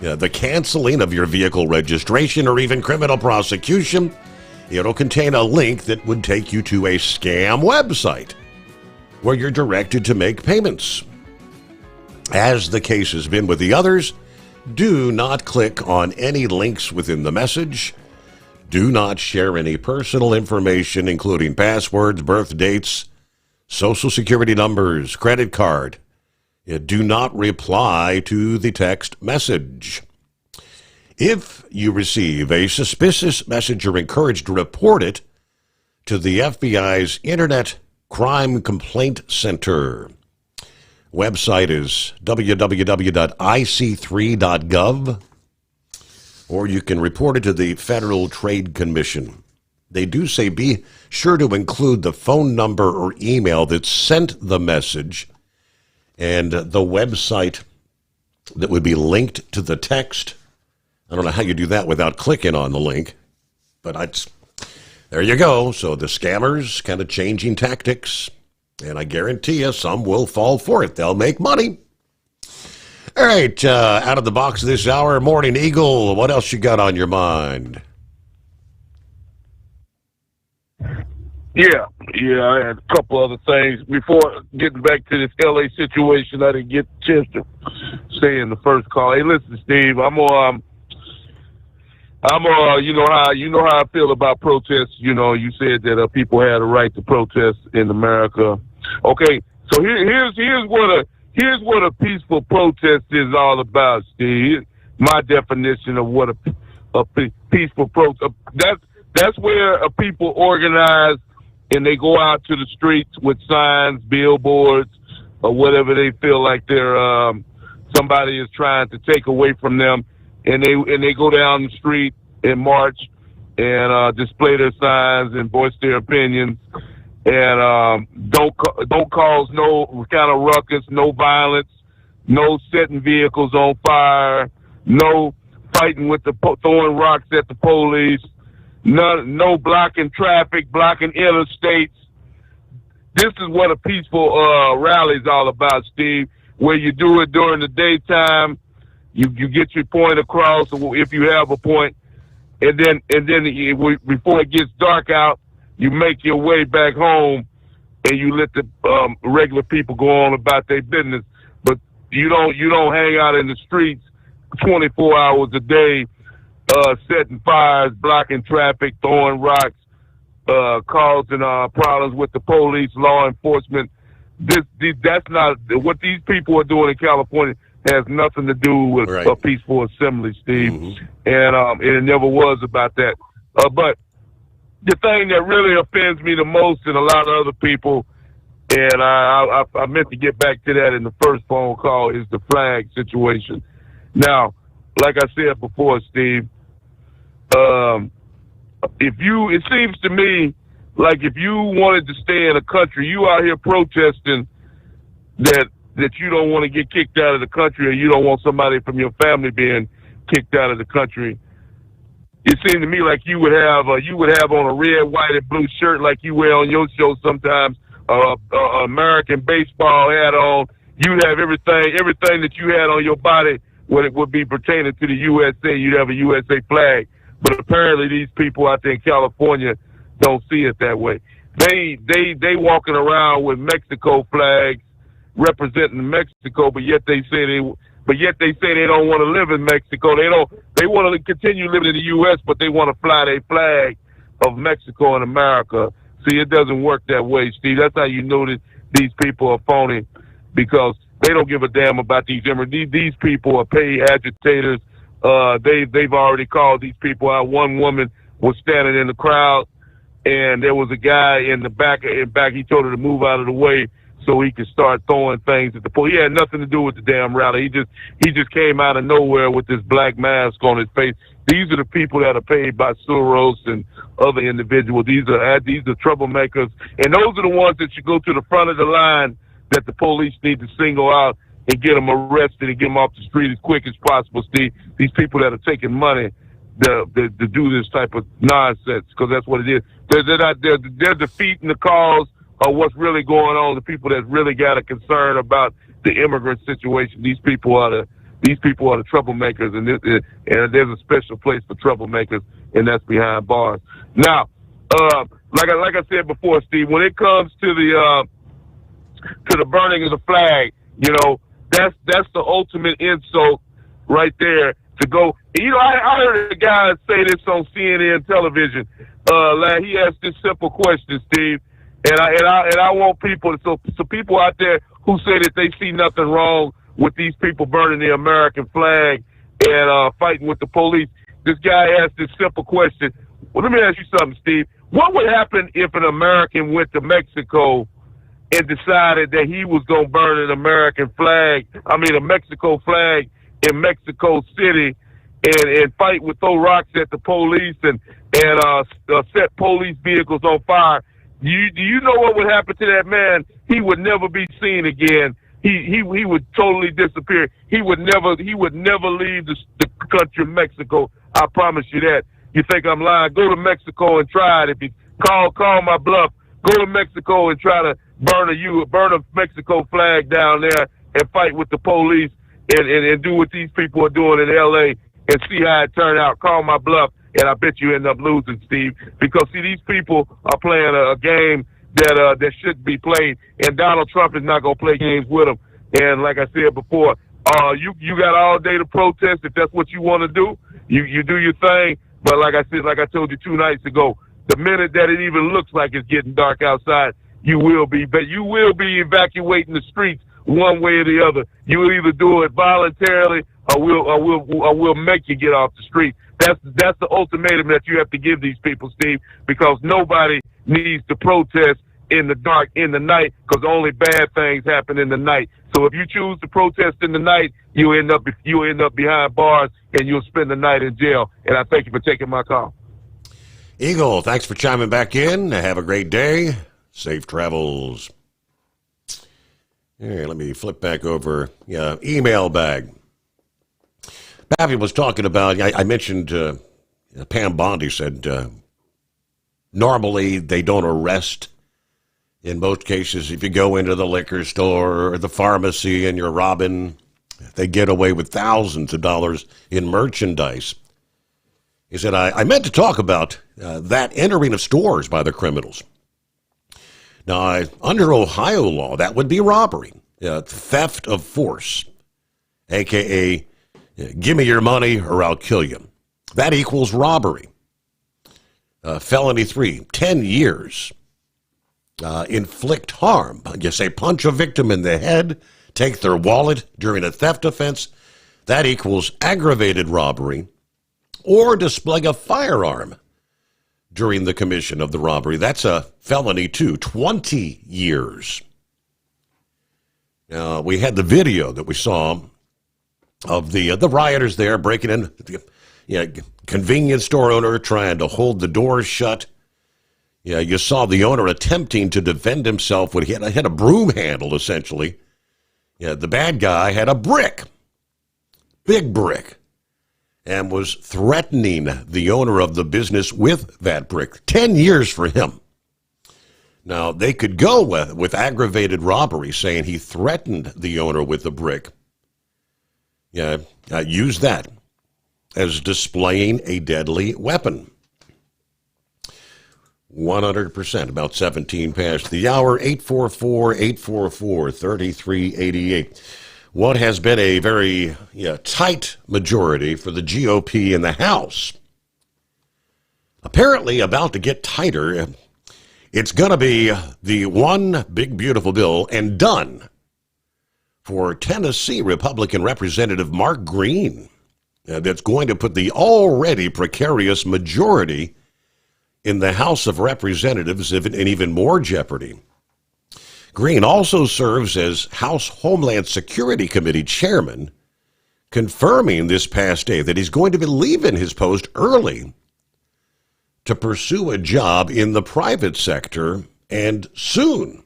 the canceling of your vehicle registration, or even criminal prosecution. It'll contain a link that would take you to a scam website where you're directed to make payments. As the case has been with the others, do not click on any links within the message. Do not share any personal information, including passwords, birth dates, social security numbers, credit card. Do not reply to the text message. If you receive a suspicious message, you're encouraged to report it to the FBI's Internet Crime Complaint Center. Website is www.ic3.gov, or you can report it to the Federal Trade Commission. They do say be sure to include the phone number or email that sent the message and the website that would be linked to the text. I don't know how you do that without clicking on the link, but there you go. So the scammers kind of changing tactics, and I guarantee you some will fall for it. They'll make money. All right, out of the box this hour, Morning Eagle, what else you got on your mind? Yeah, I had a couple other things. Before getting back to this L.A. situation, I didn't get a chance to say in the first call. Hey, listen, Steve, you know how I feel about protests. You know, you said that people had a right to protest in America. Okay, so here's what here's what a peaceful protest is all about, Steve. My definition of what a peaceful protest. That's where people organize and they go out to the streets with signs, billboards, or whatever they feel like they're somebody is trying to take away from them, and they go down the street and march and display their signs and voice their opinions, and don't cause no kind of ruckus, no violence, no setting vehicles on fire, no fighting with throwing rocks at the police, no blocking traffic, blocking interstates. This is what a peaceful rally is all about, Steve, where you do it during the daytime, you get your point across if you have a point, and then before it gets dark out, you make your way back home and you let the regular people go on about their business. But you don't hang out in the streets 24 hours a day, setting fires, blocking traffic, throwing rocks, causing problems with the police, law enforcement. That's not what these people are doing in California. Has nothing to do with a peaceful assembly, Steve, mm-hmm. And it never was about that. But the thing that really offends me the most, and a lot of other people, and I meant to get back to that in the first phone call, is the flag situation. Now, like I said before, Steve, it seems to me like if you wanted to stay in a country, you out here protesting that you don't want to get kicked out of the country, or you don't want somebody from your family being kicked out of the country. It seemed to me like you would have on a red, white, and blue shirt like you wear on your show sometimes, American baseball hat on. You'd have everything that you had on your body when it would be pertaining to the USA. You'd have a USA flag. But apparently these people out there in California don't see it that way. They walking around with Mexico flags representing Mexico, but yet they say they don't want to live in Mexico. They want to continue living in the U.S., but they want to fly their flag of Mexico and America. See, it doesn't work that way, Steve. That's how you know that these people are phony, because they don't give a damn about these immigrants. These people are paid agitators. They've already called these people out. One woman was standing in the crowd, and there was a guy in the back. He told her to move out of the way so he could start throwing things at the police. He had nothing to do with the damn rally. He just came out of nowhere with this black mask on his face. These are the people that are paid by Soros and other individuals. These are troublemakers, and those are the ones that should go to the front of the line that the police need to single out and get them arrested and get them off the street as quick as possible, Steve. These people that are taking money to do this type of nonsense, because that's what it is. They're defeating the cause of what's really going on. The people that really got a concern about the immigrant situation. These people are the troublemakers, and there's a special place for troublemakers, and that's behind bars. Now, like I said before, Steve, when it comes to the burning of the flag, that's the ultimate insult right there. To go, I heard a guy say this on CNN television. He asked this simple question, Steve, and I want people, so people out there who say that they see nothing wrong with these people burning the American flag and fighting with the police. This guy asked this simple question. Well, let me ask you something, Steve. What would happen if an American went to Mexico and decided that he was going to burn a Mexico flag in Mexico City and fight with throw rocks at the police and set police vehicles on fire? Do you know what would happen to that man? He would never be seen again. He would totally disappear. He would never leave the country of Mexico. I promise you that. You think I'm lying? Go to Mexico and try it. If you call my bluff, go to Mexico and try to burn a Mexico flag down there and fight with the police and do what these people are doing in L.A. and see how it turned out. Call my bluff, and I bet you end up losing, Steve. Because, see, these people are playing a game that shouldn't be played, and Donald Trump is not going to play games with them. And like I said before, you got all day to protest if that's what you want to do. You do your thing. But like I told you 2 nights ago, the minute that it even looks like it's getting dark outside, you will be evacuating the streets one way or the other. You either do it voluntarily or we'll make you get off the street. That's the ultimatum that you have to give these people, Steve, because nobody needs to protest in the dark, in the night, because only bad things happen in the night. So if you choose to protest in the night, you end up behind bars and you'll spend the night in jail. And I thank you for taking my call. Eagle, thanks for chiming back in. Have a great day. Safe travels. Here, let me flip back over. Email bag. Pappy was talking about, I mentioned Pam Bondi said normally they don't arrest. In most cases, if you go into the liquor store or the pharmacy and you're robbing, they get away with thousands of dollars in merchandise. He said, I meant to talk about that entering of stores by the criminals. Now, under Ohio law, that would be robbery, theft of force, a.k.a. give me your money or I'll kill you. That equals robbery. Felony 3, 10 years. Inflict harm. You say punch a victim in the head, take their wallet during a theft offense. That equals aggravated robbery. Or display a firearm during the commission of the robbery. That's a felony too, 20 years. Now, we had the video that we saw of the rioters there breaking in. Convenience store owner trying to hold the doors shut. Yeah, you saw the owner attempting to defend himself when he had a broom handle, essentially. Yeah, the bad guy had a brick, big brick, and was threatening the owner of the business with that brick. 10 years for him. Now, they could go with aggravated robbery, saying he threatened the owner with the brick. Yeah, use that as displaying a deadly weapon. 100%, about 17 past the hour, 844-844-3388. What has been a very tight majority for the GOP in the House. Apparently about to get tighter. It's going to be the one big beautiful bill and done for Tennessee Republican Representative Mark Green. That's going to put the already precarious majority in the House of Representatives in even more jeopardy. Green also serves as House Homeland Security Committee chairman, confirming this past day that he's going to be leaving his post early to pursue a job in the private sector, and soon.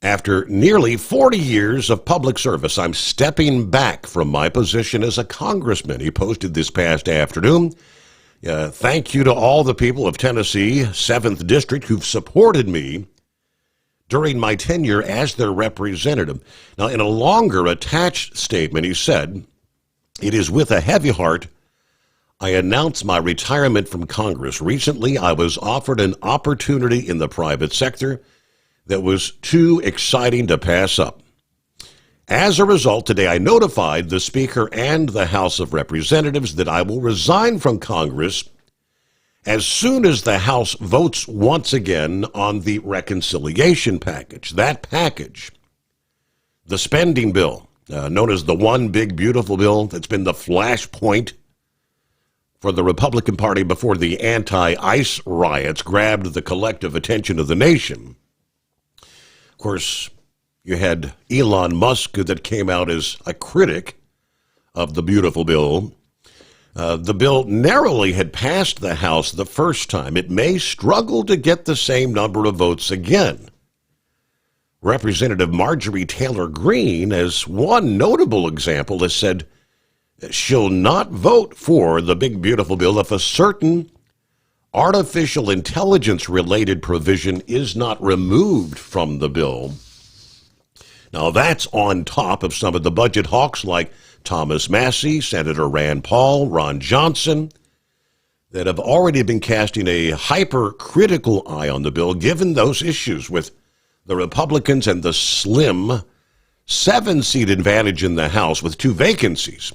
After nearly 40 years of public service, I'm stepping back from my position as a congressman, he posted this past afternoon. Thank you to all the people of Tennessee, 7th District, who've supported me during my tenure as their representative. Now, in a longer attached statement, he said, it is with a heavy heart I announce my retirement from Congress. Recently, I was offered an opportunity in the private sector that was too exciting to pass up. As a result, today I notified the Speaker and the House of Representatives that I will resign from Congress as soon as the House votes once again on the reconciliation package. That package, the spending bill, known as the One Big Beautiful Bill, that's been the flashpoint for the Republican Party before the anti-ICE riots grabbed the collective attention of the nation. Of course, you had Elon Musk that came out as a critic of the beautiful bill. The bill narrowly had passed the House the first time. It may struggle to get the same number of votes again. Representative Marjorie Taylor Greene, as one notable example, has said she'll not vote for the big beautiful bill if a certain artificial intelligence-related provision is not removed from the bill. Now, that's on top of some of the budget hawks like Thomas Massie, Senator Rand Paul, Ron Johnson, that have already been casting a hypercritical eye on the bill, given those issues with the Republicans and the slim 7-seat advantage in the House with 2 vacancies.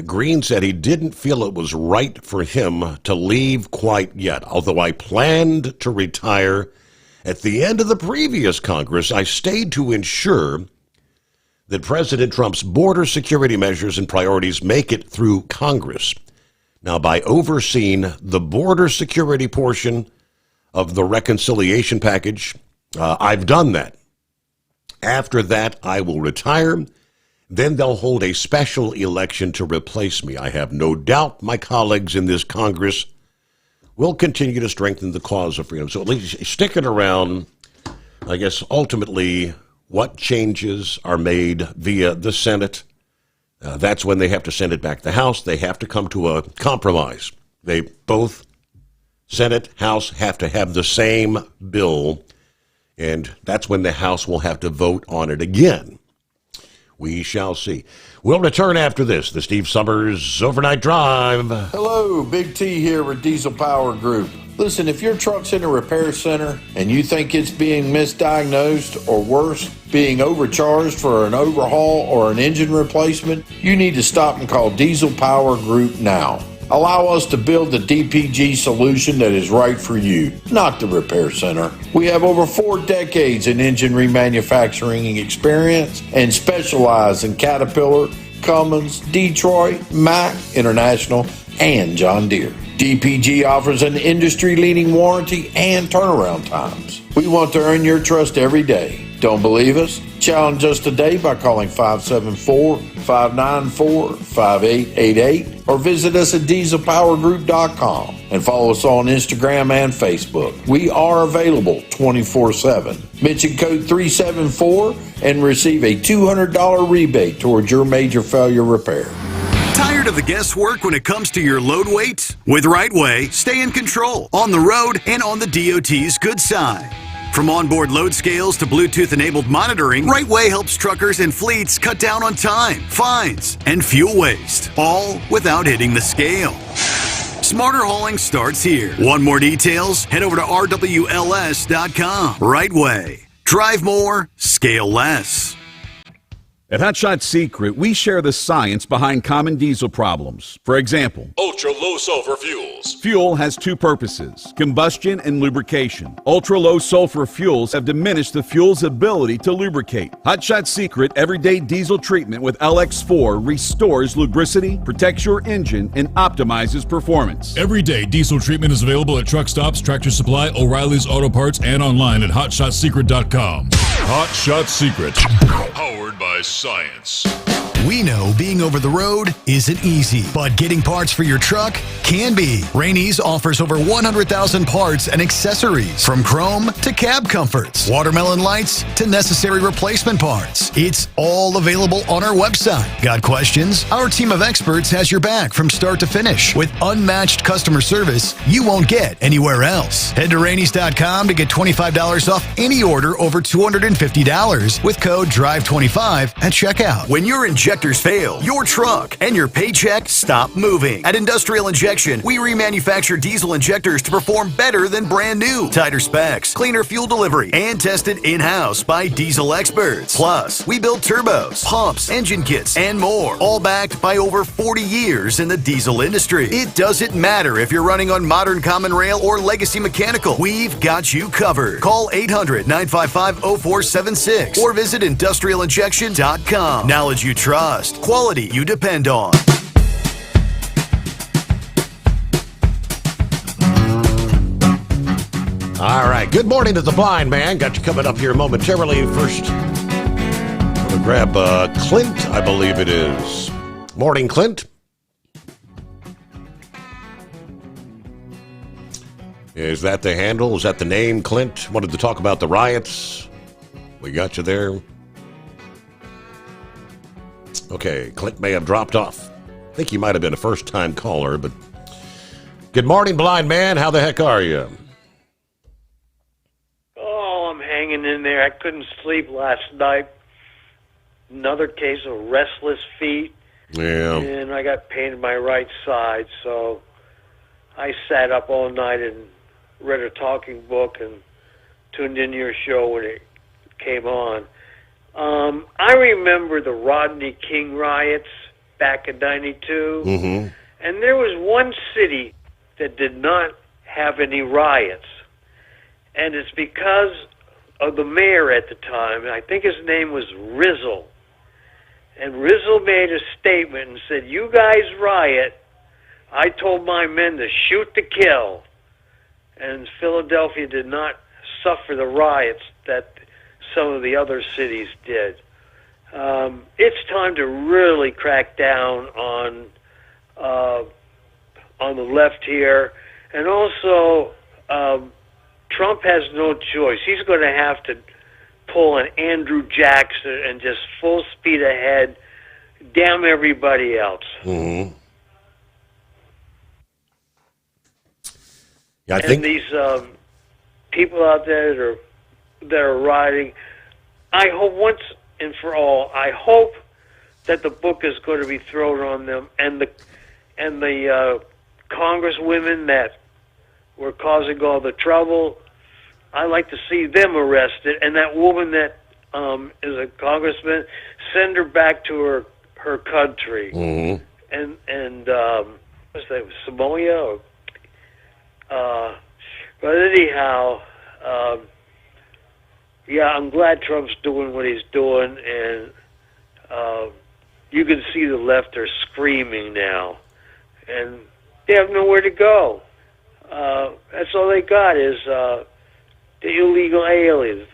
Green said he didn't feel it was right for him to leave quite yet, although I planned to retire At the end of the previous Congress, I stayed to ensure that President Trump's border security measures and priorities make it through Congress. Now, by overseeing the border security portion of the reconciliation package, I've done that. After that, I will retire. Then they'll hold a special election to replace me. I have no doubt my colleagues in this Congress will continue to strengthen the cause of freedom. So at least stick it around. I guess ultimately what changes are made via the Senate, that's when they have to send it back to the House. They have to come to a compromise. They both, Senate, House, have to have the same bill, and that's when the House will have to vote on it again. We shall see. We'll return after this. The Steve Sommers Overnight Drive. Hello, Big T here with Diesel Power Group. Listen, if your truck's in a repair center and you think it's being misdiagnosed or worse, being overcharged for an overhaul or an engine replacement, you need to stop and call Diesel Power Group now. Allow us to build the DPG solution that is right for you, not the repair center. We have over 4 decades in engine remanufacturing experience and specialize in Caterpillar, Cummins, Detroit, Mack, International, and John Deere. DPG offers an industry-leading warranty and turnaround times. We want to earn your trust every day. Don't believe us? Challenge us today by calling 574-594-5888 or visit us at dieselpowergroup.com and follow us on Instagram and Facebook. We are available 24/7. Mention code 374 and receive a $200 rebate towards your major failure repair. Tired of the guesswork when it comes to your load weight? With Rightway, stay in control on the road and on the DOT's good side. From onboard load scales to Bluetooth-enabled monitoring, Rightway helps truckers and fleets cut down on time, fines, and fuel waste, all without hitting the scale. Smarter hauling starts here. Want more details? Head over to rwls.com. Rightway. Drive more, scale less. At Hot Shot Secret, we share the science behind common diesel problems. For example, ultra-low sulfur fuels. Fuel has 2 purposes, combustion and lubrication. Ultra-low sulfur fuels have diminished the fuel's ability to lubricate. Hot Shot Secret Everyday Diesel Treatment with LX4 restores lubricity, protects your engine, and optimizes performance. Everyday diesel treatment is available at truck stops, Tractor Supply, O'Reilly's Auto Parts, and online at hotshotsecret.com. Hot Shot Secret, powered by science. We know being over the road isn't easy, but getting parts for your truck can be. Rainey's offers over 100,000 parts and accessories, from chrome to cab comforts, watermelon lights to necessary replacement parts. It's all available on our website. Got questions? Our team of experts has your back from start to finish with unmatched customer service you won't get anywhere else. Head to Rainey's.com to get $25 off any order over $250 with code DRIVE25 at checkout. When your injectors fail, your truck and your paycheck stop moving. At Industrial Injection, we remanufacture diesel injectors to perform better than brand new. Tighter specs, cleaner fuel delivery, and tested in-house by diesel experts. Plus, we build turbos, pumps, engine kits, and more, all backed by over 40 years in the diesel industry. It doesn't matter if you're running on modern common rail or legacy mechanical. We've got you covered. Call 800-955-0476 or visit industrialinjection.com. Knowledge you trust, quality you depend on. All right. Good morning to the blind man. Got you coming up here momentarily. First, I'm going to grab Clint, I believe it is. Morning, Clint. Is that the handle? Is that the name, Clint? Wanted to talk about the riots. We got you there. Okay, Clint may have dropped off. I think he might have been a first-time caller, but... Good morning, blind man. How the heck are you? Oh, I'm hanging in there. I couldn't sleep last night. Another case of restless feet. Yeah. And I got pain in my right side, so I sat up all night and read a talking book and tuned in your show when it came on. I remember the Rodney King riots back in 92, and there was one city that did not have any riots, And it's because of the mayor at the time, and I think his name was Rizzle. And Rizzle made a statement and said, "You guys riot. I told my men to shoot to kill." And Philadelphia did not suffer the riots that some of the other cities did. It's time to really crack down on the left here. And also, Trump has no choice. He's going to have to pull an Andrew Jackson and just full speed ahead, damn everybody else. Mm-hmm. Yeah, I think these people out there that are rioting, I hope once and for all, I hope that the book is going to be thrown on them, and the congresswomen that were causing all the trouble. I like to see them arrested, and that woman that is a congressman, send her back to her country. Mm-hmm. And what's that, Somalia? But anyhow, yeah, I'm glad Trump's doing what he's doing, and you can see the left are screaming now, and they have nowhere to go. That's all they got is the illegal aliens.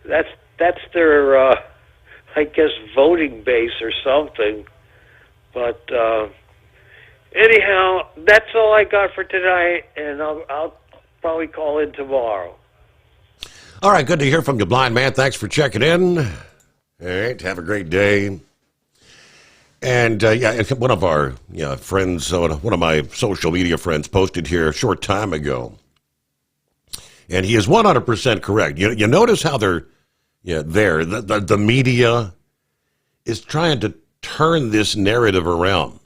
That's their, I guess, voting base or something. But anyhow, that's all I got for tonight, and I'll probably call in tomorrow. All right, good to hear from you, blind man. Thanks for checking in. All right, have a great day. And yeah, one of our friends, one of my social media friends, posted here a short time ago, and he is 100% correct. You notice how the media is trying to turn this narrative around.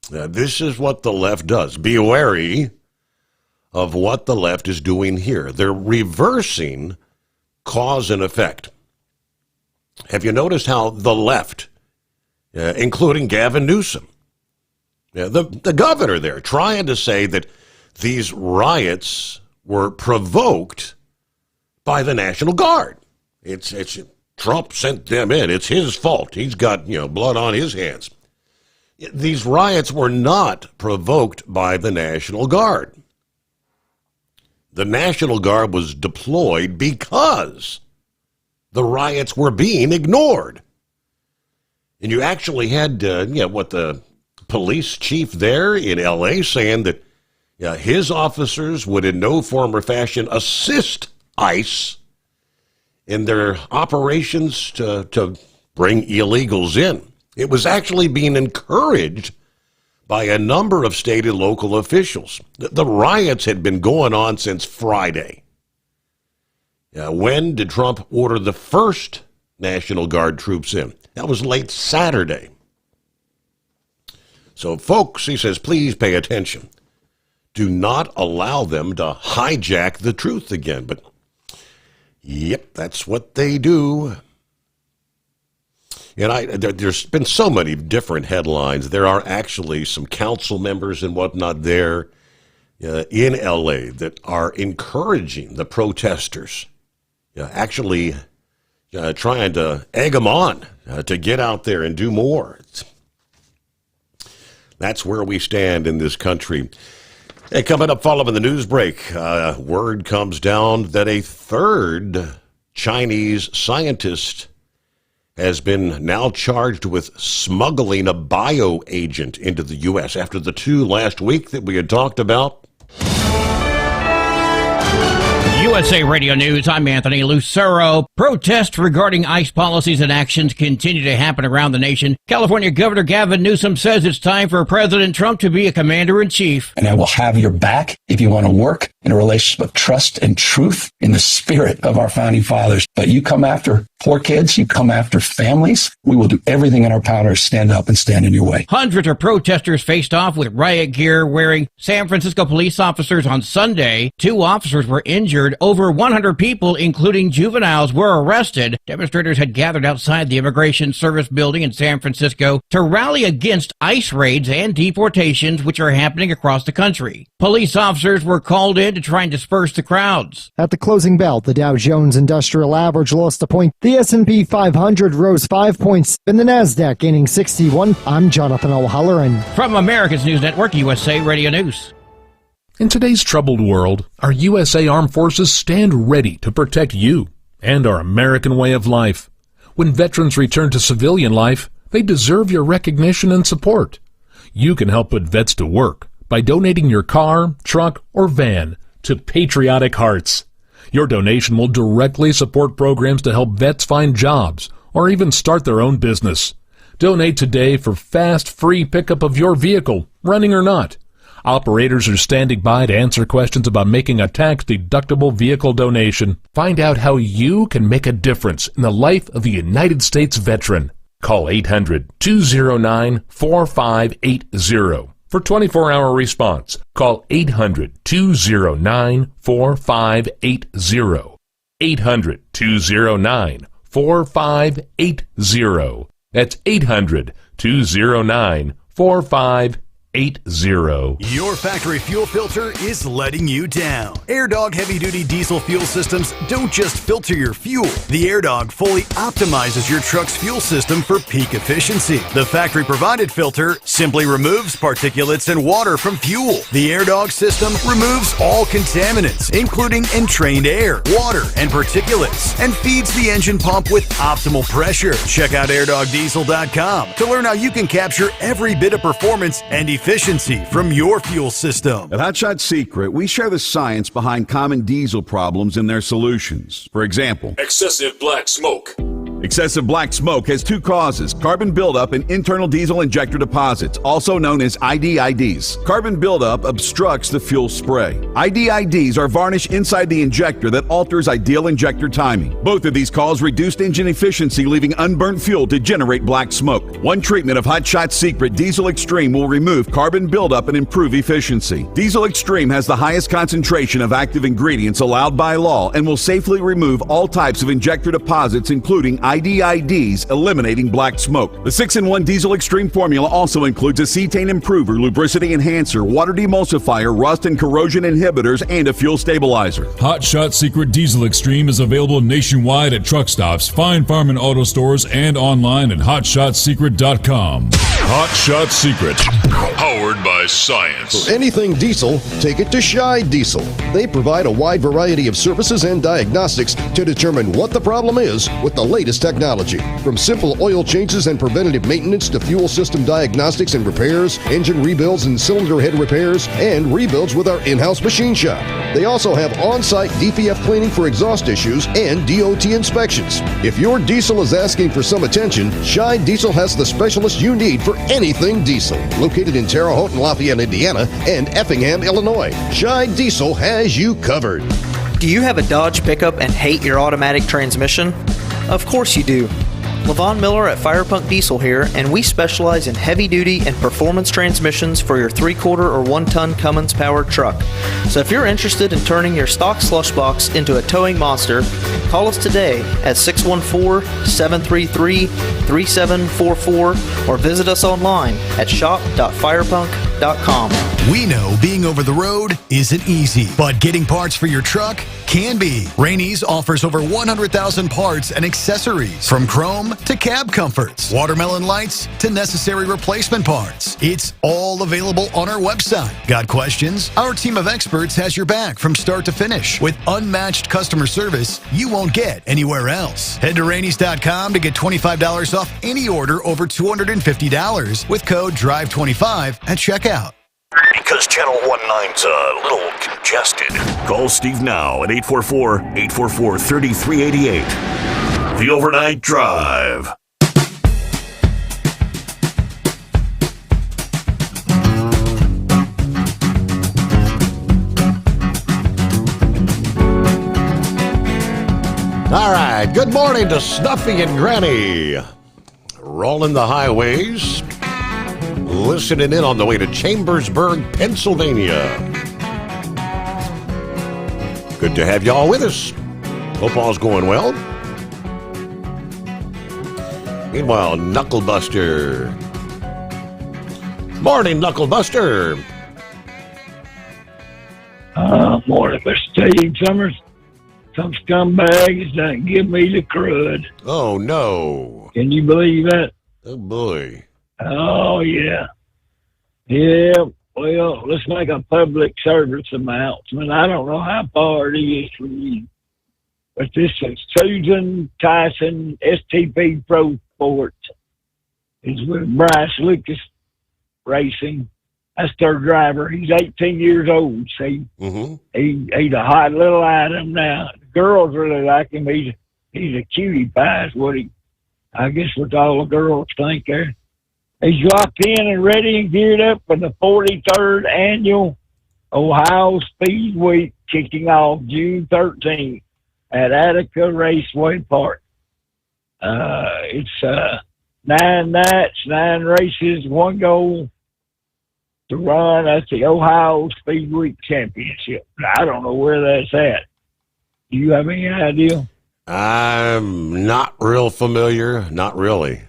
This is what the left does. Be wary of what the left is doing here. They're reversing cause and effect. Have you noticed how the left, including Gavin Newsom, the governor there, trying to say that these riots were provoked by the National Guard? It's Trump sent them in. It's his fault. He's got blood on his hands. These riots were not provoked by the National Guard. The National Guard was deployed because the riots were being ignored. And you actually had, the police chief there in L.A. saying that his officers would in no form or fashion assist ICE in their operations to bring illegals in. It was actually being encouraged by a number of state and local officials. The riots had been going on since Friday. When did Trump order the first National Guard troops in? That was late Saturday. So, folks, he says, please pay attention. Do not allow them to hijack the truth again. But, yep, that's what they do. And there's been so many different headlines. There are actually some council members and whatnot there in L.A. that are encouraging the protesters, actually trying to egg them on to get out there and do more. That's where we stand in this country. Hey, coming up following the news break, word comes down that a third Chinese scientist has been now charged with smuggling a bioagent into the U.S. after the two last week that we had talked about. USA Radio News, I'm Anthony Lucero. Protests regarding ICE policies and actions continue to happen around the nation. California Governor Gavin Newsom says it's time for President Trump to be a commander-in-chief. And I will have your back if you want to work in a relationship of trust and truth in the spirit of our founding fathers. But you come after poor kids. You come after families. We will do everything in our power to stand up and stand in your way. Hundreds of protesters faced off with riot gear wearing San Francisco police officers on Sunday. 2 officers were injured. Over 100 people, including juveniles, were arrested. Demonstrators had gathered outside the Immigration Service building in San Francisco to rally against ICE raids and deportations, which are happening across the country. Police officers were called in to try and disperse the crowds. At the closing bell, the Dow Jones Industrial Average lost a point. The S&P 500 rose 5 points, and the Nasdaq gaining 61. I'm Jonathan O'Halloran. From America's News Network, USA Radio News. In today's troubled world, our USA Armed Forces stand ready to protect you and our American way of life. When veterans return to civilian life, they deserve your recognition and support. You can help put vets to work by donating your car, truck, or van to Patriotic Hearts. Your donation will directly support programs to help vets find jobs or even start their own business. Donate today for fast, free pickup of your vehicle, running or not. Operators are standing by to answer questions about making a tax-deductible vehicle donation. Find out how you can make a difference in the life of a United States veteran. Call 800-209-4580 for 24-hour response. Call 800-209-4580. 800-209-4580. That's 800-209-4580. Your factory fuel filter is letting you down. AirDog heavy-duty diesel fuel systems don't just filter your fuel. The AirDog fully optimizes your truck's fuel system for peak efficiency. The factory-provided filter simply removes particulates and water from fuel. The AirDog system removes all contaminants, including entrained air, water, and particulates, and feeds the engine pump with optimal pressure. Check out airdogdiesel.com to learn how you can capture every bit of performance and efficiency from your fuel system. At Hot Shot Secret, we share the science behind common diesel problems and their solutions. For example, excessive black smoke. Excessive black smoke has 2 causes: carbon buildup and internal diesel injector deposits, also known as IDIDs. Carbon buildup obstructs the fuel spray. IDIDs are varnish inside the injector that alters ideal injector timing. Both of these cause reduced engine efficiency, leaving unburnt fuel to generate black smoke. One treatment of Hot Shot Secret Diesel Extreme will remove carbon buildup and improve efficiency. Diesel Extreme has the highest concentration of active ingredients allowed by law and will safely remove all types of injector deposits, including IDIDs, eliminating black smoke. The 6-in-1 Diesel Extreme formula also includes a cetane improver, lubricity enhancer, water demulsifier, rust and corrosion inhibitors, and a fuel stabilizer. Hot Shot Secret Diesel Extreme is available nationwide at truck stops, fine farm and auto stores, and online at hotshotsecret.com. Hot Shot Secret, powered by science. For anything diesel, take it to Scheid Diesel. They provide a wide variety of services and diagnostics to determine what the problem is with the latest technology. From simple oil changes and preventative maintenance to fuel system diagnostics and repairs, engine rebuilds and cylinder head repairs, and rebuilds with our in-house machine shop. They also have on-site DPF cleaning for exhaust issues and DOT inspections. If your diesel is asking for some attention, Scheid Diesel has the specialist you need for anything diesel. Located in Terre Haute and Lafayette, Indiana, and Effingham, Illinois, Scheid Diesel has you covered. Do you have a Dodge pickup and hate your automatic transmission? Of course you do. LaVon Miller at Firepunk Diesel here, and we specialize in heavy-duty and performance transmissions for your 3-quarter or 1-ton Cummins-powered truck. So if you're interested in turning your stock slush box into a towing monster, call us today at 614-733-3744 or visit us online at shop.firepunk.com. We know being over the road isn't easy, but getting parts for your truck can be. Rainey's offers over 100,000 parts and accessories, from chrome to cab comforts, watermelon lights to necessary replacement parts. It's all available on our website. Got questions? Our team of experts has your back from start to finish with unmatched customer service you won't get anywhere else. Head to Rainey's.com to get $25 off any order over $250 with code DRIVE25 at checkout. Because Channel 19's a little congested. Call Steve now at 844-844-3388. The Overnight Drive. All right, right, good morning to Snuffy and Granny. Rolling the highways, listening in on the way to Chambersburg, Pennsylvania. Good to have y'all with us. Hope all's going well. Meanwhile, Knucklebuster. Morning, Knucklebuster. Morning, Mr. Steve Sommers. Some scumbags that give me the crud. Oh, no. Can you believe that? Oh, boy. Oh, yeah. Yeah, well, let's make a public service announcement. I don't know how far it is from you, but this is Susan Tyson, STP Pro Sports. Is with Bryce Lucas Racing. That's their driver. He's 18 years old, see? Mm-hmm. He's a hot little item now. The girls really like him. He's a cutie pie is what I guess what all the girls think there. He's locked in and ready and geared up for the 43rd annual Ohio Speed Week, kicking off June 13th at Attica Raceway Park. It's 9 nights, 9 races, 1 goal to run. That's the Ohio Speed Week Championship. I don't know where that's at. Do you have any idea? I'm not real familiar. Not really.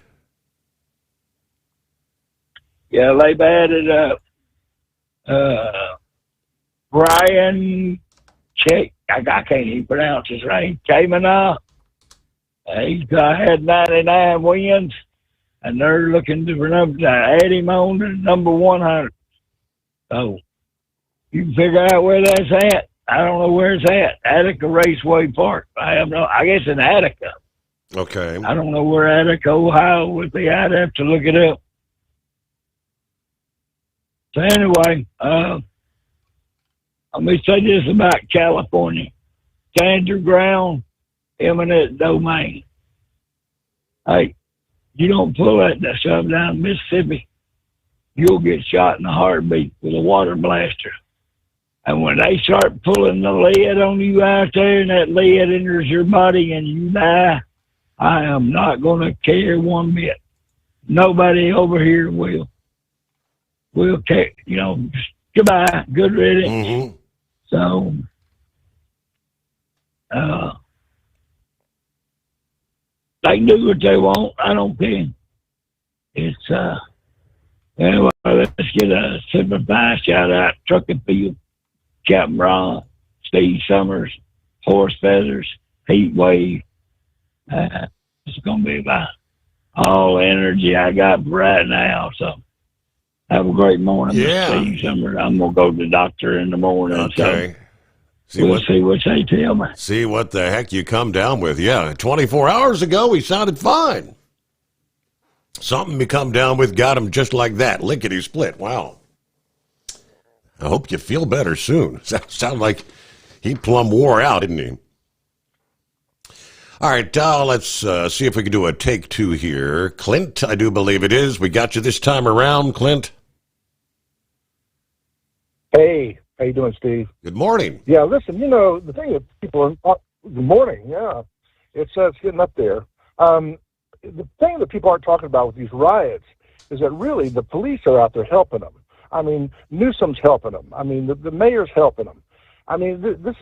Yeah, they've added Brian Check. I can't even pronounce his name. Kamana. Had 99 wins, and they're looking to add him on to number 100. So you can figure out where that's at. I don't know where it's at. Attica Raceway Park. I guess in Attica. Okay. I don't know where Attica, Ohio would be. I'd have to look it up. So anyway, let me say this about California. Stand your ground, eminent domain. Hey, you don't pull that stuff down Mississippi, you'll get shot in a heartbeat with a water blaster. And when they start pulling the lead on you out there and that lead enters your body and you die, I am not going to care one bit. Nobody over here will. We'll care, just goodbye, good riddance. Mm-hmm. So, they can do what they want. I don't care. It's, anyway, let's get a simplified shout out, Trucking Field, Captain Ron, Steve Sommers, Horse Feathers, Heat Wave. It's going to be about all the energy I got right now. So have a great morning, Yeah. Mr. Steve Sommers. I'm going to go to the doctor in the morning. Okay. So we'll see what they tell me. See what the heck you come down with. Yeah, 24 hours ago, he sounded fine. Something you come down with got him just like that. Lickety-split. Wow. I hope you feel better soon. Sound like he plumb wore out, didn't he? All right, let's see if we can do a take 2 here. Clint, I do believe it is. We got you this time around, Clint. Hey, how you doing, Steve? Good morning. Yeah, listen, the thing that people are... Good morning, yeah. It's getting up there. The thing that people aren't talking about with these riots is that really the police are out there helping them. I mean, Newsom's helping them. I mean, the mayor's helping them. I mean, this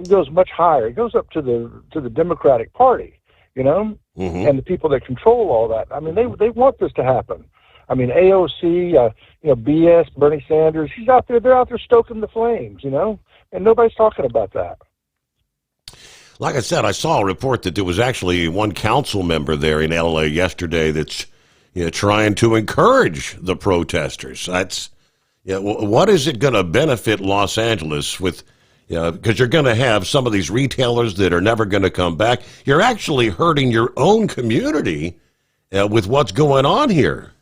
goes much higher. It goes up to the Democratic Party, and the people that control all that. I mean, they want this to happen. I mean, AOC, BS, Bernie Sanders. He's out there. They're out there stoking the flames, and nobody's talking about that. Like I said, I saw a report that there was actually one council member there in LA yesterday that's trying to encourage the protesters. That's what is it going to benefit Los Angeles with? Because you're going to have some of these retailers that are never going to come back. You're actually hurting your own community with what's going on here.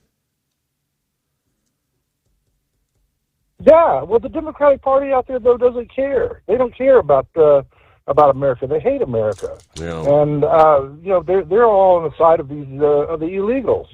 Yeah, well, the Democratic Party out there though doesn't care. They don't care about America. They hate America, and they're all on the side of these of the illegals,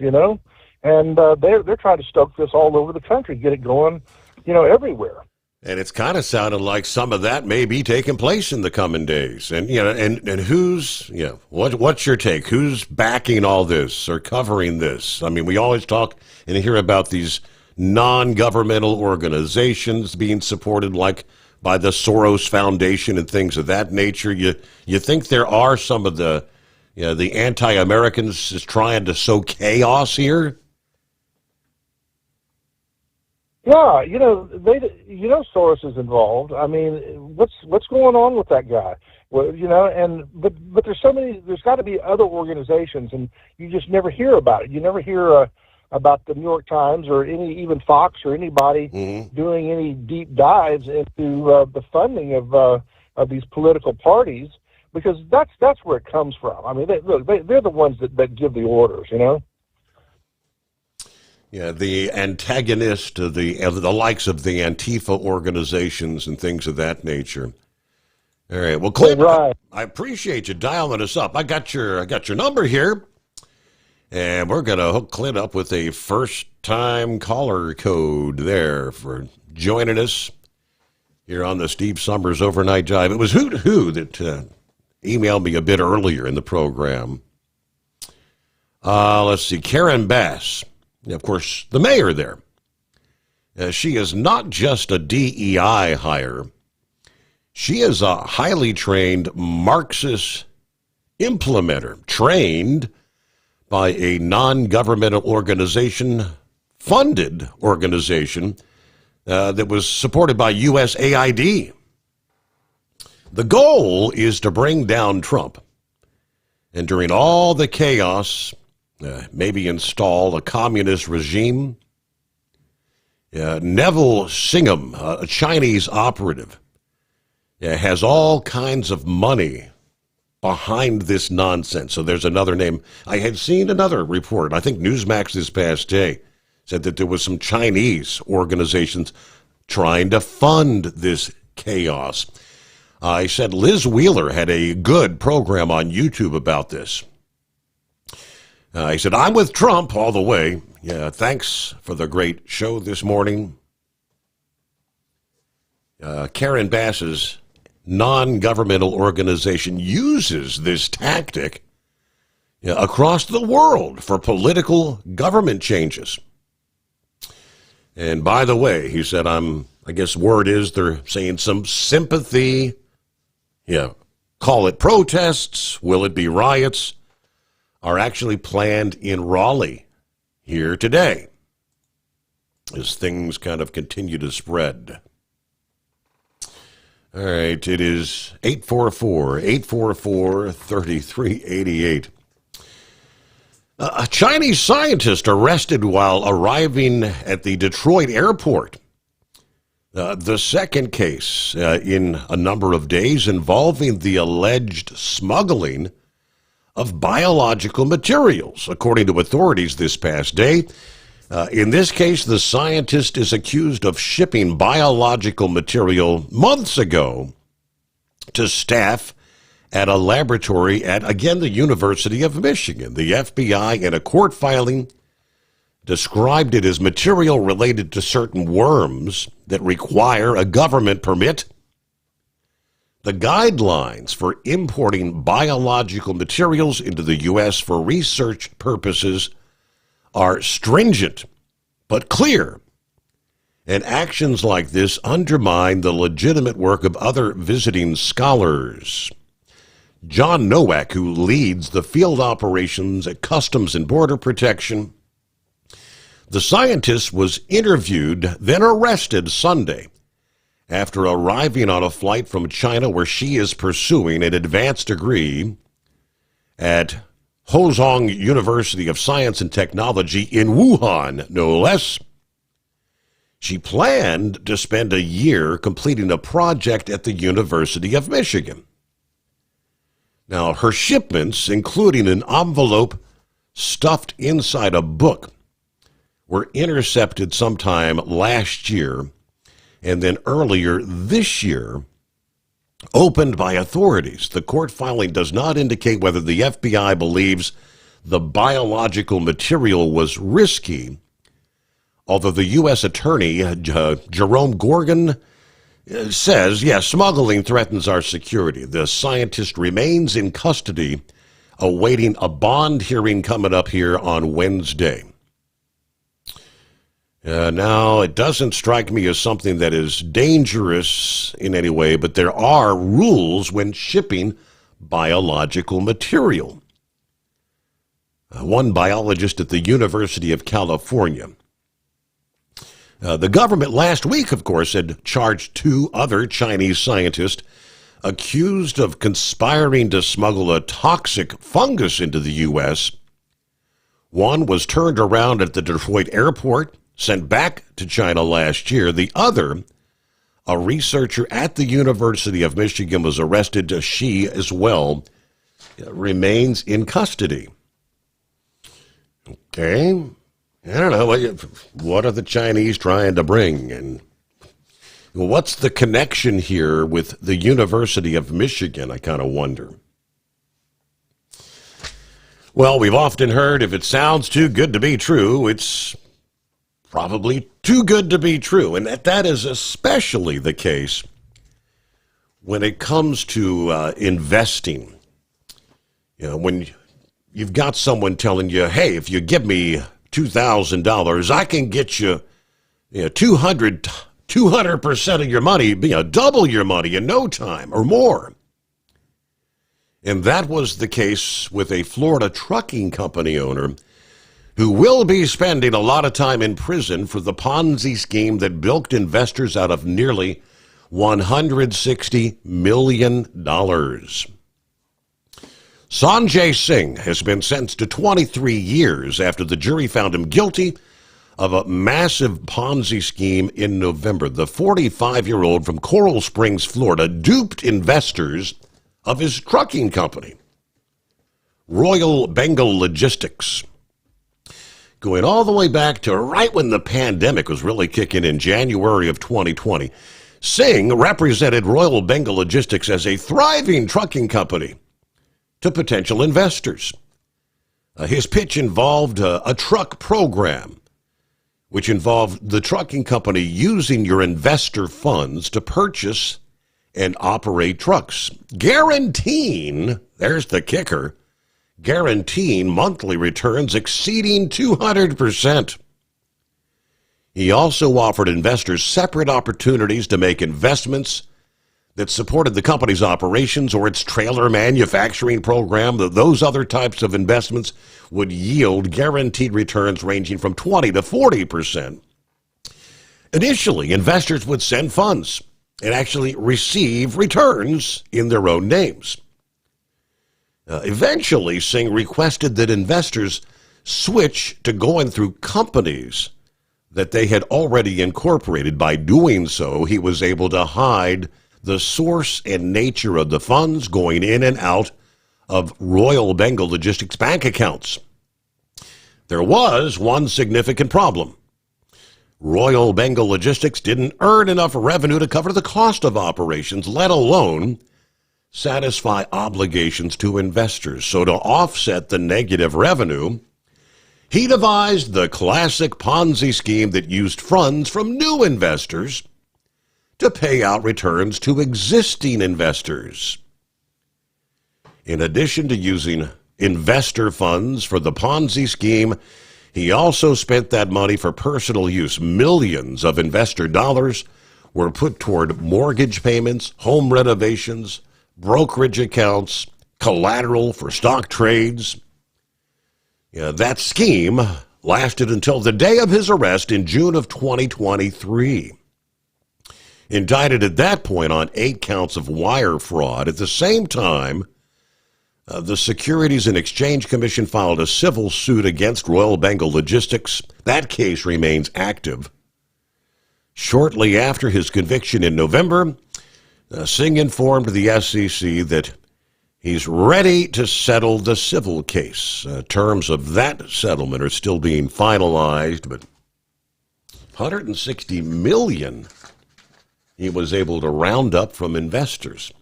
and they're trying to stoke this all over the country, get it going, everywhere. And it's kind of sounded like some of that may be taking place in the coming days. And, and who's, what's your take? Who's backing all this or covering this? I mean, we always talk and hear about these non-governmental organizations being supported like by the Soros Foundation and things of that nature. You think there are some of the anti-Americans just trying to sow chaos here? Yeah, Soros is involved. I mean, what's going on with that guy? Well, but there's so many. There's got to be other organizations, and you just never hear about it. You never hear about the New York Times or even Fox or anybody doing any deep dives into the funding of these political parties, because that's where it comes from. I mean, they're the ones that give the orders, Yeah, the antagonist, the likes of the Antifa organizations and things of that nature. All right, well, Clint, right. I appreciate you dialing us up. I got your number here, and we're gonna hook Clint up with a first-time caller code there for joining us here on the Steve Sommers Overnight Drive. It was Who that emailed me a bit earlier in the program. Let's see, Karen Bass. Of course, the mayor there. She is not just a DEI hire. She is a highly trained Marxist implementer, trained by a non-governmental organization, funded organization, that was supported by USAID. The goal is to bring down Trump. And during all the chaos, maybe install a communist regime. Neville Singham, a Chinese operative, has all kinds of money behind this nonsense. So there's another name. I had seen another report, I think Newsmax this past day, said that there was some Chinese organizations trying to fund this chaos. I said Liz Wheeler had a good program on YouTube about this. He said, I'm with Trump all the way. Yeah, thanks for the great show this morning. Karen Bass's non-governmental organization uses this tactic across the world for political government changes. And by the way, he said, I guess word is they're saying some sympathy, call it protests, will it be riots, are actually planned in Raleigh here today as things kind of continue to spread. All right, it is 844-844-3388. A Chinese scientist arrested while arriving at the Detroit airport. The second case in a number of days involving the alleged smuggling of biological materials, according to authorities this past day. In this case, the scientist is accused of shipping biological material months ago to staff at a laboratory at, again, the University of Michigan. The FBI, in a court filing, described it as material related to certain worms that require a government permit. The guidelines for importing biological materials into the U.S. for research purposes are stringent but clear, and actions like this undermine the legitimate work of other visiting scholars. John Nowak, who leads the field operations at Customs and Border Protection, the scientist was interviewed, then arrested Sunday after arriving on a flight from China where she is pursuing an advanced degree at Hozong University of Science and Technology in Wuhan, no less. She planned to spend a year completing a project at the University of Michigan. Now, her shipments, including an envelope stuffed inside a book, were intercepted sometime last year and then earlier this year opened by authorities. The court filing does not indicate whether the FBI believes the biological material was risky, although the U.S. Attorney Jerome Gorgon says, smuggling threatens our security. The scientist remains in custody, awaiting a bond hearing coming up here on Wednesday. Now, it doesn't strike me as something that is dangerous in any way, but there are rules when shipping biological material. One biologist at the University of California. The government last week, of course, had charged 2 other Chinese scientists accused of conspiring to smuggle a toxic fungus into the U.S. One was turned around at the Detroit airport, sent back to China last year. The other, a researcher at the University of Michigan, was arrested. She, as well, remains in custody. Okay. I don't know. What are the Chinese trying to bring? And what's the connection here with the University of Michigan, I kind of wonder. Well, we've often heard if it sounds too good to be true, it's probably too good to be true. And that is especially the case when it comes to investing. When you've got someone telling you, hey, if you give me $2,000, I can get you, 200% of your money, double your money in no time or more. And that was the case with a Florida trucking company owner who will be spending a lot of time in prison for the Ponzi scheme that bilked investors out of nearly $160 million. Sanjay Singh has been sentenced to 23 years after the jury found him guilty of a massive Ponzi scheme in November. The 45-year-old from Coral Springs, Florida, duped investors of his trucking company, Royal Bengal Logistics. Going all the way back to right when the pandemic was really kicking in January of 2020, Singh represented Royal Bengal Logistics as a thriving trucking company to potential investors. His pitch involved a truck program, which involved the trucking company using your investor funds to purchase and operate trucks, guaranteeing, there's the kicker, guaranteeing monthly returns exceeding 200%. He also offered investors separate opportunities to make investments that supported the company's operations or its trailer manufacturing program. Those other types of investments would yield guaranteed returns ranging from 20 to 40%. Initially, investors would send funds and actually receive returns in their own names. Eventually, Singh requested that investors switch to going through companies that they had already incorporated. By doing so, he was able to hide the source and nature of the funds going in and out of Royal Bengal Logistics bank accounts. There was one significant problem. Royal Bengal Logistics didn't earn enough revenue to cover the cost of operations, let alone satisfy obligations to investors. So to offset the negative revenue, he devised the classic Ponzi scheme that used funds from new investors to pay out returns to existing investors. In addition to using investor funds for the Ponzi scheme, he also spent that money for personal use. Millions of investor dollars were put toward mortgage payments, home renovations, brokerage accounts, collateral for stock trades. That scheme lasted until the day of his arrest in June of 2023. Indicted at that point on 8 counts of wire fraud. At the same time, the Securities and Exchange Commission filed a civil suit against Royal Bengal Logistics. That case remains active. Shortly after his conviction in November, Singh informed the SEC that he's ready to settle the civil case. Terms of that settlement are still being finalized, but $160 million he was able to round up from investors.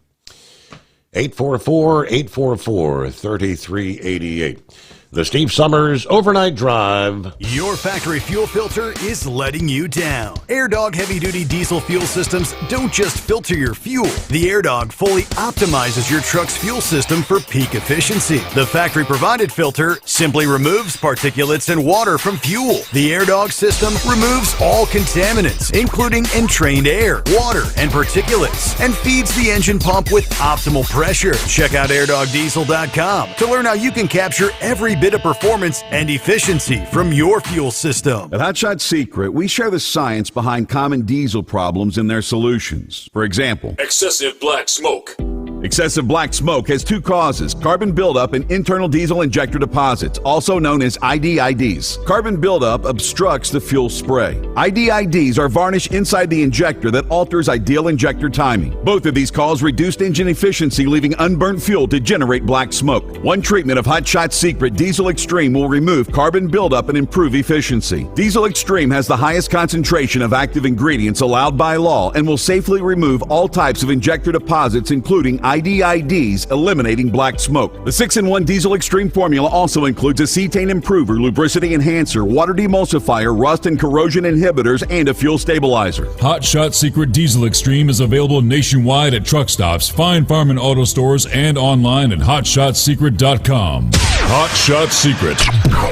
844-844-3388. The Steve Sommers Overnight Drive. Your factory fuel filter is letting you down. AirDog heavy-duty diesel fuel systems don't just filter your fuel. The AirDog fully optimizes your truck's fuel system for peak efficiency. The factory-provided filter simply removes particulates and water from fuel. The AirDog system removes all contaminants, including entrained air, water, and particulates, and feeds the engine pump with optimal pressure. Check out airdogdiesel.com to learn how you can capture every bit of performance and efficiency from your fuel system. At Hotshot Secret, we share the science behind common diesel problems and their solutions. For example, Excessive black smoke. excessive black smoke has two causes: carbon buildup and internal diesel injector deposits, also known as IDIDs. Carbon buildup obstructs the fuel spray. IDIDs are varnish inside the injector that alters ideal injector timing. Both of these cause reduced engine efficiency, leaving unburnt fuel to generate black smoke. One treatment of Hotshot Secret Diesel Extreme will remove carbon buildup and improve efficiency. Diesel Extreme has the highest concentration of active ingredients allowed by law and will safely remove all types of injector deposits, including IDIDs, eliminating black smoke. The 6-in-1 Diesel Extreme formula also includes a cetane improver, lubricity enhancer, water demulsifier, rust and corrosion inhibitors, and a fuel stabilizer. Hot Shot Secret Diesel Extreme is available nationwide at truck stops, fine farm and auto stores, and online at hotshotsecret.com. Hot Shot Secret,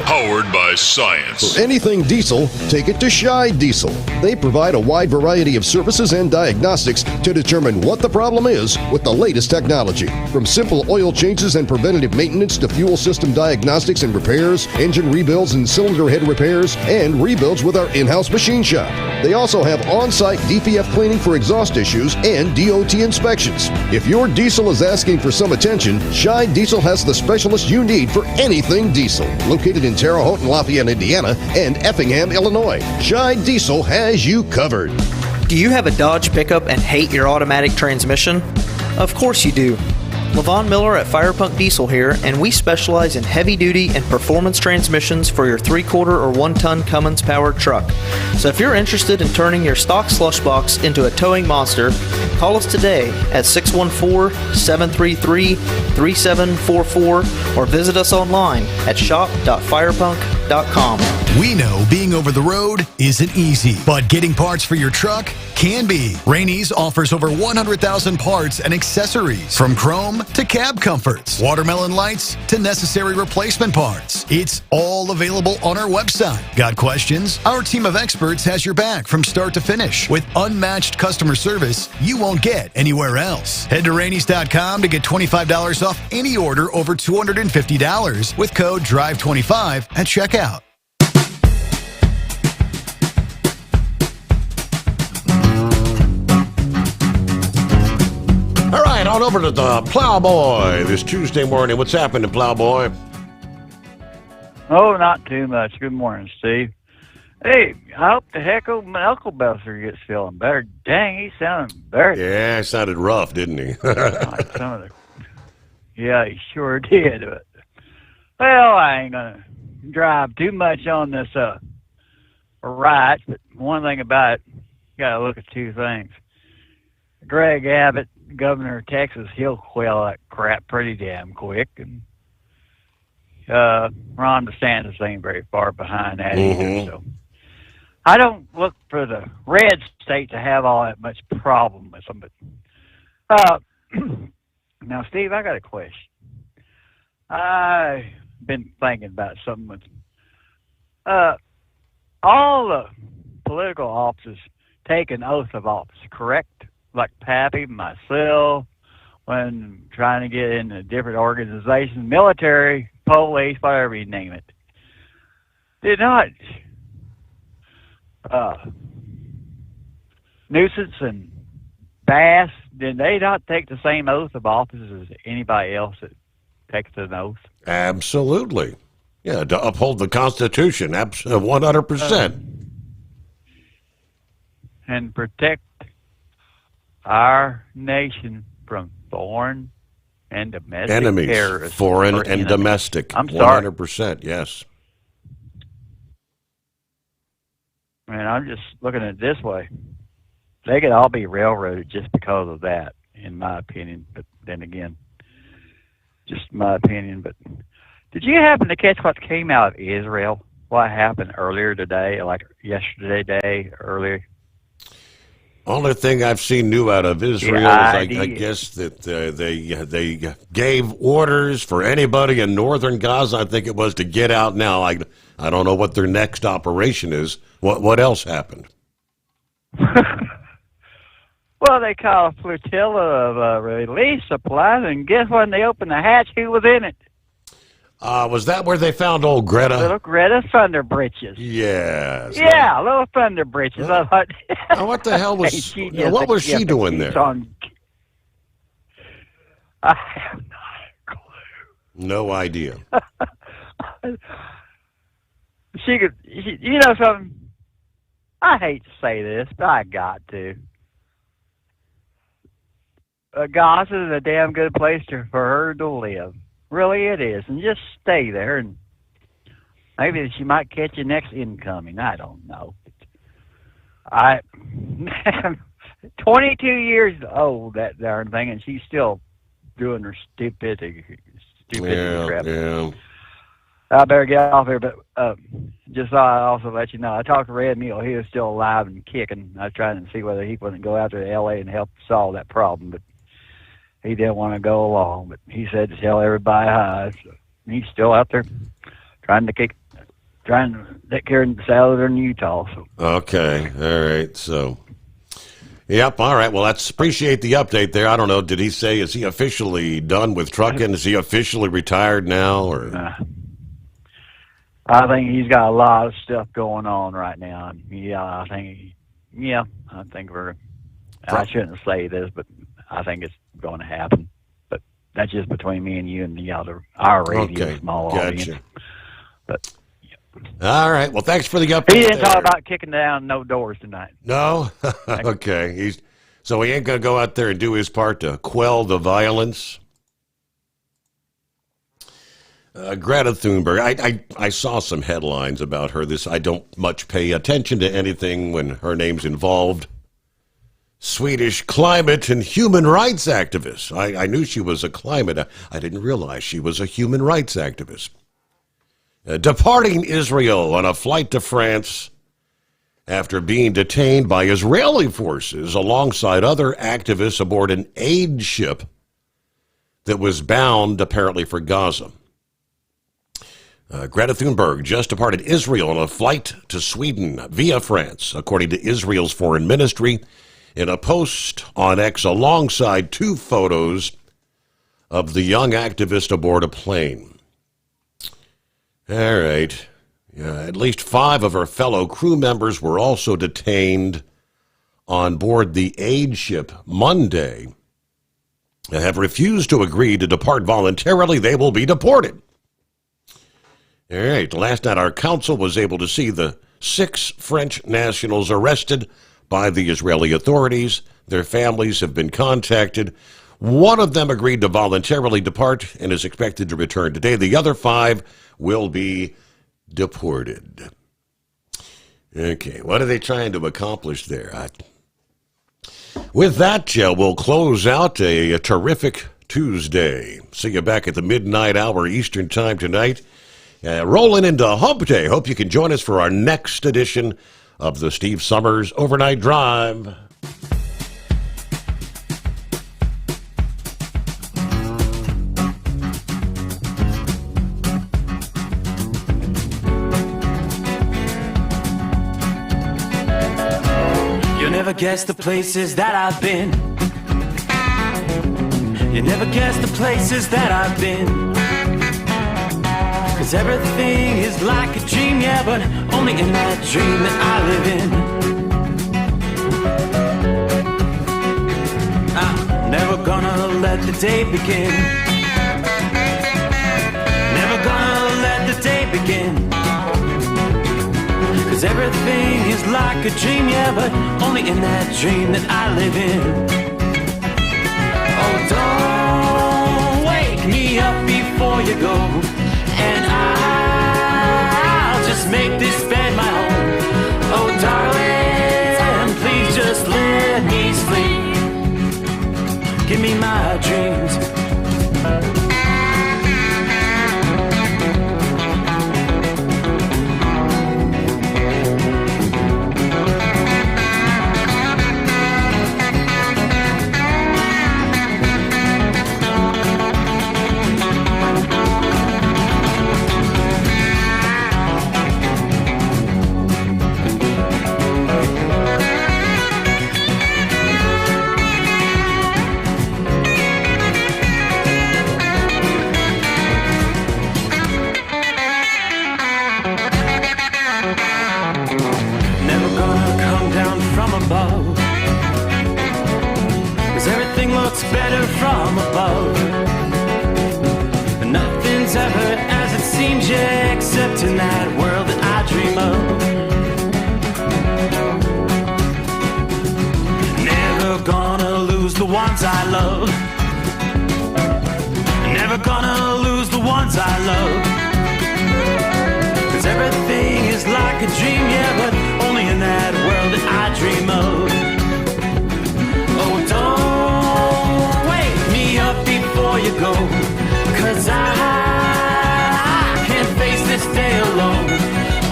powered by science. For anything diesel, take it to Shy Diesel. They provide a wide variety of services and diagnostics to determine what the problem is with the latest technology. From simple oil changes and preventative maintenance to fuel system diagnostics and repairs, engine rebuilds and cylinder head repairs, and rebuilds with our in-house machine shop. They also have on-site DPF cleaning for exhaust issues and DOT inspections. If your diesel is asking for some attention, Shy Diesel has the specialist you need for anything diesel. Located in Terre Haute and Lafayette, Indiana, and Effingham, Illinois, Shy Diesel has you covered. Do you have a Dodge pickup and hate your automatic transmission? Of course you do. Levon Miller at Firepunk Diesel here, and we specialize in heavy-duty and performance transmissions for your 3/4 or 1-ton Cummins-powered truck. So if you're interested in turning your stock slush box into a towing monster, call us today at 614-733-3744 or visit us online at shop.firepunk.com. We know being over the road isn't easy, but getting parts for your truck can be. Rainey's offers over 100,000 parts and accessories, from chrome to cab comforts, watermelon lights to necessary replacement parts. It's all available on our website. Got questions? Our team of experts has your back from start to finish with unmatched customer service you won't get anywhere else. Head to Rainey's.com to get $25 off any order over $250 with code DRIVE25 at checkout. All right, on over to the Plowboy this Tuesday morning. What's happening, Plowboy? Oh, not too much. Good morning, Steve. Hey, I hope the heck old Uncle Buster gets feeling better. Dang, he sounded better. Yeah, it sounded rough, didn't he? Like some of the, yeah, he sure did. But, well, I ain't going to drive too much on this riot, but one thing about it, you got to look at two things. Greg Abbott, governor of Texas, he'll quell that crap pretty damn quick. And Ron DeSantis ain't very far behind that either. So I don't look for the red state to have all that much problem with them. But now, Steve, I got a question. I've been thinking about something with all the political officers take an oath of office, correct? Like Pappy, myself, when trying to get into different organizations, military, police, whatever you name it. Did not Nuisance and Bass, did they not take the same oath of office as anybody else that takes an oath? Absolutely. Yeah, to uphold the Constitution, 100%. And protect our nation from foreign and domestic Enemies, terrorists. foreign and enemies. domestic. I'm sorry. 100%, yes. Man, I'm just looking at it this way. They could all be railroaded just because of that, in my opinion. But then again, just my opinion. But Did you happen to catch what came out of Israel? What happened earlier today, like yesterday, earlier? Only thing I've seen new out of Israel is I guess that they gave orders for anybody in northern Gaza, I think it was, to get out now. I don't know what their next operation is. What else happened? Well, they called a flotilla of relief supplies, and guess when they opened the hatch, who was in it? Was that where they found old Greta? Little Greta Thunderbritches. Yes. Yeah, little Thunderbritches. I thought, what the hell was? What was she doing there? I have no idea. She could, you know something? I hate to say this, but I got to. Gaza is a damn good place for her to live. Really, it is. And just stay there, and maybe she might catch you next incoming. I don't know. 22 years old, that darn thing, and she's still doing her stupidity crap. Yeah. I better get off here, but just thought I'd also let you know. I talked to Red Mule. He was still alive and kicking. I was trying to see whether he wouldn't go out to L.A. and help solve that problem, but he didn't want to go along. But he said to tell everybody hi. So he's still out there trying to take care of southern Utah. So. Okay, all right. So, yep, all right. Well, let's appreciate the update there. I don't know. Did he say, is he officially done with trucking? Is he officially retired now? Or I think he's got a lot of stuff going on right now. I think we're. I shouldn't say this, but I think it's going to happen. But that's just between me and you and our radio small audience. But all right. Well, thanks for the update. He didn't talk about kicking down no doors tonight. No. Okay. So he ain't gonna go out there and do his part to quell the violence. Greta Thunberg, I saw some headlines about her. I don't much pay attention to anything when her name's involved. Swedish climate and human rights activist. I knew she was a climate. I didn't realize she was a human rights activist. Departing Israel on a flight to France after being detained by Israeli forces alongside other activists aboard an aid ship that was bound apparently for Gaza. Greta Thunberg just departed Israel on a flight to Sweden via France, according to Israel's foreign ministry, in a post on X alongside two photos of the young activist aboard a plane. All right. At least 5 of her fellow crew members were also detained on board the aid ship Monday and have refused to agree to depart voluntarily. They will be deported. All right. Last night, our council was able to see the 6 French nationals arrested by the Israeli authorities. Their families have been contacted. One of them agreed to voluntarily depart and is expected to return today. The other 5 will be deported. Okay, what are they trying to accomplish there? With that, we'll close out a terrific Tuesday. See you back at the midnight hour Eastern Time tonight. Rolling into Hump Day. Hope you can join us for our next edition of the Steve Sommers Overnight Drive. You'll never guess the places that I've been. You never guess the places that I've been. 'Cause everything is like a dream, yeah, but only in that dream that I live in. I'm never gonna let the day begin. Never gonna let the day begin. 'Cause everything is like a dream, yeah, but only in that dream that I live in. Oh, don't wake me up before you go, and I'll just make this bed my home. Oh, darling, please just let me sleep. Give me my dreams. dream of. Never gonna lose the ones I love. Never gonna lose the ones I love. 'Cause everything is like a dream, yeah, but only in that world that I dream of. Oh, don't wake me up before you go, 'cause I can't face this day alone.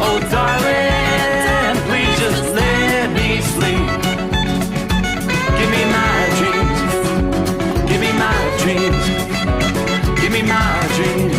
Oh, darling, please just let me sleep. Give me my dreams. Give me my dreams. Give me my dreams.